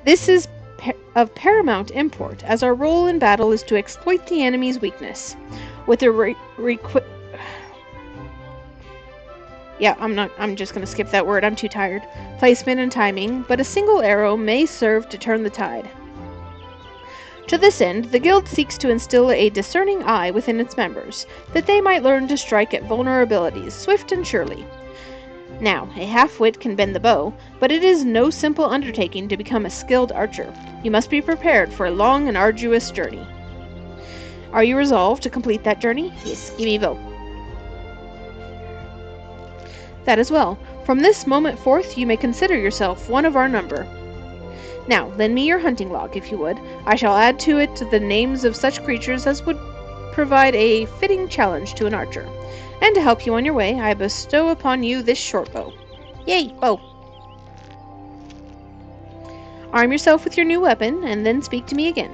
This is of paramount import, as our role in battle is to exploit the enemy's weakness. With a I'm just going to skip that word, I'm too tired. Placement and timing, but a single arrow may serve to turn the tide. To this end, the guild seeks to instill a discerning eye within its members, that they might learn to strike at vulnerabilities, swift and surely. Now, a half-wit can bend the bow, but it is no simple undertaking to become a skilled archer. You must be prepared for a long and arduous journey. Are you resolved to complete that journey? Yes, give me a vote. That is well. From this moment forth, you may consider yourself one of our number. Now, lend me your hunting log, if you would. I shall add to it the names of such creatures as would provide a fitting challenge to an archer. And to help you on your way, I bestow upon you this short bow. Yay, bow! Arm yourself with your new weapon, and then speak to me again.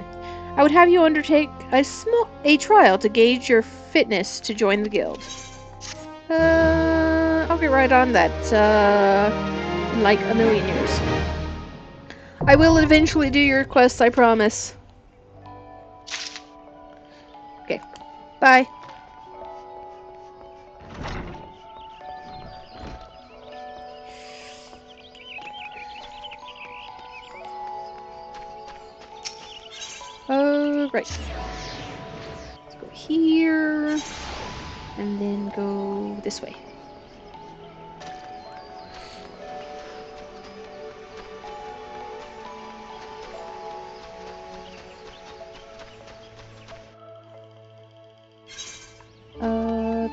I would have you undertake a trial to gauge your fitness to join the guild. I'll get right on that, in like a million years. I will eventually do your requests, I promise. Okay, bye. Right. Let's go here, and then go this way.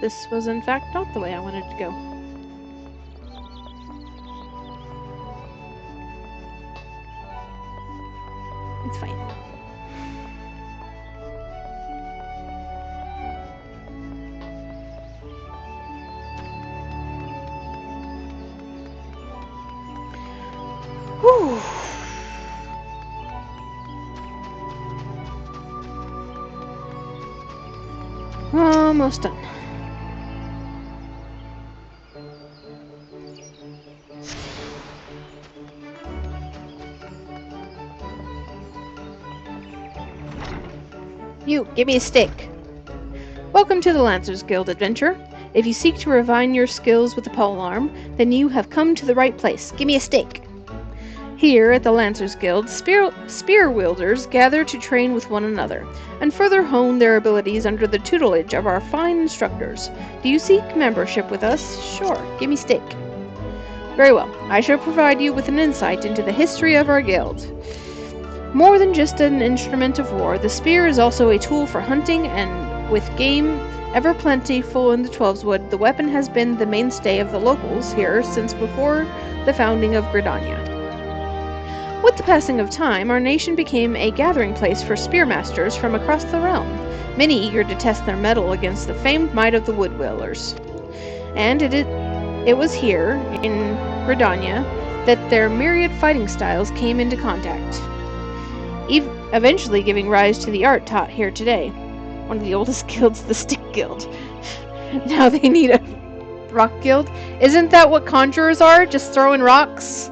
This was in fact not the way I wanted to go. It's fine. Whew. Almost done. You, give me a stick. Welcome to the Lancers Guild adventure. If you seek to refine your skills with the polearm, then you have come to the right place. Give me a stick. Here at the Lancers Guild, spear wielders gather to train with one another, and further hone their abilities under the tutelage of our fine instructors. Do you seek membership with us? Sure, give me stick. Very well, I shall provide you with an insight into the history of our guild. More than just an instrument of war, the spear is also a tool for hunting, and with game ever plentiful in the Twelveswood, the weapon has been the mainstay of the locals here since before the founding of Gridania. With the passing of time, our nation became a gathering place for spearmasters from across the realm, many eager to test their mettle against the famed might of the Woodwellers. And it was here, in Gridania, that their myriad fighting styles came into contact, eventually giving rise to the art taught here today. One of the oldest guilds, the Stick Guild. Now they need a rock guild? Isn't that what conjurers are? Just throwing rocks?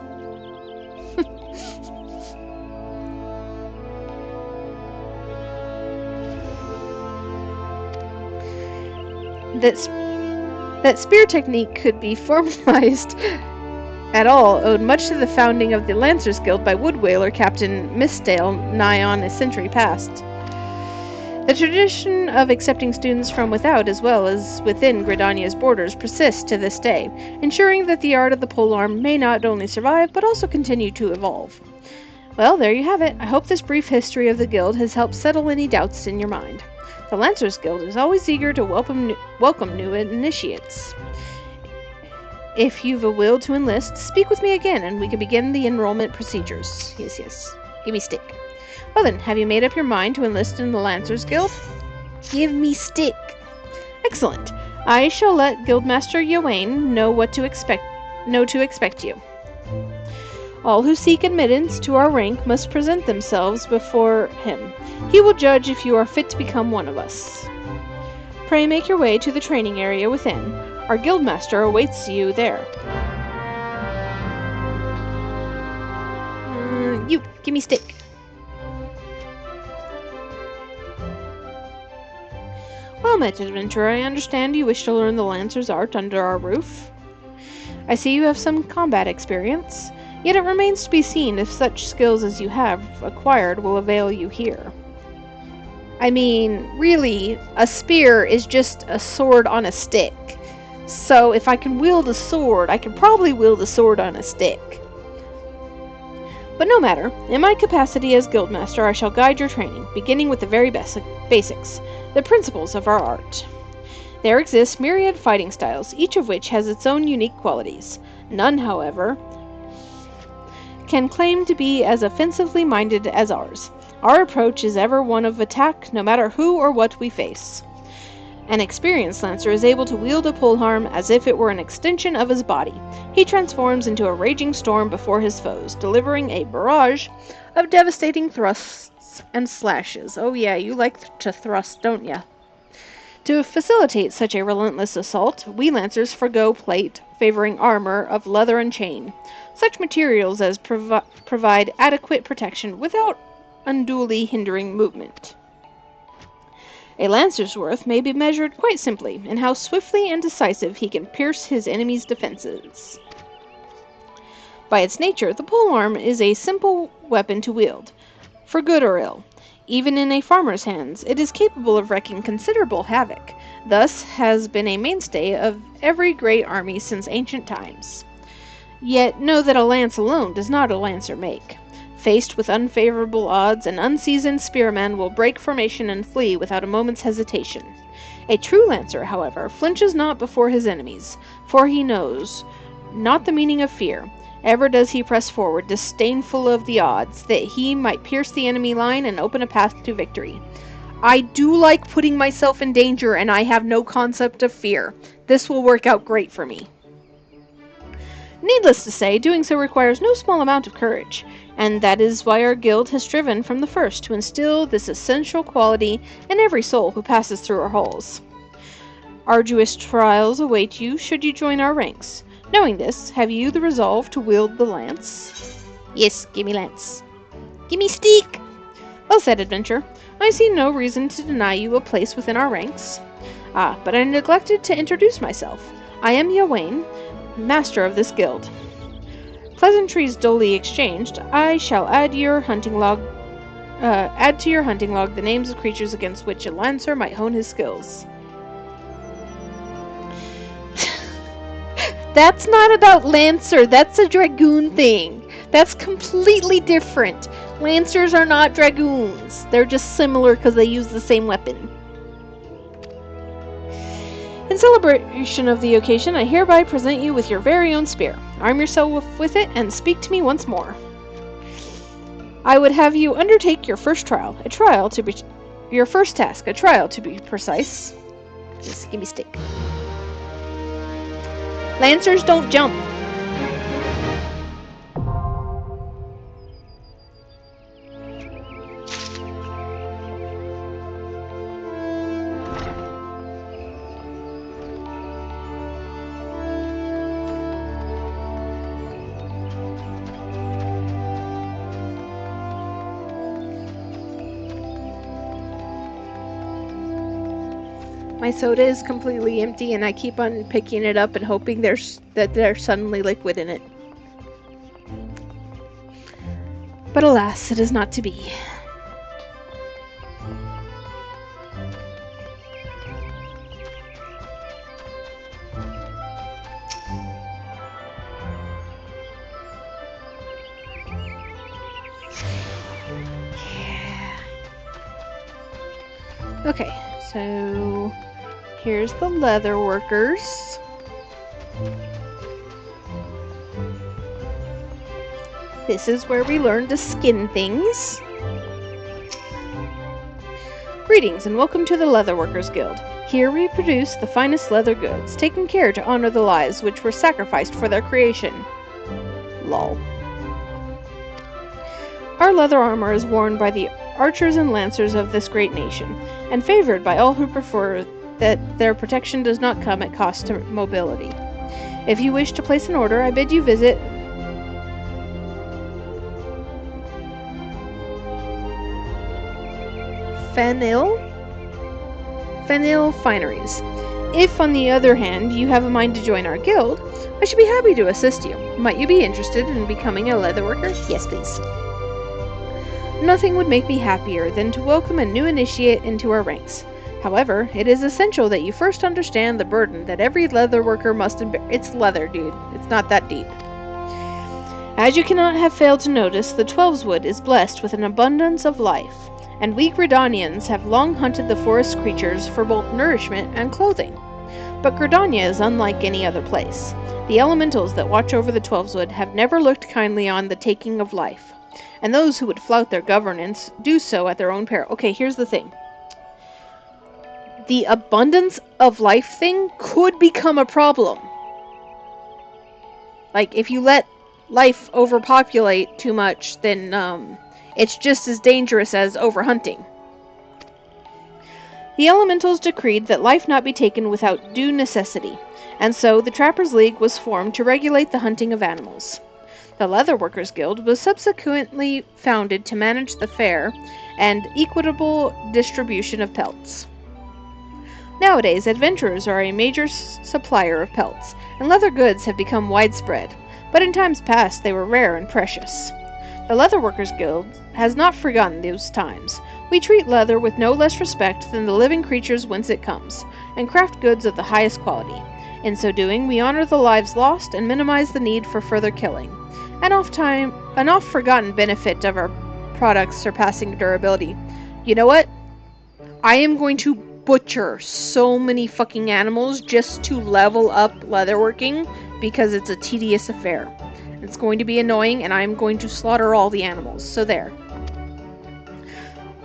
That spear technique could be formalized at all owed much to the founding of the Lancers Guild by Woodwhaler Captain Mistdale nigh on a century past. The tradition of accepting students from without as well as within Gridania's borders persists to this day, ensuring that the art of the polearm may not only survive but also continue to evolve. Well, there you have it. I hope this brief history of the guild has helped settle any doubts in your mind. The Lancers Guild is always eager to welcome new initiates. If you've a will to enlist, speak with me again and we can begin the enrollment procedures. Yes. Give me stick. Well then, have you made up your mind to enlist in the Lancers Guild? Give me stick. Excellent. I shall let Guildmaster Yawain know to expect you. All who seek admittance to our rank must present themselves before him. He will judge if you are fit to become one of us. Pray make your way to the training area within. Our guildmaster awaits you there. You, give me stick. Well met, adventurer. I understand you wish to learn the Lancer's art under our roof. I see you have some combat experience. Yet it remains to be seen if such skills as you have acquired will avail you here. I mean, really, a spear is just a sword on a stick. So if I can wield a sword, I can probably wield a sword on a stick. But no matter, in my capacity as guildmaster, I shall guide your training, beginning with the very basics, the principles of our art. There exist myriad fighting styles, each of which has its own unique qualities. None, however, can claim to be as offensively minded as ours. Our approach is ever one of attack, no matter who or what we face. An experienced lancer is able to wield a polearm as if it were an extension of his body. He transforms into a raging storm before his foes, delivering a barrage of devastating thrusts and slashes. Oh yeah, you like to thrust, don't ya? To facilitate such a relentless assault, we lancers forgo plate, favoring armor of leather and chain. Such materials as provide adequate protection without unduly hindering movement. A lancer's worth may be measured quite simply in how swiftly and decisive he can pierce his enemy's defenses. By its nature, the polearm is a simple weapon to wield, for good or ill. Even in a farmer's hands, it is capable of wreaking considerable havoc, thus has been a mainstay of every great army since ancient times. Yet know that a lance alone does not a lancer make. Faced with unfavorable odds, an unseasoned spearman will break formation and flee without a moment's hesitation. A true lancer, however, flinches not before his enemies, for he knows not the meaning of fear. Ever does he press forward, disdainful of the odds, that he might pierce the enemy line and open a path to victory. I do like putting myself in danger, and I have no concept of fear. This will work out great for me. Needless to say, doing so requires no small amount of courage, and that is why our guild has striven from the first to instill this essential quality in every soul who passes through our halls. Arduous trials await you should you join our ranks. Knowing this, have you the resolve to wield the lance? Yes, gimme lance. Gimme stick! Well said, adventurer. I see no reason to deny you a place within our ranks. Ah, but I neglected to introduce myself. I am Yawain, master of this guild. Pleasantries duly exchanged, I shall add to your hunting log the names of creatures against which a lancer might hone his skills. That's not about lancer, that's a dragoon thing. That's completely different. Lancers are not dragoons. They're just similar because they use the same weapon. In celebration of the occasion, I hereby present you with your very own spear. Arm yourself with it and speak to me once more. I would have you undertake your first trial. Your first task, a trial to be precise. Just give me stick. Lancers don't jump. My soda is completely empty and I keep on picking it up and hoping there's suddenly liquid in it. But alas, it is not to be. Okay, so here's the leather workers. This is where we learn to skin things. Greetings and welcome to the Leather Workers Guild. Here we produce the finest leather goods, taking care to honor the lives which were sacrificed for their creation. Lol. Our leather armor is worn by the archers and lancers of this great nation, and favored by all who prefer that their protection does not come at cost to mobility. If you wish to place an order, I bid you visit Fenil Fineries. If, on the other hand, you have a mind to join our guild, I should be happy to assist you. Might you be interested in becoming a leather worker? Yes, please. nothing would make me happier than to welcome a new initiate into our ranks. However, it is essential that you first understand the burden that every leather worker must bear. It's leather, dude. It's not that deep. As you cannot have failed to notice, the Twelveswood is blessed with an abundance of life, and we Gridanians have long hunted the forest creatures for both nourishment and clothing. But Gridania is unlike any other place. The elementals that watch over the Twelveswood have never looked kindly on the taking of life, and those who would flout their governance do so at their own peril. Okay, here's the thing. The abundance of life thing could become a problem. Like, if you let life overpopulate too much, then it's just as dangerous as overhunting. The elementals decreed that life not be taken without due necessity, and so the Trappers' League was formed to regulate the hunting of animals. The Leatherworkers Guild was subsequently founded to manage the fair and equitable distribution of pelts. Nowadays, adventurers are a major supplier of pelts, and leather goods have become widespread, but in times past they were rare and precious. The Leatherworkers Guild has not forgotten those times. We treat leather with no less respect than the living creatures whence it comes, and craft goods of the highest quality. In so doing, we honor the lives lost and minimize the need for further killing. An oft-forgotten benefit of our products' surpassing durability. You know what? I am going to butcher so many fucking animals just to level up leatherworking because it's a tedious affair. It's going to be annoying, and I'm going to slaughter all the animals. So there.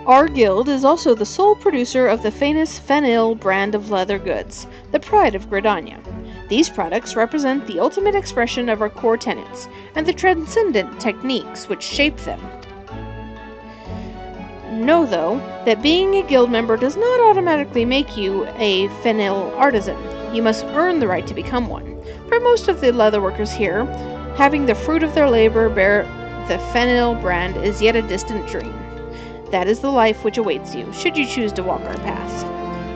Our guild is also the sole producer of the famous Fenil brand of leather goods, the pride of Gridania. These products represent the ultimate expression of our core tenets, and the transcendent techniques which shape them. Know, though, that being a guild member does not automatically make you a Fenil artisan. You must earn the right to become one. For most of the leatherworkers here, having the fruit of their labor bear the Fenil brand is yet a distant dream. That is the life which awaits you, should you choose to walk our paths.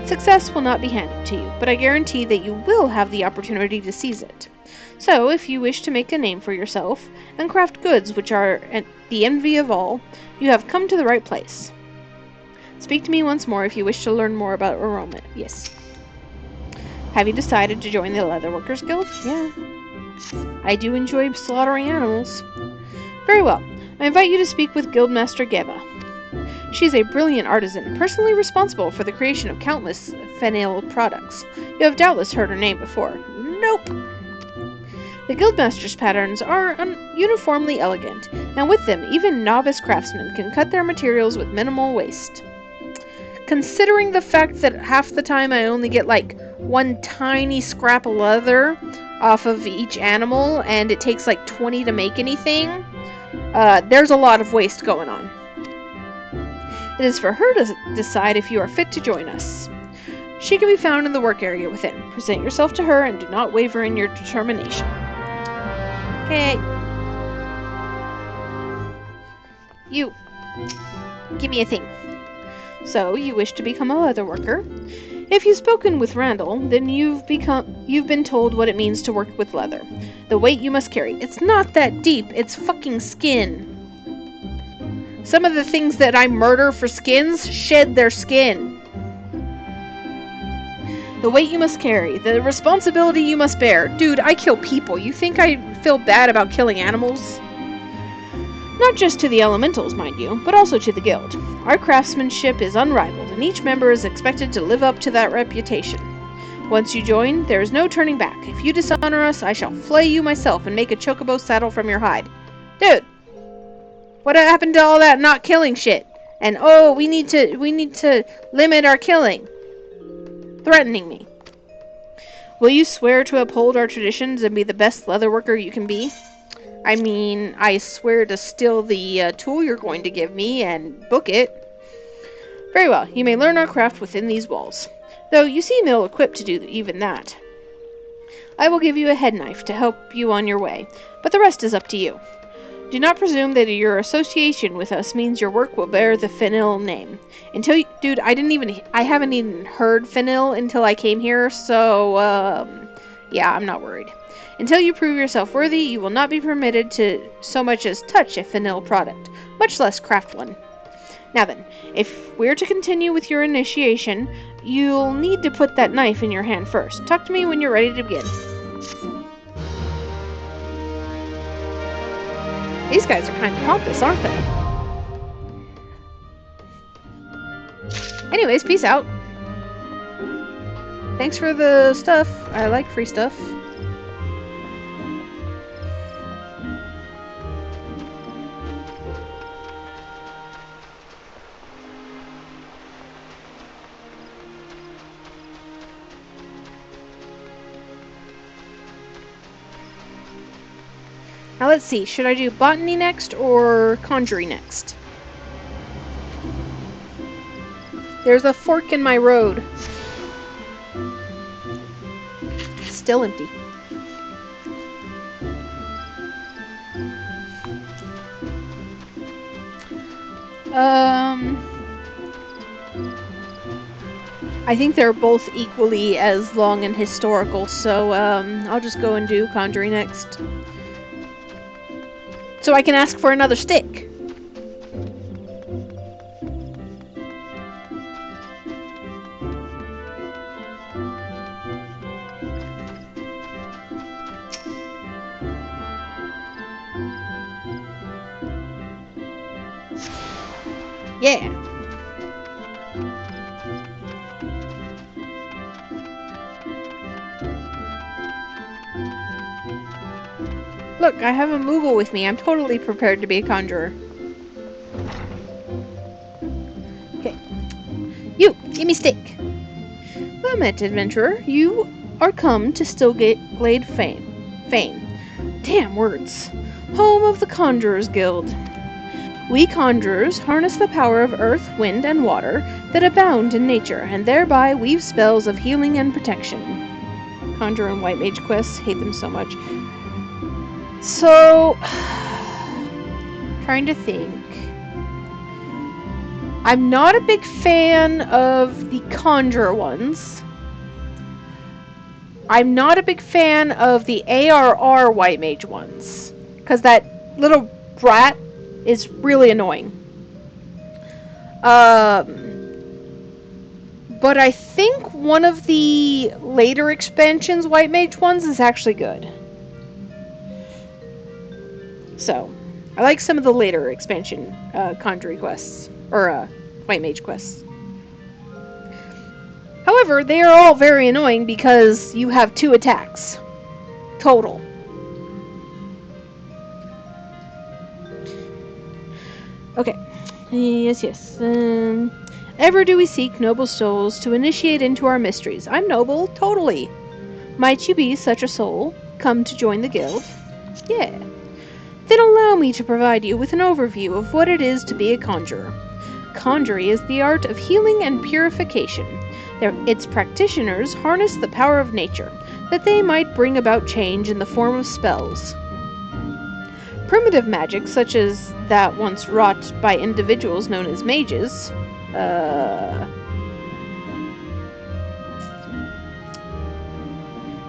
Success will not be handed to you, but I guarantee that you will have the opportunity to seize it. So, if you wish to make a name for yourself, and craft goods which are the envy of all, you have come to the right place. Speak to me once more if you wish to learn more about Aroma. Yes. Have you decided to join the Leatherworkers Guild? Yeah. I do enjoy slaughtering animals. Very well. I invite you to speak with Guildmaster Geba. She is a brilliant artisan, personally responsible for the creation of countless Fenil products. You have doubtless heard her name before. Nope! The Guildmaster's patterns are uniformly elegant, and with them, even novice craftsmen can cut their materials with minimal waste. Considering the fact that half the time I only get like one tiny scrap of leather off of each animal, and it takes like 20 to make anything, there's a lot of waste going on. It is for her to decide if you are fit to join us. She can be found in the work area within. Present yourself to her and do not waver in your determination. Okay. You. Give me a thing. So, you wish to become a leatherworker. If you've spoken with Randall, then you've been told what it means to work with leather. The weight you must carry. It's not that deep. It's fucking skin. Some of the things that I murder for skins shed their skin. The weight you must carry. The responsibility you must bear. Dude, I kill people. You think I feel bad about killing animals? Not just to the elementals, mind you, but also to the guild. Our craftsmanship is unrivaled, and each member is expected to live up to that reputation. Once you join, there is no turning back. If you dishonor us, I shall flay you myself and make a chocobo saddle from your hide. Dude! What happened to all that not killing shit? And oh, we need to limit our killing. Threatening me. Will you swear to uphold our traditions and be the best leatherworker you can be? I mean, I swear to steal the tool you're going to give me and book it. Very well, you may learn our craft within these walls. Though you seem ill-equipped to do even that. I will give you a head knife to help you on your way, but the rest is up to you. Do not presume that your association with us means your work will bear the Fenil name. Dude, I haven't even heard Fenil until I came here, so, yeah, I'm not worried. Until you prove yourself worthy, you will not be permitted to so much as touch a Fenil product, much less craft one. Now then, if we're to continue with your initiation, you'll need to put that knife in your hand first. Talk to me when you're ready to begin. These guys are kind of pompous, aren't they? Anyways, peace out. Thanks for the stuff. I like free stuff. Now let's see, should I do botany next or conjuring next? There's a fork in my road. It's still empty. I think they're both equally as long and historical, so I'll just go and do conjuring next. So I can ask for another stick. Yeah. Look, I have a Moogle with me. I'm totally prepared to be a conjurer. Okay. You, give me stick. Well met, adventurer. You are come to Stillglade Fane. Damn words. Home of the Conjurers Guild. We conjurers harness the power of earth, wind, and water that abound in nature, and thereby weave spells of healing and protection. Conjurer and White Mage quests, hate them so much. So, trying to think. I'm not a big fan of the Conjure ones. I'm not a big fan of the ARR White Mage ones, because that little brat is really annoying. But I think one of the later expansions White Mage ones is actually good. So, I like some of the later expansion Conjuring quests, or White Mage quests. However, they are all very annoying because you have 2 attacks. Total. Okay. Yes. Ever do we seek noble souls to initiate into our mysteries? I'm noble, totally. Might you be such a soul? Come to join the guild? Yeah. Then allow me to provide you with an overview of what it is to be a conjurer. Conjuring is the art of healing and purification. Its practitioners harness the power of nature, that they might bring about change in the form of spells. Primitive magic, such as that once wrought by individuals known as mages,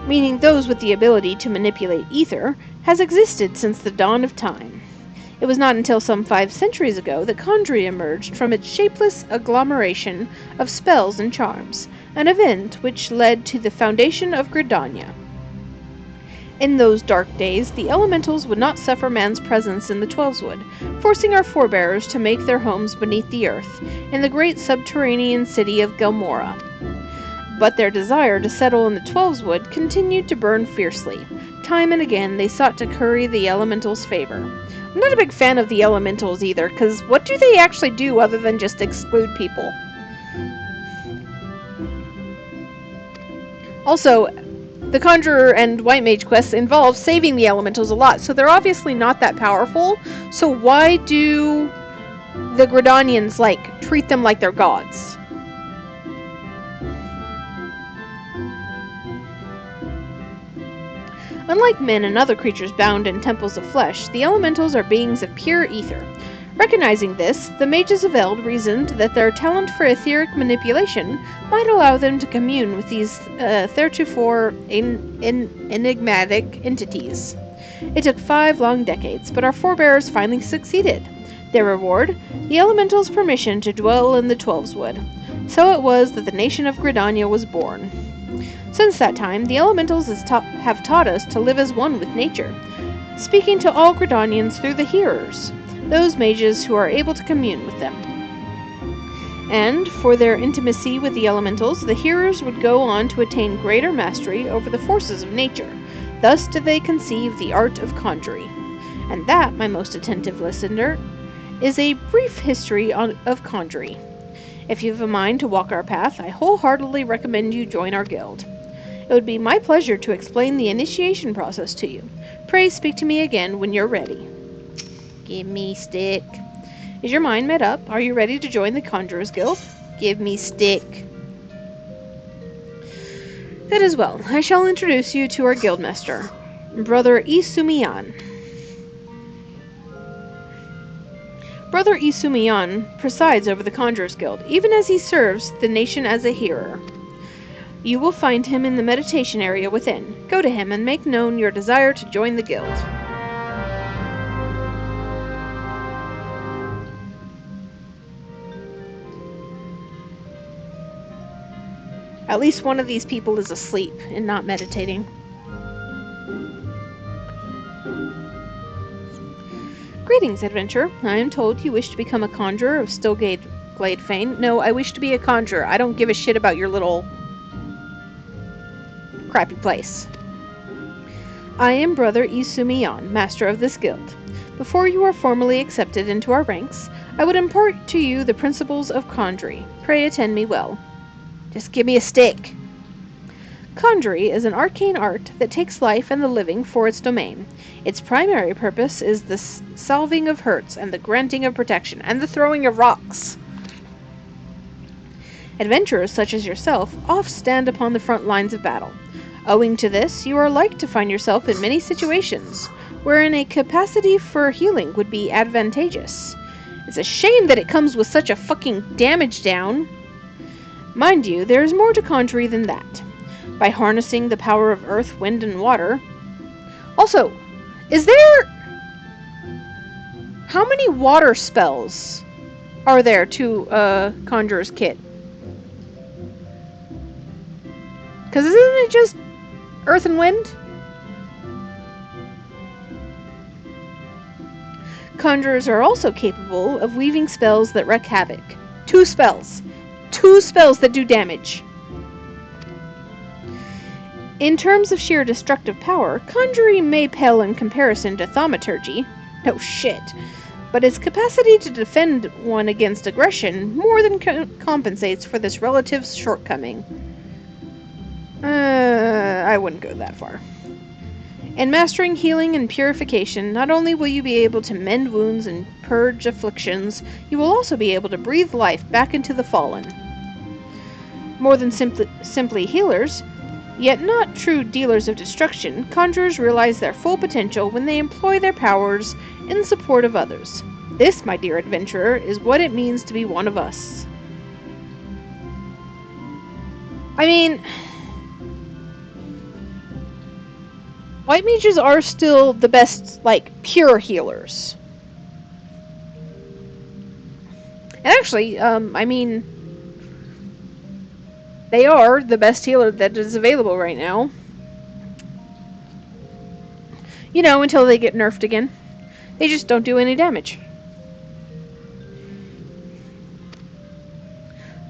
meaning those with the ability to manipulate ether, has existed since the dawn of time. It was not until some 5 centuries ago that conjuring emerged from its shapeless agglomeration of spells and charms, an event which led to the foundation of Gridania. In those dark days, the elementals would not suffer man's presence in the Twelveswood, forcing our forebears to make their homes beneath the earth, in the great subterranean city of Gelmora. But their desire to settle in the Twelveswood continued to burn fiercely. Time and again they sought to curry the elementals' favor. I'm not a big fan of the elementals either, because what do they actually do other than just exclude people? Also, the Conjurer and White Mage quests involve saving the elementals a lot, so they're obviously not that powerful. So why do the Gridanians, treat them like they're gods? Unlike men and other creatures bound in temples of flesh, the elementals are beings of pure ether. Recognizing this, the mages of Eld reasoned that their talent for etheric manipulation might allow them to commune with these theretofore enigmatic entities. It took 5 long decades, but our forebears finally succeeded. Their reward? The elementals' permission to dwell in the Twelveswood. So it was that the nation of Gridania was born. Since that time, the elementals have taught us to live as one with nature, speaking to all Gridanians through the hearers, those mages who are able to commune with them. And, for their intimacy with the elementals, the hearers would go on to attain greater mastery over the forces of nature. Thus did they conceive the art of conjuring. And that, my most attentive listener, is a brief history of conjuring. If you have a mind to walk our path, I wholeheartedly recommend you join our guild. It would be my pleasure to explain the initiation process to you. Pray speak to me again when you're ready. Give me stick. Is your mind made up? Are you ready to join the Conjurers Guild? Give me stick. Good as well. I shall introduce you to our guildmaster, Brother Isumiyan. Brother Isumiyan presides over the Conjurers Guild, even as he serves the nation as a hearer. You will find him in the meditation area within. Go to him and make known your desire to join the guild. At least one of these people is asleep and not meditating. Greetings, adventurer. I am told you wish to become a conjurer of Stillglade Fane. No, I wish to be a conjurer. I don't give a shit about your little crappy place. I am Brother Isumiyan, master of this guild. Before you are formally accepted into our ranks, I would impart to you the principles of conjuring. Pray attend me well. Just give me a stick. Conjuring is an arcane art that takes life and the living for its domain. Its primary purpose is the salving of hurts and the granting of protection and the throwing of rocks. Adventurers such as yourself oft stand upon the front lines of battle. Owing to this, you are like to find yourself in many situations wherein a capacity for healing would be advantageous. It's a shame that it comes with such a fucking damage down. Mind you, there is more to conjuring than that. By harnessing the power of earth, wind, and water. Also, is there... How many water spells are there to a conjurer's kit? Because isn't it just earth and wind? Conjurers are also capable of weaving spells that wreak havoc. 2 spells. 2 spells that do damage. In terms of sheer destructive power, conjuring may pale in comparison to thaumaturgy. No shit. But its capacity to defend one against aggression more than compensates for this relative shortcoming. I wouldn't go that far. In mastering healing and purification, not only will you be able to mend wounds and purge afflictions, you will also be able to breathe life back into the fallen. More than simply healers, yet not true dealers of destruction, conjurers realize their full potential when they employ their powers in support of others. This, my dear adventurer, is what it means to be one of us. I mean, white mages are still the best, like, pure healers. And actually, I mean, they are the best healer that is available right now. You know, until they get nerfed again. They just don't do any damage.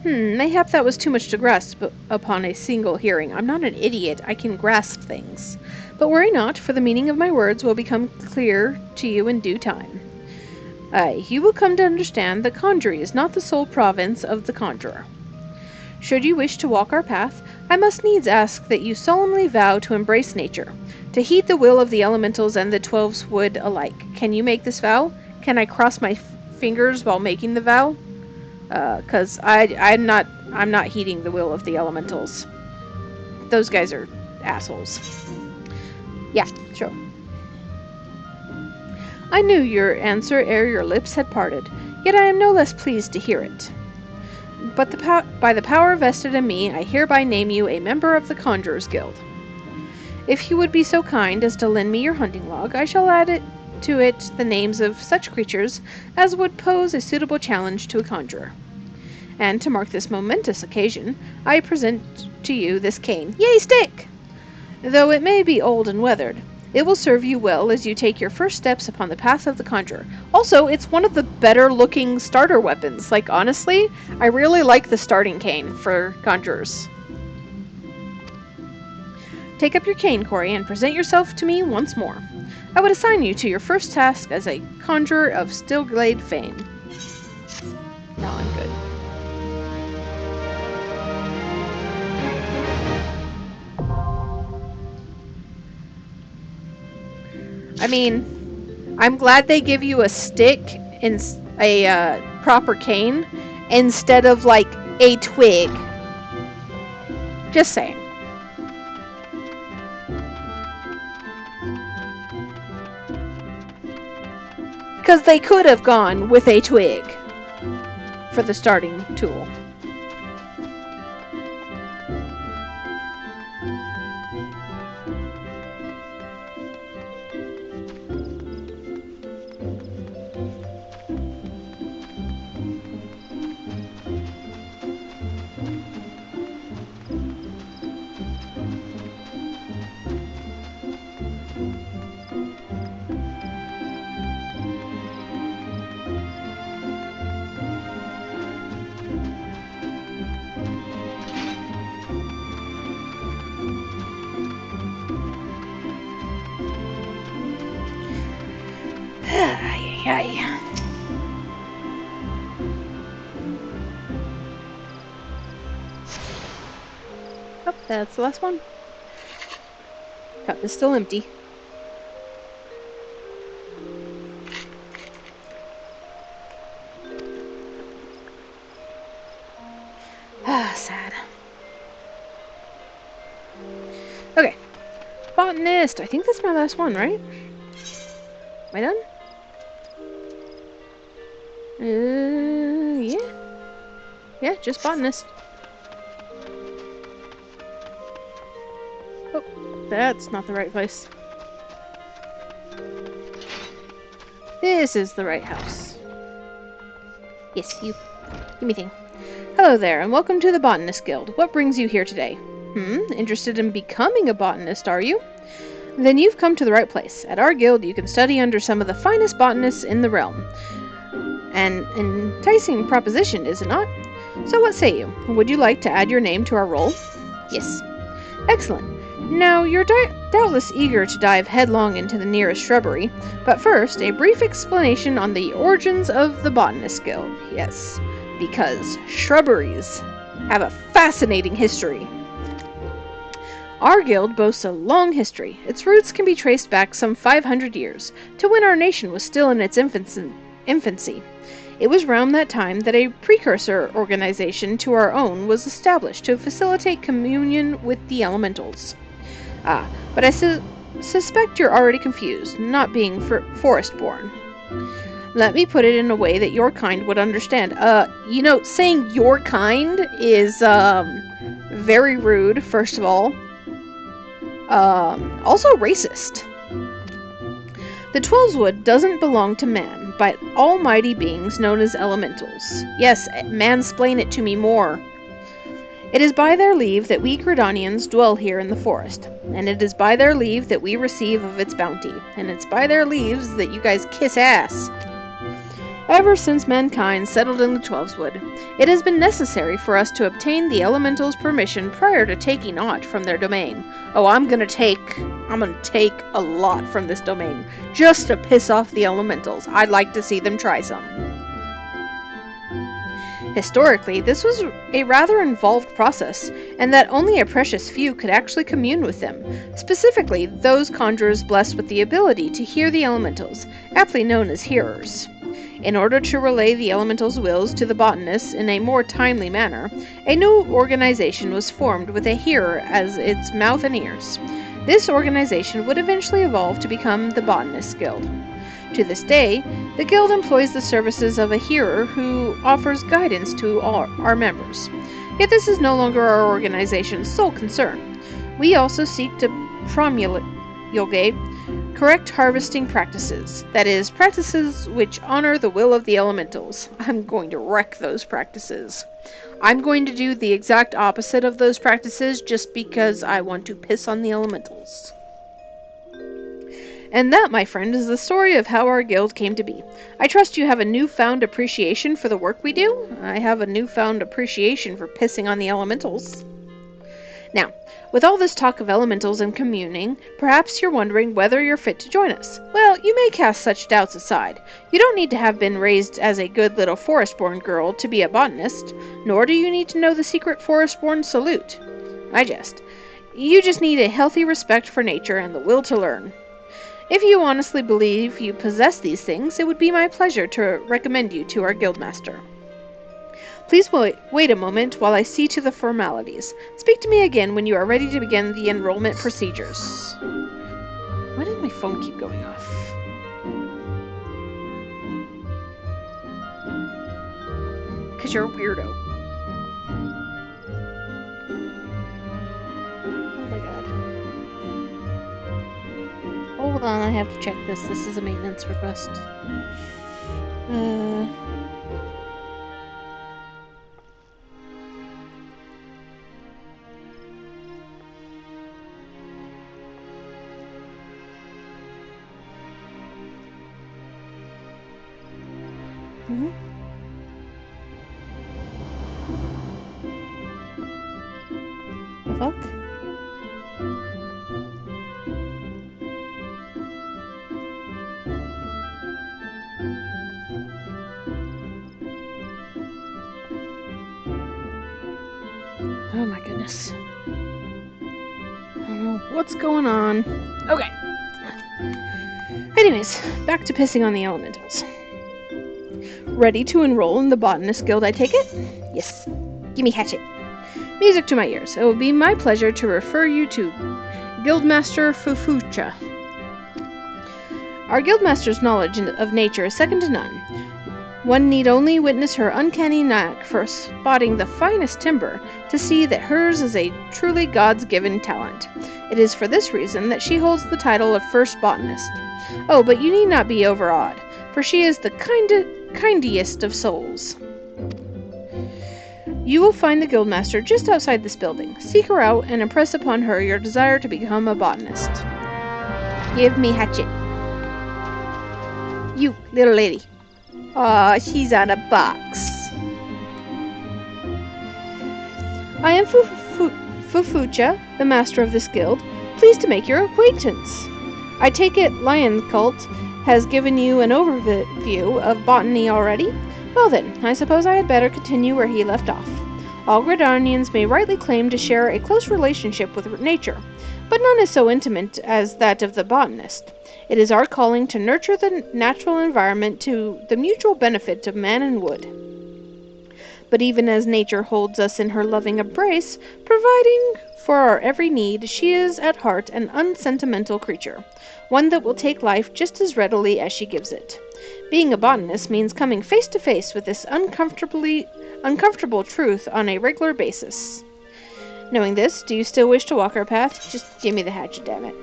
Mayhap that was too much to grasp upon a single hearing. I'm not an idiot. I can grasp things. But worry not, for the meaning of my words will become clear to you in due time. You will come to understand that conjuring is not the sole province of the conjurer. Should you wish to walk our path, I must needs ask that you solemnly vow to embrace nature, to heed the will of the elementals and the Twelveswood alike. Can you make this vow? Can I cross my fingers while making the vow? 'Cause I'm not heeding the will of the elementals. Those guys are assholes. Yeah, sure. I knew your answer ere your lips had parted, yet I am no less pleased to hear it. But by the power vested in me, I hereby name you a member of the Conjurers Guild. If you would be so kind as to lend me your hunting log, I shall add to it the names of such creatures as would pose a suitable challenge to a conjurer. And to mark this momentous occasion, I present to you this cane. Yay, stick! Though it may be old and weathered, it will serve you well as you take your first steps upon the path of the conjurer. Also, it's one of the better looking starter weapons. Like, honestly, I really like the starting cane for conjurers. Take up your cane, Corey, and present yourself to me once more. I would assign you to your first task as a conjurer of Stillglade fame. No, I'm good. I mean, I'm glad they give you a stick and a proper cane instead of, like, a twig. Just saying. Because they could have gone with a twig for the starting tool. Oh, that's the last one. Cup is still empty. Ah, sad. Okay. Botanist. I think that's my last one, right? Am I done? Yeah. Yeah, just botanist. Oh, that's not the right place. This is the right house. Yes, you. Give me a thing. Hello there, and welcome to the Botanist Guild. What brings you here today? Interested in becoming a botanist, are you? Then you've come to the right place. At our guild, you can study under some of the finest botanists in the realm. An enticing proposition, is it not? So what say you? Would you like to add your name to our roll? Yes. Excellent. Now, you're doubtless eager to dive headlong into the nearest shrubbery, but first, a brief explanation on the origins of the Botanist Guild. Yes, because shrubberies have a fascinating history. Our guild boasts a long history. Its roots can be traced back some 500 years, to when our nation was still in its infancy. It was around that time that a precursor organization to our own was established to facilitate communion with the elementals. Ah, but I suspect you're already confused, not being forest-born. Let me put it in a way that your kind would understand. Saying your kind is, very rude, first of all. Also racist. The Twelveswood doesn't belong to man, but almighty beings known as elementals. Yes, mansplain it to me more. It is by their leave that we Gridanians dwell here in the forest, and it is by their leave that we receive of its bounty, and it's by their leaves that you guys kiss ass. Ever since mankind settled in the Twelveswood, it has been necessary for us to obtain the elementals' permission prior to taking aught from their domain. Oh, I'm gonna take a lot from this domain, just to piss off the elementals. I'd like to see them try some. Historically, this was a rather involved process, and that only a precious few could actually commune with them, specifically those conjurers blessed with the ability to hear the elementals, aptly known as hearers. In order to relay the elementals' wills to the botanists in a more timely manner, a new organization was formed with a hearer as its mouth and ears. This organization would eventually evolve to become the Botanist Guild. To this day, the guild employs the services of a hearer who offers guidance to all our members. Yet this is no longer our organization's sole concern. We also seek to promulgate correct harvesting practices. That is, practices which honor the will of the elementals. I'm going to wreck those practices. I'm going to do the exact opposite of those practices just because I want to piss on the elementals. And that, my friend, is the story of how our guild came to be. I trust you have a newfound appreciation for the work we do. I have a newfound appreciation for pissing on the elementals. Now, with all this talk of elementals and communing, perhaps you're wondering whether you're fit to join us. Well, you may cast such doubts aside. You don't need to have been raised as a good little forest-born girl to be a botanist, nor do you need to know the secret forest-born salute. I jest. You just need a healthy respect for nature and the will to learn. If you honestly believe you possess these things, it would be my pleasure to recommend you to our guildmaster. Please wait a moment while I see to the formalities. Speak to me again when you are ready to begin the enrollment procedures. Why did my phone keep going off? Because you're a weirdo. Oh my god. Hold on, I have to check this. This is a maintenance request. The fuck? Oh my goodness. I don't know what's going on. Okay. Anyways, back to pissing on the elementals. Ready to enroll in the Botanist Guild, I take it? Yes. Give me hatchet. Music to my ears. It will be my pleasure to refer you to Guildmaster Fufucha. Our Guildmaster's knowledge of nature is second to none. One need only witness her uncanny knack for spotting the finest timber to see that hers is a truly God's given talent. It is for this reason that she holds the title of First Botanist. Oh, but you need not be overawed, for she is the kindest of souls. You will find the Guildmaster just outside this building. Seek her out and impress upon her your desire to become a botanist. Give me hatchet. You, little lady. Aw, she's on a box. I am Fufucha, the master of this guild. Pleased to make your acquaintance. I take it Lion Cult has given you an overview of botany already? Well then, I suppose I had better continue where he left off. All Gridanians may rightly claim to share a close relationship with nature, but none is so intimate as that of the botanist. It is our calling to nurture the natural environment to the mutual benefit of man and wood. But even as nature holds us in her loving embrace, providing for our every need, she is at heart an unsentimental creature, one that will take life just as readily as she gives it. Being a botanist means coming face to face with this uncomfortable truth on a regular basis. Knowing this, do you still wish to walk our path? Just give me the hatchet, damn it.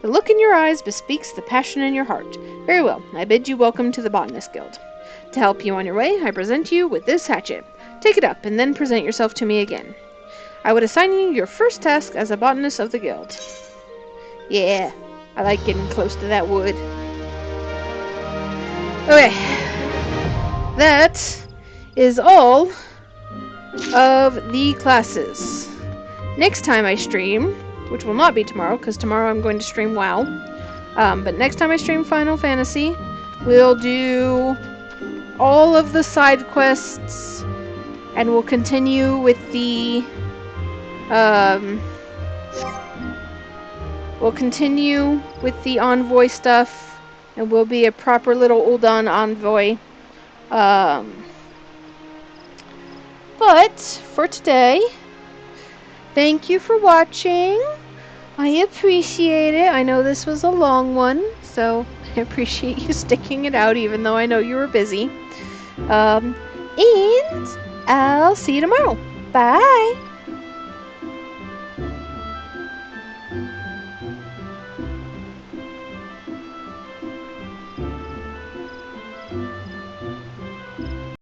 The look in your eyes bespeaks the passion in your heart. Very well, I bid you welcome to the Botanist Guild. To help you on your way, I present you with this hatchet. Take it up, and then present yourself to me again. I would assign you your first task as a botanist of the guild. Yeah, I like getting close to that wood. Okay. That is all of the classes. Next time I stream, which will not be tomorrow, because tomorrow I'm going to stream WoW. But next time I stream Final Fantasy, we'll do all of the side quests, and we'll continue with the envoy stuff, and we'll be a proper little Ul'dahn envoy. But for today, thank you for watching. I appreciate it. I know this was a long one, so I appreciate you sticking it out even though I know you were busy. And I'll see you tomorrow. Bye!